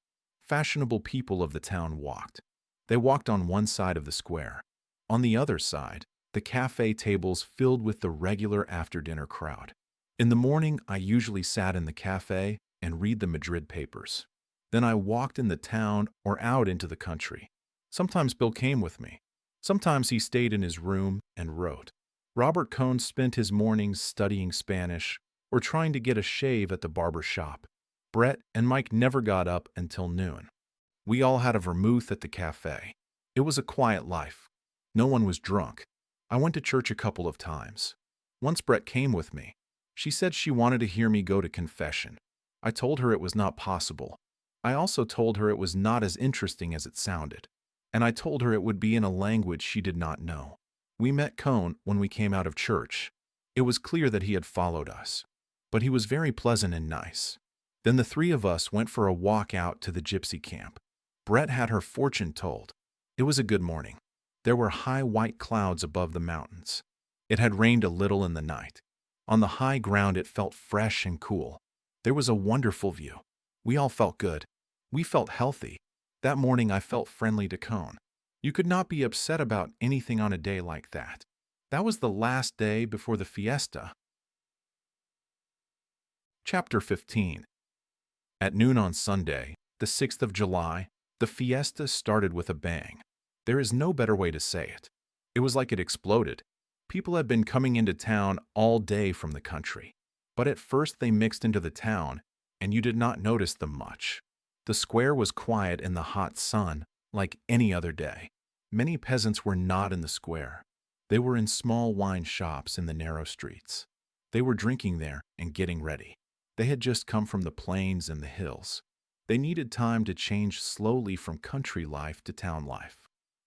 Fashionable people of the town walked. They walked on one side of the square. On the other side, the cafe tables filled with the regular after-dinner crowd. In the morning, I usually sat in the cafe and read the Madrid papers. Then I walked in the town or out into the country. Sometimes Bill came with me. Sometimes he stayed in his room and wrote. Robert Cohn spent his mornings studying Spanish or trying to get a shave at the barber shop. Brett and Mike never got up until noon. We all had a vermouth at the cafe. It was a quiet life. No one was drunk. I went to church a couple of times. Once Brett came with me. She said she wanted to hear me go to confession. I told her it was not possible. I also told her it was not as interesting as it sounded. And I told her it would be in a language she did not know. We met Cohn when we came out of church. It was clear that he had followed us. But he was very pleasant and nice. Then the three of us went for a walk out to the gypsy camp. Brett had her fortune told. It was a good morning. There were high white clouds above the mountains. It had rained a little in the night. On the high ground it felt fresh and cool. There was a wonderful view. We all felt good. We felt healthy. That morning I felt friendly to Cohn. You could not be upset about anything on a day like that. That was the last day before the fiesta. Chapter 15. At noon on Sunday, the 6th of July, the fiesta started with a bang. There is no better way to say it. It was like it exploded. People had been coming into town all day from the country. But at first they mixed into the town, and you did not notice them much. The square was quiet in the hot sun, like any other day. Many peasants were not in the square. They were in small wine shops in the narrow streets. They were drinking there and getting ready. They had just come from the plains and the hills. They needed time to change slowly from country life to town life.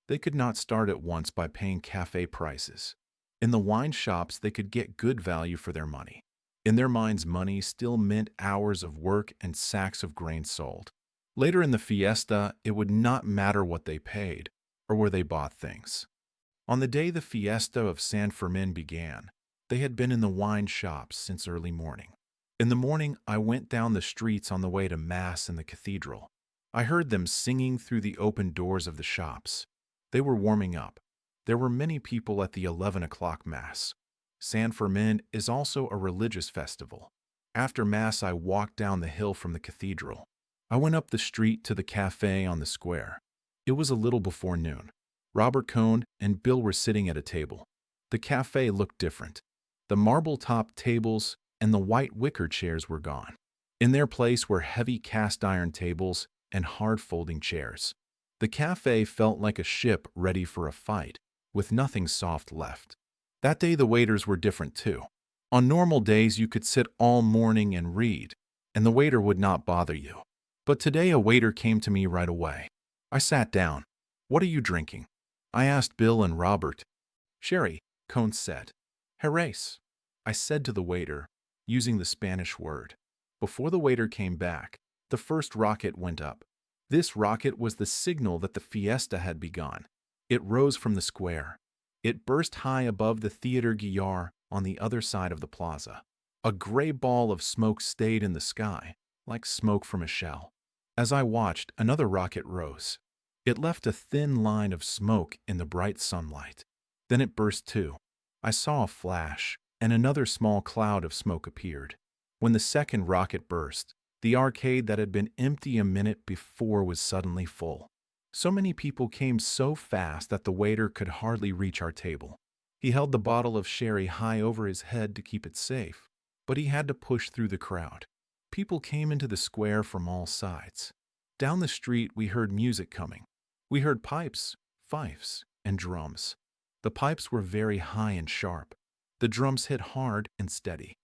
They could not start at once by paying cafe prices. In the wine shops, they could get good value for their money. In their minds, money still meant hours of work and sacks of grain sold. Later in the fiesta, it would not matter what they paid or where they bought things. On the day the fiesta of San Fermin began, they had been in the wine shops since early morning. In the morning, I went down the streets on the way to Mass in the cathedral. I heard them singing through the open doors of the shops. They were warming up. There were many people at the 11 o'clock Mass. San Fermin is also a religious festival. After Mass, I walked down the hill from the cathedral. I went up the street to the cafe on the square. It was a little before noon. Robert Cohn and Bill were sitting at a table. The cafe looked different. The marble-topped tables and the white wicker chairs were gone. In their place were heavy cast-iron tables and hard-folding chairs. The cafe felt like a ship ready for a fight, with nothing soft left. That day the waiters were different too. On normal days you could sit all morning and read, and the waiter would not bother you. But today a waiter came to me right away. I sat down. "What are you drinking?" I asked Bill and Robert. "Sherry," Cohn said. "Jerez," I said to the waiter, using the Spanish word. Before the waiter came back, the first rocket went up. This rocket was the signal that the fiesta had begun. It rose from the square. It burst high above the Theatre Guillard on the other side of the plaza. A gray ball of smoke stayed in the sky, like smoke from a shell. As I watched, another rocket rose. It left a thin line of smoke in the bright sunlight. Then it burst too. I saw a flash, and another small cloud of smoke appeared. When the second rocket burst, the arcade that had been empty a minute before was suddenly full. So many people came so fast that the waiter could hardly reach our table. He held the bottle of sherry high over his head to keep it safe, but he had to push through the crowd. People came into the square from all sides. Down the street we heard music coming. We heard pipes, fifes, and drums. The pipes were very high and sharp. The drums hit hard and steady.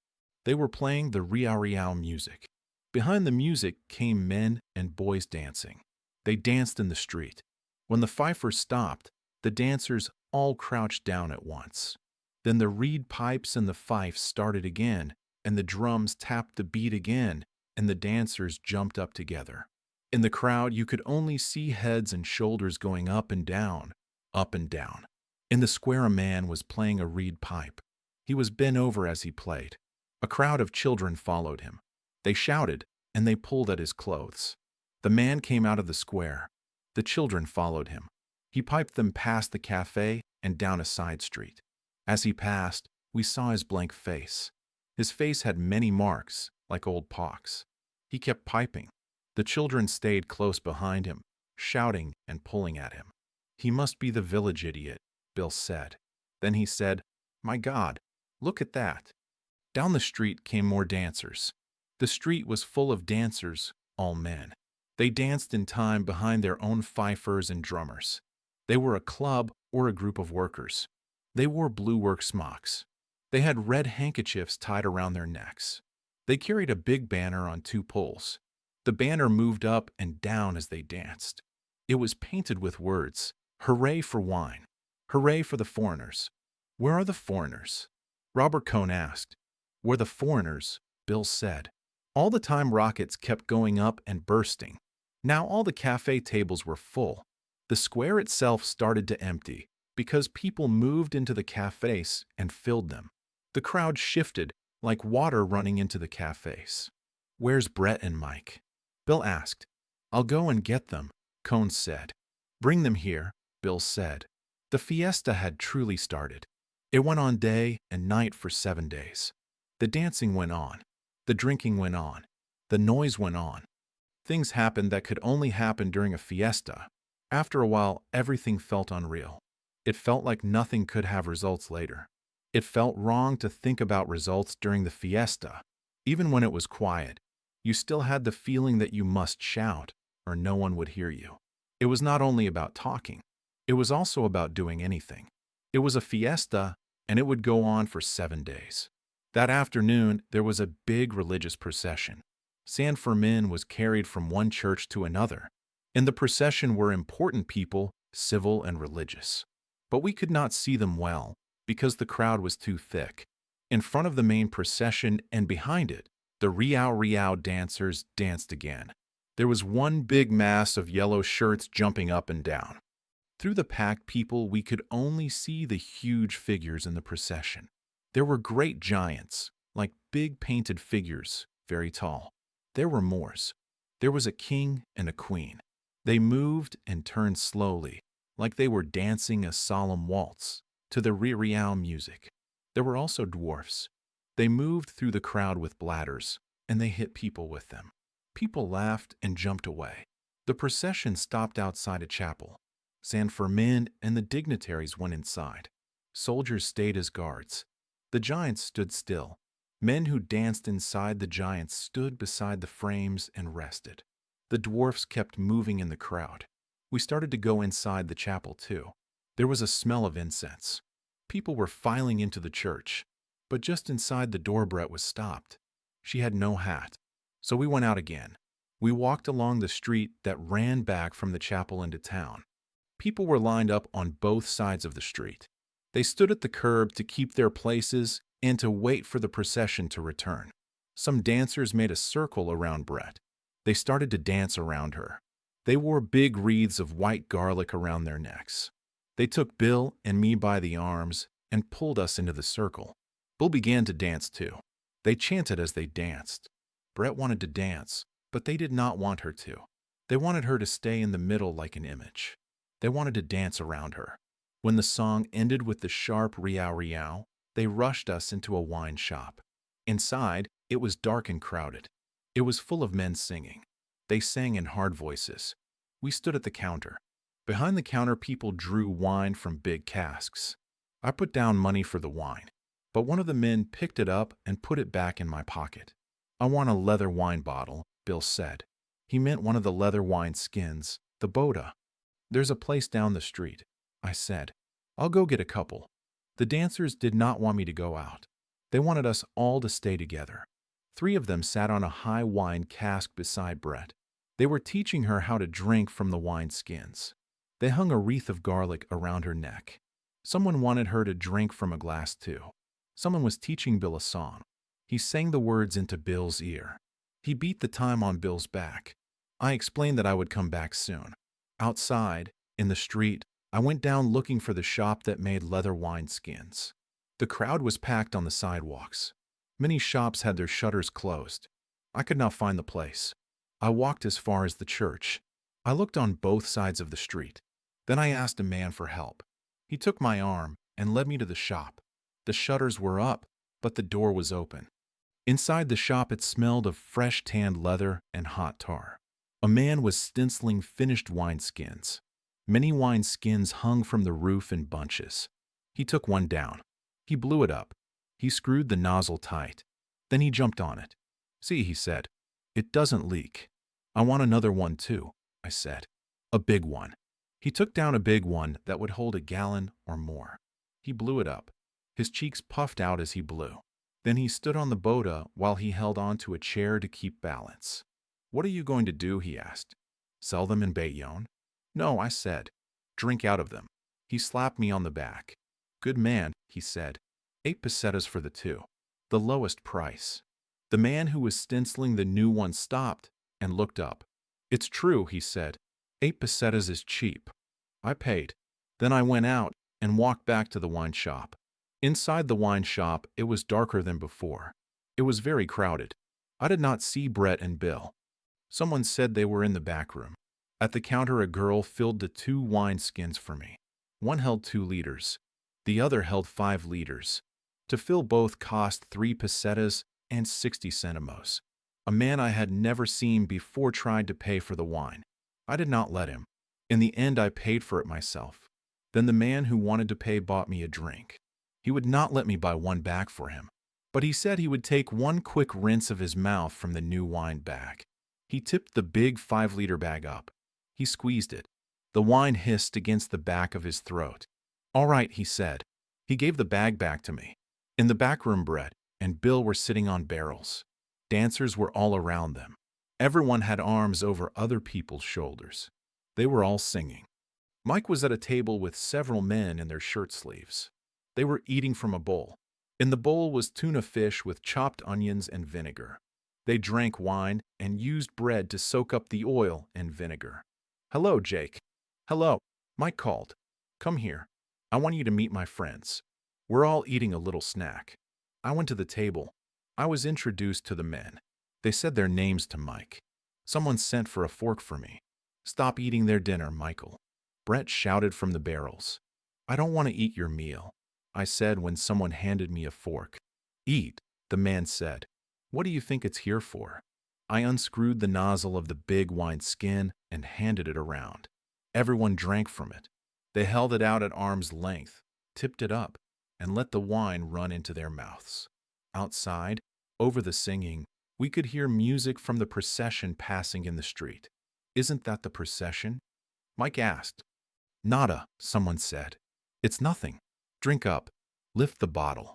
They were playing the riau music. Behind the music came men and boys dancing. They danced in the street. When the fifers stopped, the dancers all crouched down at once. Then the reed pipes and the fifes started again, and the drums tapped the beat again, and the dancers jumped up together. In the crowd, you could only see heads and shoulders going up and down, up and down. In the square, a man was playing a reed pipe. He was bent over as he played. A crowd of children followed him. They shouted, and they pulled at his clothes. The man came out of the square. The children followed him. He piped them past the cafe and down a side street. As he passed, we saw his blank face. His face had many marks, like old pox. He kept piping. The children stayed close behind him, shouting and pulling at him. "He must be the village idiot," Bill said. Then he said, "My God, look at that." Down the street came more dancers. The street was full of dancers, all men. They danced in time behind their own fifers and drummers. They were a club or a group of workers. They wore blue work smocks. They had red handkerchiefs tied around their necks. They carried a big banner on two poles. The banner moved up and down as they danced. It was painted with words, "Hooray for wine! Hooray for the foreigners!" "Where are the foreigners?" Robert Cohn asked. "Where the foreigners?" Bill said. All the time rockets kept going up and bursting. Now all the cafe tables were full. The square itself started to empty because people moved into the cafes and filled them. The crowd shifted like water running into the cafes. "Where's Brett and Mike?" Bill asked. "I'll go and get them," Cohn said. "Bring them here," Bill said. The fiesta had truly started. It went on day and night for 7 days. The dancing went on. The drinking went on. The noise went on. Things happened that could only happen during a fiesta. After a while, everything felt unreal. It felt like nothing could have results later. It felt wrong to think about results during the fiesta. Even when it was quiet, you still had the feeling that you must shout or no one would hear you. It was not only about talking. It was also about doing anything. It was a fiesta, and it would go on for 7 days. That afternoon, there was a big religious procession. San Fermin was carried from one church to another. In the procession were important people, civil and religious. But we could not see them well because the crowd was too thick. In front of the main procession and behind it, the Riao Riao dancers danced again. There was one big mass of yellow shirts jumping up and down. Through the packed people, we could only see the huge figures in the procession. There were great giants, like big painted figures, very tall. There were Moors. There was a king and a queen. They moved and turned slowly, like they were dancing a solemn waltz, to the riao music. There were also dwarfs. They moved through the crowd with bladders, and they hit people with them. People laughed and jumped away. The procession stopped outside a chapel. San Fermin and the dignitaries went inside. Soldiers stayed as guards. The giants stood still. Men who danced inside the giants stood beside the frames and rested. The dwarfs kept moving in the crowd. We started to go inside the chapel too. There was a smell of incense. People were filing into the church. But just inside the door Brett was stopped. She had no hat. So we went out again. We walked along the street that ran back from the chapel into town. People were lined up on both sides of the street. They stood at the curb to keep their places and to wait for the procession to return. Some dancers made a circle around Brett. They started to dance around her. They wore big wreaths of white garlic around their necks. They took Bill and me by the arms and pulled us into the circle. Bill began to dance too. They chanted as they danced. Brett wanted to dance, but they did not want her to. They wanted her to stay in the middle like an image. They wanted to dance around her. When the song ended with the sharp riao riao, they rushed us into a wine shop. Inside, it was dark and crowded. It was full of men singing. They sang in hard voices. We stood at the counter. Behind the counter, people drew wine from big casks. I put down money for the wine, but one of the men picked it up and put it back in my pocket. "I want a leather wine bottle," Bill said. He meant one of the leather wine skins, the Boda. "There's a place down the street," I said. "I'll go get a couple." The dancers did not want me to go out. They wanted us all to stay together. 3 of them sat on a high wine cask beside Brett. They were teaching her how to drink from the wine skins. They hung a wreath of garlic around her neck. Someone wanted her to drink from a glass too. Someone was teaching Bill a song. He sang the words into Bill's ear. He beat the time on Bill's back. I explained that I would come back soon. Outside, in the street, I went down looking for the shop that made leather wine skins. The crowd was packed on the sidewalks. Many shops had their shutters closed. I could not find the place. I walked as far as the church. I looked on both sides of the street. Then I asked a man for help. He took my arm and led me to the shop. The shutters were up, but the door was open. Inside the shop it smelled of fresh tanned leather and hot tar. A man was stenciling finished wineskins. Many wineskins hung from the roof in bunches. He took one down. He blew it up. He screwed the nozzle tight. Then he jumped on it. "See," he said, "it doesn't leak." "I want another one too," I said. "A big one." He took down a big one that would hold a gallon or more. He blew it up. His cheeks puffed out as he blew. Then he stood on the boda while he held on to a chair to keep balance. "What are you going to do?" he asked. "Sell them in Bayonne?" "No," I said. "Drink out of them." He slapped me on the back. "Good man," he said. 8 pesetas for the two. The lowest price. The man who was stenciling the new one stopped and looked up. "It's true," he said. 8 pesetas is cheap." I paid. Then I went out and walked back to the wine shop. Inside the wine shop, it was darker than before. It was very crowded. I did not see Brett and Bill. Someone said they were in the back room. At the counter, a girl filled the 2 wineskins for me. One held 2 liters. The other held 5 liters. To fill both cost 3 pesetas and 60 centimos. A man I had never seen before tried to pay for the wine. I did not let him. In the end, I paid for it myself. Then the man who wanted to pay bought me a drink. He would not let me buy one back for him, but he said he would take one quick rinse of his mouth from the new wine bag. He tipped the big 5-liter bag up. He squeezed it. The wine hissed against the back of his throat. "All right," he said. He gave the bag back to me. In the back room, Brett and Bill were sitting on barrels. Dancers were all around them. Everyone had arms over other people's shoulders. They were all singing. Mike was at a table with several men in their shirt sleeves. They were eating from a bowl. In the bowl was tuna fish with chopped onions and vinegar. They drank wine and used bread to soak up the oil and vinegar. "Hello, Jake." "Hello," Mike called. "Come here. I want you to meet my friends. We're all eating a little snack." I went to the table. I was introduced to the men. They said their names to Mike. Someone sent for a fork for me. "Stop eating their dinner, Michael." Brett shouted from the barrels. "I don't want to eat your meal," I said when someone handed me a fork. "Eat," the man said. "What do you think it's here for?" I unscrewed the nozzle of the big wineskin and handed it around. Everyone drank from it. They held it out at arm's length, tipped it up, and let the wine run into their mouths. Outside, over the singing, we could hear music from the procession passing in the street. "Isn't that the procession?" Mike asked. "Nada," someone said. "It's nothing. Drink up. Lift the bottle."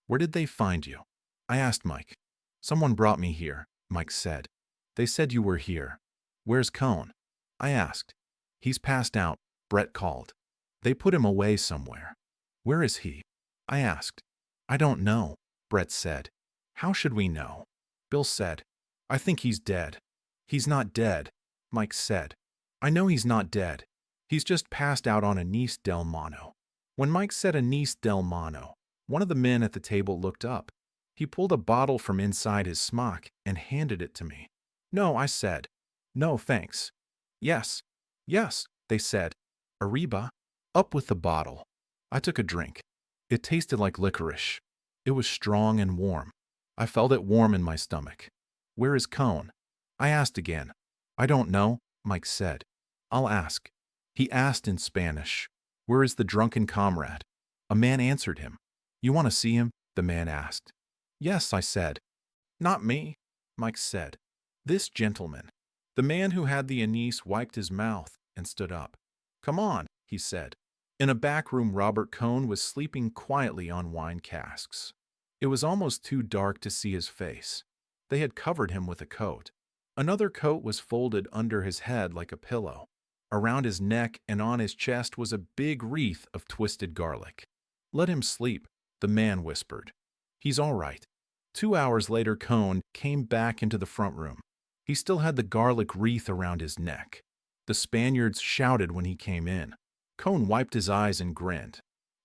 "Where did they find you?" I asked Mike. "Someone brought me here," Mike said. "They said you were here." "Where's Cone?" I asked. "He's passed out," Brett called. "They put him away somewhere." "Where is he?" I asked. "I don't know," Brett said. "How should we know?" Bill said. "I think he's dead." "He's not dead," Mike said. "I know he's not dead. He's just passed out on anise del mano." When Mike said anise del mano, one of the men at the table looked up. He pulled a bottle from inside his smock and handed it to me. "No," I said. "No, thanks." "Yes, yes," they said. "Arriba." Up with the bottle. I took a drink. It tasted like licorice. It was strong and warm. I felt it warm in my stomach. "Where is Cone?" I asked again. "I don't know," Mike said. "I'll ask." He asked in Spanish, "Where is the drunken comrade?" A man answered him. "You want to see him?" the man asked. "Yes," I said. "Not me," Mike said. "This gentleman." The man who had the anise wiped his mouth and stood up. "Come on," he said. In a back room, Robert Cone was sleeping quietly on wine casks. It was almost too dark to see his face. They had covered him with a coat. Another coat was folded under his head like a pillow. Around his neck and on his chest was a big wreath of twisted garlic. "Let him sleep," the man whispered. "He's all right." 2 hours later, Cone came back into the front room. He still had the garlic wreath around his neck. The Spaniards shouted when he came in. Cone wiped his eyes and grinned.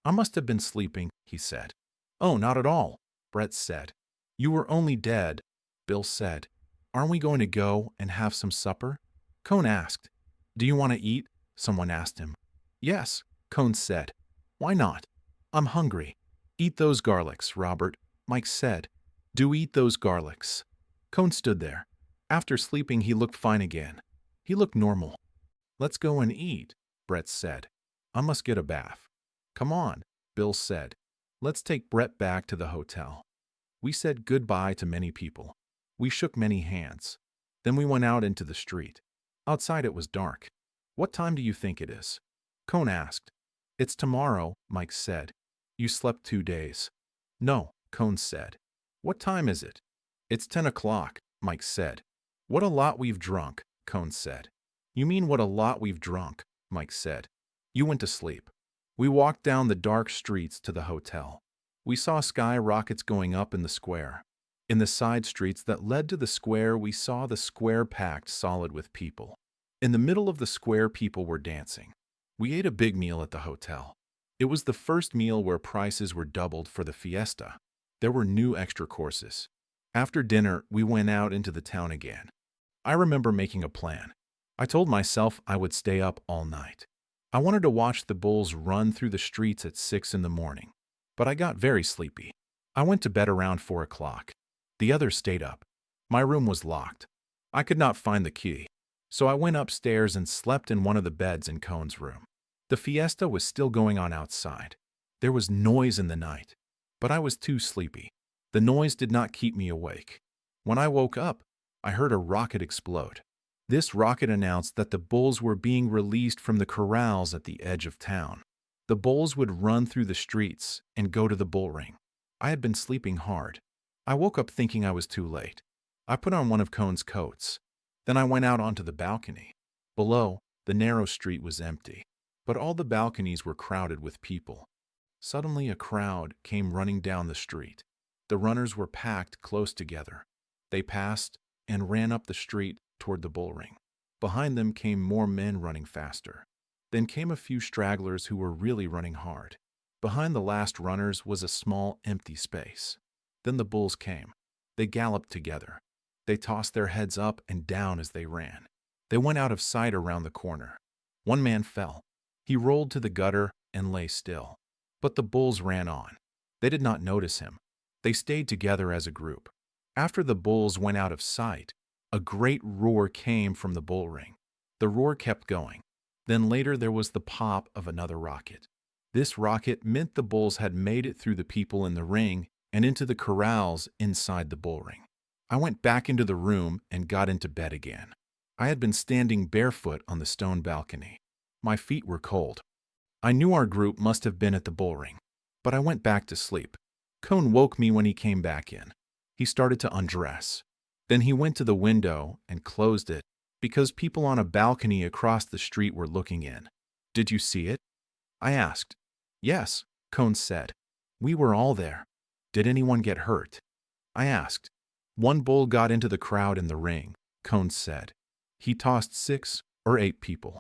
"I must have been sleeping," he said. "Oh, not at all," Brett said. "You were only dead," Bill said. "Aren't we going to go and have some supper?" Cone asked. "Do you want to eat?" someone asked him. "Yes," Cone said. "Why not? I'm hungry." Eat those garlics, Robert, Mike said. Do eat those garlics. Cone stood there. After sleeping, he looked fine again. He looked normal. Let's go and eat, Brett said. I must get a bath. Come on, Bill said. Let's take Brett back to the hotel. We said goodbye to many people. We shook many hands. Then we went out into the street. Outside it was dark. What time do you think it is? Cone asked. It's tomorrow, Mike said. You slept 2 days. No, Cone said. What time is it? It's 10 o'clock, Mike said. What a lot we've drunk, Cone said. You mean what a lot we've drunk, Mike said. You went to sleep. We walked down the dark streets to the hotel. We saw sky rockets going up in the square. In the side streets that led to the square, we saw the square packed solid with people. In the middle of the square, people were dancing. We ate a big meal at the hotel. It was the first meal where prices were doubled for the fiesta. There were new extra courses. After dinner, we went out into the town again. I remember making a plan. I told myself I would stay up all night. I wanted to watch the bulls run through the streets at 6 in the morning, but I got very sleepy. I went to bed around 4 o'clock. The others stayed up. My room was locked. I could not find the key, so I went upstairs and slept in one of the beds in Cone's room. The fiesta was still going on outside. There was noise in the night, but I was too sleepy. The noise did not keep me awake. When I woke up, I heard a rocket explode. This rocket announced that the bulls were being released from the corrals at the edge of town. The bulls would run through the streets and go to the bull ring. I had been sleeping hard. I woke up thinking I was too late. I put on one of Cone's coats. Then I went out onto the balcony. Below, the narrow street was empty, but all the balconies were crowded with people. Suddenly a crowd came running down the street. The runners were packed close together. They passed and ran up the street toward the bull ring. Behind them came more men running faster. Then came a few stragglers who were really running hard. Behind the last runners was a small empty space. Then the bulls came. They galloped together. They tossed their heads up and down as they ran. They went out of sight around the corner. One man fell. He rolled to the gutter and lay still. But the bulls ran on. They did not notice him. They stayed together as a group. After the bulls went out of sight, a great roar came from the bull ring. The roar kept going. Then later there was the pop of another rocket. This rocket meant the bulls had made it through the people in the ring and into the corrals inside the bull ring. I went back into the room and got into bed again. I had been standing barefoot on the stone balcony. My feet were cold. I knew our group must have been at the bull ring, but I went back to sleep. Cone woke me when he came back in. He started to undress. Then he went to the window and closed it because people on a balcony across the street were looking in. Did you see it? I asked. Yes, Cone said. We were all there. Did anyone get hurt? I asked. One bull got into the crowd in the ring, Cone said. He tossed 6 or 8 people.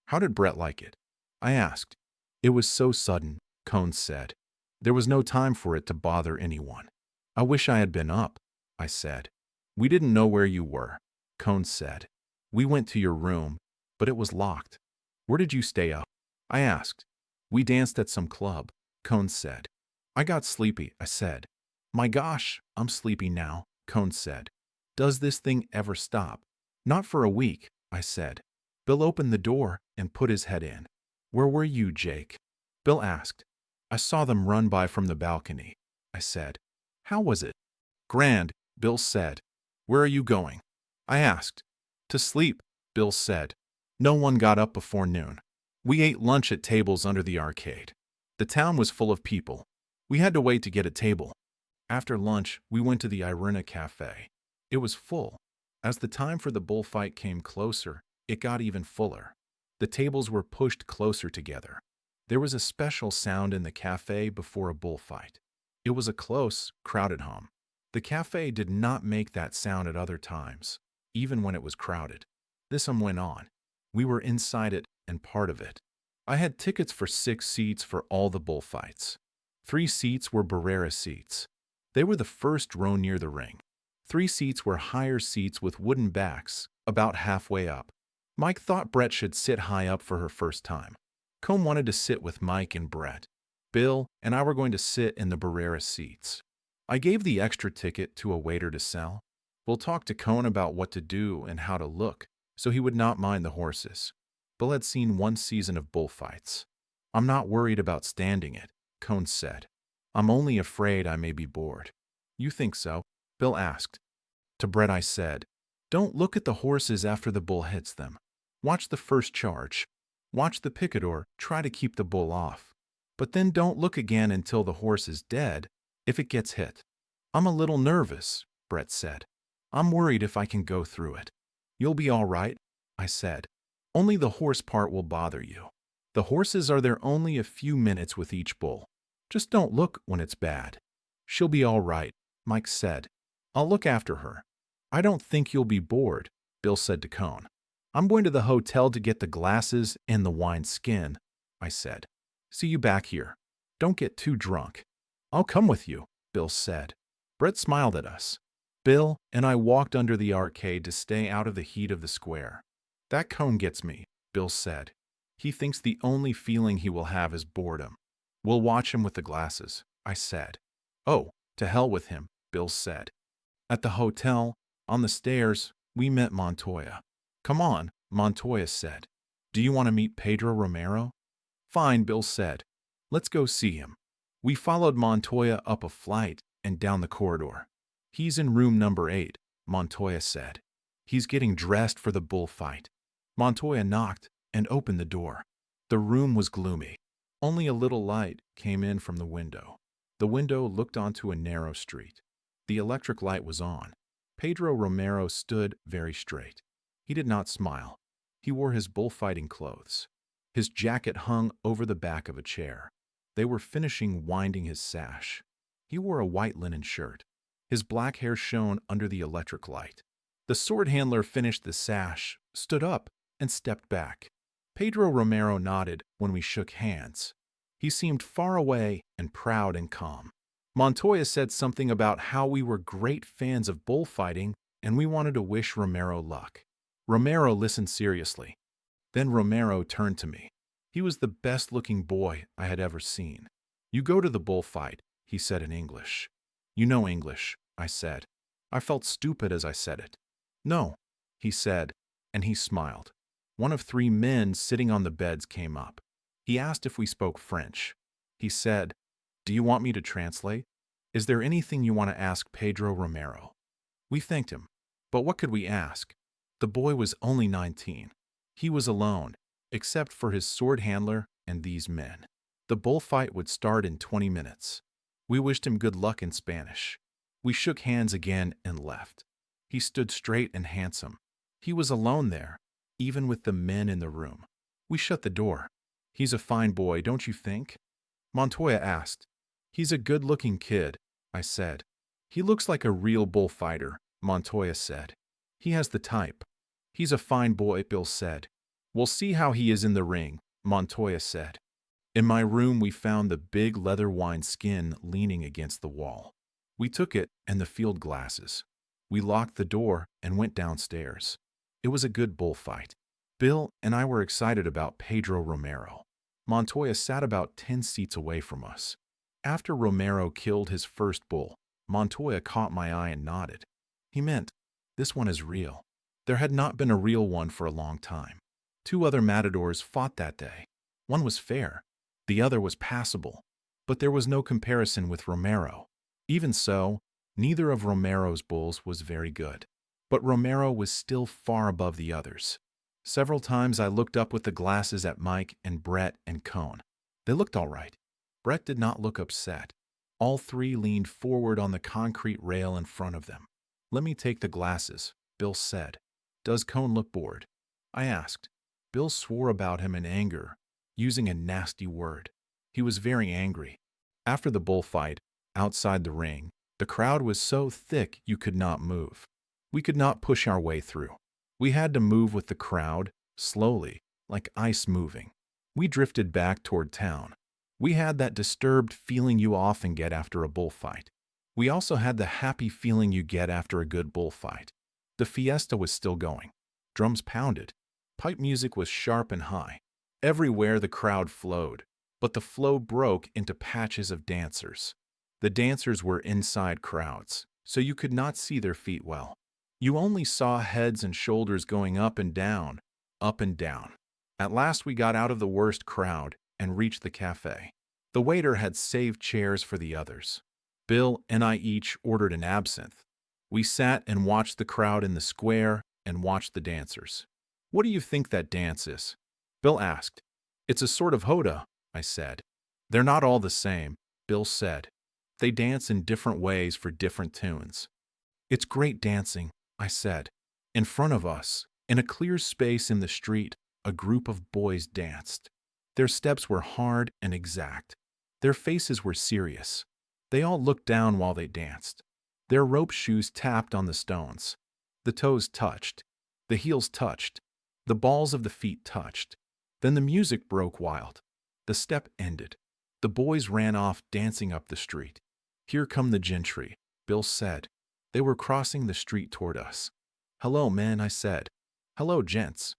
How did Brett like it? I asked. It was so sudden, Cone said. There was no time for it to bother anyone. I wish I had been up, I said. We didn't know where you were, Cone said. We went to your room, but it was locked. Where did you stay up? I asked. We danced at some club, Cone said. I got sleepy, I said. My gosh, I'm sleepy now, Cone said. Does this thing ever stop? Not for a week, I said. Bill opened the door and put his head in. Where were you, Jake? Bill asked. I saw them run by from the balcony, I said. How was it? Grand, Bill said. Where are you going? I asked. To sleep, Bill said. No one got up before noon. We ate lunch at tables under the arcade. The town was full of people. We had to wait to get a table. After lunch, we went to the Irina Cafe. It was full. As the time for the bullfight came closer, it got even fuller. The tables were pushed closer together. There was a special sound in the cafe before a bullfight. It was a close, crowded hum. The cafe did not make that sound at other times, even when it was crowded. This hum went on. We were inside it and part of it. I had tickets for 6 seats for all the bullfights. 3 seats were Barrera seats. They were the first row near the ring. 3 seats were higher seats with wooden backs, about halfway up. Mike thought Brett should sit high up for her first time. Cone wanted to sit with Mike and Brett. Bill and I were going to sit in the Barrera seats. I gave the extra ticket to a waiter to sell. We'll talk to Cone about what to do and how to look, so he would not mind the horses. Bill had seen one season of bullfights. I'm not worried about standing it, Cone said. I'm only afraid I may be bored. You think so? Bill asked. To Brett I said, don't look at the horses after the bull hits them. Watch the first charge. Watch the picador try to keep the bull off. But then don't look again until the horse is dead if it gets hit. I'm a little nervous, Brett said. I'm worried if I can go through it. You'll be all right, I said. Only the horse part will bother you. The horses are there only a few minutes with each bull. Just don't look when it's bad. She'll be all right, Mike said. I'll look after her. I don't think you'll be bored, Bill said to Cone. I'm going to the hotel to get the glasses and the wine skin, I said. See you back here. Don't get too drunk. I'll come with you, Bill said. Brett smiled at us. Bill and I walked under the arcade to stay out of the heat of the square. That Cone gets me, Bill said. He thinks the only feeling he will have is boredom. We'll watch him with the glasses, I said. Oh, to hell with him, Bill said. At the hotel, on the stairs, we met Montoya. Come on, Montoya said. Do you want to meet Pedro Romero? Fine, Bill said. Let's go see him. We followed Montoya up a flight and down the corridor. He's in room number 8, Montoya said. He's getting dressed for the bullfight. Montoya knocked and opened the door. The room was gloomy. Only a little light came in from the window. The window looked onto a narrow street. The electric light was on. Pedro Romero stood very straight. He did not smile. He wore his bullfighting clothes. His jacket hung over the back of a chair. They were finishing winding his sash. He wore a white linen shirt. His black hair shone under the electric light. The sword handler finished the sash, stood up, and stepped back. Pedro Romero nodded when we shook hands. He seemed far away and proud and calm. Montoya said something about how we were great fans of bullfighting and we wanted to wish Romero luck. Romero listened seriously. Then Romero turned to me. He was the best-looking boy I had ever seen. You go to the bullfight, he said in English. You know English, I said. I felt stupid as I said it. No, he said, and he smiled. One of 3 men sitting on the beds came up. He asked if we spoke French. He said, Do you want me to translate? Is there anything you want to ask Pedro Romero? We thanked him. But what could we ask? The boy was only 19. He was alone, except for his sword handler and these men. The bullfight would start in 20 minutes. We wished him good luck in Spanish. We shook hands again and left. He stood straight and handsome. He was alone there, even with the men in the room. We shut the door. He's a fine boy, don't you think? Montoya asked. He's a good-looking kid, I said. He looks like a real bullfighter, Montoya said. He has the type. He's a fine boy, Bill said. We'll see how he is in the ring, Montoya said. In my room, we found the big leather wine skin leaning against the wall. We took it and the field glasses. We locked the door and went downstairs. It was a good bullfight. Bill and I were excited about Pedro Romero. Montoya sat about 10 seats away from us. After Romero killed his first bull, Montoya caught my eye and nodded. He meant, this one is real. There had not been a real one for a long time. 2 other matadors fought that day. One was fair. The other was passable. But there was no comparison with Romero. Even so, neither of Romero's bulls was very good. But Romero was still far above the others. Several times I looked up with the glasses at Mike and Brett and Cone. They looked all right. Brett did not look upset. All 3 leaned forward on the concrete rail in front of them. Let me take the glasses, Bill said. Does Cone look bored? I asked. Bill swore about him in anger, using a nasty word. He was very angry. After the bullfight, outside the ring, the crowd was so thick you could not move. We could not push our way through. We had to move with the crowd, slowly, like ice moving. We drifted back toward town. We had that disturbed feeling you often get after a bullfight. We also had the happy feeling you get after a good bullfight. The fiesta was still going. Drums pounded. Pipe music was sharp and high. Everywhere the crowd flowed. but the flow broke into patches of dancers. The dancers were inside crowds, so you could not see their feet well. You only saw heads and shoulders going up and down, up and down. At last we got out of the worst crowd and reached the cafe. The waiter had saved chairs for the others. Bill and I each ordered an absinthe. We sat and watched the crowd in the square and watched the dancers. "What do you think that dance is?" Bill asked. "It's a sort of hoda," I said. "They're not all the same," Bill said. "They dance in different ways for different tunes." "It's great dancing," I said. In front of us, in a clear space in the street, a group of boys danced. Their steps were hard and exact. Their faces were serious. They all looked down while they danced. Their rope shoes tapped on the stones. The toes touched. The heels touched. The balls of the feet touched. Then the music broke wild. The step ended. The boys ran off dancing up the street. "Here come the gentry," Bill said. They were crossing the street toward us. "Hello, men," I said. "Hello, gents."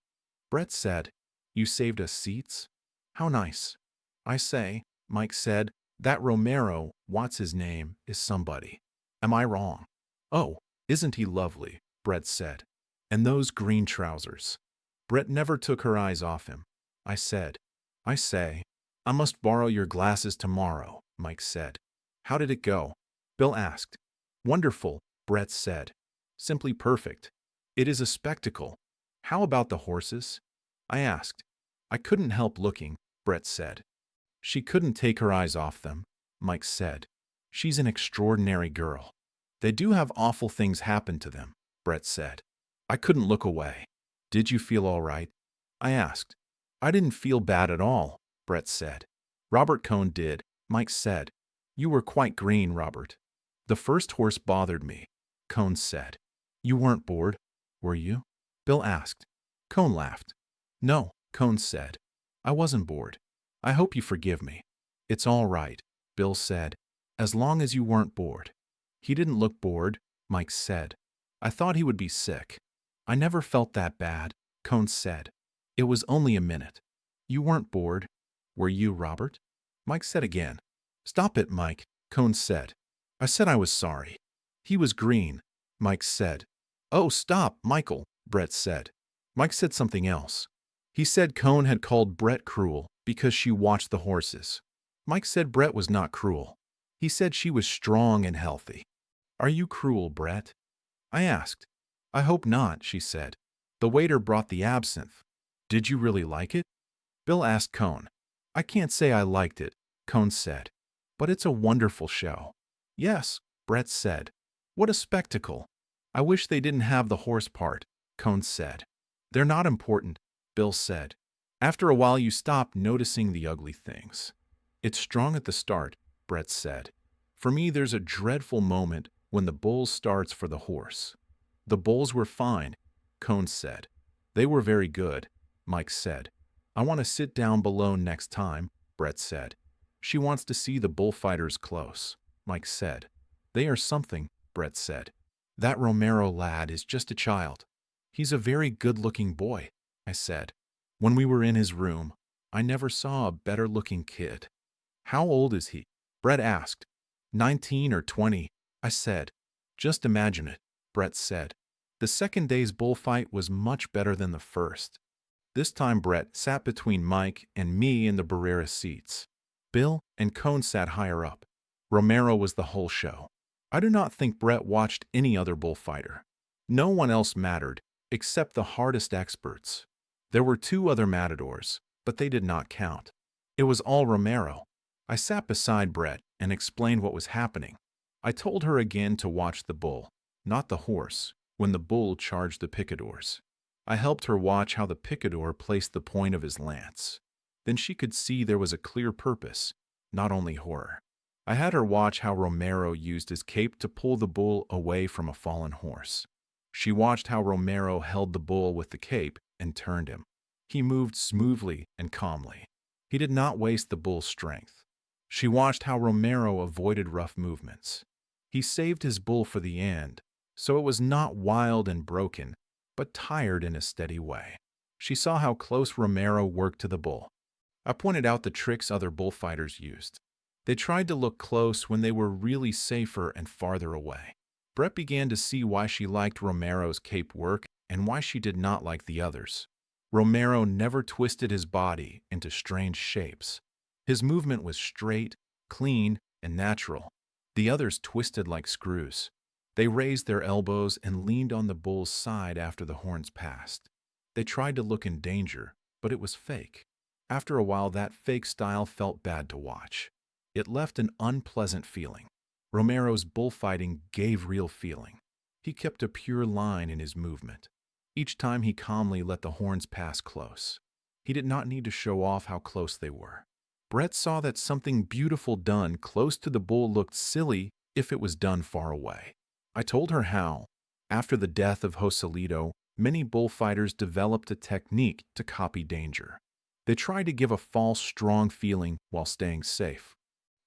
Brett said, "You saved us seats?" "How nice." "I say," Mike said, "that Romero, what's his name, is somebody. Am I wrong?" "Oh, isn't he lovely?" Brett said. "And those green trousers." Brett never took her eyes off him. I said, "I say, I must borrow your glasses tomorrow," Mike said. "How did it go?" Bill asked. "Wonderful," Brett said. "Simply perfect. It is a spectacle. How about the horses?" I asked. "I couldn't help looking," Brett said. "She couldn't take her eyes off them," Mike said. "She's an extraordinary girl." "They do have awful things happen to them," Brett said. I couldn't look away. "Did you feel all right?" I asked. "I didn't feel bad at all," Brett said. "Robert Cohn did," Mike said. "You were quite green, Robert." "The first horse bothered me," Cohn said. "You weren't bored, were you?" Bill asked. Cohn laughed. "No," Cohn said. "I wasn't bored. I hope you forgive me." "It's all right," Bill said, "as long as you weren't bored." "He didn't look bored," Mike said. "I thought he would be sick." "I never felt that bad," Cohn said. "It was only a minute." "You weren't bored, were you, Robert?" Mike said again. "Stop it, Mike," Cohn said. "I said I was sorry." "He was green," Mike said. "Oh, stop, Michael," Brett said. Mike said something else. He said Cohn had called Brett cruel because she watched the horses. Mike said Brett was not cruel. He said she was strong and healthy. "Are you cruel, Brett?" I asked. "I hope not," she said. The waiter brought the absinthe. "Did you really like it?" Bill asked Cohn. "I can't say I liked it," Cohn said. "But it's a wonderful show." "Yes," Brett said. "What a spectacle." "I wish they didn't have the horse part," Cohn said. "They're not important," Bill said. "After a while you stop noticing the ugly things." "It's strong at the start," Brett said. "For me there's a dreadful moment when the bull starts for the horse." "The bulls were fine," Cohn said. "They were very good," Mike said. "I want to sit down below next time," Brett said. "She wants to see the bullfighters close," Mike said. "They are something," Brett said. "That Romero lad is just a child." "He's a very good-looking boy," I said. "When we were in his room, I never saw a better-looking kid." "How old is he?" Brett asked. 19 or 20, I said. "Just imagine it," Brett said. The second day's bullfight was much better than the first. This time Brett sat between Mike and me in the Barrera seats. Bill and Cohn sat higher up. Romero was the whole show. I do not think Brett watched any other bullfighter. No one else mattered, except the hardest experts. There were 2 other matadors, but they did not count. It was all Romero. I sat beside Brett and explained what was happening. I told her again to watch the bull, not the horse, when the bull charged the picadors. I helped her watch how the picador placed the point of his lance. Then she could see there was a clear purpose, not only horror. I had her watch how Romero used his cape to pull the bull away from a fallen horse. She watched how Romero held the bull with the cape and turned him. He moved smoothly and calmly. He did not waste the bull's strength. She watched how Romero avoided rough movements. He saved his bull for the end, so it was not wild and broken, but tired in a steady way. She saw how close Romero worked to the bull. I pointed out the tricks other bullfighters used. They tried to look close when they were really safer and farther away. Brett began to see why she liked Romero's cape work and why she did not like the others. Romero never twisted his body into strange shapes. His movement was straight, clean, and natural. The others twisted like screws. They raised their elbows and leaned on the bull's side after the horns passed. They tried to look in danger, but it was fake. After a while, that fake style felt bad to watch. It left an unpleasant feeling. Romero's bullfighting gave real feeling. He kept a pure line in his movement. Each time he calmly let the horns pass close. He did not need to show off how close they were. Brett saw that something beautiful done close to the bull looked silly if it was done far away. I told her how, after the death of Joselito, many bullfighters developed a technique to copy danger. They tried to give a false, strong feeling while staying safe.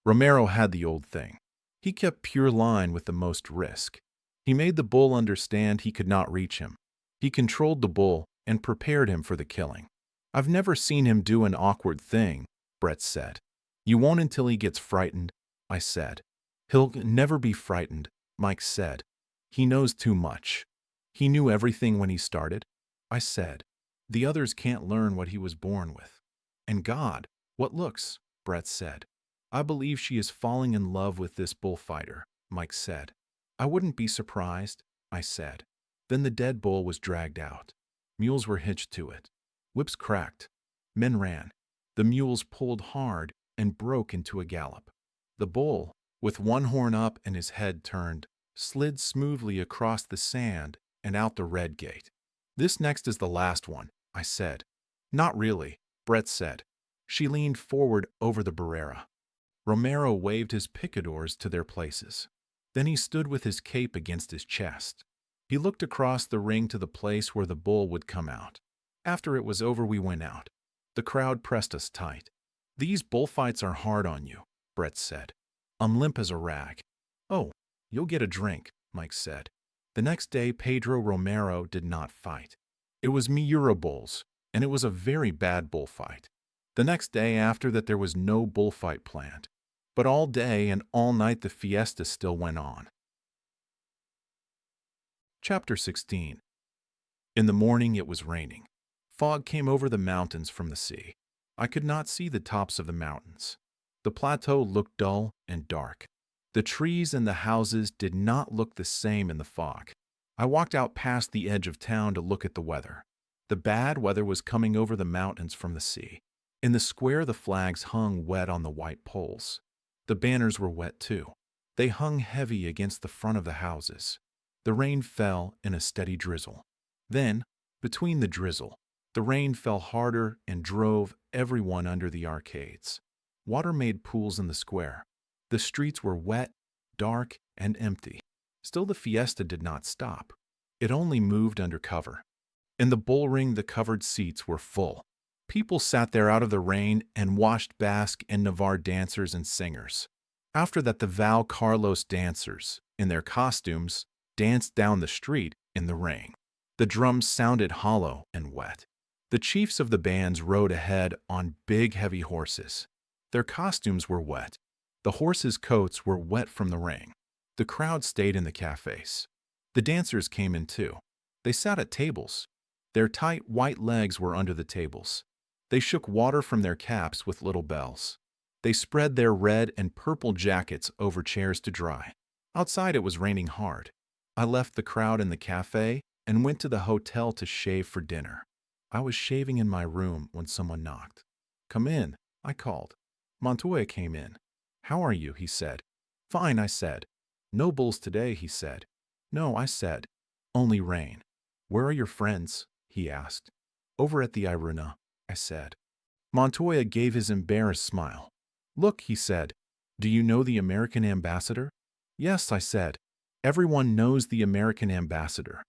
Romero had the old thing. He kept pure line with the most risk. He made the bull understand he could not reach him. He controlled the bull and prepared him for the killing. I've never seen him do an awkward thing, Brett said. You won't until he gets frightened, I said. He'll never be frightened, Mike said. He knows too much. He knew everything when he started, I said. The others can't learn what he was born with. And God, what looks, Brett said. I believe she is falling in love with this bullfighter, Mike said. I wouldn't be surprised, I said. Then the dead bull was dragged out. Mules were hitched to it. Whips cracked. Men ran. The mules pulled hard and broke into a gallop. The bull, with one horn up and his head turned, slid smoothly across the sand and out the red gate. This next is the last one, I said. Not really, Brett said. She leaned forward over the barrera. Romero waved his picadors to their places. Then he stood with his cape against his chest. He looked across the ring to the place where the bull would come out. After it was over, we went out. The crowd pressed us tight. These bullfights are hard on you, Brett said. I'm limp as a rag. Oh, you'll get a drink, Mike said. The next day, Pedro Romero did not fight. It was Miura bulls, and it was a very bad bullfight. The next day after that, there was no bullfight planned. But all day and all night the fiesta still went on. Chapter 16. In the morning it was raining. Fog came over the mountains from the sea. I could not see the tops of the mountains. The plateau looked dull and dark. The trees and the houses did not look the same in the fog. I walked out past the edge of town to look at the weather. The bad weather was coming over the mountains from the sea. In the square the flags hung wet on the white poles. The banners were wet too. They hung heavy against the front of the houses. The rain fell in a steady drizzle. Then, between the drizzle, the rain fell harder and drove everyone under the arcades. Water made pools in the square. The streets were wet, dark, and empty. Still the fiesta did not stop. It only moved under cover. In the bull ring the covered seats were full. People sat there out of the rain and watched Basque and Navarre dancers and singers. After that the Val Carlos dancers, in their costumes, danced down the street in the rain. The drums sounded hollow and wet. The chiefs of the bands rode ahead on big, heavy horses. Their costumes were wet. The horses' coats were wet from the rain. The crowd stayed in the cafes. The dancers came in too. They sat at tables. Their tight, white legs were under the tables. They shook water from their caps with little bells. They spread their red and purple jackets over chairs to dry. Outside it was raining hard. I left the crowd in the cafe and went to the hotel to shave for dinner. I was shaving in my room when someone knocked. Come in, I called. Montoya came in. How are you? He said. Fine, I said. No bulls today, he said. No, I said. Only rain. Where are your friends? He asked. Over at the Iruna, I said. Montoya gave his embarrassed smile. Look, he said. Do you know the American ambassador? Yes, I said. Everyone knows the American ambassador.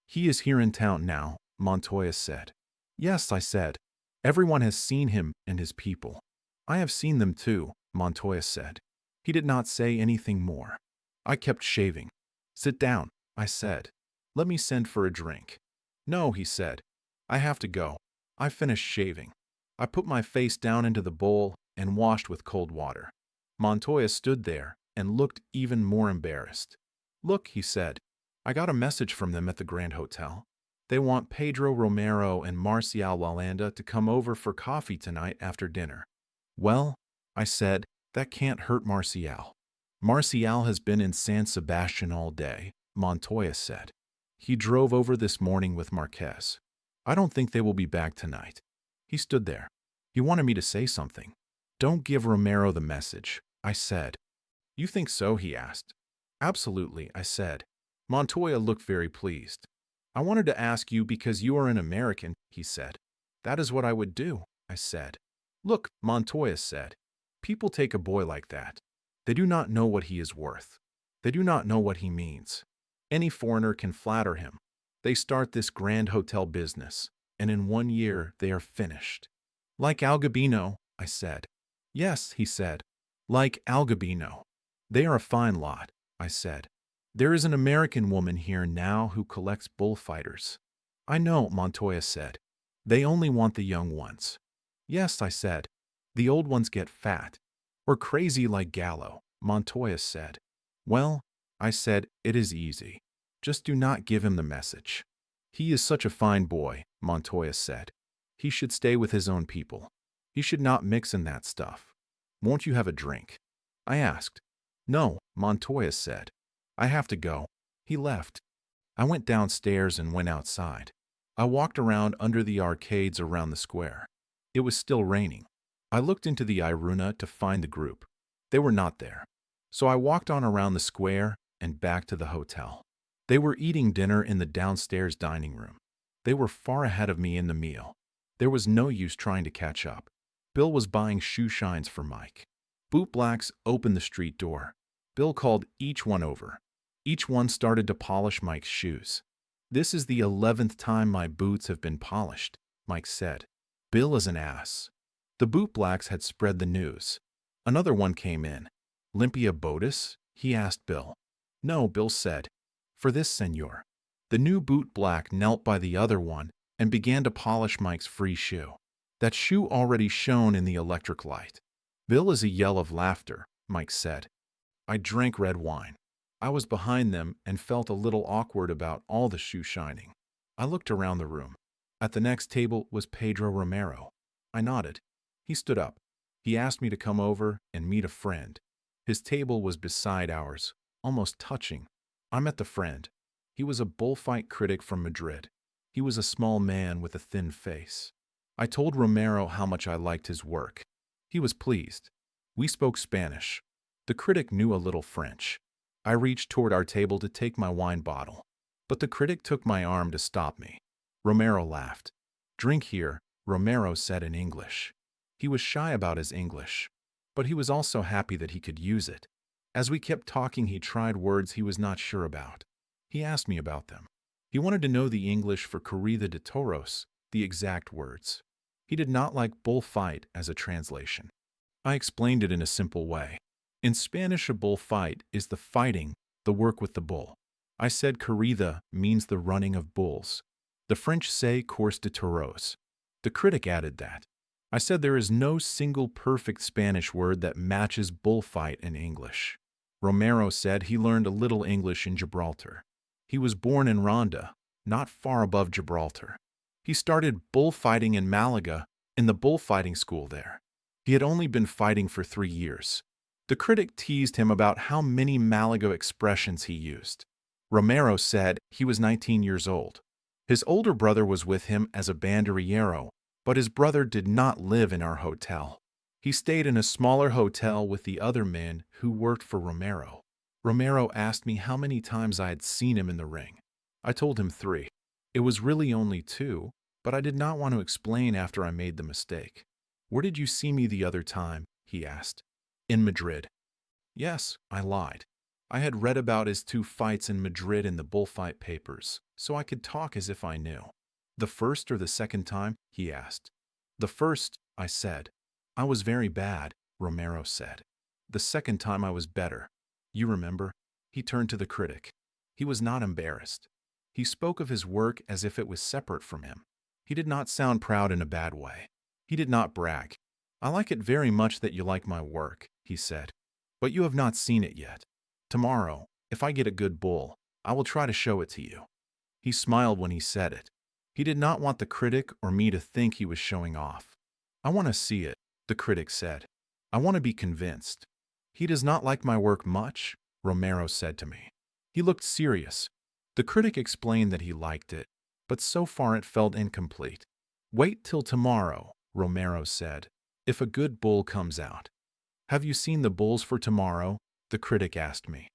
He is here in town now, Montoya said. Yes, I said. Everyone has seen him and his people. I have seen them too, Montoya said. He did not say anything more. I kept shaving. Sit down, I said. Let me send for a drink. No, he said. I have to go. I finished shaving. I put my face down into the bowl and washed with cold water. Montoya stood there and looked even more embarrassed. "Look," he said, "I got a message from them at the Grand Hotel. They want Pedro Romero and Marcial Lalanda to come over for coffee tonight after dinner." "Well," I said, "that can't hurt Marcial." "Marcial has been in San Sebastian all day," Montoya said. "He drove over this morning with Marquez. I don't think they will be back tonight." He stood there. He wanted me to say something. "Don't give Romero the message," I said. "You think so?" he asked. "Absolutely," I said. Montoya looked very pleased. "I wanted to ask you because you are an American," he said. "That is what I would do," I said. "Look," Montoya said, "people take a boy like that. They do not know what he is worth. They do not know what he means. Any foreigner can flatter him. They start this grand hotel business, and in 1 year they are finished." "Like Alguabino," I said. "Yes," he said, "like Alguabino. They are a fine lot," I said. "There is an American woman here now who collects bullfighters." "I know," Montoya said. "They only want the young ones." "Yes," I said. "The old ones get fat. Or crazy like Gallo," Montoya said. "Well," I said, "it is easy. Just do not give him the message." "He is such a fine boy," Montoya said. "He should stay with his own people. He should not mix in that stuff. Won't you have a drink?" I asked. "No," Montoya said. "I have to go." He left. I went downstairs and went outside. I walked around under the arcades around the square. It was still raining. I looked into the Iruna to find the group. They were not there. So I walked on around the square and back to the hotel. They were eating dinner in the downstairs dining room. They were far ahead of me in the meal. There was no use trying to catch up. Bill was buying shoe shines for Mike. Bootblacks opened the street door. Bill called each one over. Each one started to polish Mike's shoes. "This is the 11th time my boots have been polished," Mike said. "Bill is an ass." The bootblacks had spread the news. Another one came in. "Limpia Botus?" he asked Bill. "No," Bill said. "For this, senor." The new bootblack knelt by the other one and began to polish Mike's free shoe. That shoe already shone in the electric light. "Bill is a yell of laughter," Mike said. I drank red wine. I was behind them and felt a little awkward about all the shoe shining. I looked around the room. At the next table was Pedro Romero. I nodded. He stood up. He asked me to come over and meet a friend. His table was beside ours, almost touching. I met the friend. He was a bullfight critic from Madrid. He was a small man with a thin face. I told Romero how much I liked his work. He was pleased. We spoke Spanish. The critic knew a little French. I reached toward our table to take my wine bottle, but the critic took my arm to stop me. Romero laughed. "Drink here," Romero said in English. He was shy about his English, but he was also happy that he could use it. As we kept talking, he tried words he was not sure about. He asked me about them. He wanted to know the English for corrida de toros, the exact words. He did not like bullfight as a translation. I explained it in a simple way. In Spanish, a bullfight is the fighting, the work with the bull. I said corrida means the running of bulls. The French say course de toros. The critic added that. I said there is no single perfect Spanish word that matches bullfight in English. Romero said he learned a little English in Gibraltar. He was born in Ronda, not far above Gibraltar. He started bullfighting in Malaga, in the bullfighting school there. He had only been fighting for 3 years. The critic teased him about how many Malaga expressions he used. Romero said he was 19 years old. His older brother was with him as a banderillero, but his brother did not live in our hotel. He stayed in a smaller hotel with the other men who worked for Romero. Romero asked me how many times I had seen him in the ring. I told him 3. It was really only 2, but I did not want to explain after I made the mistake. "Where did you see me the other time?" he asked. "In Madrid." Yes, I lied. I had read about his 2 fights in Madrid in the bullfight papers, so I could talk as if I knew. "The first or the second time?" he asked. "The first," I said. "I was very bad," Romero said. "The second time I was better. You remember?" He turned to the critic. He was not embarrassed. He spoke of his work as if it was separate from him. He did not sound proud in a bad way. He did not brag. I like it very much that you like my work, he said. But you have not seen it yet. Tomorrow, if I get a good bull, I will try to show it to you. He smiled when he said it. He did not want the critic or me to think he was showing off. I want to see it, the critic said. I want to be convinced. He does not like my work much, Romero said to me. He looked serious. The critic explained that he liked it, but so far it felt incomplete. Wait till tomorrow, Romero said, if a good bull comes out. Have you seen the bulls for tomorrow? The critic asked me.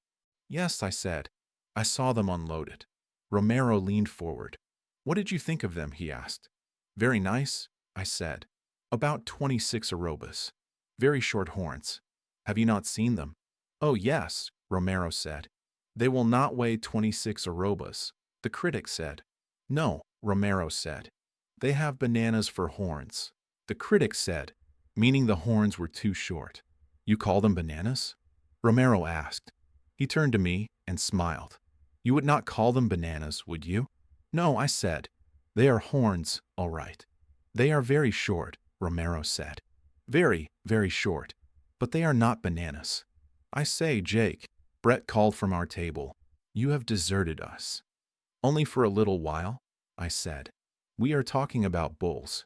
Yes, I said. I saw them unloaded. Romero leaned forward. What did you think of them? He asked. Very nice, I said. About 26 arrobas. Very short horns. Have you not seen them? Oh, yes, Romero said. They will not weigh 26 arrobas, the critic said. No, Romero said. They have bananas for horns, the critic said, meaning the horns were too short. You call them bananas? Romero asked. He turned to me and smiled. You would not call them bananas, would you? No, I said. They are horns, all right. They are very short, Romero said. Very, very short. But they are not bananas. I say, Jake, Brett called from our table. You have deserted us. Only for a little while, I said. We are talking about bulls.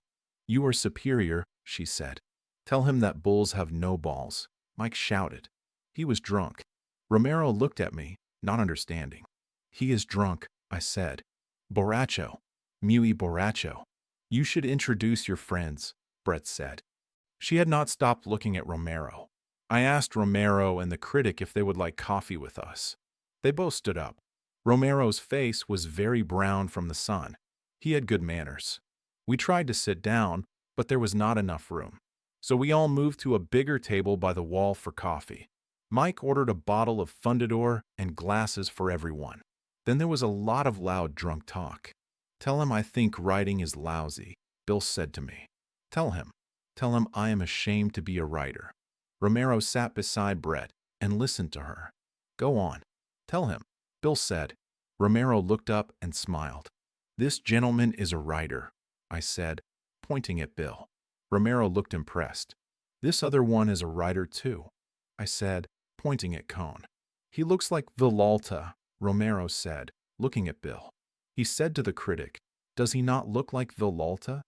You are superior, she said. Tell him that bulls have no balls, Mike shouted. He was drunk. Romero looked at me, not understanding. He is drunk, I said. Borracho. Muy borracho. You should introduce your friends, Brett said. She had not stopped looking at Romero. I asked Romero and the critic if they would like coffee with us. They both stood up. Romero's face was very brown from the sun. He had good manners. We tried to sit down, but there was not enough room. So we all moved to a bigger table by the wall for coffee. Mike ordered a bottle of Fundador and glasses for everyone. Then there was a lot of loud drunk talk. Tell him I think writing is lousy, Bill said to me. Tell him I am ashamed to be a writer. Romero sat beside Brett and listened to her. Go on. Tell him, Bill said. Romero looked up and smiled. This gentleman is a writer, I said, pointing at Bill. Romero looked impressed. This other one is a writer too, I said, pointing at Cone. He looks like Villalta, Romero said, looking at Bill. He said to the critic, Does he not look like Villalta?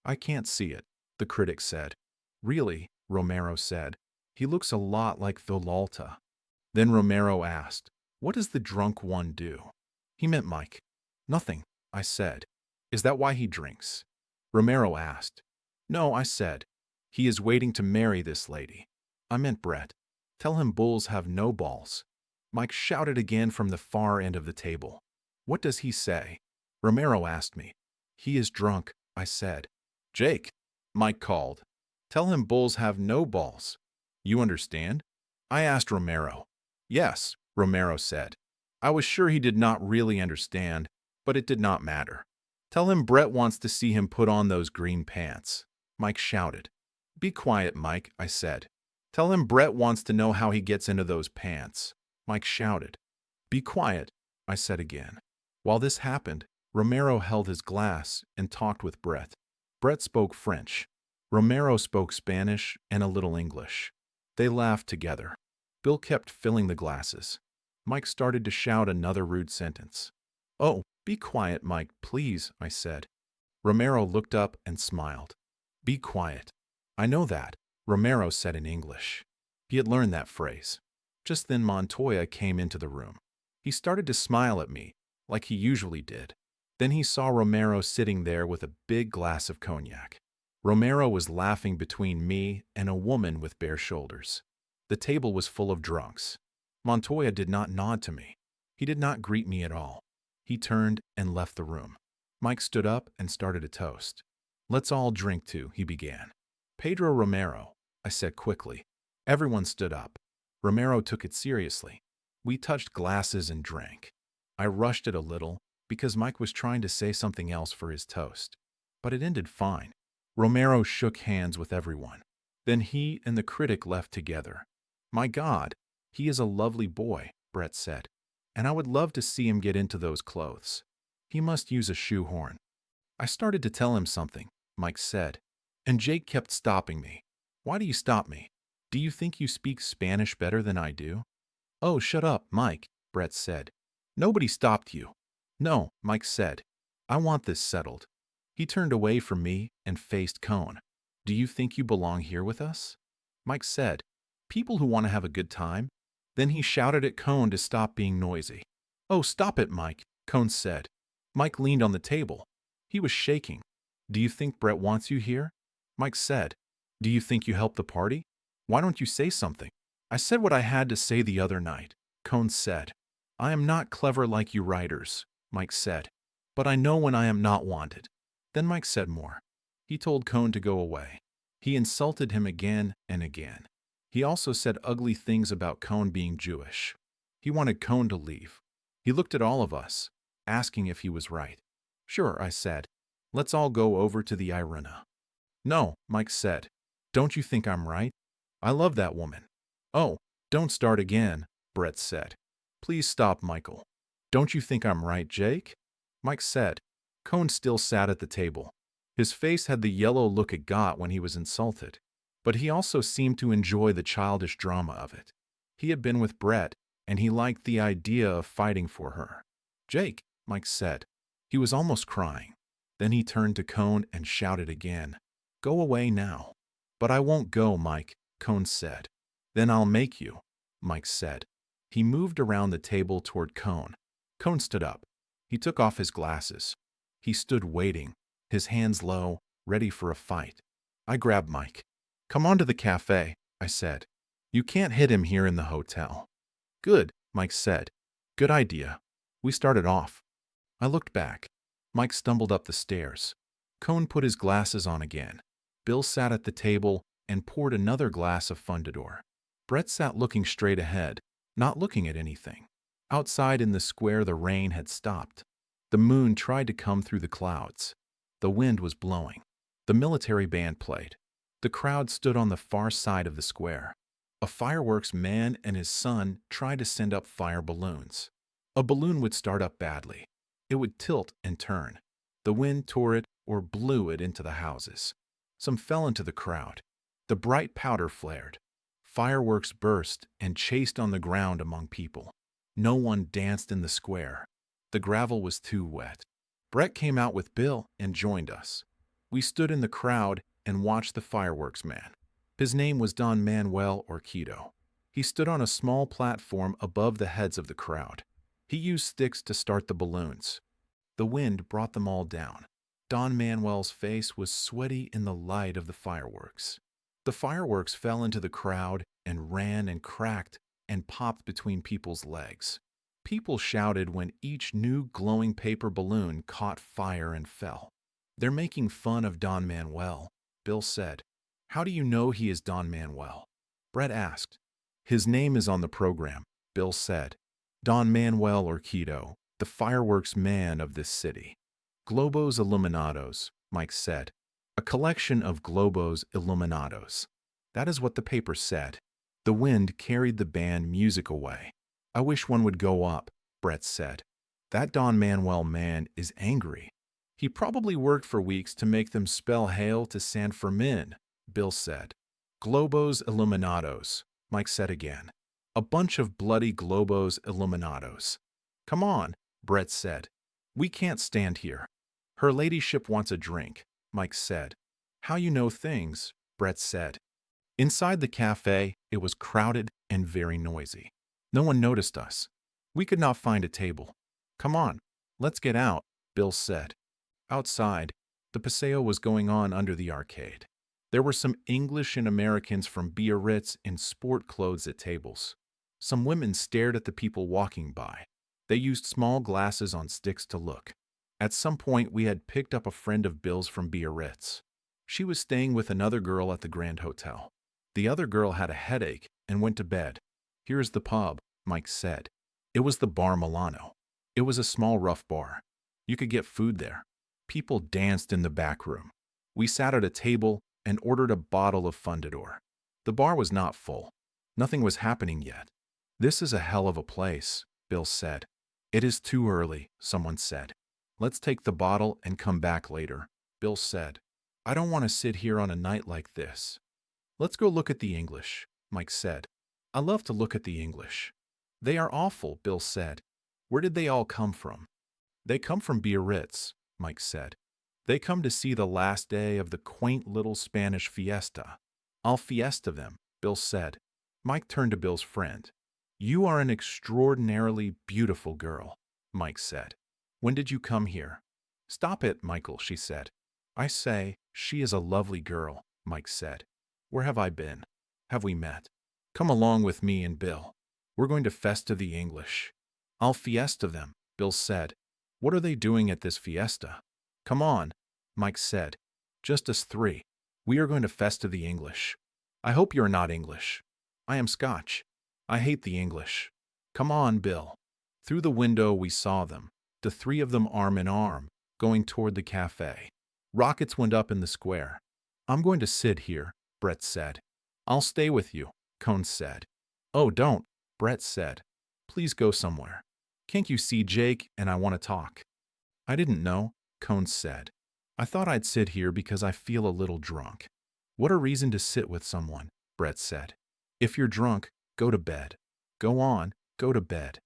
I can't see it, the critic said. Really, Romero said. He looks a lot like Villalta. Then Romero asked, What does the drunk one do? He meant Mike. Nothing, I said. Is that why he drinks? Romero asked. No, I said. He is waiting to marry this lady. I meant Brett. Tell him bulls have no balls. Mike shouted again from the far end of the table. What does he say? Romero asked me. He is drunk, I said. Jake, Mike called. Tell him bulls have no balls. You understand? I asked Romero. Yes, Romero said. I was sure he did not really understand, but it did not matter. Tell him Brett wants to see him put on those green pants. Mike shouted. Be quiet, Mike, I said. Tell him Brett wants to know how he gets into those pants. Mike shouted. Be quiet, I said again. While this happened, Romero held his glass and talked with Brett. Brett spoke French. Romero spoke Spanish and a little English. They laughed together. Bill kept filling the glasses. Mike started to shout another rude sentence. Oh, be quiet, Mike, please, I said. Romero looked up and smiled. Be quiet. I know that, Romero said in English. He had learned that phrase. Just then Montoya came into the room. He started to smile at me, like he usually did. Then he saw Romero sitting there with a big glass of cognac. Romero was laughing between me and a woman with bare shoulders. The table was full of drunks. Montoya did not nod to me. He did not greet me at all. He turned and left the room. Mike stood up and started a toast. Let's all drink to, he began. Pedro Romero, I said quickly. Everyone stood up. Romero took it seriously. We touched glasses and drank. I rushed it a little because Mike was trying to say something else for his toast. But it ended fine. Romero shook hands with everyone. Then he and the critic left together. My God, he is a lovely boy, Brett said. And I would love to see him get into those clothes. He must use a shoehorn. I started to tell him something, Mike said. And Jake kept stopping me. Why do you stop me? Do you think you speak Spanish better than I do? Oh, shut up, Mike, Brett said. Nobody stopped you. No, Mike said. I want this settled. He turned away from me and faced Cone. Do you think you belong here with us? Mike said, people who want to have a good time. Then he shouted at Cone to stop being noisy. Oh, stop it, Mike, Cone said. Mike leaned on the table. He was shaking. Do you think Brett wants you here? Mike said. Do you think you helped the party? Why don't you say something? I said what I had to say the other night, Cone said. I am not clever like you writers, Mike said, but I know when I am not wanted. Then Mike said more. He told Cone to go away. He insulted him again and again. He also said ugly things about Cone being Jewish. He wanted Cone to leave. He looked at all of us, asking if he was right. Sure, I said. Let's all go over to the arena. No, Mike said. Don't you think I'm right? I love that woman. Oh, don't start again, Brett said. Please stop, Michael. Don't you think I'm right, Jake? Mike said. Cone still sat at the table. His face had the yellow look it got when he was insulted, but he also seemed to enjoy the childish drama of it. He had been with Brett, and he liked the idea of fighting for her. Jake, Mike said. He was almost crying. Then he turned to Cone and shouted again. Go away now. But I won't go, Mike, Cone said. Then I'll make you, Mike said. He moved around the table toward Cone. Cone stood up. He took off his glasses. He stood waiting, his hands low, ready for a fight. I grabbed Mike. Come on to the cafe, I said. You can't hit him here in the hotel. Good, Mike said. Good idea. We started off. I looked back. Mike stumbled up the stairs. Cone put his glasses on again. Bill sat at the table and poured another glass of Fundador. Brett sat looking straight ahead, not looking at anything. Outside in the square the rain had stopped. The moon tried to come through the clouds. The wind was blowing. The military band played. The crowd stood on the far side of the square. A fireworks man and his son tried to send up fire balloons. A balloon would start up badly. It would tilt and turn. The wind tore it or blew it into the houses. Some fell into the crowd. The bright powder flared. Fireworks burst and chased on the ground among people. No one danced in the square. The gravel was too wet. Brett came out with Bill and joined us. We stood in the crowd and watched the fireworks man. His name was Don Manuel Orquido. He stood on a small platform above the heads of the crowd. He used sticks to start the balloons. The wind brought them all down. Don Manuel's face was sweaty in the light of the fireworks. The fireworks fell into the crowd and ran and cracked and popped between people's legs. People shouted when each new glowing paper balloon caught fire and fell. They're making fun of Don Manuel, Bill said. How do you know he is Don Manuel? Brett asked. His name is on the program, Bill said. Don Manuel Orquido, the fireworks man of this city. Globos Illuminados, Mike said. A collection of Globos Illuminados. That is what the paper said. The wind carried the band music away. I wish one would go up, Brett said. That Don Manuel man is angry. He probably worked for weeks to make them spell hail to San Fermin, Bill said. Globos Illuminados, Mike said again. A bunch of bloody Globos Illuminados. Come on, Brett said. We can't stand here. Her ladyship wants a drink, Mike said. How you know things, Brett said. Inside the cafe, it was crowded and very noisy. No one noticed us. We could not find a table. Come on, let's get out, Bill said. Outside, the paseo was going on under the arcade. There were some English and Americans from Biarritz in sport clothes at tables. Some women stared at the people walking by. They used small glasses on sticks to look. At some point, we had picked up a friend of Bill's from Biarritz. She was staying with another girl at the Grand Hotel. The other girl had a headache and went to bed. Here's the pub, Mike said. It was the Bar Milano. It was a small rough bar. You could get food there. People danced in the back room. We sat at a table and ordered a bottle of Fundador. The bar was not full. Nothing was happening yet. This is a hell of a place, Bill said. It is too early, someone said. Let's take the bottle and come back later, Bill said. I don't want to sit here on a night like this. Let's go look at the English, Mike said. I love to look at the English. They are awful, Bill said. Where did they all come from? They come from Biarritz, Mike said. They come to see the last day of the quaint little Spanish fiesta. I'll fiesta them, Bill said. Mike turned to Bill's friend. You are an extraordinarily beautiful girl, Mike said. When did you come here? Stop it, Michael, she said. I say, she is a lovely girl, Mike said. Where have I been? Have we met? Come along with me and Bill. We're going to festa the English. I'll fiesta them, Bill said. What are they doing at this fiesta? Come on, Mike said. Just us three. We are going to festa the English. I hope you're not English. I am Scotch. I hate the English. Come on, Bill. Through the window we saw them, the three of them arm in arm, going toward the cafe. Rockets went up in the square. I'm going to sit here, Brett said. I'll stay with you, Cone said. Oh, don't, Brett said. Please go somewhere. Can't you see Jake and I want to talk? I didn't know, Cone said. I thought I'd sit here because I feel a little drunk. What a reason to sit with someone, Brett said. If you're drunk, go to bed. Go on, go to bed.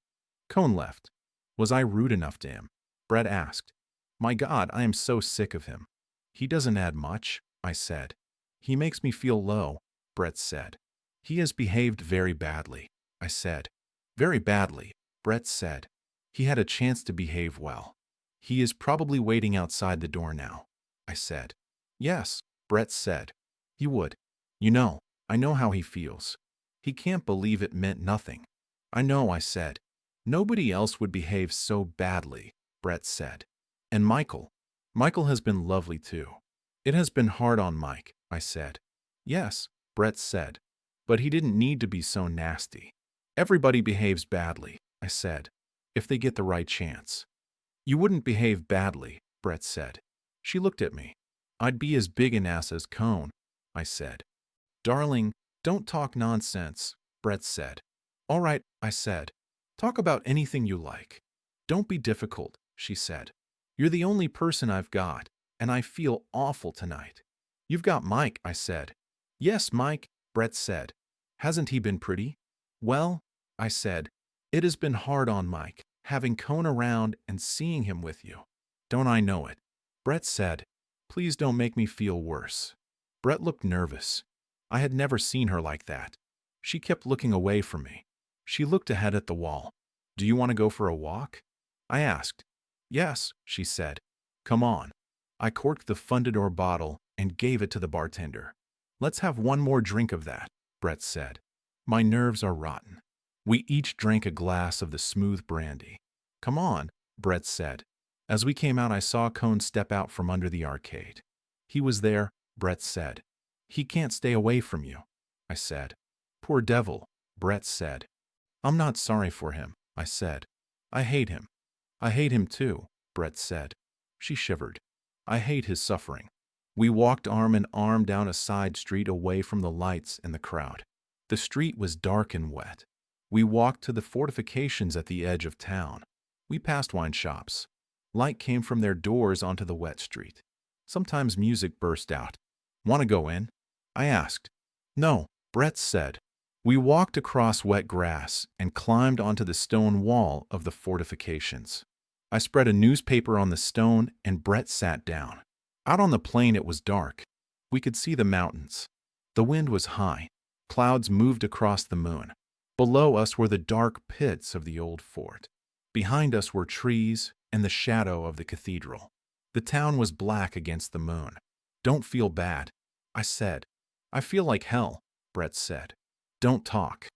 Cone left. Was I rude enough to him? Brett asked. My God, I am so sick of him. He doesn't add much, I said. He makes me feel low, Brett said. He has behaved very badly, I said. Very badly, Brett said. He had a chance to behave well. He is probably waiting outside the door now, I said. Yes, Brett said. He would. You know, I know how he feels. He can't believe it meant nothing. I know, I said. Nobody else would behave so badly, Brett said. And Michael has been lovely too. It has been hard on Mike, I said. Yes, Brett said. But he didn't need to be so nasty. Everybody behaves badly, I said, if they get the right chance. You wouldn't behave badly, Brett said. She looked at me. I'd be as big an ass as Cone, I said. Darling, don't talk nonsense, Brett said. All right, I said. Talk about anything you like. Don't be difficult, she said. You're the only person I've got, and I feel awful tonight. You've got Mike, I said. Yes, Mike, Brett said. Hasn't he been pretty? Well, I said, it has been hard on Mike, having Cone around and seeing him with you. Don't I know it? Brett said, please don't make me feel worse. Brett looked nervous. I had never seen her like that. She kept looking away from me. She looked ahead at the wall. Do you want to go for a walk? I asked. Yes, she said. Come on. I corked the Fundador bottle and gave it to the bartender. Let's have one more drink of that, Brett said. My nerves are rotten. We each drank a glass of the smooth brandy. Come on, Brett said. As we came out, I saw Cone step out from under the arcade. He was there, Brett said. He can't stay away from you, I said. Poor devil, Brett said. I'm not sorry for him, I said. I hate him. I hate him too, Brett said. She shivered. I hate his suffering. We walked arm in arm down a side street away from the lights and the crowd. The street was dark and wet. We walked to the fortifications at the edge of town. We passed wine shops. Light came from their doors onto the wet street. Sometimes music burst out. Want to go in? I asked. No, Brett said. We walked across wet grass and climbed onto the stone wall of the fortifications. I spread a newspaper on the stone and Brett sat down. Out on the plain it was dark. We could see the mountains. The wind was high. Clouds moved across the moon. Below us were the dark pits of the old fort. Behind us were trees and the shadow of the cathedral. The town was black against the moon. Don't feel bad, I said. I feel like hell, Brett said. Don't talk.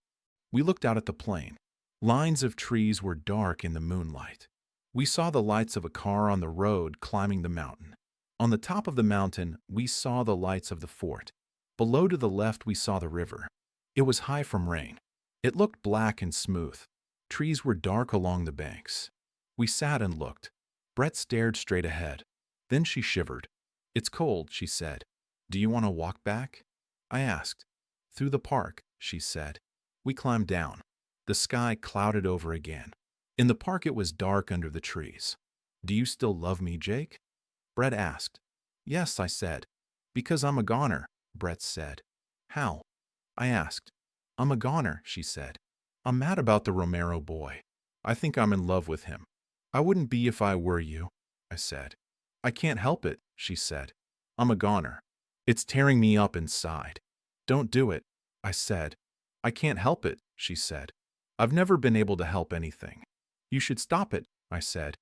We looked out at the plain. Lines of trees were dark in the moonlight. We saw the lights of a car on the road climbing the mountain. On the top of the mountain, we saw the lights of the fort. Below to the left, we saw the river. It was high from rain. It looked black and smooth. Trees were dark along the banks. We sat and looked. Brett stared straight ahead. Then she shivered. It's cold, she said. Do you want to walk back? I asked. Through the park, she said. We climbed down. The sky clouded over again. In the park it was dark under the trees. Do you still love me, Jake? Brett asked. Yes, I said. Because I'm a goner, Brett said. How? I asked. I'm a goner, she said. I'm mad about the Romero boy. I think I'm in love with him. I wouldn't be if I were you, I said. I can't help it, she said. I'm a goner. It's tearing me up inside. Don't do it, I said. I can't help it, she said. I've never been able to help anything. You should stop it, I said.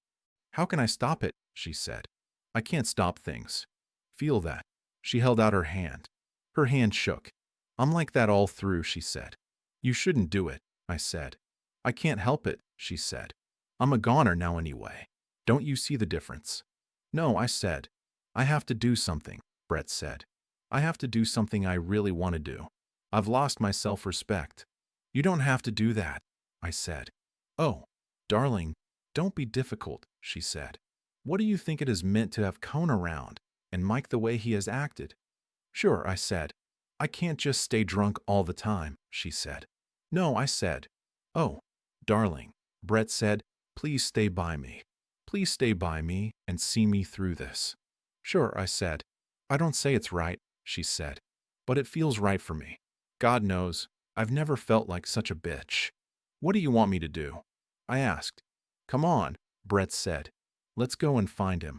How can I stop it, she said. I can't stop things. Feel that. She held out her hand. Her hand shook. I'm like that all through, she said. You shouldn't do it, I said. I can't help it, she said. I'm a goner now anyway. Don't you see the difference? No, I said. I have to do something, Brett said. I have to do something I really want to do. I've lost my self-respect. You don't have to do that, I said. Oh, darling, don't be difficult, she said. What do you think it has meant to have Cone around, and Mike the way he has acted? Sure, I said. I can't just stay drunk all the time, she said. No, I said. Oh, darling, Brett said, please stay by me. Please stay by me and see me through this. Sure, I said. I don't say it's right, she said, but it feels right for me. God knows, I've never felt like such a bitch. What do you want me to do? I asked. Come on, Brett said. Let's go and find him.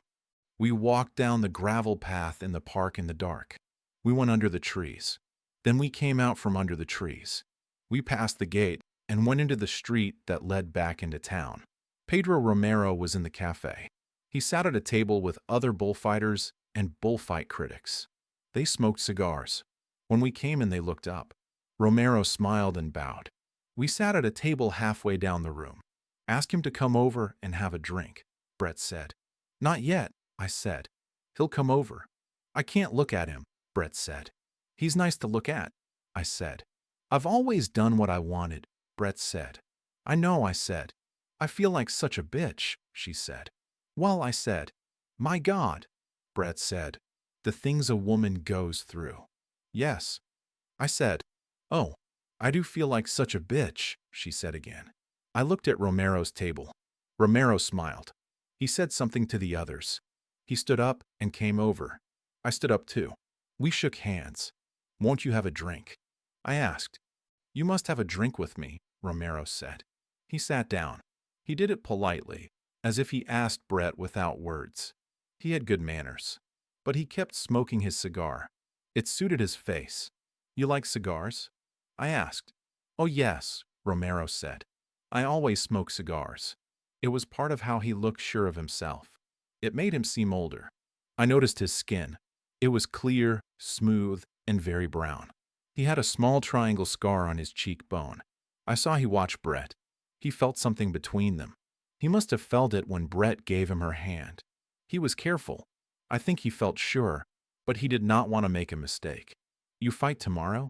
We walked down the gravel path in the park in the dark. We went under the trees. Then we came out from under the trees. We passed the gate and went into the street that led back into town. Pedro Romero was in the cafe. He sat at a table with other bullfighters and bullfight critics. They smoked cigars. When we came in, they looked up. Romero smiled and bowed. We sat at a table halfway down the room. Ask him to come over and have a drink, Brett said. Not yet, I said. He'll come over. I can't look at him, Brett said. He's nice to look at, I said. I've always done what I wanted, Brett said. I know, I said. I feel like such a bitch, she said. Well, I said. My God, Brett said. The things a woman goes through. Yes, I said. Oh, I do feel like such a bitch, she said again. I looked at Romero's table. Romero smiled. He said something to the others. He stood up and came over. I stood up too. We shook hands. Won't you have a drink? I asked. You must have a drink with me, Romero said. He sat down. He did it politely, as if he asked Brett without words. He had good manners. But he kept smoking his cigar. It suited his face. You like cigars? I asked. Oh yes, Romero said. I always smoke cigars. It was part of how he looked sure of himself. It made him seem older. I noticed his skin. It was clear, smooth, and very brown. He had a small triangle scar on his cheekbone. I saw he watched Brett. He felt something between them. He must have felt it when Brett gave him her hand. He was careful. I think he felt sure, but he did not want to make a mistake. You fight tomorrow?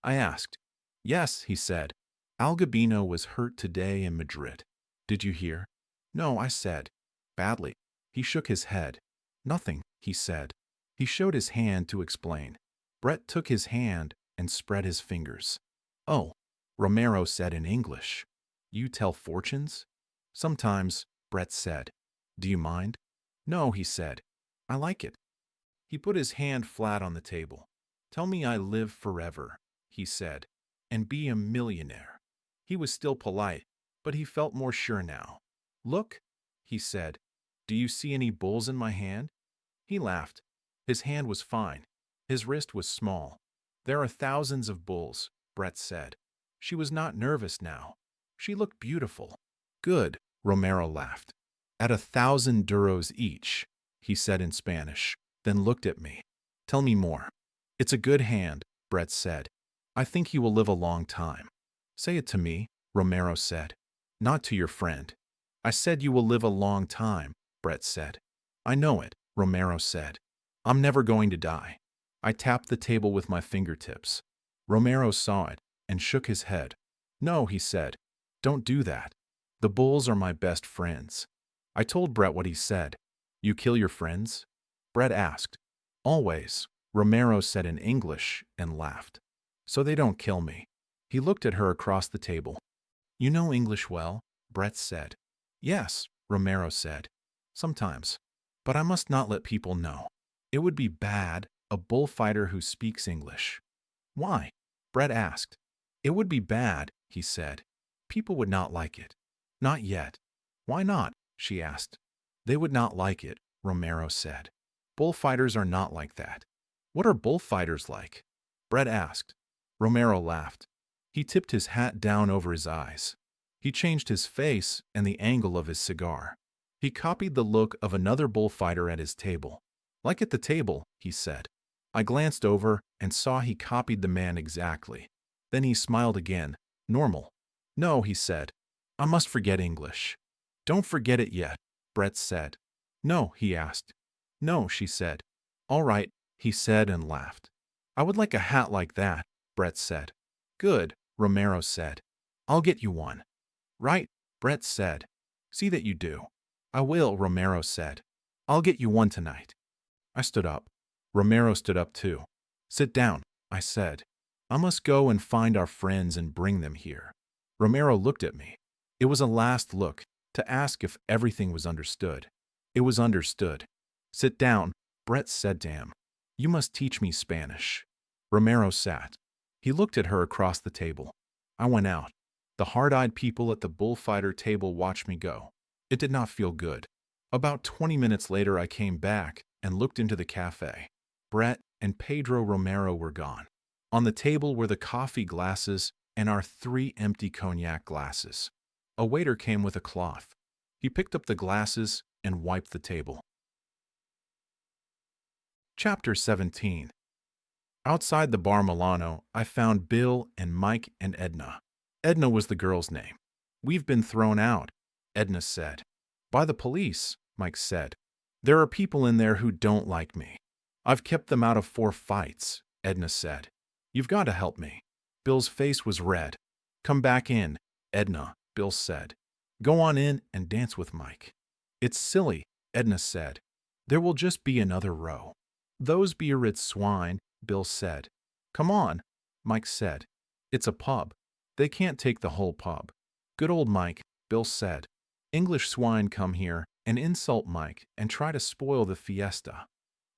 I asked. Yes, he said. Al Gabino was hurt today in Madrid. Did you hear? No, I said. Badly. He shook his head. Nothing, he said. He showed his hand to explain. Brett took his hand and spread his fingers. Oh, Romero said in English. You tell fortunes? Sometimes, Brett said. Do you mind? No, he said. I like it. He put his hand flat on the table. Tell me I live forever, he said, and be a millionaire. He was still polite, but he felt more sure now. Look, he said. Do you see any bulls in my hand? He laughed. His hand was fine. His wrist was small. There are thousands of bulls, Brett said. She was not nervous now. She looked beautiful. Good, Romero laughed. At 1,000 duros each, he said in Spanish, then looked at me. Tell me more. It's a good hand, Brett said. I think he will live a long time. Say it to me, Romero said. Not to your friend. I said you will live a long time, Brett said. I know it, Romero said. I'm never going to die. I tapped the table with my fingertips. Romero saw it and shook his head. No, he said. Don't do that. The bulls are my best friends. I told Brett what he said. You kill your friends? Brett asked. Always, Romero said in English and laughed. So they don't kill me. He looked at her across the table. You know English well? Brett said. Yes, Romero said. Sometimes. But I must not let people know. It would be bad, A bullfighter who speaks English. Why? Brett asked. It would be bad, he said. People would not like it. Not yet. Why not? She asked. They would not like it, Romero said. Bullfighters are not like that. What are bullfighters like? Brett asked. Romero laughed. He tipped his hat down over his eyes. He changed his face and the angle of his cigar. He copied the look of another bullfighter at his table. Like at the table, he said. I glanced over and saw he copied the man exactly. Then he smiled again. Normal. No, he said. I must forget English. Don't forget it yet, Brett said. No, he asked. No, she said. All right, he said and laughed. I would like a hat like that, Brett said. Good, Romero said. I'll get you one. Right, Brett said. See that you do. I will, Romero said. I'll get you one tonight. I stood up. Romero stood up too. Sit down, I said. I must go and find our friends and bring them here. Romero looked at me. It was a last look, to ask if everything was understood. It was understood. Sit down, Brett said to him. You must teach me Spanish. Romero sat. He looked at her across the table. I went out. The hard-eyed people at the bullfighter table watched me go. It did not feel good. About 20 minutes later I came back and looked into the cafe. Brett and Pedro Romero were gone. On the table were the coffee glasses and our 3 empty cognac glasses. A waiter came with a cloth. He picked up the glasses and wiped the table. Chapter 17. Outside the bar Milano, I found Bill and Mike and Edna. Edna was the girl's name. We've been thrown out, Edna said. By the police, Mike said. There are people in there who don't like me. I've kept them out of 4 fights, Edna said. You've got to help me. Bill's face was red. Come back in, Edna, Bill said. Go on in and dance with Mike. It's silly, Edna said. There will just be another row. Those Biarritz swine, Bill said. Come on, Mike said. It's a pub. They can't take the whole pub. Good old Mike, Bill said. English swine come here and insult Mike and try to spoil the fiesta.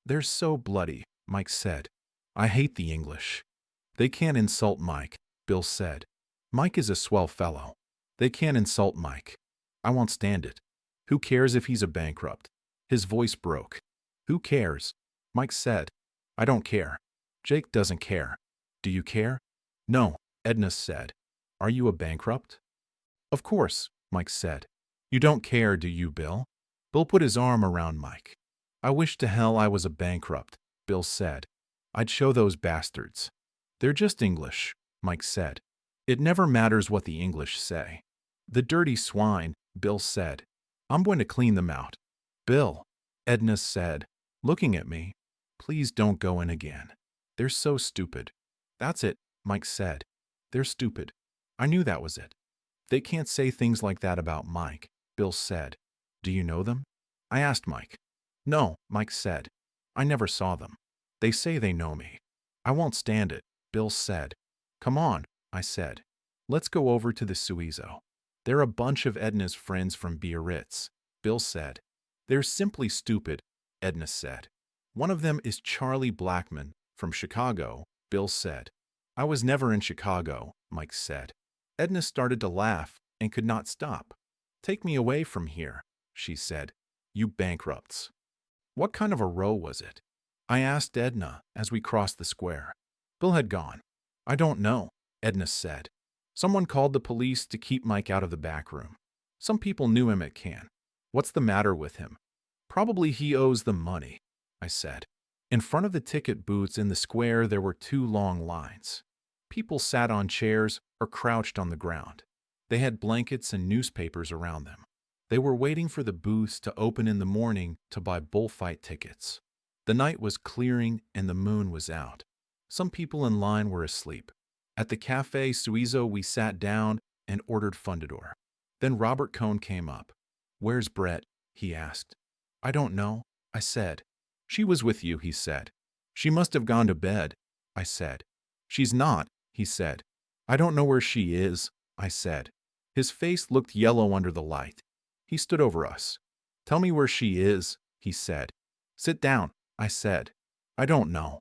They're so bloody, Mike said. I hate the English. They can't insult Mike, Bill said. Mike is a swell fellow. They can't insult Mike. I won't stand it. Who cares if he's a bankrupt? His voice broke. Who cares? Mike said. I don't care. Jake doesn't care. Do you care? No, Edna said. Are you a bankrupt? Of course, Mike said. You don't care, do you, Bill? Bill put his arm around Mike. I wish to hell I was a bankrupt, Bill said. I'd show those bastards. They're just English, Mike said. It never matters what the English say. The dirty swine, Bill said. I'm going to clean them out. Bill, Edna said, looking at me, please don't go in again. They're so stupid. That's it, Mike said. They're stupid. I knew that was it. They can't say things like that about Mike, Bill said. Do you know them? I asked Mike. No, Mike said. I never saw them. They say they know me. I won't stand it, Bill said. Come on, I said. Let's go over to the Suizo. They're a bunch of Edna's friends from Biarritz, Bill said. They're simply stupid, Edna said. One of them is Charlie Blackman from Chicago, Bill said. I was never in Chicago, Mike said. Edna started to laugh and could not stop. Take me away from here, she said. You bankrupts. What kind of a row was it? I asked Edna as we crossed the square. Bill had gone. I don't know, Edna said. Someone called the police to keep Mike out of the back room. Some people knew him at Cannes. What's the matter with him? Probably he owes them money, I said. In front of the ticket booths in the square there were 2 long lines. People sat on chairs or crouched on the ground. They had blankets and newspapers around them. They were waiting for the booths to open in the morning to buy bullfight tickets. The night was clearing and the moon was out. Some people in line were asleep. At the Café Suizo we sat down and ordered Fundador. Then Robert Cohn came up. Where's Brett? He asked. I don't know, I said. She was with you, he said. She must have gone to bed, I said. She's not, he said. I don't know where she is, I said. His face looked yellow under the light. He stood over us. Tell me where she is, he said. Sit down, I said. I don't know.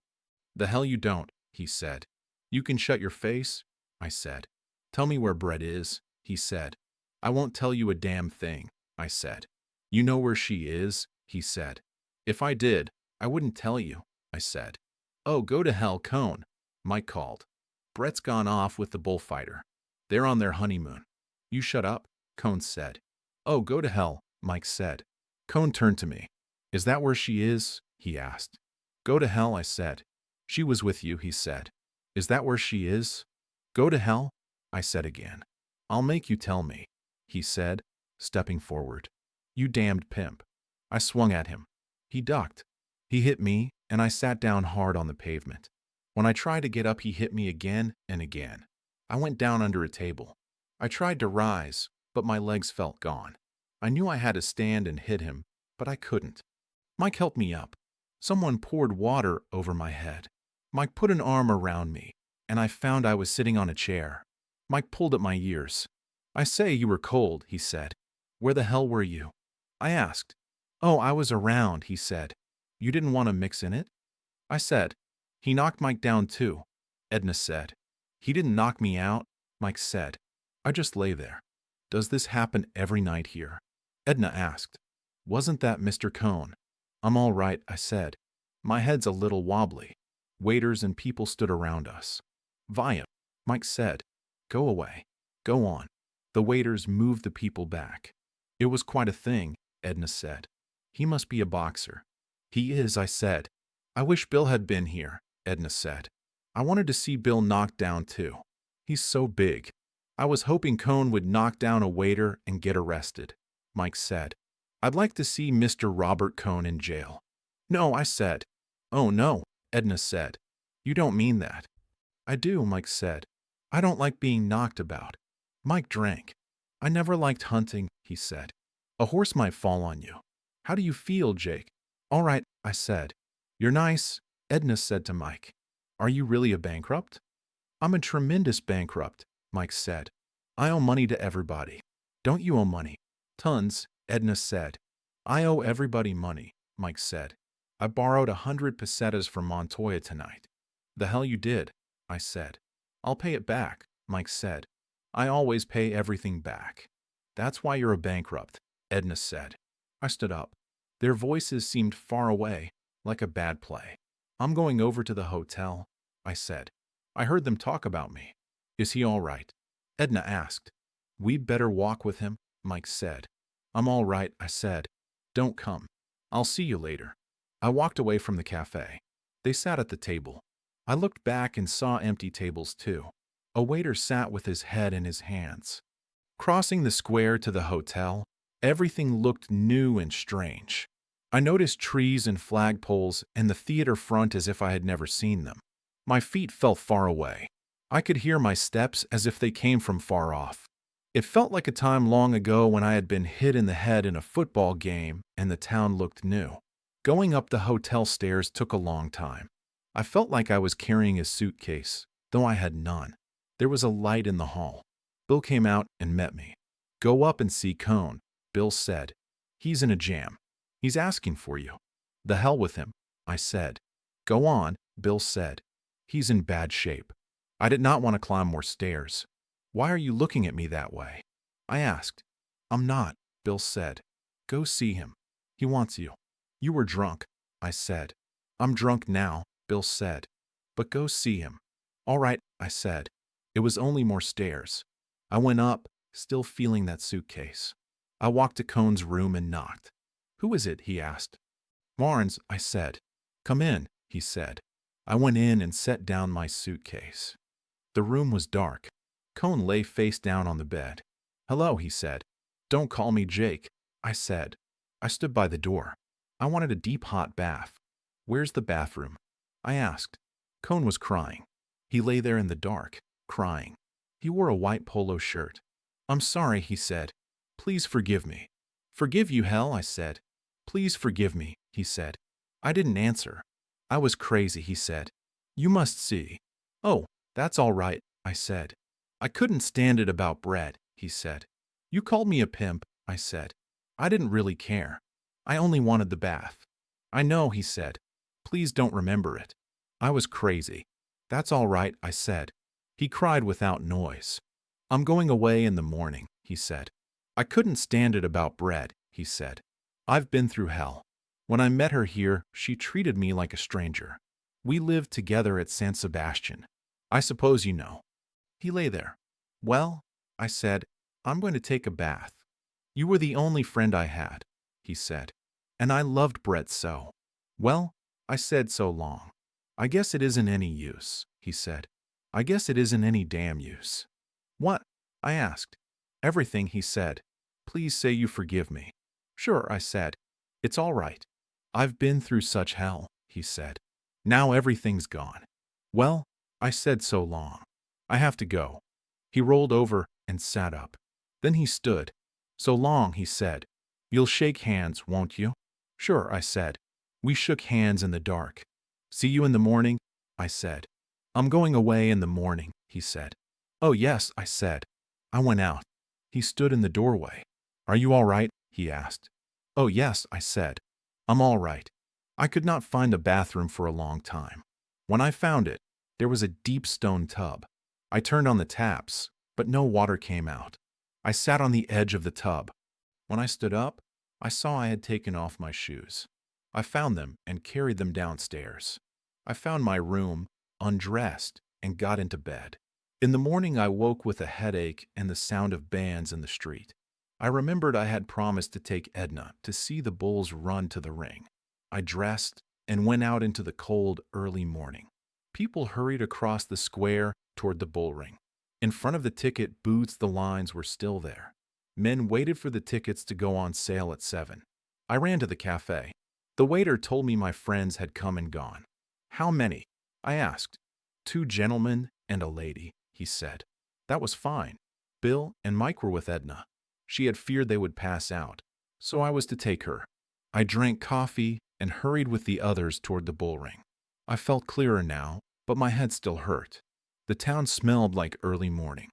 The hell you don't, he said. You can shut your face, I said. Tell me where Brett is, he said. I won't tell you a damn thing, I said. You know where she is, he said. If I did, I wouldn't tell you, I said. Oh, go to hell, Cone, Mike called. Brett's gone off with the bullfighter. They're on their honeymoon. You shut up, Cone said. Oh, go to hell, Mike said. Cone turned to me. Is that where she is? He asked. Go to hell, I said. She was with you, he said. Is that where she is? Go to hell, I said again. I'll make you tell me, he said, stepping forward. You damned pimp. I swung at him. He ducked. He hit me, and I sat down hard on the pavement. When I tried to get up, he hit me again and again. I went down under a table. I tried to rise, but my legs felt gone. I knew I had to stand and hit him, but I couldn't. Mike helped me up. Someone poured water over my head. Mike put an arm around me, and I found I was sitting on a chair. Mike pulled at my ears. I say you were cold, he said. Where the hell were you? I asked. Oh, I was around, he said. You didn't want to mix in it? I said. He knocked Mike down too, Edna said. He didn't knock me out, Mike said. I just lay there. Does this happen every night here? Edna asked. Wasn't that Mr. Cone? I'm all right, I said. My head's a little wobbly. Waiters and people stood around us. Via, Mike said. Go away. Go on. The waiters moved the people back. It was quite a thing, Edna said. He must be a boxer. He is, I said. I wish Bill had been here, Edna said. I wanted to see Bill knocked down too. He's so big. I was hoping Cone would knock down a waiter and get arrested, Mike said. I'd like to see Mr. Robert Cone in jail. No, I said. Oh no, Edna said. You don't mean that. I do, Mike said. I don't like being knocked about. Mike drank. I never liked hunting, he said. A horse might fall on you. How do you feel, Jake? All right, I said. You're nice, Edna said to Mike. Are you really a bankrupt? I'm a tremendous bankrupt, Mike said. I owe money to everybody. Don't you owe money? Tons, Edna said. I owe everybody money, Mike said. I borrowed 100 pesetas from Montoya tonight. The hell you did, I said. I'll pay it back, Mike said. I always pay everything back. That's why you're a bankrupt, Edna said. I stood up. Their voices seemed far away, like a bad play. I'm going over to the hotel, I said. I heard them talk about me. Is he all right? Edna asked. We'd better walk with him, Mike said. I'm all right, I said. Don't come. I'll see you later. I walked away from the cafe. They sat at the table. I looked back and saw empty tables too. A waiter sat with his head in his hands. Crossing the square to the hotel, everything looked new and strange. I noticed trees and flagpoles and the theater front as if I had never seen them. My feet felt far away. I could hear my steps as if they came from far off. It felt like a time long ago when I had been hit in the head in a football game and the town looked new. Going up the hotel stairs took a long time. I felt like I was carrying a suitcase, though I had none. There was a light in the hall. Bill came out and met me. Go up and see Cone, Bill said. He's in a jam. He's asking for you. The hell with him, I said. Go on, Bill said. He's in bad shape. I did not want to climb more stairs. Why are you looking at me that way? I asked. I'm not, Bill said. Go see him. He wants you. You were drunk, I said. I'm drunk now, Bill said. But go see him. All right, I said. It was only more stairs. I went up, still feeling that suitcase. I walked to Cone's room and knocked. Who is it? He asked. Barnes, I said. Come in, he said. I went in and set down my suitcase. The room was dark. Cone lay face down on the bed. Hello, he said. Don't call me Jake, I said. I stood by the door. I wanted a deep hot bath. Where's the bathroom? I asked. Cone was crying. He lay there in the dark, crying. He wore a white polo shirt. I'm sorry, he said. Please forgive me. Forgive you, hell, I said. Please forgive me, he said. I didn't answer. I was crazy, he said. You must see. Oh, that's all right, I said. I couldn't stand it about Brett, he said. You called me a pimp, I said. I didn't really care. I only wanted the bath. I know, he said. Please Please don't remember it. I was crazy. That's all right, I said. He cried without noise. I'm going away in the morning, he said. I couldn't stand it about bread, he said. I've been through hell. When I met her here, she treated me like a stranger. We lived together at San Sebastian. I suppose you know. He lay there. Well, I said, I'm going to take a bath. You were the only friend I had, he said. And I loved Brett so. Well, I said, so long. I guess it isn't any use, he said. I guess it isn't any damn use. What? I asked. Everything, he said. Please say you forgive me. Sure, I said. It's all right. I've been through such hell, he said. Now everything's gone. Well, I said, so long. I have to go. He rolled over and sat up. Then he stood. So long, he said. You'll shake hands, won't you? Sure, I said. We shook hands in the dark. See you in the morning, I said. I'm going away in the morning, he said. Oh, yes, I said. I went out. He stood in the doorway. Are you all right? He asked. Oh, yes, I said. I'm all right. I could not find a bathroom for a long time. When I found it, there was a deep stone tub. I turned on the taps, but no water came out. I sat on the edge of the tub. When I stood up, I saw I had taken off my shoes. I found them and carried them downstairs. I found my room, undressed, and got into bed. In the morning, I woke with a headache and the sound of bands in the street. I remembered I had promised to take Edna to see the bulls run to the ring. I dressed and went out into the cold, early morning. People hurried across the square toward the bull ring. In front of the ticket booths, the lines were still there. Men waited for the tickets to go on sale at 7. I ran to the cafe. The waiter told me my friends had come and gone. How many? I asked. 2 gentlemen and a lady, he said. That was fine. Bill and Mike were with Edna. She had feared they would pass out, so I was to take her. I drank coffee and hurried with the others toward the bull ring. I felt clearer now, but my head still hurt. The town smelled like early morning.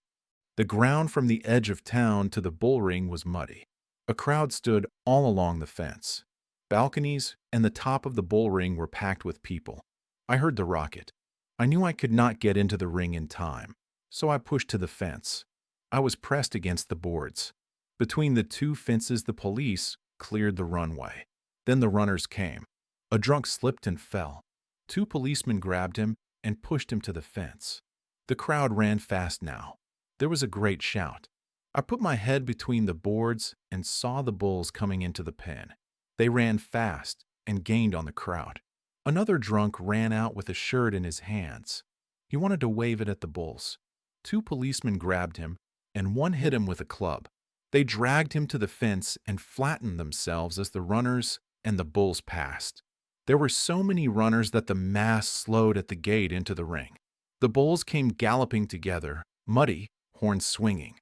The ground from the edge of town to the bull ring was muddy. A crowd stood all along the fence. Balconies and the top of the bull ring were packed with people. I heard the rocket. I knew I could not get into the ring in time, so I pushed to the fence. I was pressed against the boards. Between the 2 fences, the police cleared the runway. Then the runners came. A drunk slipped and fell. 2 policemen grabbed him and pushed him to the fence. The crowd ran fast now. There was a great shout. I put my head between the boards and saw the bulls coming into the pen. They ran fast and gained on the crowd. Another drunk ran out with a shirt in his hands. He wanted to wave it at the bulls. 2 policemen grabbed him, and one hit him with a club. They dragged him to the fence and flattened themselves as the runners and the bulls passed. There were so many runners that the mass slowed at the gate into the ring. The bulls came galloping together, muddy, horns swinging.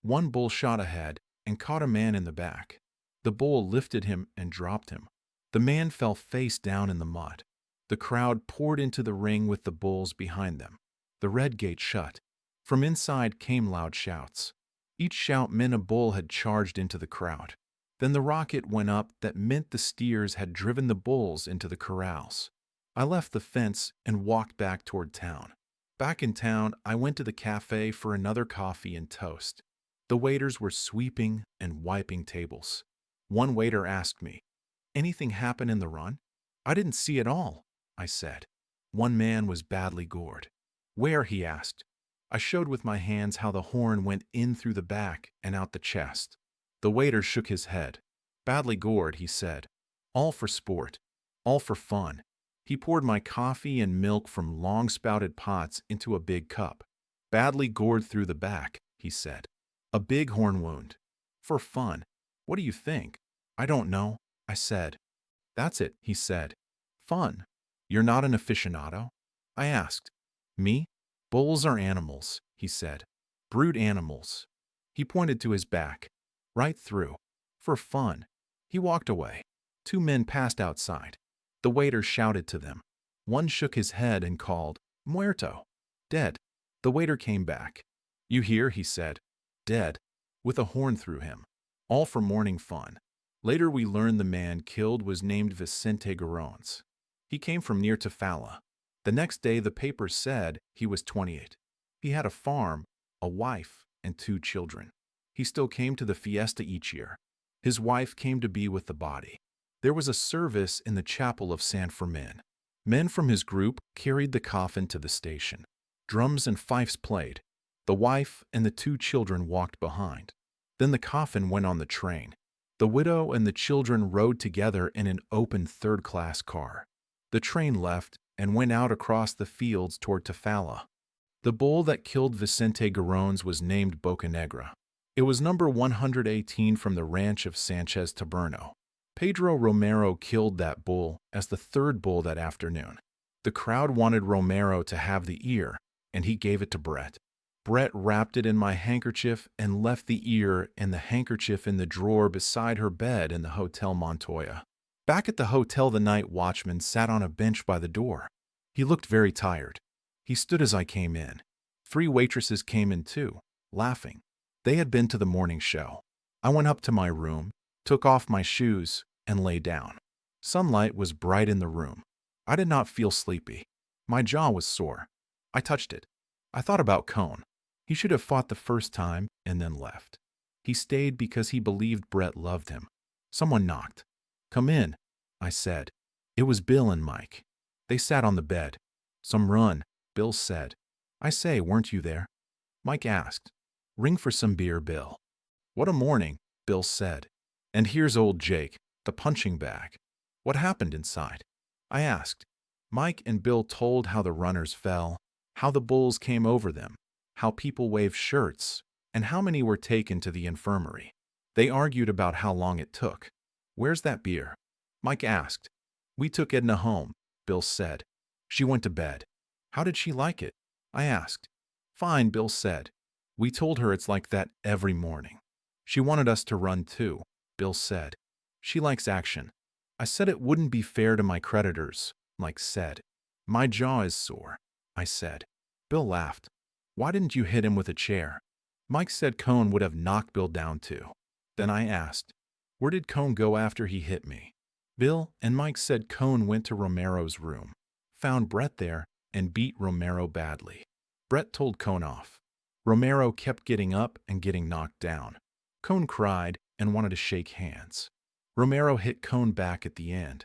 One bull shot ahead and caught a man in the back. The bull lifted him and dropped him. The man fell face down in the mud. The crowd poured into the ring with the bulls behind them. The red gate shut. From inside came loud shouts. Each shout meant a bull had charged into the crowd. Then the rocket went up that meant the steers had driven the bulls into the corrals. I left the fence and walked back toward town. Back in town, I went to the cafe for another coffee and toast. The waiters were sweeping and wiping tables. One waiter asked me, "Anything happen in the run?" "I didn't see it all," I said. One man was badly gored. "Where?" he asked. I showed with my hands how the horn went in through the back and out the chest. The waiter shook his head. "Badly gored," he said. "All for sport. All for fun." He poured my coffee and milk from long-spouted pots into a big cup. "Badly gored through the back," he said. "A big horn wound. For fun. What do you think?" "I don't know," I said. "That's it," he said. "Fun. You're not an aficionado?" I asked. "Me? Bulls are animals," he said. "Brute animals." He pointed to his back. "Right through. For fun." He walked away. 2 men passed outside. The waiter shouted to them. One shook his head and called, "Muerto." "Dead." The waiter came back. "You hear?" he said. "Dead. With a horn through him. All for morning fun." Later we learned the man killed was named Vicente Garones. He came from near Tafalla. The next day, the papers said he was 28. He had a farm, a wife, and 2 children. He still came to the fiesta each year. His wife came to be with the body. There was a service in the chapel of San Fermin. Men from his group carried the coffin to the station. Drums and fifes played. The wife and the 2 children walked behind. Then the coffin went on the train. The widow and the children rode together in an open third-class car. The train left and went out across the fields toward Tafalla. The bull that killed Vicente Garones was named Bocanegra. It was number 118 from the ranch of Sanchez Taberno. Pedro Romero killed that bull as the 3rd bull that afternoon. The crowd wanted Romero to have the ear, and he gave it to Brett. Brett wrapped it in my handkerchief and left the ear and the handkerchief in the drawer beside her bed in the Hotel Montoya. Back at the hotel, the night watchman sat on a bench by the door. He looked very tired. He stood as I came in. 3 waitresses came in too, laughing. They had been to the morning show. I went up to my room, took off my shoes, and lay down. Sunlight was bright in the room. I did not feel sleepy. My jaw was sore. I touched it. I thought about Cone. He should have fought the first time and then left. He stayed because he believed Brett loved him. Someone knocked. "Come in," I said. It was Bill and Mike. They sat on the bed. "Some run," Bill said. "I say, weren't you there?" Mike asked. "Ring for some beer, Bill." "What a morning," Bill said. "And here's old Jake, the punching bag." "What happened inside?" I asked. Mike and Bill told how the runners fell, how the bulls came over them, how people waved shirts, and how many were taken to the infirmary. They argued about how long it took. "Where's that beer?" Mike asked. "We took Edna home," Bill said. "She went to bed." "How did she like it?" I asked. "Fine," Bill said. "We told her it's like that every morning." "She wanted us to run too," Bill said. "She likes action." I said it wouldn't be fair to my creditors, Mike said. "My jaw is sore," I said. Bill laughed. "Why didn't you hit him with a chair?" Mike said Cone would have knocked Bill down too. Then I asked, "Where did Cone go after he hit me?" Bill and Mike said Cone went to Romero's room, found Brett there, and beat Romero badly. Brett told Cone off. Romero kept getting up and getting knocked down. Cone cried and wanted to shake hands. Romero hit Cone back at the end.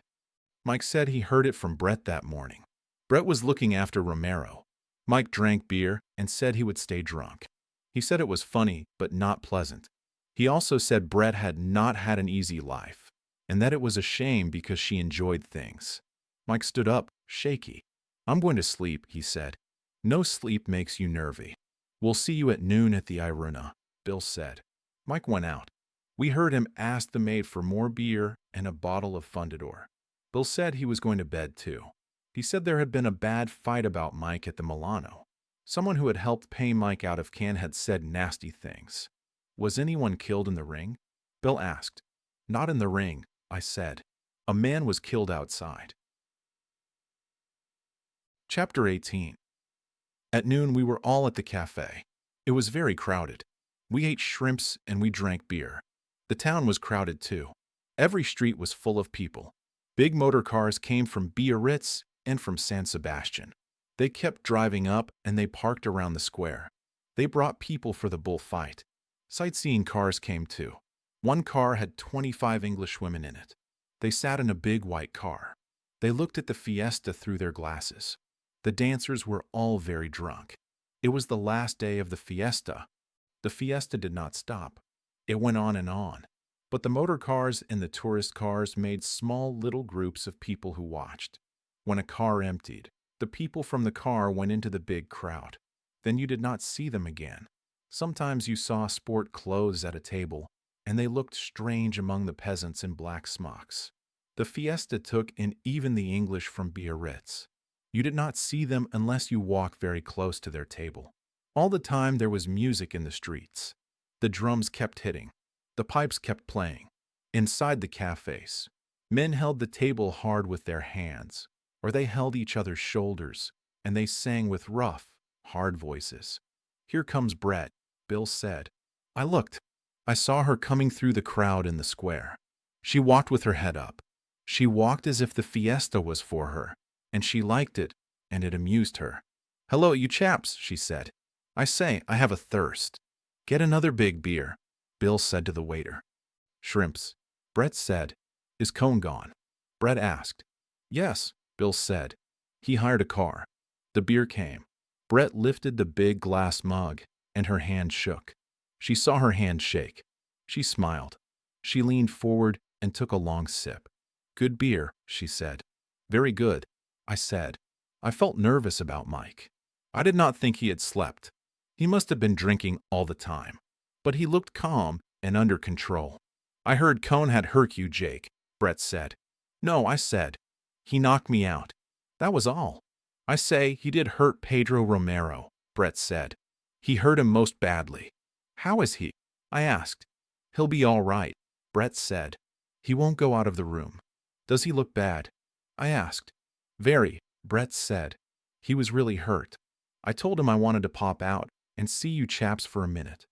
Mike said he heard it from Brett that morning. Brett was looking after Romero. Mike drank beer and said he would stay drunk. He said it was funny, but not pleasant. He also said Brett had not had an easy life, and that it was a shame because she enjoyed things. Mike stood up, shaky. "I'm going to sleep," he said. "No sleep makes you nervy." "We'll see you at noon at the Iruna," Bill said. Mike went out. We heard him ask the maid for more beer and a bottle of Fundador. Bill said he was going to bed too. He said there had been a bad fight about Mike at the Milano. Someone who had helped pay Mike out of can had said nasty things. "Was anyone killed in the ring?" Bill asked. "Not in the ring," I said. "A man was killed outside." Chapter 18. At noon, we were all at the cafe. It was very crowded. We ate shrimps and we drank beer. The town was crowded too. Every street was full of people. Big motor cars came from Biarritz and from San Sebastian. They kept driving up and they parked around the square. They brought people for the bullfight. Sightseeing cars came too. One car had 25 English women in it. They sat in a big white car. They looked at the fiesta through their glasses. The dancers were all very drunk. It was the last day of the fiesta. The fiesta did not stop. It went on and on. But the motor cars and the tourist cars made small little groups of people who watched. When a car emptied, the people from the car went into the big crowd. Then you did not see them again. Sometimes you saw sport clothes at a table, and they looked strange among the peasants in black smocks. The fiesta took in even the English from Biarritz. You did not see them unless you walked very close to their table. All the time there was music in the streets. The drums kept hitting. The pipes kept playing. Inside the cafes, men held the table hard with their hands, or they held each other's shoulders, and they sang with rough, hard voices. "Here comes Brett," Bill said. I looked. I saw her coming through the crowd in the square. She walked with her head up. She walked as if the fiesta was for her, and she liked it, and it amused her. "Hello, you chaps," she said. "I say, I have a thirst." "Get another big beer," Bill said to the waiter. "Shrimps," Brett said. "Is Cone gone?" Brett asked. "Yes," Bill said. He hired a car. The beer came. Brett lifted the big glass mug, and her hand shook. She saw her hand shake. She smiled. She leaned forward and took a long sip. "Good beer," she said. "Very good," I said. I felt nervous about Mike. I did not think he had slept. He must have been drinking all the time. But he looked calm and under control. "I heard Cone had hurt you, Jake," Brett said. "No," I said. "He knocked me out. That was all." "I say, he did hurt Pedro Romero," Brett said. "He hurt him most badly." "How is he?" I asked. "He'll be all right," Brett said. "He won't go out of the room." "Does he look bad?" I asked. "Very," Brett said. "He was really hurt. I told him I wanted to pop out and see you chaps for a minute."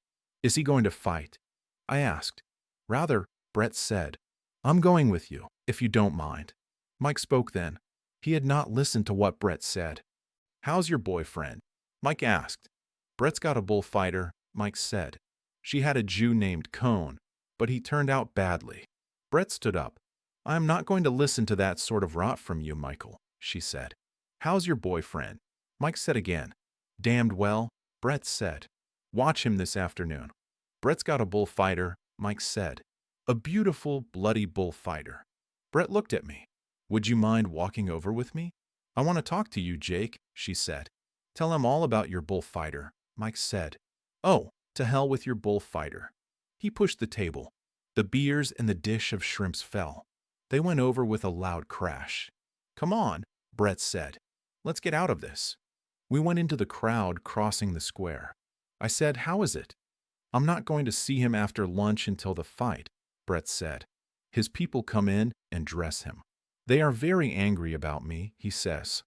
"Is he going to fight?" I asked. "Rather," Brett said. "I'm going with you, if you don't mind." Mike spoke then. He had not listened to what Brett said. "How's your boyfriend?" Mike asked. "Brett's got a bullfighter," Mike said. "She had a Jew named Cone, but he turned out badly." Brett stood up. "I am not going to listen to that sort of rot from you, Michael," she said. "How's your boyfriend?" Mike said again. "Damned well," Brett said. "Watch him this afternoon." "Brett's got a bullfighter," Mike said. "A beautiful, bloody bullfighter." Brett looked at me. "Would you mind walking over with me?" "I want to talk to you, Jake," she said. "Tell him all about your bullfighter," Mike said. "Oh, to hell with your bullfighter." He pushed the table. The beers and the dish of shrimps fell. They went over with a loud crash. "Come on," Brett said. "Let's get out of this." We went into the crowd crossing the square. I said, "How is it?" "I'm not going to see him after lunch until the fight," Brett said. "His people come in and dress him. They are very angry about me, he says."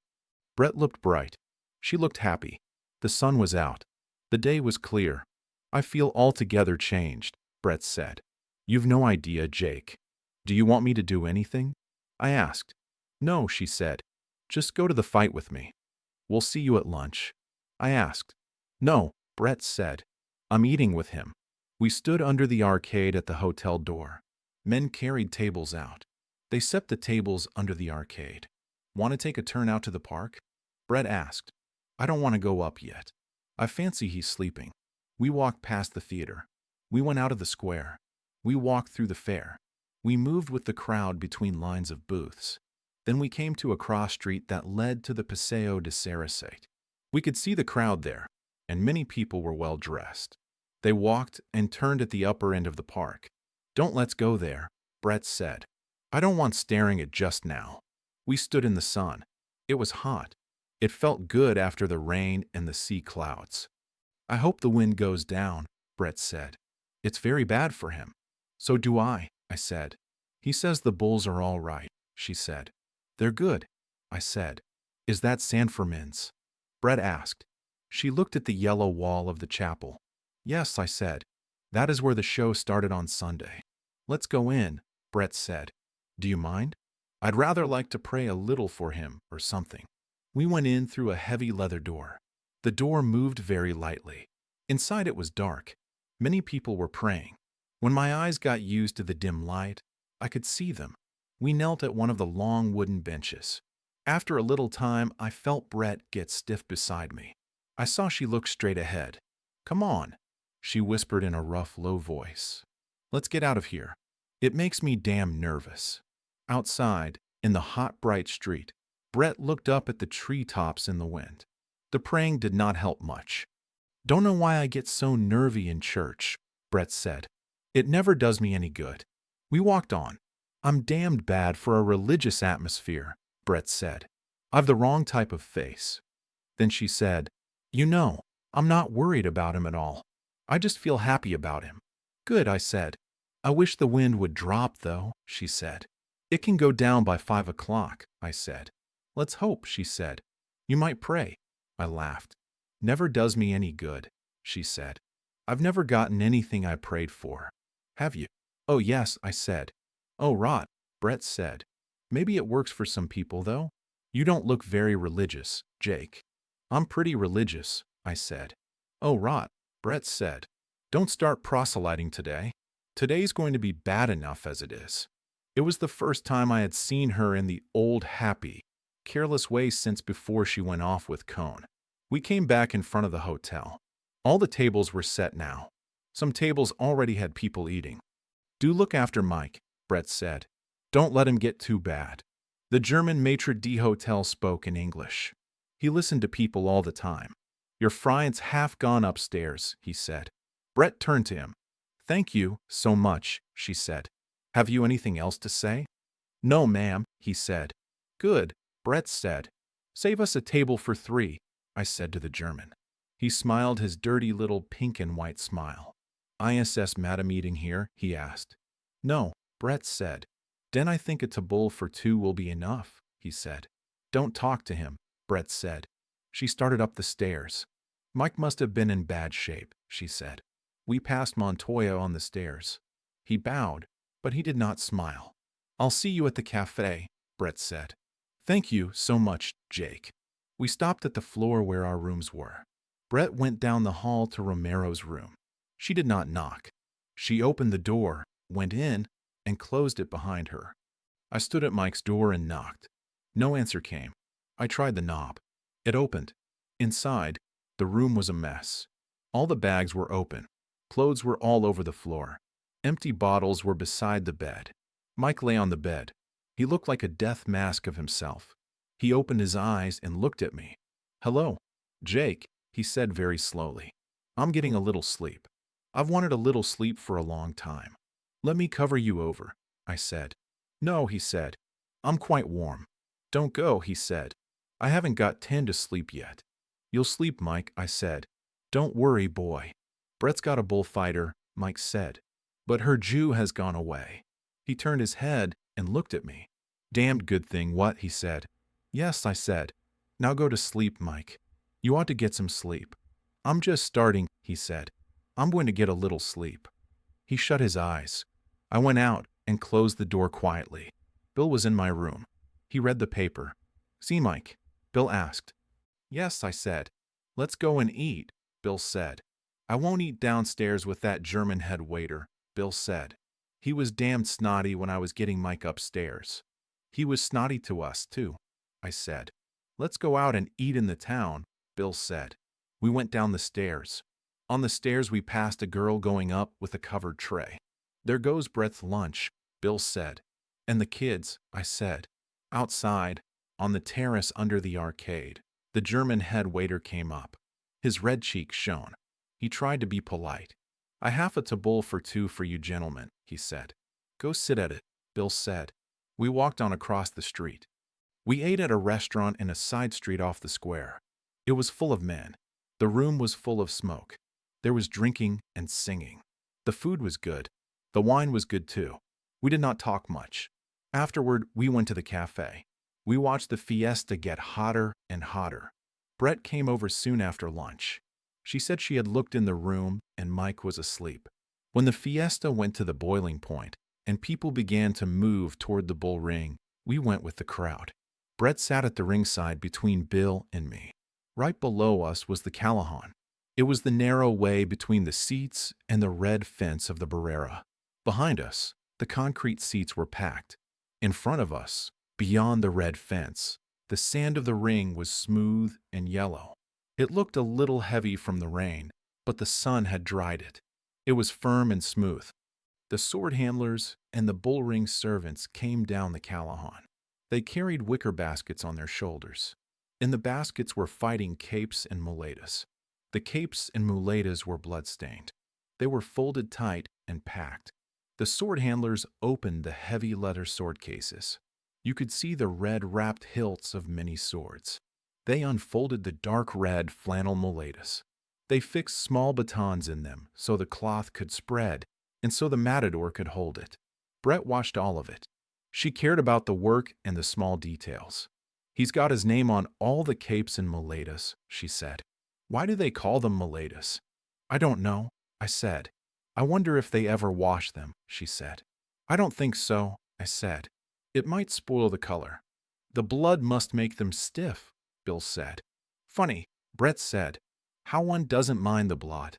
Brett looked bright. She looked happy. The sun was out. The day was clear. "I feel altogether changed," Brett said. "You've no idea, Jake. Do you want me to do anything?" I asked. "No," she said. "Just go to the fight with me." "We'll see you at lunch." I asked. "No," Brett said. "I'm eating with him." We stood under the arcade at the hotel door. Men carried tables out. They set the tables under the arcade. "Want to take a turn out to the park?" Brett asked. "I don't want to go up yet. I fancy he's sleeping." We walked past the theater. We went out of the square. We walked through the fair. We moved with the crowd between lines of booths. Then we came to a cross street that led to the Paseo de Sarasate. We could see the crowd there, and many people were well dressed. They walked and turned at the upper end of the park. "Don't let's go there," Brett said. "I don't want staring at just now." We stood in the sun. It was hot. It felt good after the rain and the sea clouds. "I hope the wind goes down," Brett said. "It's very bad for him." "So do I said. "He says the bulls are all right," she said. "They're good," I said. "Is that Sanfermin's?" Brett asked. She looked at the yellow wall of the chapel. "Yes," I said. "That is where the show started on Sunday." "Let's go in," Brett said. "Do you mind? I'd rather like to pray a little for him or something." We went in through a heavy leather door. The door moved very lightly. Inside it was dark. Many people were praying. When my eyes got used to the dim light, I could see them. We knelt at one of the long wooden benches. After a little time, I felt Brett get stiff beside me. I saw she looked straight ahead. "Come on," she whispered in a rough, low voice. "Let's get out of here. It makes me damn nervous." Outside, in the hot, bright street, Brett looked up at the treetops in the wind. The praying did not help much. "Don't know why I get so nervy in church," Brett said. "It never does me any good." We walked on. "I'm damned bad for a religious atmosphere," Brett said. "I've the wrong type of face." Then she said, "You know, I'm not worried about him at all. I just feel happy about him." "Good," I said. "I wish the wind would drop, though," she said. "It can go down by 5 o'clock," I said. "Let's hope," she said. "You might pray." I laughed. "Never does me any good," she said. "I've never gotten anything I prayed for." "Have you?" "Oh, yes," I said. "Oh, rot," Brett said. Maybe it works for some people, though. You don't look very religious, Jake. I'm pretty religious, I said. Oh, rot, Brett said. Don't start proselyting today. Today's going to be bad enough as it is. It was the first time I had seen her in the old, happy, careless way since before she went off with Cone. We came back in front of the hotel. All the tables were set now. Some tables already had people eating. Do look after Mike, Brett said. Don't let him get too bad. The German maitre d' spoke in English. He listened to people all the time. Your friend's half gone upstairs, he said. Brett turned to him. Thank you so much, she said. Have you anything else to say? No, ma'am, he said. Good, Brett said. Save us a table for 3, I said to the German. He smiled his dirty little pink and white smile. ISS madam eating here? He asked. No, Brett said. Then I think a table for 2 will be enough, he said. Don't talk to him, Brett said. She started up the stairs. Mike must have been in bad shape, she said. We passed Montoya on the stairs. He bowed, but he did not smile. I'll see you at the cafe, Brett said. Thank you so much, Jake. We stopped at the floor where our rooms were. Brett went down the hall to Romero's room. She did not knock. She opened the door, went in, and closed it behind her. I stood at Mike's door and knocked. No answer came. I tried the knob. It opened. Inside, the room was a mess. All the bags were open. Clothes were all over the floor. Empty bottles were beside the bed. Mike lay on the bed. He looked like a death mask of himself. He opened his eyes and looked at me. Hello, Jake, he said very slowly. I'm getting a little sleep. I've wanted a little sleep for a long time. Let me cover you over, I said. No, he said. I'm quite warm. Don't go, he said. I haven't got 10 to sleep yet. You'll sleep, Mike, I said. Don't worry, boy. Brett's got a bullfighter, Mike said. But her Jew has gone away. He turned his head and looked at me. Damned good thing, what? He said. Yes, I said. Now go to sleep, Mike. You ought to get some sleep. I'm just starting, he said. I'm going to get a little sleep. He shut his eyes. I went out and closed the door quietly. Bill was in my room. He read the paper. See, Mike? Bill asked. Yes, I said. Let's go and eat, Bill said. I won't eat downstairs with that German head waiter, Bill said. He was damned snotty when I was getting Mike upstairs. He was snotty to us, too, I said. Let's go out and eat in the town, Bill said. We went down the stairs. On the stairs we passed a girl going up with a covered tray. There goes Brett's lunch, Bill said. And the kids, I said. Outside, on the terrace under the arcade, the German head waiter came up. His red cheeks shone. He tried to be polite. I have a table for 2 for you gentlemen, he said. Go sit at it, Bill said. We walked on across the street. We ate at a restaurant in a side street off the square. It was full of men. The room was full of smoke. There was drinking and singing. The food was good. The wine was good too. We did not talk much. Afterward, we went to the cafe. We watched the fiesta get hotter and hotter. Brett came over soon after lunch. She said she had looked in the room and Mike was asleep. When the fiesta went to the boiling point and people began to move toward the bull ring, we went with the crowd. Brett sat at the ringside between Bill and me. Right below us was the Callahan. It was the narrow way between the seats and the red fence of the Barrera. Behind us, the concrete seats were packed. In front of us, beyond the red fence, the sand of the ring was smooth and yellow. It looked a little heavy from the rain, but the sun had dried it. It was firm and smooth. The sword handlers and the bull ring servants came down the Callahan. They carried wicker baskets on their shoulders. In the baskets were fighting capes and muletas. The capes and muletas were blood-stained. They were folded tight and packed. The sword handlers opened the heavy leather sword cases. You could see the red-wrapped hilts of many swords. They unfolded the dark red flannel muletas. They fixed small batons in them so the cloth could spread and so the matador could hold it. Brett watched all of it. She cared about the work and the small details. He's got his name on all the capes and muletas, she said. Why do they call them muletas? I don't know, I said. I wonder if they ever wash them, she said. I don't think so, I said. It might spoil the color. The blood must make them stiff, Bill said. Funny, Brett said. How one doesn't mind the blood.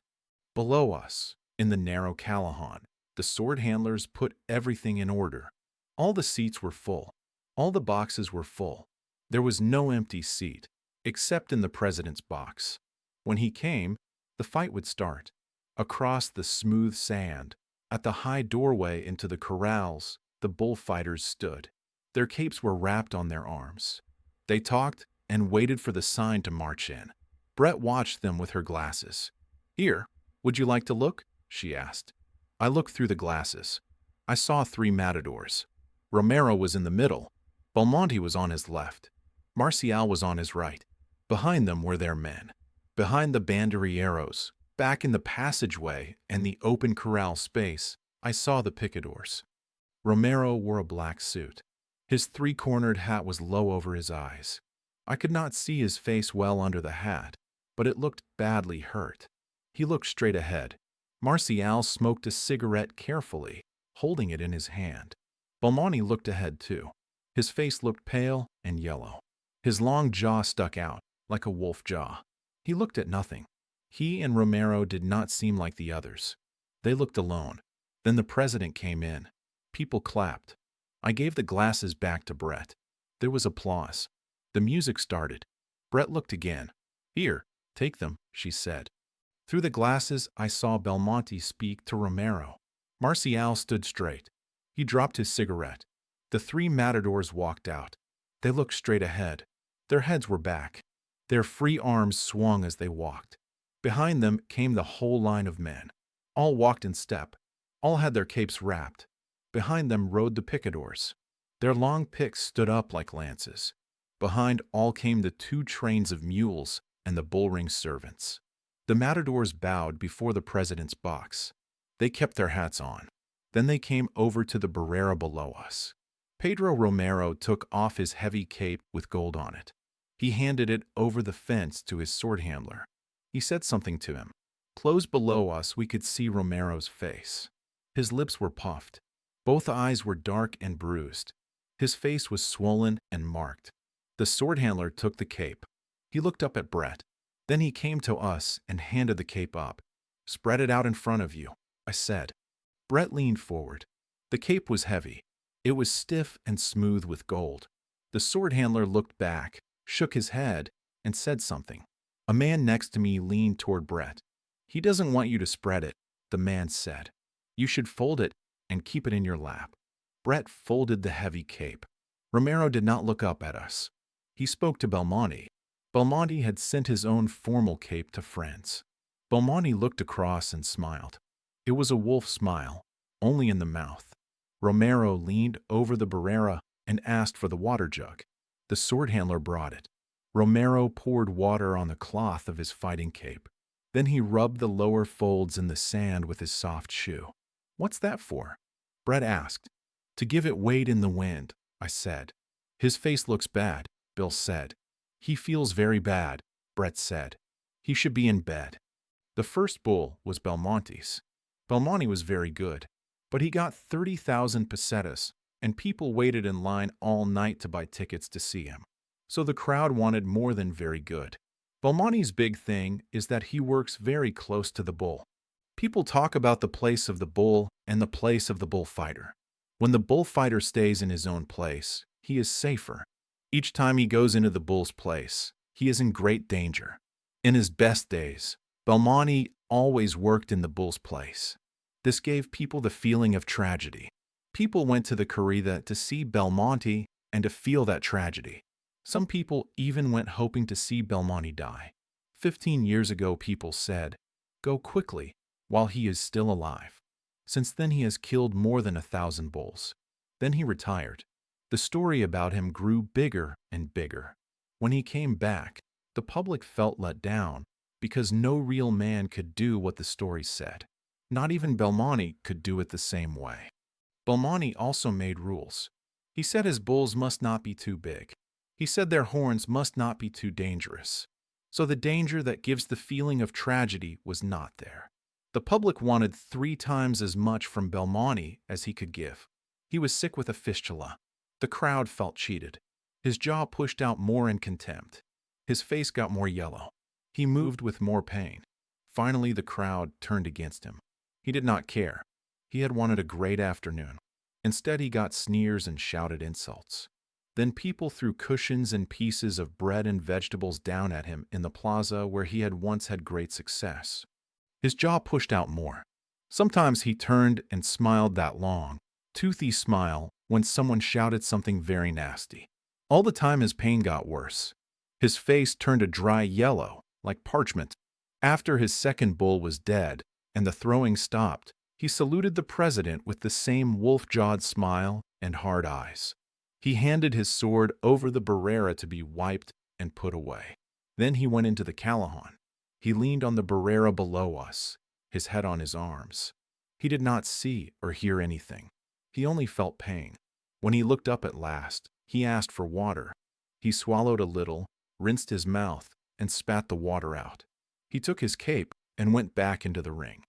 Below us, in the narrow Callahan, the sword handlers put everything in order. All the seats were full. All the boxes were full. There was no empty seat, except in the president's box. When he came, the fight would start. Across the smooth sand, at the high doorway into the corrals, the bullfighters stood. Their capes were wrapped on their arms. They talked and waited for the sign to march in. Brett watched them with her glasses. Here, would you like to look? She asked. I looked through the glasses. I saw 3 matadors. Romero was in the middle. Belmonte was on his left. Marcial was on his right. Behind them were their men. Behind the banderilleros, back in the passageway and the open corral space, I saw the picadors. Romero wore a black suit. His 3-cornered hat was low over his eyes. I could not see his face well under the hat, but it looked badly hurt. He looked straight ahead. Marcial smoked a cigarette carefully, holding it in his hand. Belmonte looked ahead too. His face looked pale and yellow. His long jaw stuck out, like a wolf jaw. He looked at nothing. He and Romero did not seem like the others. They looked alone. Then the president came in. People clapped. I gave the glasses back to Brett. There was applause. The music started. Brett looked again. Here, take them, she said. Through the glasses, I saw Belmonte speak to Romero. Marcial stood straight. He dropped his cigarette. The 3 matadors walked out. They looked straight ahead. Their heads were back. Their free arms swung as they walked. Behind them came the whole line of men. All walked in step. All had their capes wrapped. Behind them rode the picadors. Their long picks stood up like lances. Behind all came the 2 trains of mules and the bullring servants. The matadors bowed before the president's box. They kept their hats on. Then they came over to the barrera below us. Pedro Romero took off his heavy cape with gold on it. He handed it over the fence to his sword handler. He said something to him. Close below us, we could see Romero's face. His lips were puffed. Both eyes were dark and bruised. His face was swollen and marked. The sword handler took the cape. He looked up at Brett. Then he came to us and handed the cape up. Spread it out in front of you, I said. Brett leaned forward. The cape was heavy. It was stiff and smooth with gold. The sword handler looked back, shook his head, and said something. A man next to me leaned toward Brett. He doesn't want you to spread it, the man said. You should fold it and keep it in your lap. Brett folded the heavy cape. Romero did not look up at us. He spoke to Belmonte. Belmonte had sent his own formal cape to friends. Belmonte looked across and smiled. It was a wolf smile, only in the mouth. Romero leaned over the barrera and asked for the water jug. The sword handler brought it. Romero poured water on the cloth of his fighting cape. Then he rubbed the lower folds in the sand with his soft shoe. What's that for? Brett asked. To give it weight in the wind, I said. His face looks bad, Bill said. He feels very bad, Brett said. He should be in bed. The first bull was Belmonte's. Belmonte was very good, but he got 30,000 pesetas, and people waited in line all night to buy tickets to see him. So the crowd wanted more than very good. Belmonte's big thing is that he works very close to the bull. People talk about the place of the bull and the place of the bullfighter. When the bullfighter stays in his own place, he is safer. Each time he goes into the bull's place, he is in great danger. In his best days, Belmonte always worked in the bull's place. This gave people the feeling of tragedy. People went to the corrida to see Belmonte and to feel that tragedy. Some people even went hoping to see Belmonte die. 15 years ago, people said, "Go quickly, while he is still alive." Since then, he has killed more than 1,000 bulls. Then he retired. The story about him grew bigger and bigger. When he came back, the public felt let down because no real man could do what the story said. Not even Belmonte could do it the same way. Belmonte also made rules. He said his bulls must not be too big. He said their horns must not be too dangerous. So the danger that gives the feeling of tragedy was not there. The public wanted 3 times as much from Belmonte as he could give. He was sick with a fistula. The crowd felt cheated. His jaw pushed out more in contempt. His face got more yellow. He moved with more pain. Finally, the crowd turned against him. He did not care. He had wanted a great afternoon. Instead, he got sneers and shouted insults. Then people threw cushions and pieces of bread and vegetables down at him in the plaza where he had once had great success. His jaw pushed out more. Sometimes he turned and smiled that long, toothy smile when someone shouted something very nasty. All the time his pain got worse. His face turned a dry yellow, like parchment. After his second bull was dead and the throwing stopped, he saluted the president with the same wolf-jawed smile and hard eyes. He handed his sword over the Barrera to be wiped and put away. Then he went into the Callahan. He leaned on the Barrera below us, his head on his arms. He did not see or hear anything. He only felt pain. When he looked up at last, he asked for water. He swallowed a little, rinsed his mouth, and spat the water out. He took his cape and went back into the ring.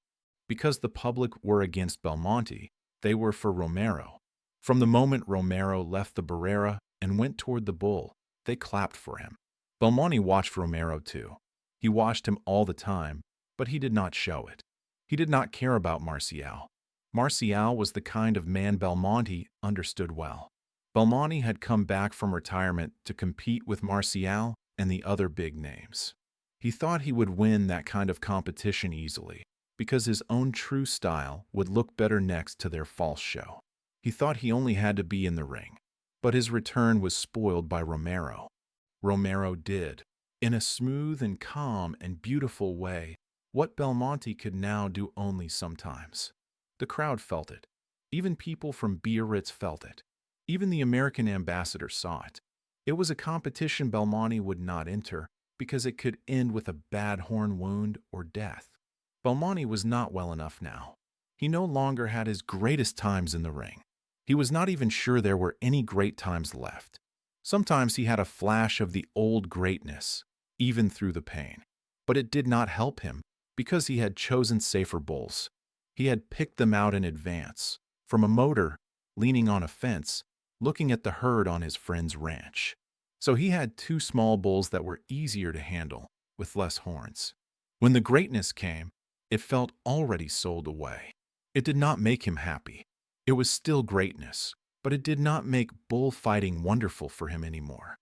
Because the public were against Belmonte, they were for Romero. From the moment Romero left the Barrera and went toward the bull, they clapped for him. Belmonte watched Romero too. He watched him all the time, but he did not show it. He did not care about Marcial. Marcial was the kind of man Belmonte understood well. Belmonte had come back from retirement to compete with Marcial and the other big names. He thought he would win that kind of competition easily, because his own true style would look better next to their false show. He thought he only had to be in the ring, but his return was spoiled by Romero. Romero did, in a smooth and calm and beautiful way, what Belmonte could now do only sometimes. The crowd felt it. Even people from Biarritz felt it. Even the American ambassador saw it. It was a competition Belmonte would not enter because it could end with a bad horn wound or death. Belmonte was not well enough now. He no longer had his greatest times in the ring. He was not even sure there were any great times left. Sometimes he had a flash of the old greatness, even through the pain. But it did not help him because he had chosen safer bulls. He had picked them out in advance, from a motor, leaning on a fence, looking at the herd on his friend's ranch. So he had two small bulls that were easier to handle, with less horns. When the greatness came, it felt already sold away. It did not make him happy. It was still greatness, but it did not make bullfighting wonderful for him anymore.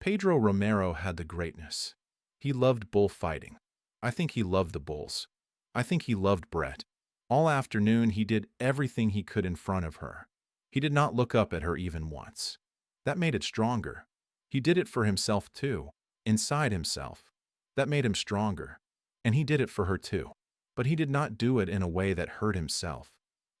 Pedro Romero had the greatness. He loved bullfighting. I think he loved the bulls. I think he loved Brett. All afternoon he did everything he could in front of her. He did not look up at her even once. That made it stronger. He did it for himself too, inside himself. That made him stronger. And he did it for her too. But he did not do it in a way that hurt himself.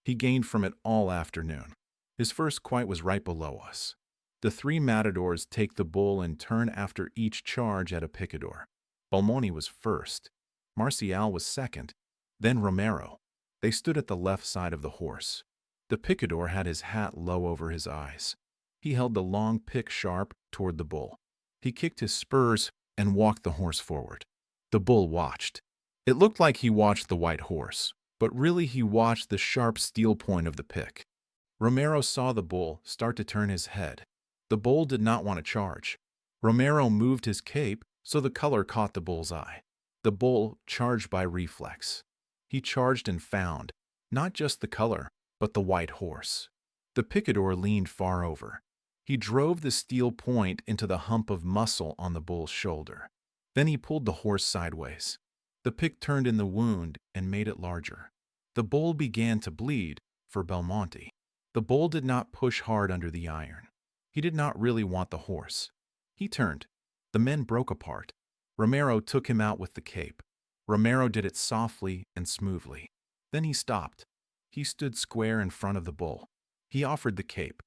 He gained from it all afternoon. His first quite was right below us. The three matadors take the bull in turn after each charge at a picador. Belmonte was first. Marcial was second. Then Romero. They stood at the left side of the horse. The picador had his hat low over his eyes. He held the long pick sharp toward the bull. He kicked his spurs and walked the horse forward. The bull watched. It looked like he watched the white horse, but really he watched the sharp steel point of the pick. Romero saw the bull start to turn his head. The bull did not want to charge. Romero moved his cape so the color caught the bull's eye. The bull charged by reflex. He charged and found, not just the color, but the white horse. The picador leaned far over. He drove the steel point into the hump of muscle on the bull's shoulder. Then he pulled the horse sideways. The pick turned in the wound and made it larger. The bull began to bleed for Belmonte. The bull did not push hard under the iron. He did not really want the horse. He turned. The men broke apart. Romero took him out with the cape. Romero did it softly and smoothly. Then he stopped. He stood square in front of the bull. He offered the cape.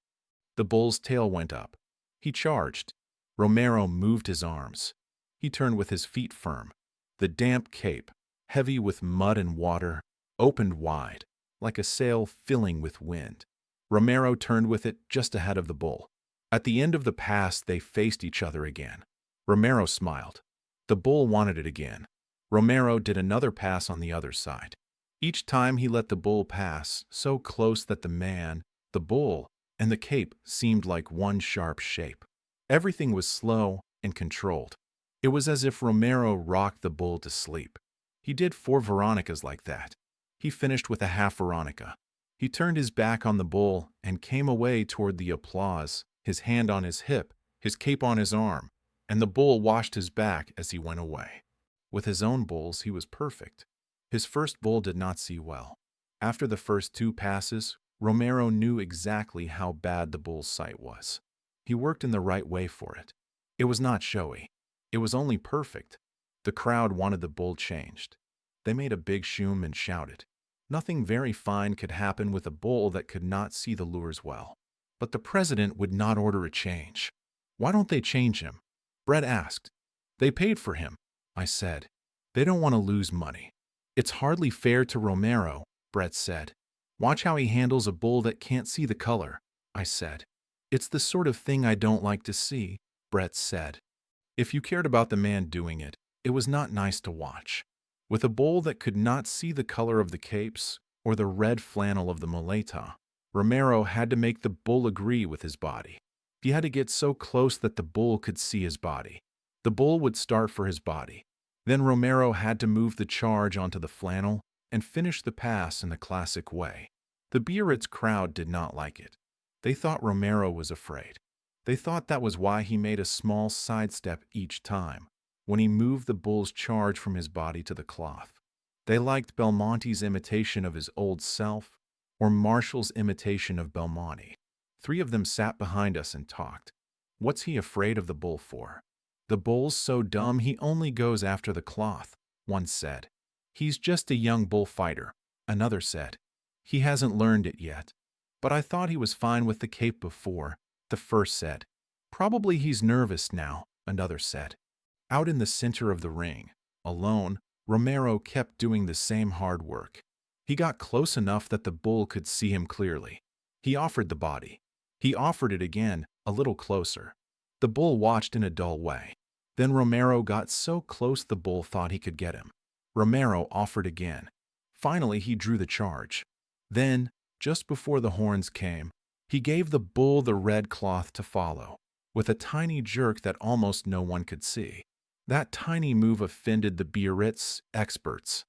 The bull's tail went up. He charged. Romero moved his arms. He turned with his feet firm. The damp cape, heavy with mud and water, opened wide, like a sail filling with wind. Romero turned with it just ahead of the bull. At the end of the pass, they faced each other again. Romero smiled. The bull wanted it again. Romero did another pass on the other side. Each time he let the bull pass, so close that the bull, and the cape seemed like one sharp shape. Everything was slow and controlled. It was as if Romero rocked the bull to sleep. He did 4 Veronicas like that. He finished with a half Veronica. He turned his back on the bull and came away toward the applause, his hand on his hip, his cape on his arm, and the bull washed his back as he went away. With his own bulls, he was perfect. His first bull did not see well. After the first 2 passes, Romero knew exactly how bad the bull's sight was. He worked in the right way for it. It was not showy. It was only perfect. The crowd wanted the bull changed. They made a big shoom and shouted. Nothing very fine could happen with a bull that could not see the lures well. But the president would not order a change. Why don't they change him? Brett asked. They paid for him, I said. They don't want to lose money. It's hardly fair to Romero, Brett said. Watch how he handles a bull that can't see the color, I said. It's the sort of thing I don't like to see, Brett said. If you cared about the man doing it, it was not nice to watch. With a bull that could not see the color of the capes or the red flannel of the muleta, Romero had to make the bull agree with his body. He had to get so close that the bull could see his body. The bull would start for his body. Then Romero had to move the charge onto the flannel and finish the pass in the classic way. The Biarritz crowd did not like it. They thought Romero was afraid. They thought that was why he made a small sidestep each time, when he moved the bull's charge from his body to the cloth. They liked Belmonte's imitation of his old self, or Marshall's imitation of Belmonte. 3 of them sat behind us and talked. What's he afraid of the bull for? The bull's so dumb he only goes after the cloth, one said. He's just a young bullfighter, another said. He hasn't learned it yet. But I thought he was fine with the cape before, the first said. Probably he's nervous now, another said. Out in the center of the ring, alone, Romero kept doing the same hard work. He got close enough that the bull could see him clearly. He offered the body. He offered it again, a little closer. The bull watched in a dull way. Then Romero got so close the bull thought he could get him. Romero offered again. Finally, he drew the charge. Then, just before the horns came, he gave the bull the red cloth to follow, with a tiny jerk that almost no one could see. That tiny move offended the Biarritz experts.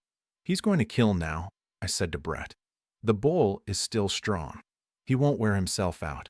He's going to kill now, I said to Brett. The bull is still strong. He won't wear himself out.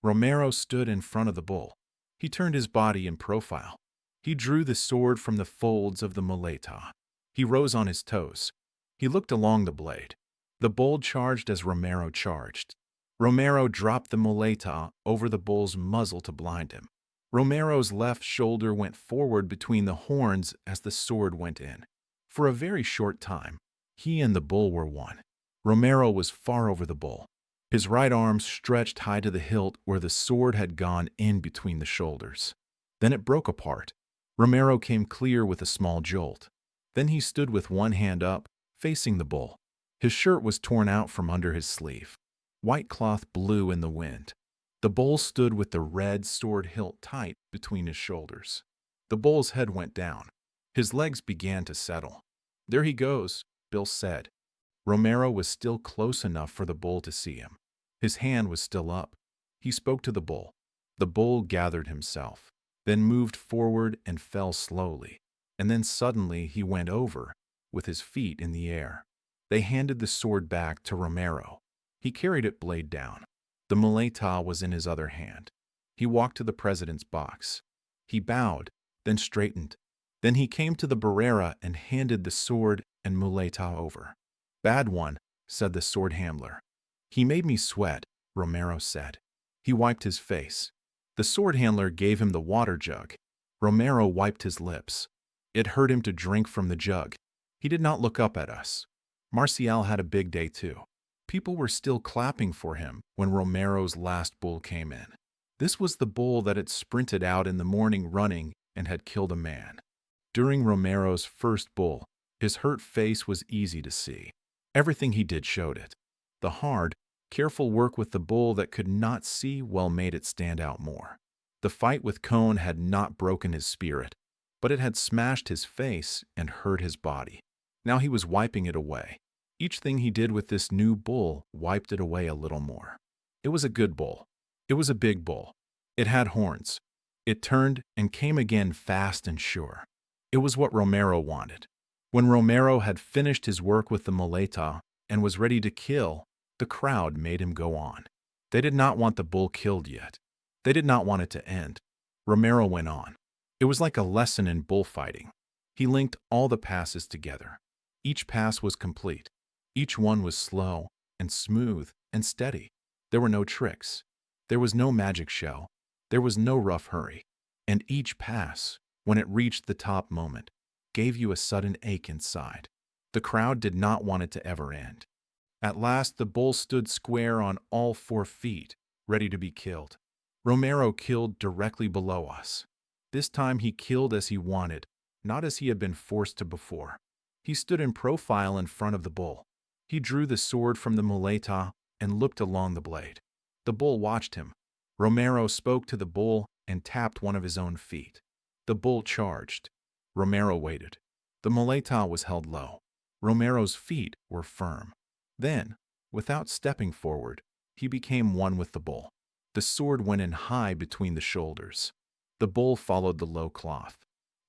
Romero stood in front of the bull. He turned his body in profile. He drew the sword from the folds of the muleta. He rose on his toes. He looked along the blade. The bull charged as Romero charged. Romero dropped the muleta over the bull's muzzle to blind him. Romero's left shoulder went forward between the horns as the sword went in. For a very short time, he and the bull were one. Romero was far over the bull. His right arm stretched high to the hilt where the sword had gone in between the shoulders. Then it broke apart. Romero came clear with a small jolt. Then he stood with one hand up, facing the bull. His shirt was torn out from under his sleeve. White cloth blew in the wind. The bull stood with the red sword hilt tight between his shoulders. The bull's head went down. His legs began to settle. There he goes, Bill said. Romero was still close enough for the bull to see him. His hand was still up. He spoke to the bull. The bull gathered himself, then moved forward and fell slowly. And then suddenly he went over, with his feet in the air. They handed the sword back to Romero. He carried it blade down. The muleta was in his other hand. He walked to the president's box. He bowed, then straightened. Then he came to the barrera and handed the sword and muleta over. Bad one, said the sword handler. He made me sweat, Romero said. He wiped his face. The sword handler gave him the water jug. Romero wiped his lips. It hurt him to drink from the jug. He did not look up at us. Marcial had a big day too. People were still clapping for him when Romero's last bull came in. This was the bull that had sprinted out in the morning running and had killed a man. During Romero's first bull, his hurt face was easy to see. Everything he did showed it. The hard, careful work with the bull that could not see well made it stand out more. The fight with Cohn had not broken his spirit, but it had smashed his face and hurt his body. Now he was wiping it away. Each thing he did with this new bull wiped it away a little more. It was a good bull. It was a big bull. It had horns. It turned and came again fast and sure. It was what Romero wanted. When Romero had finished his work with the muleta and was ready to kill, the crowd made him go on. They did not want the bull killed yet. They did not want it to end. Romero went on. It was like a lesson in bullfighting. He linked all the passes together. Each pass was complete. Each one was slow and smooth and steady. There were no tricks. There was no magic show. There was no rough hurry. And each pass, when it reached the top moment, gave you a sudden ache inside. The crowd did not want it to ever end. At last, the bull stood square on all 4 feet, ready to be killed. Romero killed directly below us. This time he killed as he wanted, not as he had been forced to before. He stood in profile in front of the bull. He drew the sword from the muleta and looked along the blade. The bull watched him. Romero spoke to the bull and tapped one of his own feet. The bull charged. Romero waited. The muleta was held low. Romero's feet were firm. Then, without stepping forward, he became one with the bull. The sword went in high between the shoulders. The bull followed the low cloth.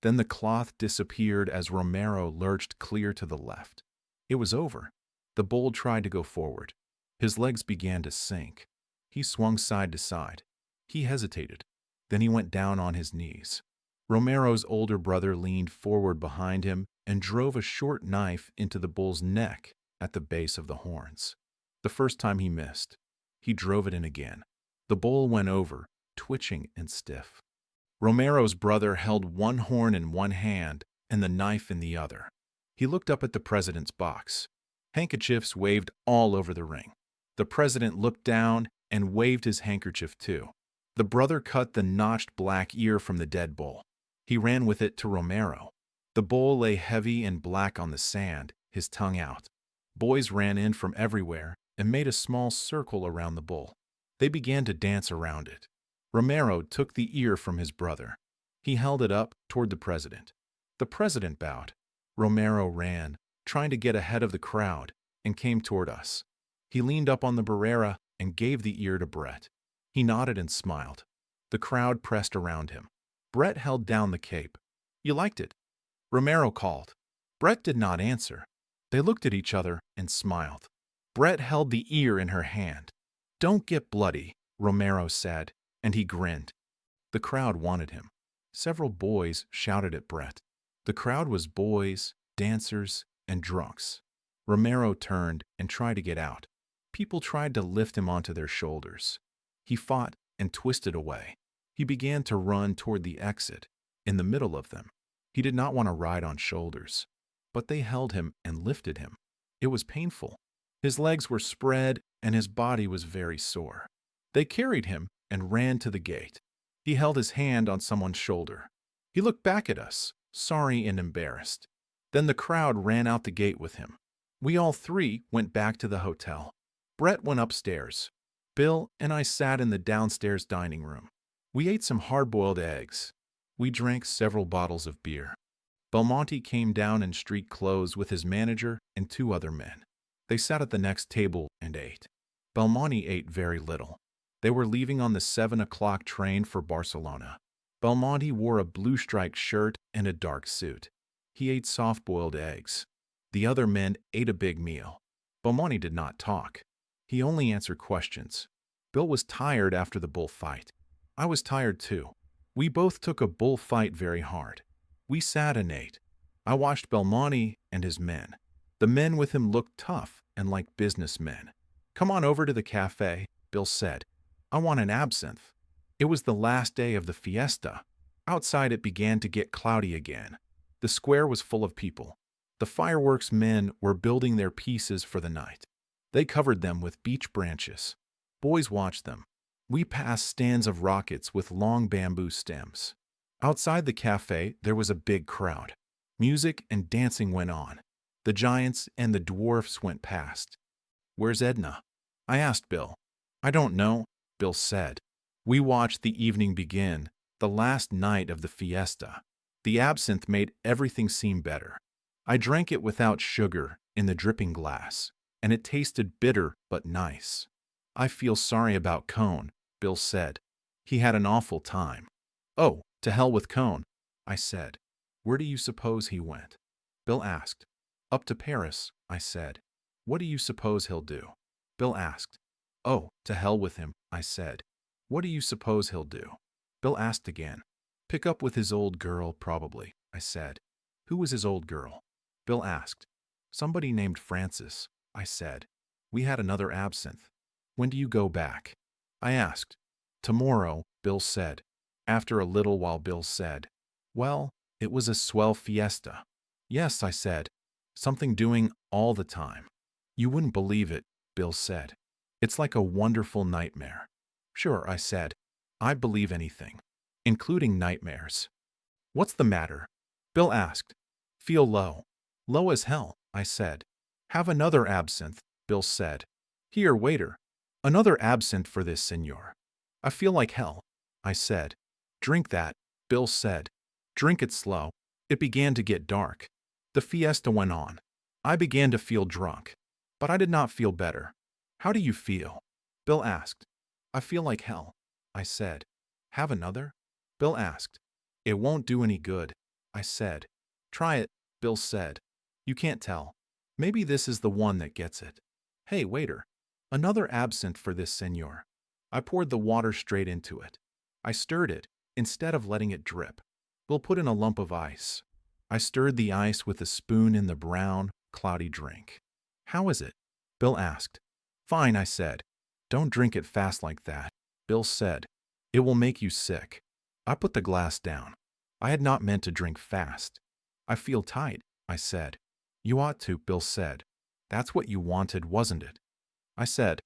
Then the cloth disappeared as Romero lurched clear to the left. It was over. The bull tried to go forward. His legs began to sink. He swung side to side. He hesitated. Then he went down on his knees. Romero's older brother leaned forward behind him and drove a short knife into the bull's neck at the base of the horns. The first time he missed. He drove it in again. The bull went over, twitching and stiff. Romero's brother held one horn in one hand and the knife in the other. He looked up at the president's box. Handkerchiefs waved all over the ring. The president looked down and waved his handkerchief too. The brother cut the notched black ear from the dead bull. He ran with it to Romero. The bull lay heavy and black on the sand, his tongue out. Boys ran in from everywhere and made a small circle around the bull. They began to dance around it. Romero took the ear from his brother. He held it up toward the president. The president bowed. Romero ran, trying to get ahead of the crowd, and came toward us. He leaned up on the barrera and gave the ear to Brett. He nodded and smiled. The crowd pressed around him. Brett held down the cape. "You liked it?" Romero called. Brett did not answer. They looked at each other and smiled. Brett held the ear in her hand. "Don't get bloody," Romero said, and he grinned. The crowd wanted him. Several boys shouted at Brett. The crowd was boys, dancers, and drunks. Romero turned and tried to get out. People tried to lift him onto their shoulders. He fought and twisted away. He began to run toward the exit, in the middle of them. He did not want to ride on shoulders, but they held him and lifted him. It was painful. His legs were spread and his body was very sore. They carried him and ran to the gate. He held his hand on someone's shoulder. He looked back at us, sorry and embarrassed. Then the crowd ran out the gate with him. We all 3 went back to the hotel. Brett went upstairs. Bill and I sat in the downstairs dining room. We ate some hard-boiled eggs. We drank several bottles of beer. Belmonte came down in street clothes with his manager and 2 other men. They sat at the next table and ate. Belmonte ate very little. They were leaving on the 7 o'clock train for Barcelona. Belmonte wore a blue-striped shirt and a dark suit. He ate soft-boiled eggs. The other men ate a big meal. Belmonte did not talk. He only answered questions. Bill was tired after the bullfight. I was tired too. We both took a bullfight very hard. We sat and ate. I watched Belmonte and his men. The men with him looked tough and like businessmen. "Come on over to the cafe," Bill said. "I want an absinthe." It was the last day of the fiesta. Outside it began to get cloudy again. The square was full of people. The fireworks men were building their pieces for the night. They covered them with beech branches. Boys watched them. We passed stands of rockets with long bamboo stems. Outside the cafe, there was a big crowd. Music and dancing went on. The giants and the dwarfs went past. "Where's Edna?" I asked Bill. "I don't know," Bill said. We watched the evening begin, the last night of the fiesta. The absinthe made everything seem better. I drank it without sugar in the dripping glass, and it tasted bitter but nice. "I feel sorry about Cone," Bill said. He had an awful time. Oh, to hell with Cone, I said. Where do you suppose he went? Bill asked. Up to Paris, I said. What do you suppose he'll do? Bill asked. Oh, to hell with him, I said. What do you suppose he'll do? Bill asked again. Pick up with his old girl, probably, I said. Who was his old girl? Bill asked. Somebody named Frances, I said. We had another absinthe. When do you go back? I asked. Tomorrow, Bill said. After a little while, Bill said, Well, it was a swell fiesta. Yes, I said. Something doing all the time. You wouldn't believe it, Bill said. It's like a wonderful nightmare. Sure, I said. I believe anything, including nightmares. What's the matter? Bill asked. Feel low. Low as hell, I said. Have another absinthe, Bill said. Here, waiter. Another absinthe for this, senor. I feel like hell, I said. Drink that, Bill said. Drink it slow. It began to get dark. The fiesta went on. I began to feel drunk, but I did not feel better. How do you feel? Bill asked. I feel like hell, I said. Have another? Bill asked. It won't do any good, I said. Try it, Bill said. You can't tell. Maybe this is the one that gets it. Hey, waiter. Another absinthe for this, senor. I poured the water straight into it. I stirred it, instead of letting it drip. We'll put in a lump of ice. I stirred the ice with a spoon in the brown, cloudy drink. How is it? Bill asked. Fine, I said. Don't drink it fast like that, Bill said. It will make you sick. I put the glass down. I had not meant to drink fast. I feel tight, I said. You ought to, Bill said. That's what you wanted, wasn't it? I said.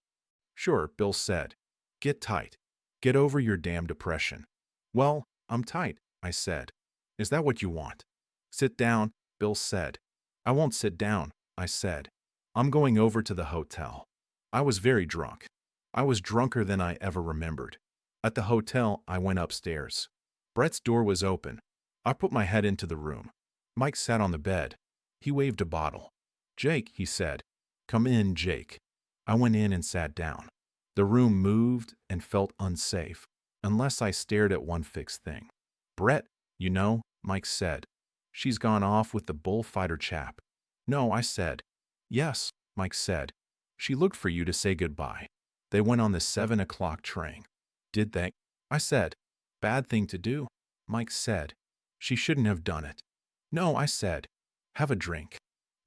Sure, Bill said. Get tight. Get over your damn depression. Well, I'm tight, I said. Is that what you want? Sit down, Bill said. I won't sit down, I said. I'm going over to the hotel. I was very drunk. I was drunker than I ever remembered. At the hotel, I went upstairs. Brett's door was open. I put my head into the room. Mike sat on the bed. He waved a bottle. Jake, he said. Come in, Jake. I went in and sat down. The room moved and felt unsafe, unless I stared at one fixed thing. Brett, you know, Mike said. She's gone off with the bullfighter chap. No, I said. Yes, Mike said. She looked for you to say goodbye. They went on the 7 o'clock train. Did they? I said. Bad thing to do, Mike said. She shouldn't have done it. No, I said. Have a drink.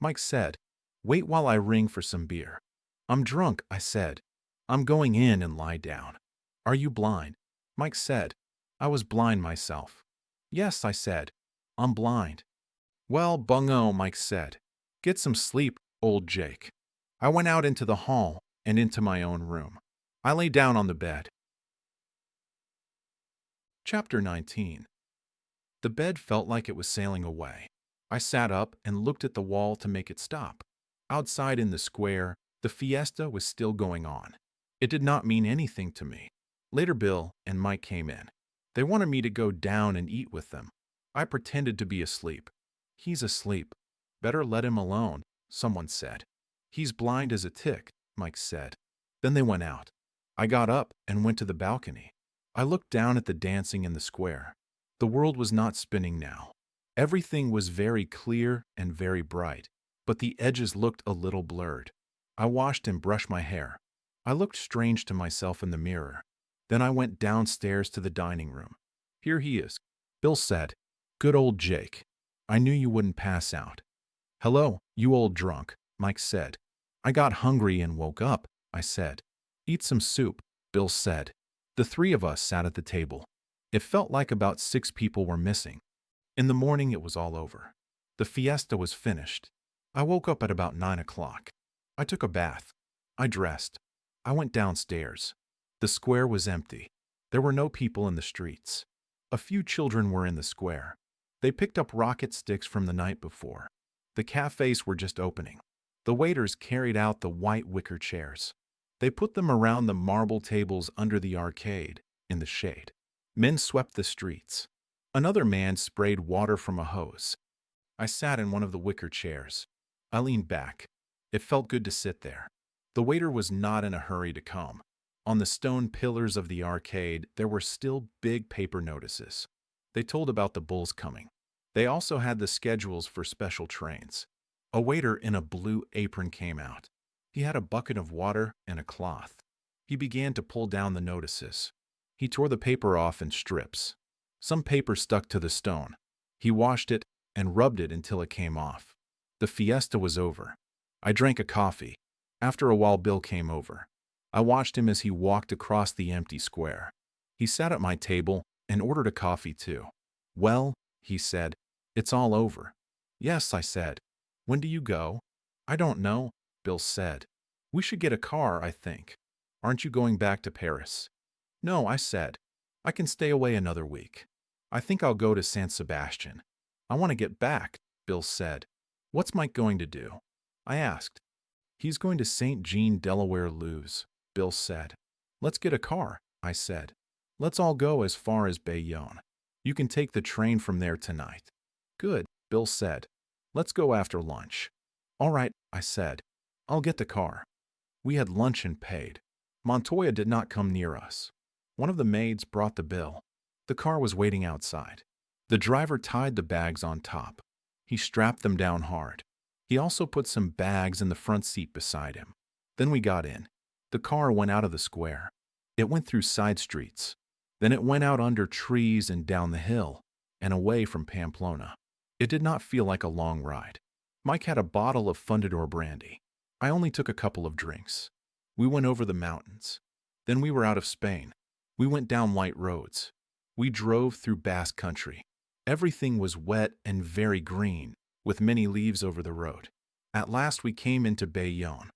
Mike said. Wait while I ring for some beer. I'm drunk, I said. I'm going in and lie down. Are you blind? Mike said. I was blind myself. Yes, I said. I'm blind. Well, bungo, Mike said. Get some sleep, old Jake. I went out into the hall and into my own room. I lay down on the bed. Chapter 19. The bed felt like it was sailing away. I sat up and looked at the wall to make it stop. Outside in the square, the fiesta was still going on. It did not mean anything to me. Later, Bill and Mike came in. They wanted me to go down and eat with them. I pretended to be asleep. He's asleep. Better let him alone, someone said. He's blind as a tick, Mike said. Then they went out. I got up and went to the balcony. I looked down at the dancing in the square. The world was not spinning now. Everything was very clear and very bright, but the edges looked a little blurred. I washed and brushed my hair. I looked strange to myself in the mirror. Then I went downstairs to the dining room. Here he is, Bill said. Good old Jake. I knew you wouldn't pass out. Hello, you old drunk, Mike said. I got hungry and woke up, I said. Eat some soup, Bill said. The three of us sat at the table. It felt like about 6 people were missing. In the morning it was all over. The fiesta was finished. I woke up at about 9 o'clock. I took a bath. I dressed. I went downstairs. The square was empty. There were no people in the streets. A few children were in the square. They picked up rocket sticks from the night before. The cafes were just opening. The waiters carried out the white wicker chairs. They put them around the marble tables under the arcade, in the shade. Men swept the streets. Another man sprayed water from a hose. I sat in one of the wicker chairs. I leaned back. It felt good to sit there. The waiter was not in a hurry to come. On the stone pillars of the arcade, there were still big paper notices. They told about the bulls coming. They also had the schedules for special trains. A waiter in a blue apron came out. He had a bucket of water and a cloth. He began to pull down the notices. He tore the paper off in strips. Some paper stuck to the stone. He washed it and rubbed it until it came off. The fiesta was over. I drank a coffee. After a while, Bill came over. I watched him as he walked across the empty square. He sat at my table and ordered a coffee too. "Well," he said, "it's all over." "Yes," I said. "When do you go?" "I don't know," Bill said. "We should get a car, I think." "Aren't you going back to Paris?" "No," I said. "I can stay away another week. I think I'll go to San Sebastian." "I want to get back," Bill said. "What's Mike going to do?" I asked. "He's going to St. Jean, Delaware Luz," Bill said. "Let's get a car," I said. "Let's all go as far as Bayonne. You can take the train from there tonight." "Good," Bill said. "Let's go after lunch." "All right," I said. "I'll get the car." We had lunch and paid. Montoya did not come near us. One of the maids brought the bill. The car was waiting outside. The driver tied the bags on top. He strapped them down hard. He also put some bags in the front seat beside him. Then we got in. The car went out of the square. It went through side streets. Then it went out under trees and down the hill and away from Pamplona. It did not feel like a long ride. Mike had a bottle of Fundador brandy. I only took a couple of drinks. We went over the mountains. Then we were out of Spain. We went down light roads. We drove through Basque country. Everything was wet and very green, with many leaves over the road. At last we came into Bayonne.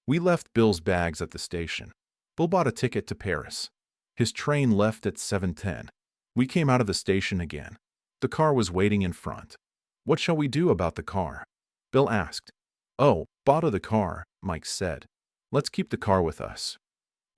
We left Bill's bags at the station. Bill bought a ticket to Paris. His train left at 7:10. We came out of the station again. The car was waiting in front. "What shall we do about the car?" Bill asked. "Oh, bother the car," Mike said. "Let's keep the car with us."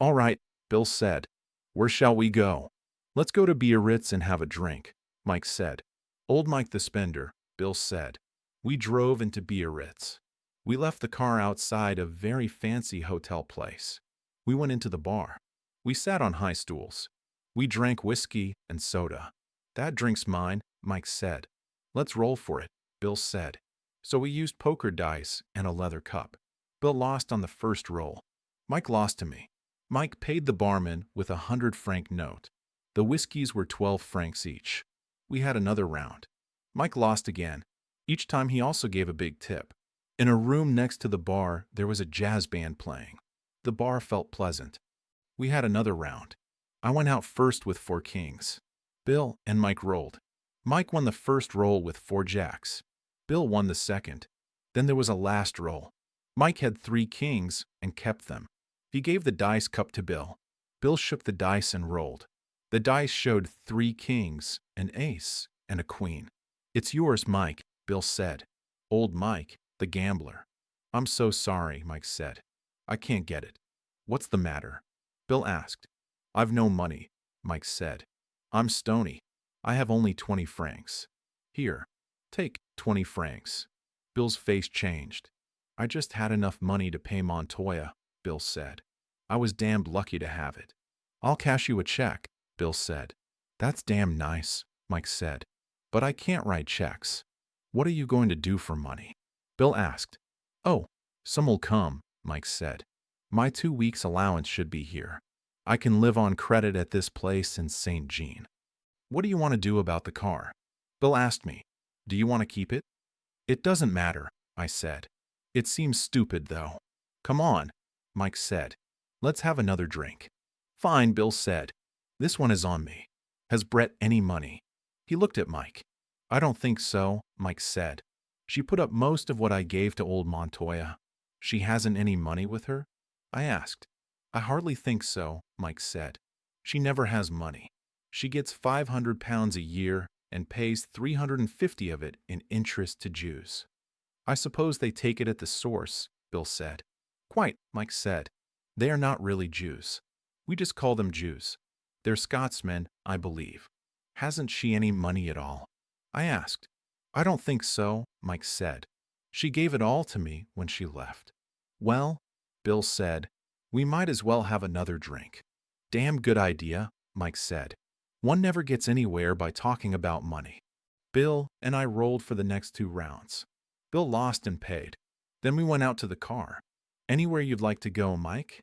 "All right," Bill said. "Where shall we go?" "Let's go to Biarritz and have a drink," Mike said. "Old Mike the Spender," Bill said. We drove into Biarritz. We left the car outside a very fancy hotel place. We went into the bar. We sat on high stools. We drank whiskey and soda. "That drink's mine," Mike said. "Let's roll for it," Bill said. So we used poker dice and a leather cup. Bill lost on the first roll. Mike lost to me. Mike paid the barman with a 100-franc note. The whiskeys were 12 francs each. We had another round. Mike lost again. Each time he also gave a big tip. In a room next to the bar, there was a jazz band playing. The bar felt pleasant. We had another round. I went out first with 4 kings. Bill and Mike rolled. Mike won the first roll with 4 jacks. Bill won the second. Then there was a last roll. Mike had 3 kings and kept them. He gave the dice cup to Bill. Bill shook the dice and rolled. The dice showed 3 kings, an ace, and a queen. "It's yours, Mike," Bill said. Old Mike, the gambler. "I'm so sorry," Mike said. "I can't get it." "What's the matter?" Bill asked. "I've no money," Mike said. "I'm stony. I have only 20 francs. Here, take 20 francs. Bill's face changed. "I just had enough money to pay Montoya," Bill said. "I was damned lucky to have it." "I'll cash you a check," Bill said. "That's damn nice," Mike said. "But I can't write checks." "What are you going to do for money?" Bill asked. "Oh, some will come," Mike said. "My 2 weeks' allowance should be here. I can live on credit at this place in St. Jean." "What do you want to do about the car?" Bill asked me. "Do you want to keep it?" "It doesn't matter," I said. "It seems stupid, though." "Come on," Mike said. "Let's have another drink." "Fine," Bill said. "This one is on me. Has Brett any money?" He looked at Mike. "I don't think so," Mike said. "She put up most of what I gave to old Montoya." "She hasn't any money with her?" I asked. "I hardly think so," Mike said. "She never has money. She gets £500 a year and pays 350 of it in interest to Jews." "I suppose they take it at the source," Bill said. "Quite," Mike said. "They are not really Jews. We just call them Jews. They're Scotsmen, I believe." "Hasn't she any money at all?" I asked. "I don't think so," Mike said. "She gave it all to me when she left." "Well," Bill said, We might as well have another drink. Damn good idea, Mike said. One never gets anywhere by talking about money. Bill and I rolled for the next 2 rounds. Bill lost and paid. Then we went out to the car. Anywhere you'd like to go, Mike?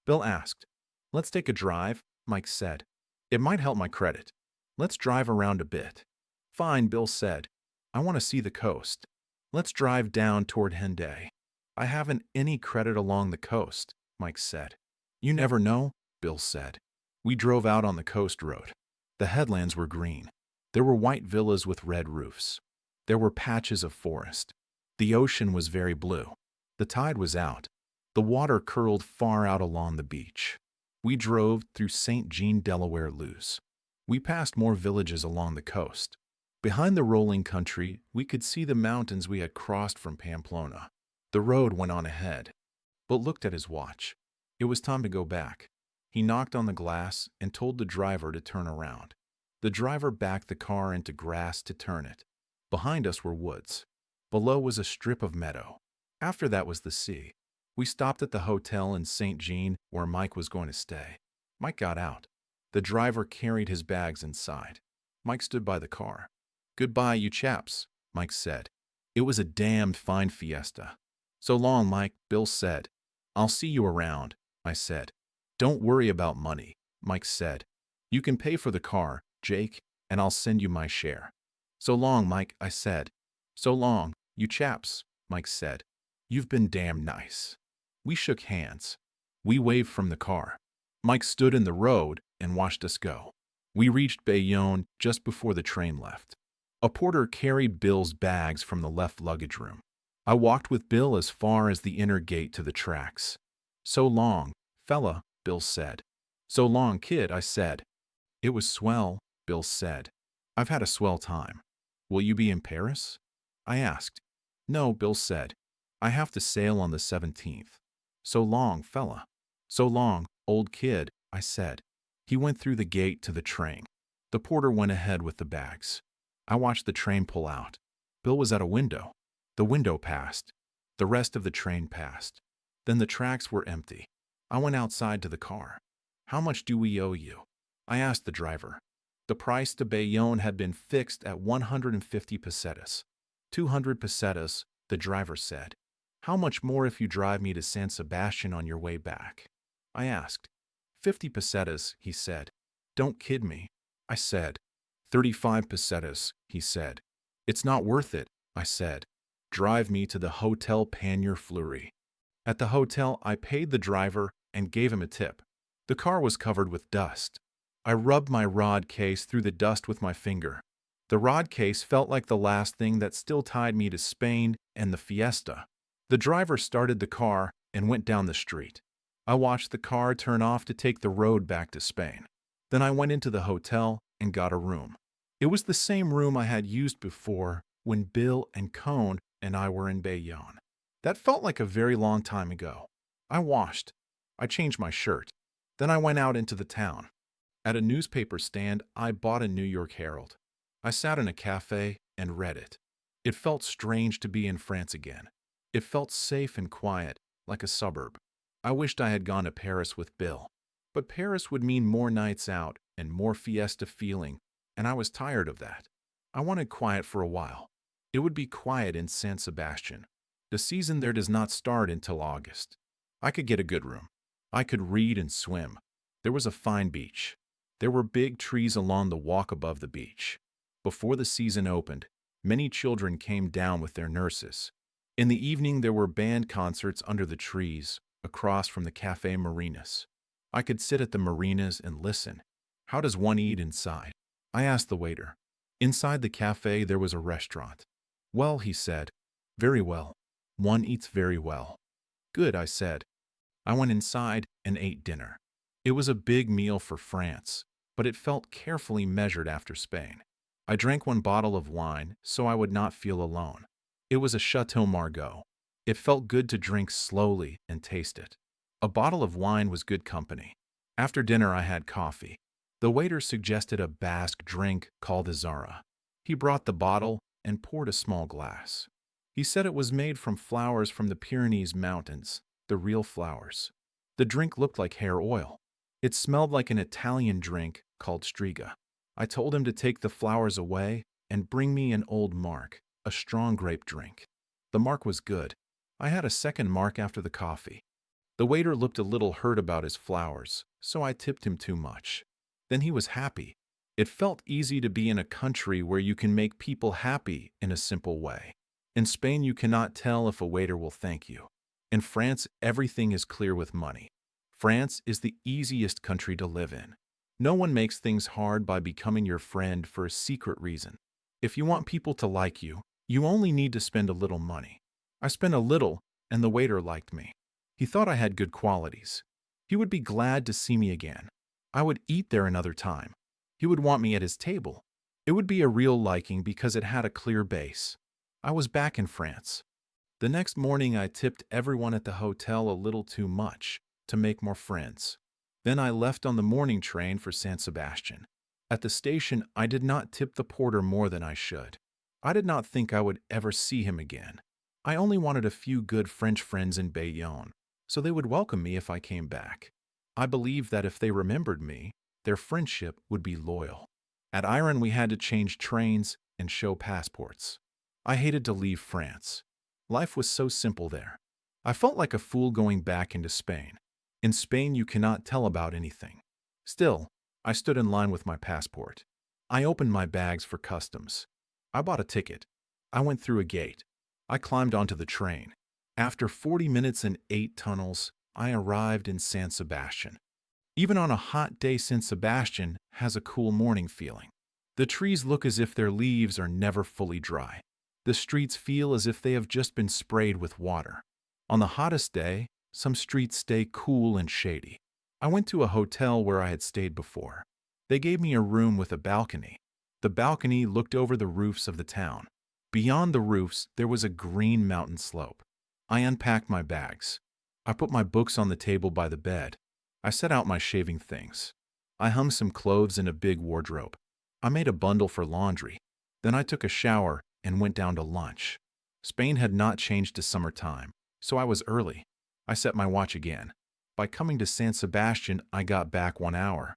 Bill asked. Let's take a drive, Mike said. It might help my credit. Let's drive around a bit. Fine, Bill said. I want to see the coast. Let's drive down toward Henday. I haven't any credit along the coast, Mike said. You never know, Bill said. We drove out on the coast road. The headlands were green. There were white villas with red roofs. There were patches of forest. The ocean was very blue. The tide was out. The water curled far out along the beach. We drove through St. Jean, Delaware Loos. We passed more villages along the coast. Behind the rolling country, we could see the mountains we had crossed from Pamplona. The road went on ahead. Bill looked at his watch. It was time to go back. He knocked on the glass and told the driver to turn around. The driver backed the car into grass to turn it. Behind us were woods. Below was a strip of meadow. After that was the sea. We stopped at the hotel in St. Jean where Mike was going to stay. Mike got out. The driver carried his bags inside. Mike stood by the car. Goodbye, you chaps, Mike said. It was a damned fine fiesta. So long, Mike, Bill said. I'll see you around, I said. Don't worry about money, Mike said. You can pay for the car, Jake, and I'll send you my share. So long, Mike, I said. So long, you chaps, Mike said. You've been damn nice. We shook hands. We waved from the car. Mike stood in the road and watched us go. We reached Bayonne just before the train left. A porter carried Bill's bags from the left luggage room. I walked with Bill as far as the inner gate to the tracks. So long, fella, Bill said. So long, kid, I said. It was swell, Bill said. I've had a swell time. Will you be in Paris? I asked. No, Bill said. I have to sail on the 17th. So long, fella. So long, old kid, I said. He went through the gate to the train. The porter went ahead with the bags. I watched the train pull out. Bill was at a window. The window passed. The rest of the train passed. Then the tracks were empty. I went outside to the car. How much do we owe you? I asked the driver. The price to Bayonne had been fixed at 150 pesetas. 200 pesetas, the driver said. How much more if you drive me to San Sebastian on your way back? I asked. 50 pesetas, he said. Don't kid me, I said. 35 pesetas, he said. It's not worth it, I said. Drive me to the Hotel Panier Fleury. At the hotel, I paid the driver and gave him a tip. The car was covered with dust. I rubbed my rod case through the dust with my finger. The rod case felt like the last thing that still tied me to Spain and the fiesta. The driver started the car and went down the street. I watched the car turn off to take the road back to Spain. Then I went into the hotel and got a room. It was the same room I had used before when Bill and Cone and I were in Bayonne. That felt like a very long time ago. I washed. I changed my shirt. Then I went out into the town. At a newspaper stand, I bought a New York Herald. I sat in a cafe and read it. It felt strange to be in France again. It felt safe and quiet, like a suburb. I wished I had gone to Paris with Bill. But Paris would mean more nights out and more fiesta feeling, and I was tired of that. I wanted quiet for a while. It would be quiet in San Sebastian. The season there does not start until August. I could get a good room. I could read and swim. There was a fine beach. There were big trees along the walk above the beach. Before the season opened, many children came down with their nurses. In the evening, there were band concerts under the trees, across from the Café Marinas. I could sit at the marinas and listen. How does one eat inside? I asked the waiter. Inside the cafe, there was a restaurant. Well, he said. Very well. One eats very well. Good, I said. I went inside and ate dinner. It was a big meal for France, but it felt carefully measured after Spain. I drank 1 bottle of wine so I would not feel alone. It was a Chateau Margaux. It felt good to drink slowly and taste it. A bottle of wine was good company. After dinner, I had coffee. The waiter suggested a Basque drink called Azara. He brought the bottle and poured a small glass. He said it was made from flowers from the Pyrenees Mountains, the real flowers. The drink looked like hair oil. It smelled like an Italian drink called Striga. I told him to take the flowers away and bring me an old mark, a strong grape drink. The mark was good. I had a second mark after the coffee. The waiter looked a little hurt about his flowers, so I tipped him too much. Then he was happy. It felt easy to be in a country where you can make people happy in a simple way. In Spain, you cannot tell if a waiter will thank you. In France, everything is clear with money. France is the easiest country to live in. No one makes things hard by becoming your friend for a secret reason. If you want people to like you, you only need to spend a little money. I spent a little, and the waiter liked me. He thought I had good qualities. He would be glad to see me again. I would eat there another time. He would want me at his table. It would be a real liking because it had a clear base. I was back in France. The next morning, I tipped everyone at the hotel a little too much to make more friends. Then I left on the morning train for San Sebastian. At the station, I did not tip the porter more than I should. I did not think I would ever see him again. I only wanted a few good French friends in Bayonne, so they would welcome me if I came back. I believed that if they remembered me, their friendship would be loyal. At Iron, we had to change trains and show passports. I hated to leave France. Life was so simple there. I felt like a fool going back into Spain. In Spain, you cannot tell about anything. Still, I stood in line with my passport. I opened my bags for customs. I bought a ticket. I went through a gate. I climbed onto the train. After 40 minutes and 8 tunnels, I arrived in San Sebastian. Even on a hot day, San Sebastian has a cool morning feeling. The trees look as if their leaves are never fully dry. The streets feel as if they have just been sprayed with water. On the hottest day, some streets stay cool and shady. I went to a hotel where I had stayed before. They gave me a room with a balcony. The balcony looked over the roofs of the town. Beyond the roofs, there was a green mountain slope. I unpacked my bags. I put my books on the table by the bed. I set out my shaving things. I hung some clothes in a big wardrobe. I made a bundle for laundry. Then I took a shower and went down to lunch. Spain had not changed to summertime, so I was early. I set my watch again. By coming to San Sebastian, I got back 1 hour.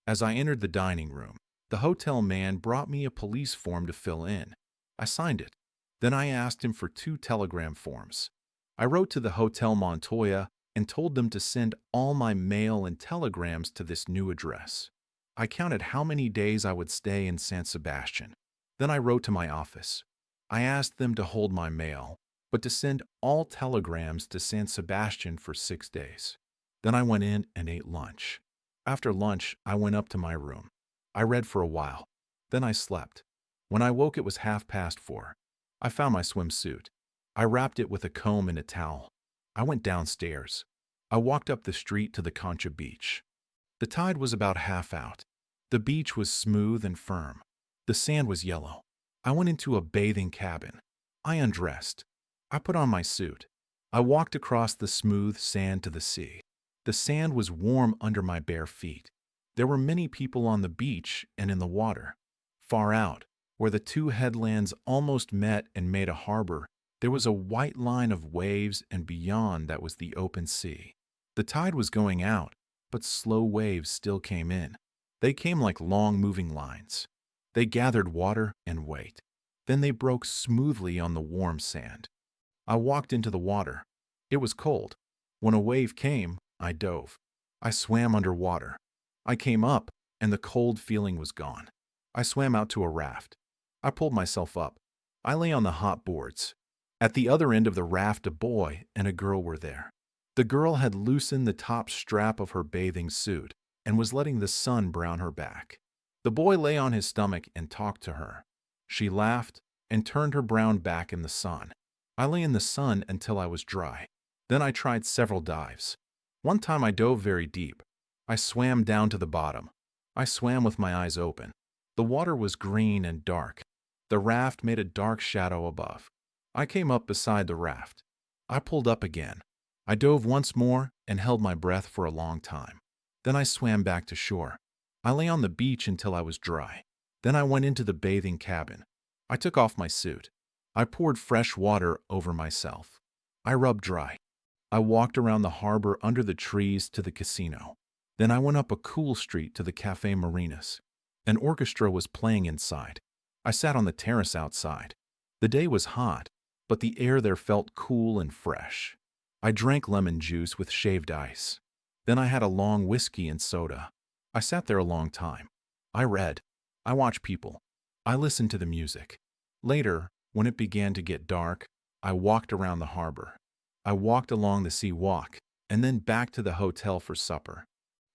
As I entered the dining room, the hotel man brought me a police form to fill in. I signed it. Then I asked him for 2 telegram forms. I wrote to the Hotel Montoya and told them to send all my mail and telegrams to this new address. I counted how many days I would stay in San Sebastian. Then I wrote to my office. I asked them to hold my mail, but to send all telegrams to San Sebastian for 6 days. Then I went in and ate lunch. After lunch, I went up to my room. I read for a while. Then I slept. When I woke, it was 4:30. I found my swimsuit. I wrapped it with a comb and a towel. I went downstairs. I walked up the street to the Concha beach. The tide was about half out. The beach was smooth and firm. The sand was yellow. I went into a bathing cabin. I undressed. I put on my suit. I walked across the smooth sand to the sea. The sand was warm under my bare feet. There were many people on the beach and in the water. Far out, where the 2 headlands almost met and made a harbor, there was a white line of waves, and beyond that was the open sea. The tide was going out, but slow waves still came in. They came like long moving lines. They gathered water and weight. Then they broke smoothly on the warm sand. I walked into the water. It was cold. When a wave came, I dove. I swam underwater. I came up, and the cold feeling was gone. I swam out to a raft. I pulled myself up. I lay on the hot boards. At the other end of the raft, a boy and a girl were there. The girl had loosened the top strap of her bathing suit and was letting the sun brown her back. The boy lay on his stomach and talked to her. She laughed and turned her brown back in the sun. I lay in the sun until I was dry. Then I tried several dives. One time I dove very deep. I swam down to the bottom. I swam with my eyes open. The water was green and dark. The raft made a dark shadow above. I came up beside the raft. I pulled up again. I dove once more and held my breath for a long time. Then I swam back to shore. I lay on the beach until I was dry. Then I went into the bathing cabin. I took off my suit. I poured fresh water over myself. I rubbed dry. I walked around the harbor under the trees to the casino. Then I went up a cool street to the Café Marinas. An orchestra was playing inside. I sat on the terrace outside. The day was hot, but the air there felt cool and fresh. I drank lemon juice with shaved ice. Then I had a long whiskey and soda. I sat there a long time. I read. I watched people. I listened to the music. Later, when it began to get dark, I walked around the harbor. I walked along the sea walk, and then back to the hotel for supper.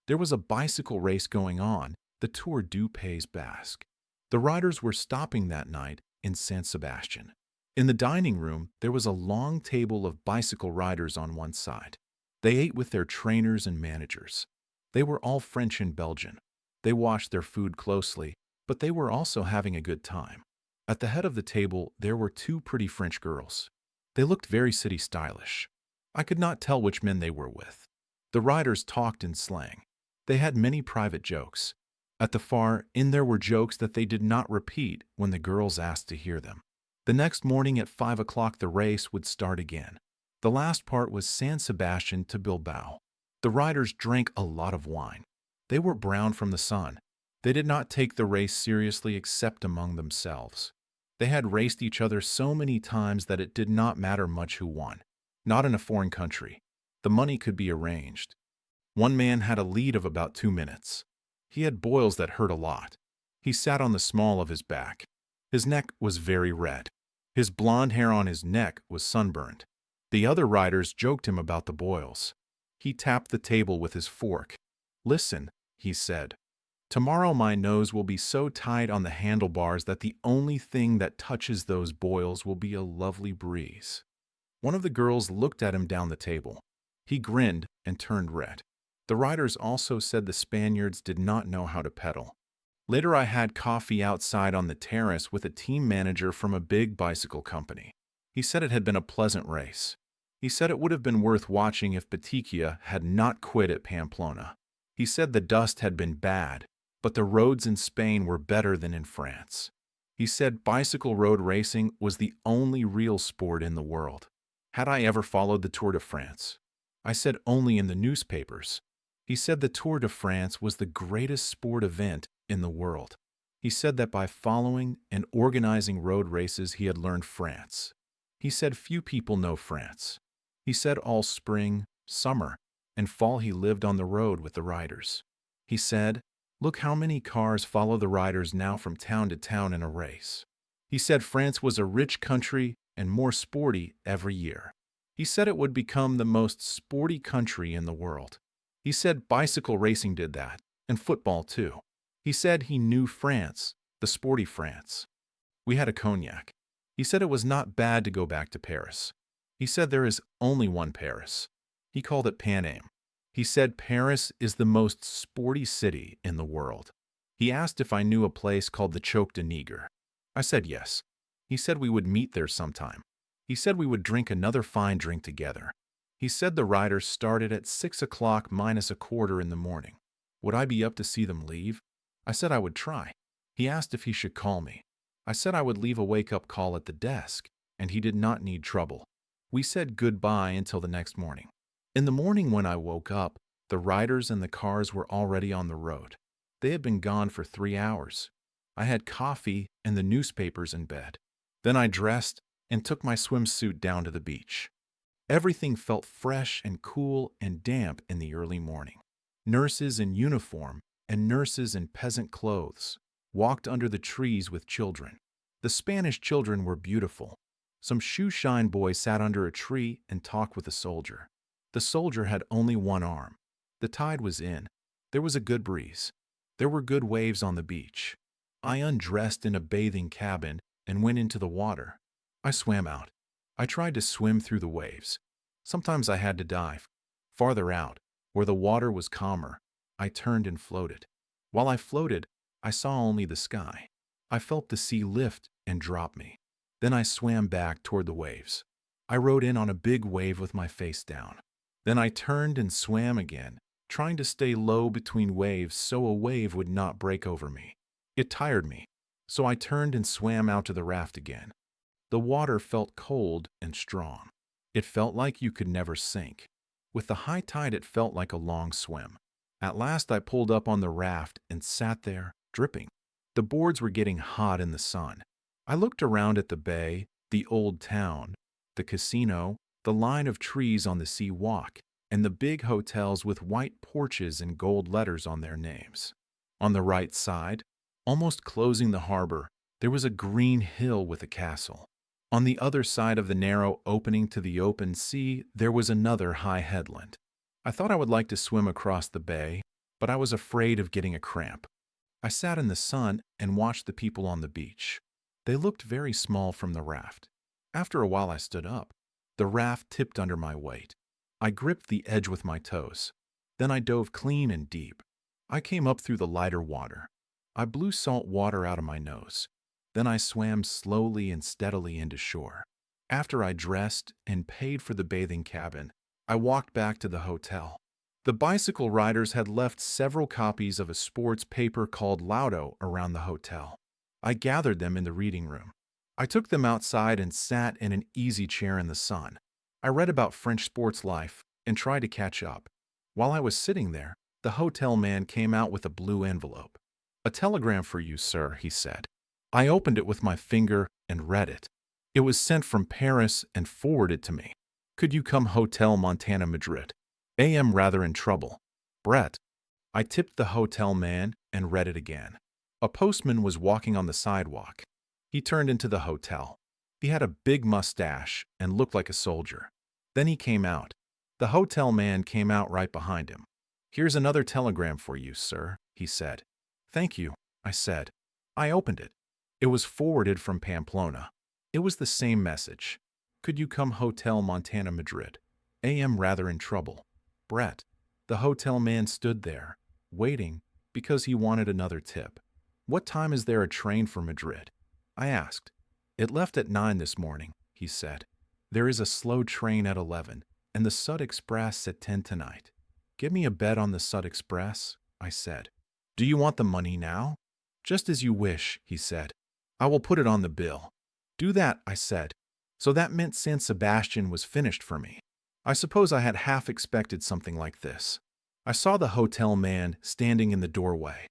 There was a bicycle race going on, the Tour du Pays Basque. The riders were stopping that night in San Sebastian. In the dining room, there was a long table of bicycle riders on one side. They ate with their trainers and managers. They were all French and Belgian. They washed their food closely, but they were also having a good time. At the head of the table, there were two pretty French girls. They looked very city stylish. I could not tell which men they were with. The riders talked in slang. They had many private jokes. At the far end there were jokes that they did not repeat when the girls asked to hear them. The next morning at 5 o'clock the race would start again. The last part was San Sebastian to Bilbao. The riders drank a lot of wine. They were brown from the sun. They did not take the race seriously except among themselves. They had raced each other so many times that it did not matter much who won. Not in a foreign country. The money could be arranged. One man had a lead of about 2 minutes. He had boils that hurt a lot. He sat on the small of his back. His neck was very red. His blonde hair on his neck was sunburned. The other riders joked him about the boils. He tapped the table with his fork. "Listen," he said. "Tomorrow my nose will be so tied on the handlebars that the only thing that touches those boils will be a lovely breeze." One of the girls looked at him down the table. He grinned and turned red. The riders also said the Spaniards did not know how to pedal. Later I had coffee outside on the terrace with a team manager from a big bicycle company. He said it had been a pleasant race. He said it would have been worth watching if Batikia had not quit at Pamplona. He said the dust had been bad, but the roads in Spain were better than in France. He said bicycle road racing was the only real sport in the world. Had I ever followed the Tour de France? I said only in the newspapers. He said the Tour de France was the greatest sport event in the world. He said that by following and organizing road races he had learned France. He said few people know France. He said all spring, summer, and fall he lived on the road with the riders. He said, "Look how many cars follow the riders now from town to town in a race." He said France was a rich country and more sporty every year. He said it would become the most sporty country in the world. He said bicycle racing did that, and football too. He said he knew France, the sporty France. We had a cognac. He said it was not bad to go back to Paris. He said there is only one Paris. He called it Pan Am. He said Paris is the most sporty city in the world. He asked if I knew a place called the Choc de Niger. I said yes. He said we would meet there sometime. He said we would drink another fine drink together. He said the riders started at 6 o'clock minus a quarter in the morning. Would I be up to see them leave? I said I would try. He asked if he should call me. I said I would leave a wake-up call at the desk, and he did not need trouble. We said goodbye until the next morning. In the morning when I woke up, the riders and the cars were already on the road. They had been gone for 3 hours. I had coffee and the newspapers in bed. Then I dressed and took my swimsuit down to the beach. Everything felt fresh and cool and damp in the early morning. Nurses in uniform and nurses in peasant clothes walked under the trees with children. The Spanish children were beautiful. Some shoe-shine boy sat under a tree and talked with a soldier. The soldier had only one arm. The tide was in. There was a good breeze. There were good waves on the beach. I undressed in a bathing cabin and went into the water. I swam out. I tried to swim through the waves. Sometimes I had to dive. Farther out, where the water was calmer, I turned and floated. While I floated, I saw only the sky. I felt the sea lift and drop me. Then I swam back toward the waves. I rode in on a big wave with my face down. Then I turned and swam again, trying to stay low between waves so a wave would not break over me. It tired me, so I turned and swam out to the raft again. The water felt cold and strong. It felt like you could never sink. With the high tide, it felt like a long swim. At last, I pulled up on the raft and sat there, dripping. The boards were getting hot in the sun. I looked around at the bay, the old town, the casino, the line of trees on the sea walk, and the big hotels with white porches and gold letters on their names. On the right side, almost closing the harbor, there was a green hill with a castle. On the other side of the narrow opening to the open sea, there was another high headland. I thought I would like to swim across the bay, but I was afraid of getting a cramp. I sat in the sun and watched the people on the beach. They looked very small from the raft. After a while, I stood up. The raft tipped under my weight. I gripped the edge with my toes. Then I dove clean and deep. I came up through the lighter water. I blew salt water out of my nose. Then I swam slowly and steadily into shore. After I dressed and paid for the bathing cabin, I walked back to the hotel. The bicycle riders had left several copies of a sports paper called Laudo around the hotel. I gathered them in the reading room. I took them outside and sat in an easy chair in the sun. I read about French sports life and tried to catch up. While I was sitting there, the hotel man came out with a blue envelope. "A telegram for you, sir," he said. I opened it with my finger and read it. It was sent from Paris and forwarded to me. "Could you come Hotel Montana, Madrid? A.M. rather in trouble. Brett." I tipped the hotel man and read it again. A postman was walking on the sidewalk. He turned into the hotel. He had a big mustache and looked like a soldier. Then he came out. The hotel man came out right behind him. "Here's another telegram for you, sir," he said. "Thank you," I said. I opened it. It was forwarded from Pamplona. It was the same message. "Could you come Hotel Montana, Madrid? A.M. rather in trouble. Brett." The hotel man stood there, waiting, because he wanted another tip. "What time is there a train for Madrid?" I asked. "It left at 9 this morning," he said. "There is a slow train at 11, and the Sud Express at 10 tonight." "Give me a bet on the Sud Express," I said. "Do you want the money now?" "Just as you wish," he said. "I will put it on the bill." "Do that," I said. So that meant San Sebastian was finished for me. I suppose I had half expected something like this. I saw the hotel man standing in the doorway.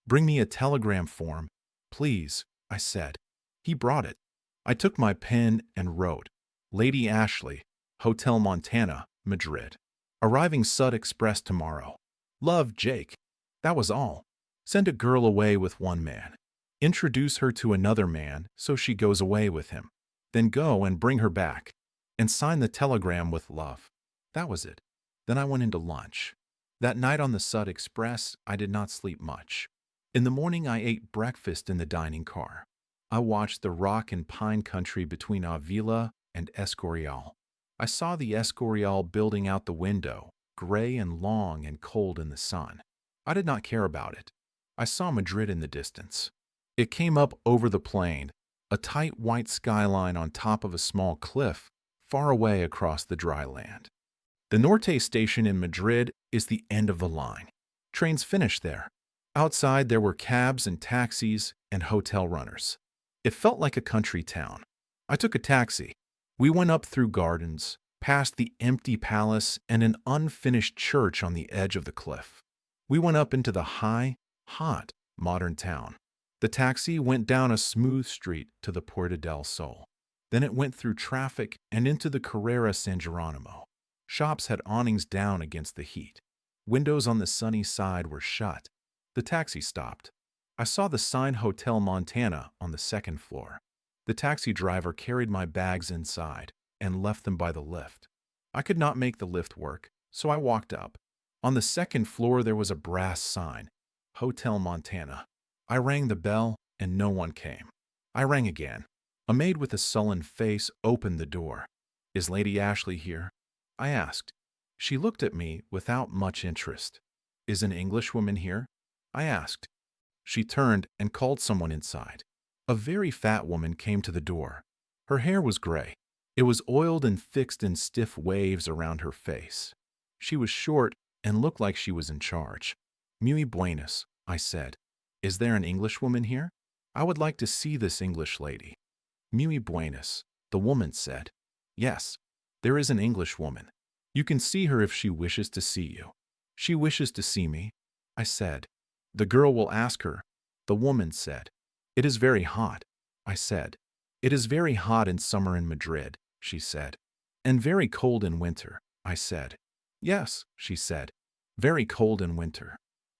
"Bring me a telegram form, please," I said. He brought it. I took my pen and wrote, "Lady Ashley, Hotel Montana, Madrid. Arriving Sud Express tomorrow. Love, Jake." That was all. Send a girl away with one man. Introduce her to another man so she goes away with him. Then go and bring her back. And sign the telegram with love. That was it. Then I went into lunch. That night on the Sud Express, I did not sleep much. In the morning, I ate breakfast in the dining car. I watched the rock and pine country between Avila and Escorial. I saw the Escorial building out the window, gray and long and cold in the sun. I did not care about it. I saw Madrid in the distance. It came up over the plain, a tight white skyline on top of a small cliff, far away across the dry land. The Norte station in Madrid is the end of the line. Trains finish there. Outside, there were cabs and taxis and hotel runners. It felt like a country town. I took a taxi. We went up through gardens, past the empty palace and an unfinished church on the edge of the cliff. We went up into the high, hot, modern town. The taxi went down a smooth street to the Puerta del Sol. Then it went through traffic and into the Carrera San Geronimo. Shops had awnings down against the heat. Windows on the sunny side were shut. The taxi stopped. I saw the sign Hotel Montana on the second floor. The taxi driver carried my bags inside and left them by the lift. I could not make the lift work, so I walked up. On the second floor there was a brass sign, Hotel Montana. I rang the bell and no one came. I rang again. A maid with a sullen face opened the door. "Is Lady Ashley here?" I asked. She looked at me without much interest. "Is an Englishwoman here?" I asked. She turned and called someone inside. A very fat woman came to the door. Her hair was gray. It was oiled and fixed in stiff waves around her face. She was short and looked like she was in charge. "Muy buenas," I said. "Is there an Englishwoman here? I would like to see this English lady." "Muy buenas," the woman said. "Yes." There is an Englishwoman. You can see her if she wishes to see you. She wishes to see me, I said. The girl will ask her. The woman said. It is very hot, I said. It is very hot in summer in Madrid, she said. And very cold in winter, I said. Yes, she said. Very cold in winter.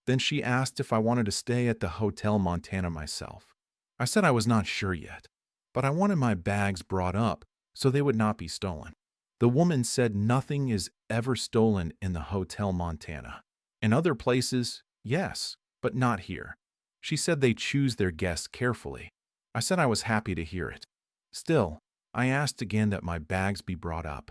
Then she asked if I wanted to stay at the Hotel Montana myself. I said I was not sure yet, but I wanted my bags brought up so they would not be stolen. The woman said nothing is ever stolen in the Hotel Montana. In other places, yes, but not here. She said they choose their guests carefully. I said I was happy to hear it. Still, I asked again that my bags be brought up.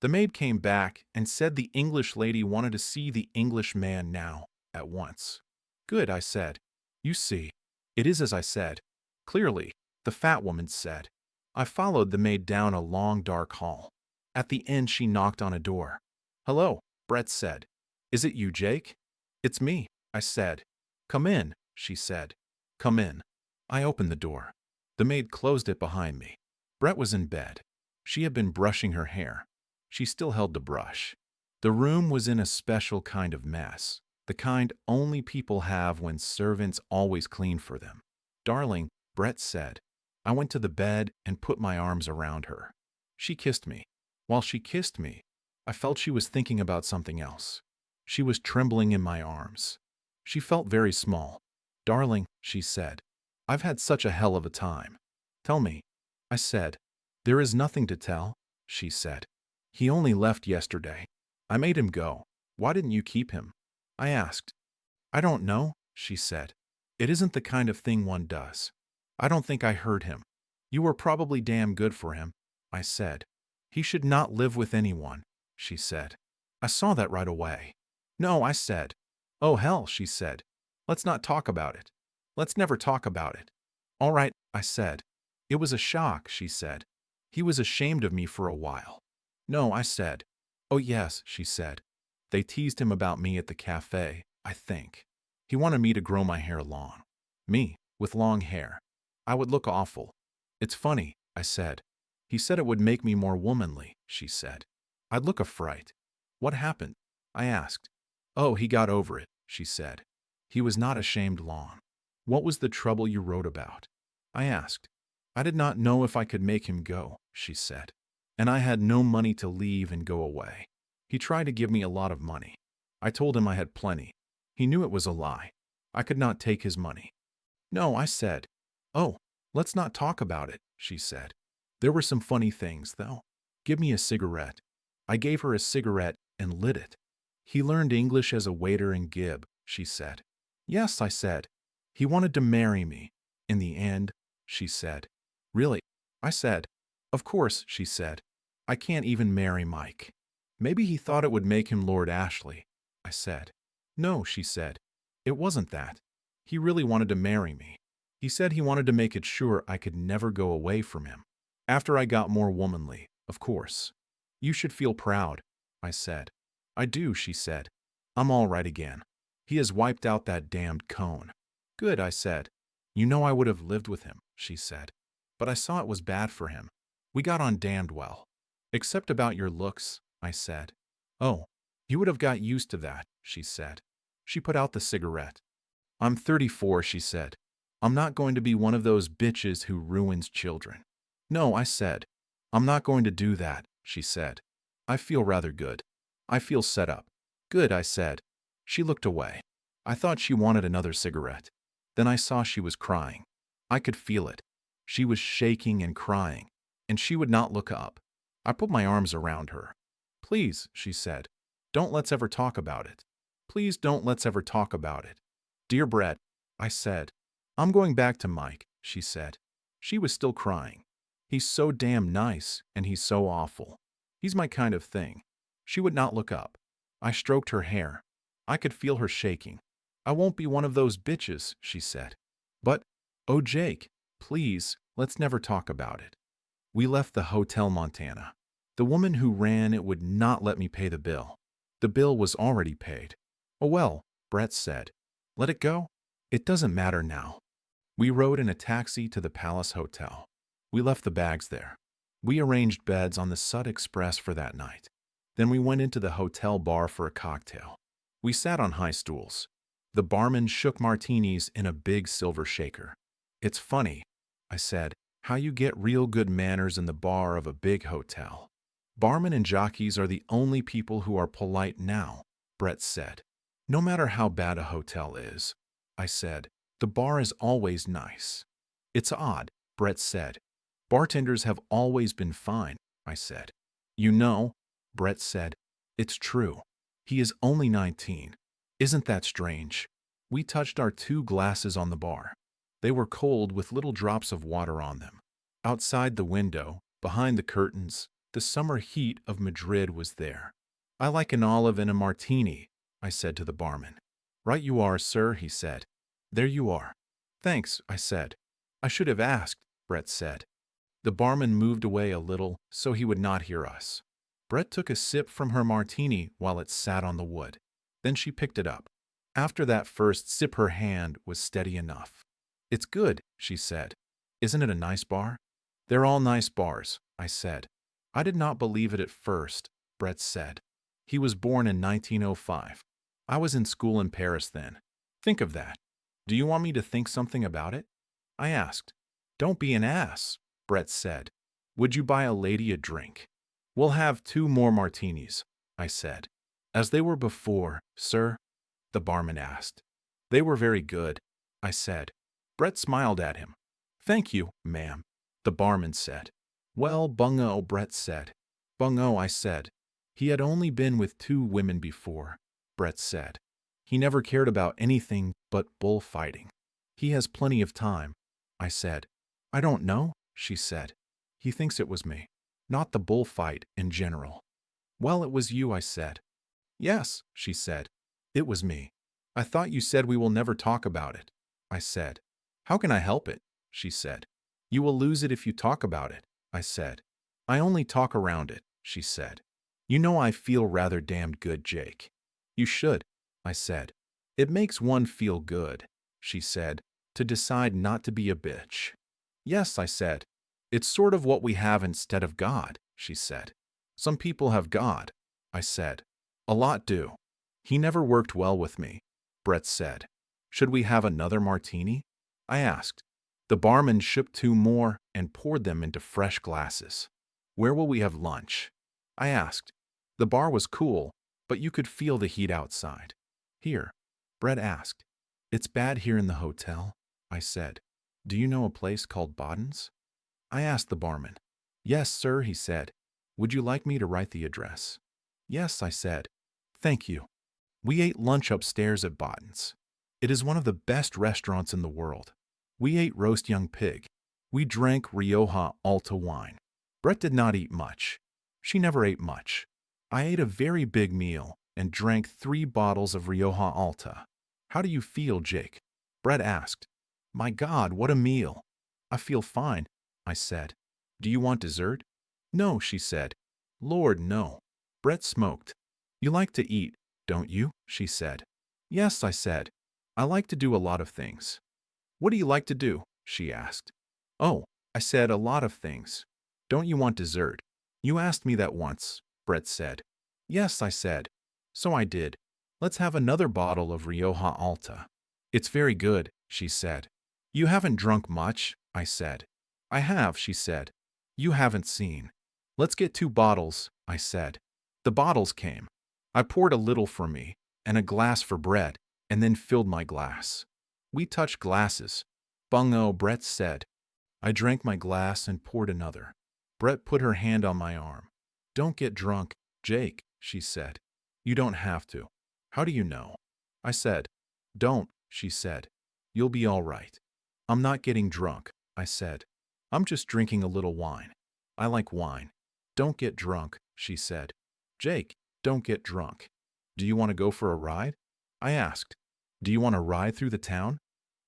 The maid came back and said the English lady wanted to see the English man now, at once. Good, I said. You see, it is as I said. Clearly, the fat woman said. I followed the maid down a long dark hall. At the end she knocked on a door. Hello, Brett said. Is it you, Jake? It's me, I said. Come in, she said. Come in. I opened the door. The maid closed it behind me. Brett was in bed. She had been brushing her hair. She still held the brush. The room was in a special kind of mess, the kind only people have when servants always clean for them. Darling, Brett said. I went to the bed and put my arms around her. She kissed me. While she kissed me, I felt she was thinking about something else. She was trembling in my arms. She felt very small. Darling, she said, I've had such a hell of a time. Tell me, I said. There is nothing to tell, she said. He only left yesterday. I made him go. Why didn't you keep him? I asked. I don't know, she said. It isn't the kind of thing one does. I don't think I hurt him. You were probably damn good for him, I said. He should not live with anyone, she said. I saw that right away. No, I said. Oh, hell, she said. Let's not talk about it. Let's never talk about it. All right, I said. It was a shock, she said. He was ashamed of me for a while. No, I said. Oh, yes, she said. They teased him about me at the cafe, I think. He wanted me to grow my hair long. Me, with long hair. I would look awful. It's funny, I said. He said it would make me more womanly, she said. I'd look a fright. What happened? I asked. Oh, he got over it, she said. He was not ashamed long. What was the trouble you wrote about? I asked. I did not know if I could make him go, she said. And I had no money to leave and go away. He tried to give me a lot of money. I told him I had plenty. He knew it was a lie. I could not take his money. No, I said. Oh, let's not talk about it, she said. There were some funny things, though. Give me a cigarette. I gave her a cigarette and lit it. He learned English as a waiter in Gib, she said. Yes, I said. He wanted to marry me. In the end, she said. Really? I said. Of course, she said. I can't even marry Mike. Maybe he thought it would make him Lord Ashley, I said. No, she said. It wasn't that. He really wanted to marry me. He said he wanted to make it sure I could never go away from him. After I got more womanly, of course. You should feel proud, I said. I do, she said. I'm all right again. He has wiped out that damned cone. Good, I said. You know I would have lived with him, she said. But I saw it was bad for him. We got on damned well. Except about your looks, I said. Oh, you would have got used to that, she said. She put out the cigarette. I'm 34, she said. I'm not going to be one of those bitches who ruins children. No, I said. I'm not going to do that, she said. I feel rather good. I feel set up. Good, I said. She looked away. I thought she wanted another cigarette. Then I saw she was crying. I could feel it. She was shaking and crying, and she would not look up. I put my arms around her. Please, she said, don't let's ever talk about it. Please don't let's ever talk about it. Dear Brett, I said. I'm going back to Mike, she said. She was still crying. He's so damn nice, and he's so awful. He's my kind of thing. She would not look up. I stroked her hair. I could feel her shaking. I won't be one of those bitches, she said. But, oh Jake, please, let's never talk about it. We left the Hotel Montana. The woman who ran it would not let me pay the bill. The bill was already paid. Oh well, Brett said. Let it go. It doesn't matter now. We rode in a taxi to the Palace Hotel. We left the bags there. We arranged beds on the Sud Express for that night. Then we went into the hotel bar for a cocktail. We sat on high stools. The barman shook martinis in a big silver shaker. "It's funny," I said, "how you get real good manners in the bar of a big hotel." "Barmen and jockeys are the only people who are polite now," Brett said. "No matter how bad a hotel is," I said, "the bar is always nice." "It's odd," Brett said. "Bartenders have always been fine," I said. "You know," Brett said, "it's true. He is only 19. Isn't that strange?" We touched our 2 glasses on the bar. They were cold with little drops of water on them. Outside the window, behind the curtains, the summer heat of Madrid was there. "I like an olive and a martini," I said to the barman. "Right you are, sir," he said. "There you are." "Thanks," I said. "I should have asked," Brett said. The barman moved away a little so he would not hear us. Brett took a sip from her martini while it sat on the wood. Then she picked it up. After that first sip her hand was steady enough. "It's good," she said. "Isn't it a nice bar?" "They're all nice bars," I said. "I did not believe it at first," Brett said. "He was born in 1905. I was in school in Paris then. Think of that. Do you want me to think something about it?" I asked. "Don't be an ass," Brett said. "Would you buy a lady a drink?" "We'll have 2 more martinis," I said. "As they were before, sir?" the barman asked. "They were very good," I said. Brett smiled at him. "Thank you, ma'am," the barman said. "Well, bungo," Brett said. "Bungo," I said. "He had only been with 2 women before," Brett said. "He never cared about anything but bullfighting. He has plenty of time," I said. "I don't know," she said. "He thinks it was me, not the bullfight in general." "Well, it was you," I said. "Yes," she said. "It was me." "I thought you said we will never talk about it," I said. "How can I help it?" she said. "You will lose it if you talk about it," I said. "I only talk around it," she said. "You know I feel rather damned good, Jake." "You should," I said. "It makes one feel good," she said, "to decide not to be a bitch." "Yes," I said. "It's sort of what we have instead of God," she said. "Some people have God," I said. "A lot do." "He never worked well with me," Brett said. "Should we have another martini?" I asked. The barman shipped 2 more and poured them into fresh glasses. "Where will we have lunch?" I asked. The bar was cool, but you could feel the heat outside. "Here," Brett asked. "It's bad here in the hotel," I said. "Do you know a place called Baden's?" I asked the barman. "Yes, sir," he said. "Would you like me to write the address?" "Yes," I said. "Thank you." We ate lunch upstairs at Baden's. It is one of the best restaurants in the world. We ate roast young pig. We drank Rioja Alta wine. Brett did not eat much. She never ate much. I ate a very big meal and drank 3 bottles of Rioja Alta. "How do you feel, Jake?" Brett asked. "My God, what a meal!" "I feel fine," I said. "Do you want dessert?" "No," she said. "Lord, no." Brett smoked. "You like to eat, don't you?" she said. "Yes," I said. "I like to do a lot of things." "What do you like to do?" she asked. "Oh," I said, "a lot of things." "Don't you want dessert?" "You asked me that once," Brett said. "Yes," I said. "So I did. Let's have another bottle of Rioja Alta." "It's very good," she said. "You haven't drunk much," I said. "I have," she said. "You haven't seen." "Let's get 2 bottles," I said. The bottles came. I poured a little for me and a glass for Brett, and then filled my glass. We touched glasses. "Bungo," Brett said. I drank my glass and poured another. Brett put her hand on my arm. "Don't get drunk, Jake," she said. "You don't have to." "How do you know?" I said. "Don't," she said. "You'll be all right." "I'm not getting drunk," I said. "I'm just drinking a little wine. I like wine." "Don't get drunk," she said. "Jake, don't get drunk." "Do you want to go for a ride?" I asked. "Do you want to ride through the town?"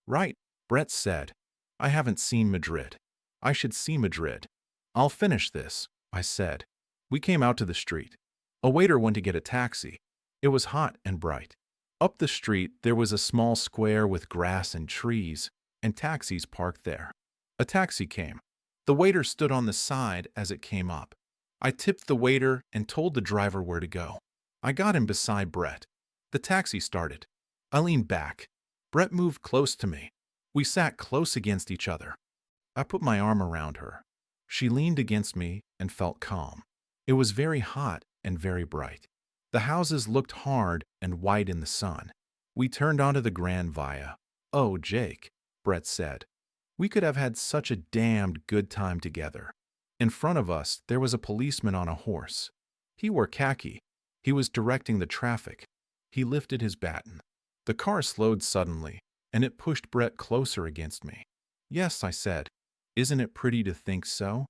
"Right," Brett said. "I haven't seen Madrid. I should see Madrid." "I'll finish this," I said. We came out to the street. A waiter went to get a taxi. It was hot and bright. Up the street there was a small square with grass and trees, and taxis parked there. A taxi came. The waiter stood on the side as it came up. I tipped the waiter and told the driver where to go. I got him beside Brett. The taxi started. I leaned back. Brett moved close to me. We sat close against each other. I put my arm around her. She leaned against me and felt calm. It was very hot and very bright. The houses looked hard and white in the sun. We turned onto the Grand Via. "Oh, Jake," Brett said. "We could have had such a damned good time together." In front of us, there was a policeman on a horse. He wore khaki. He was directing the traffic. He lifted his baton. The car slowed suddenly, and it pushed Brett closer against me. "Yes," I said. "Isn't it pretty to think so?"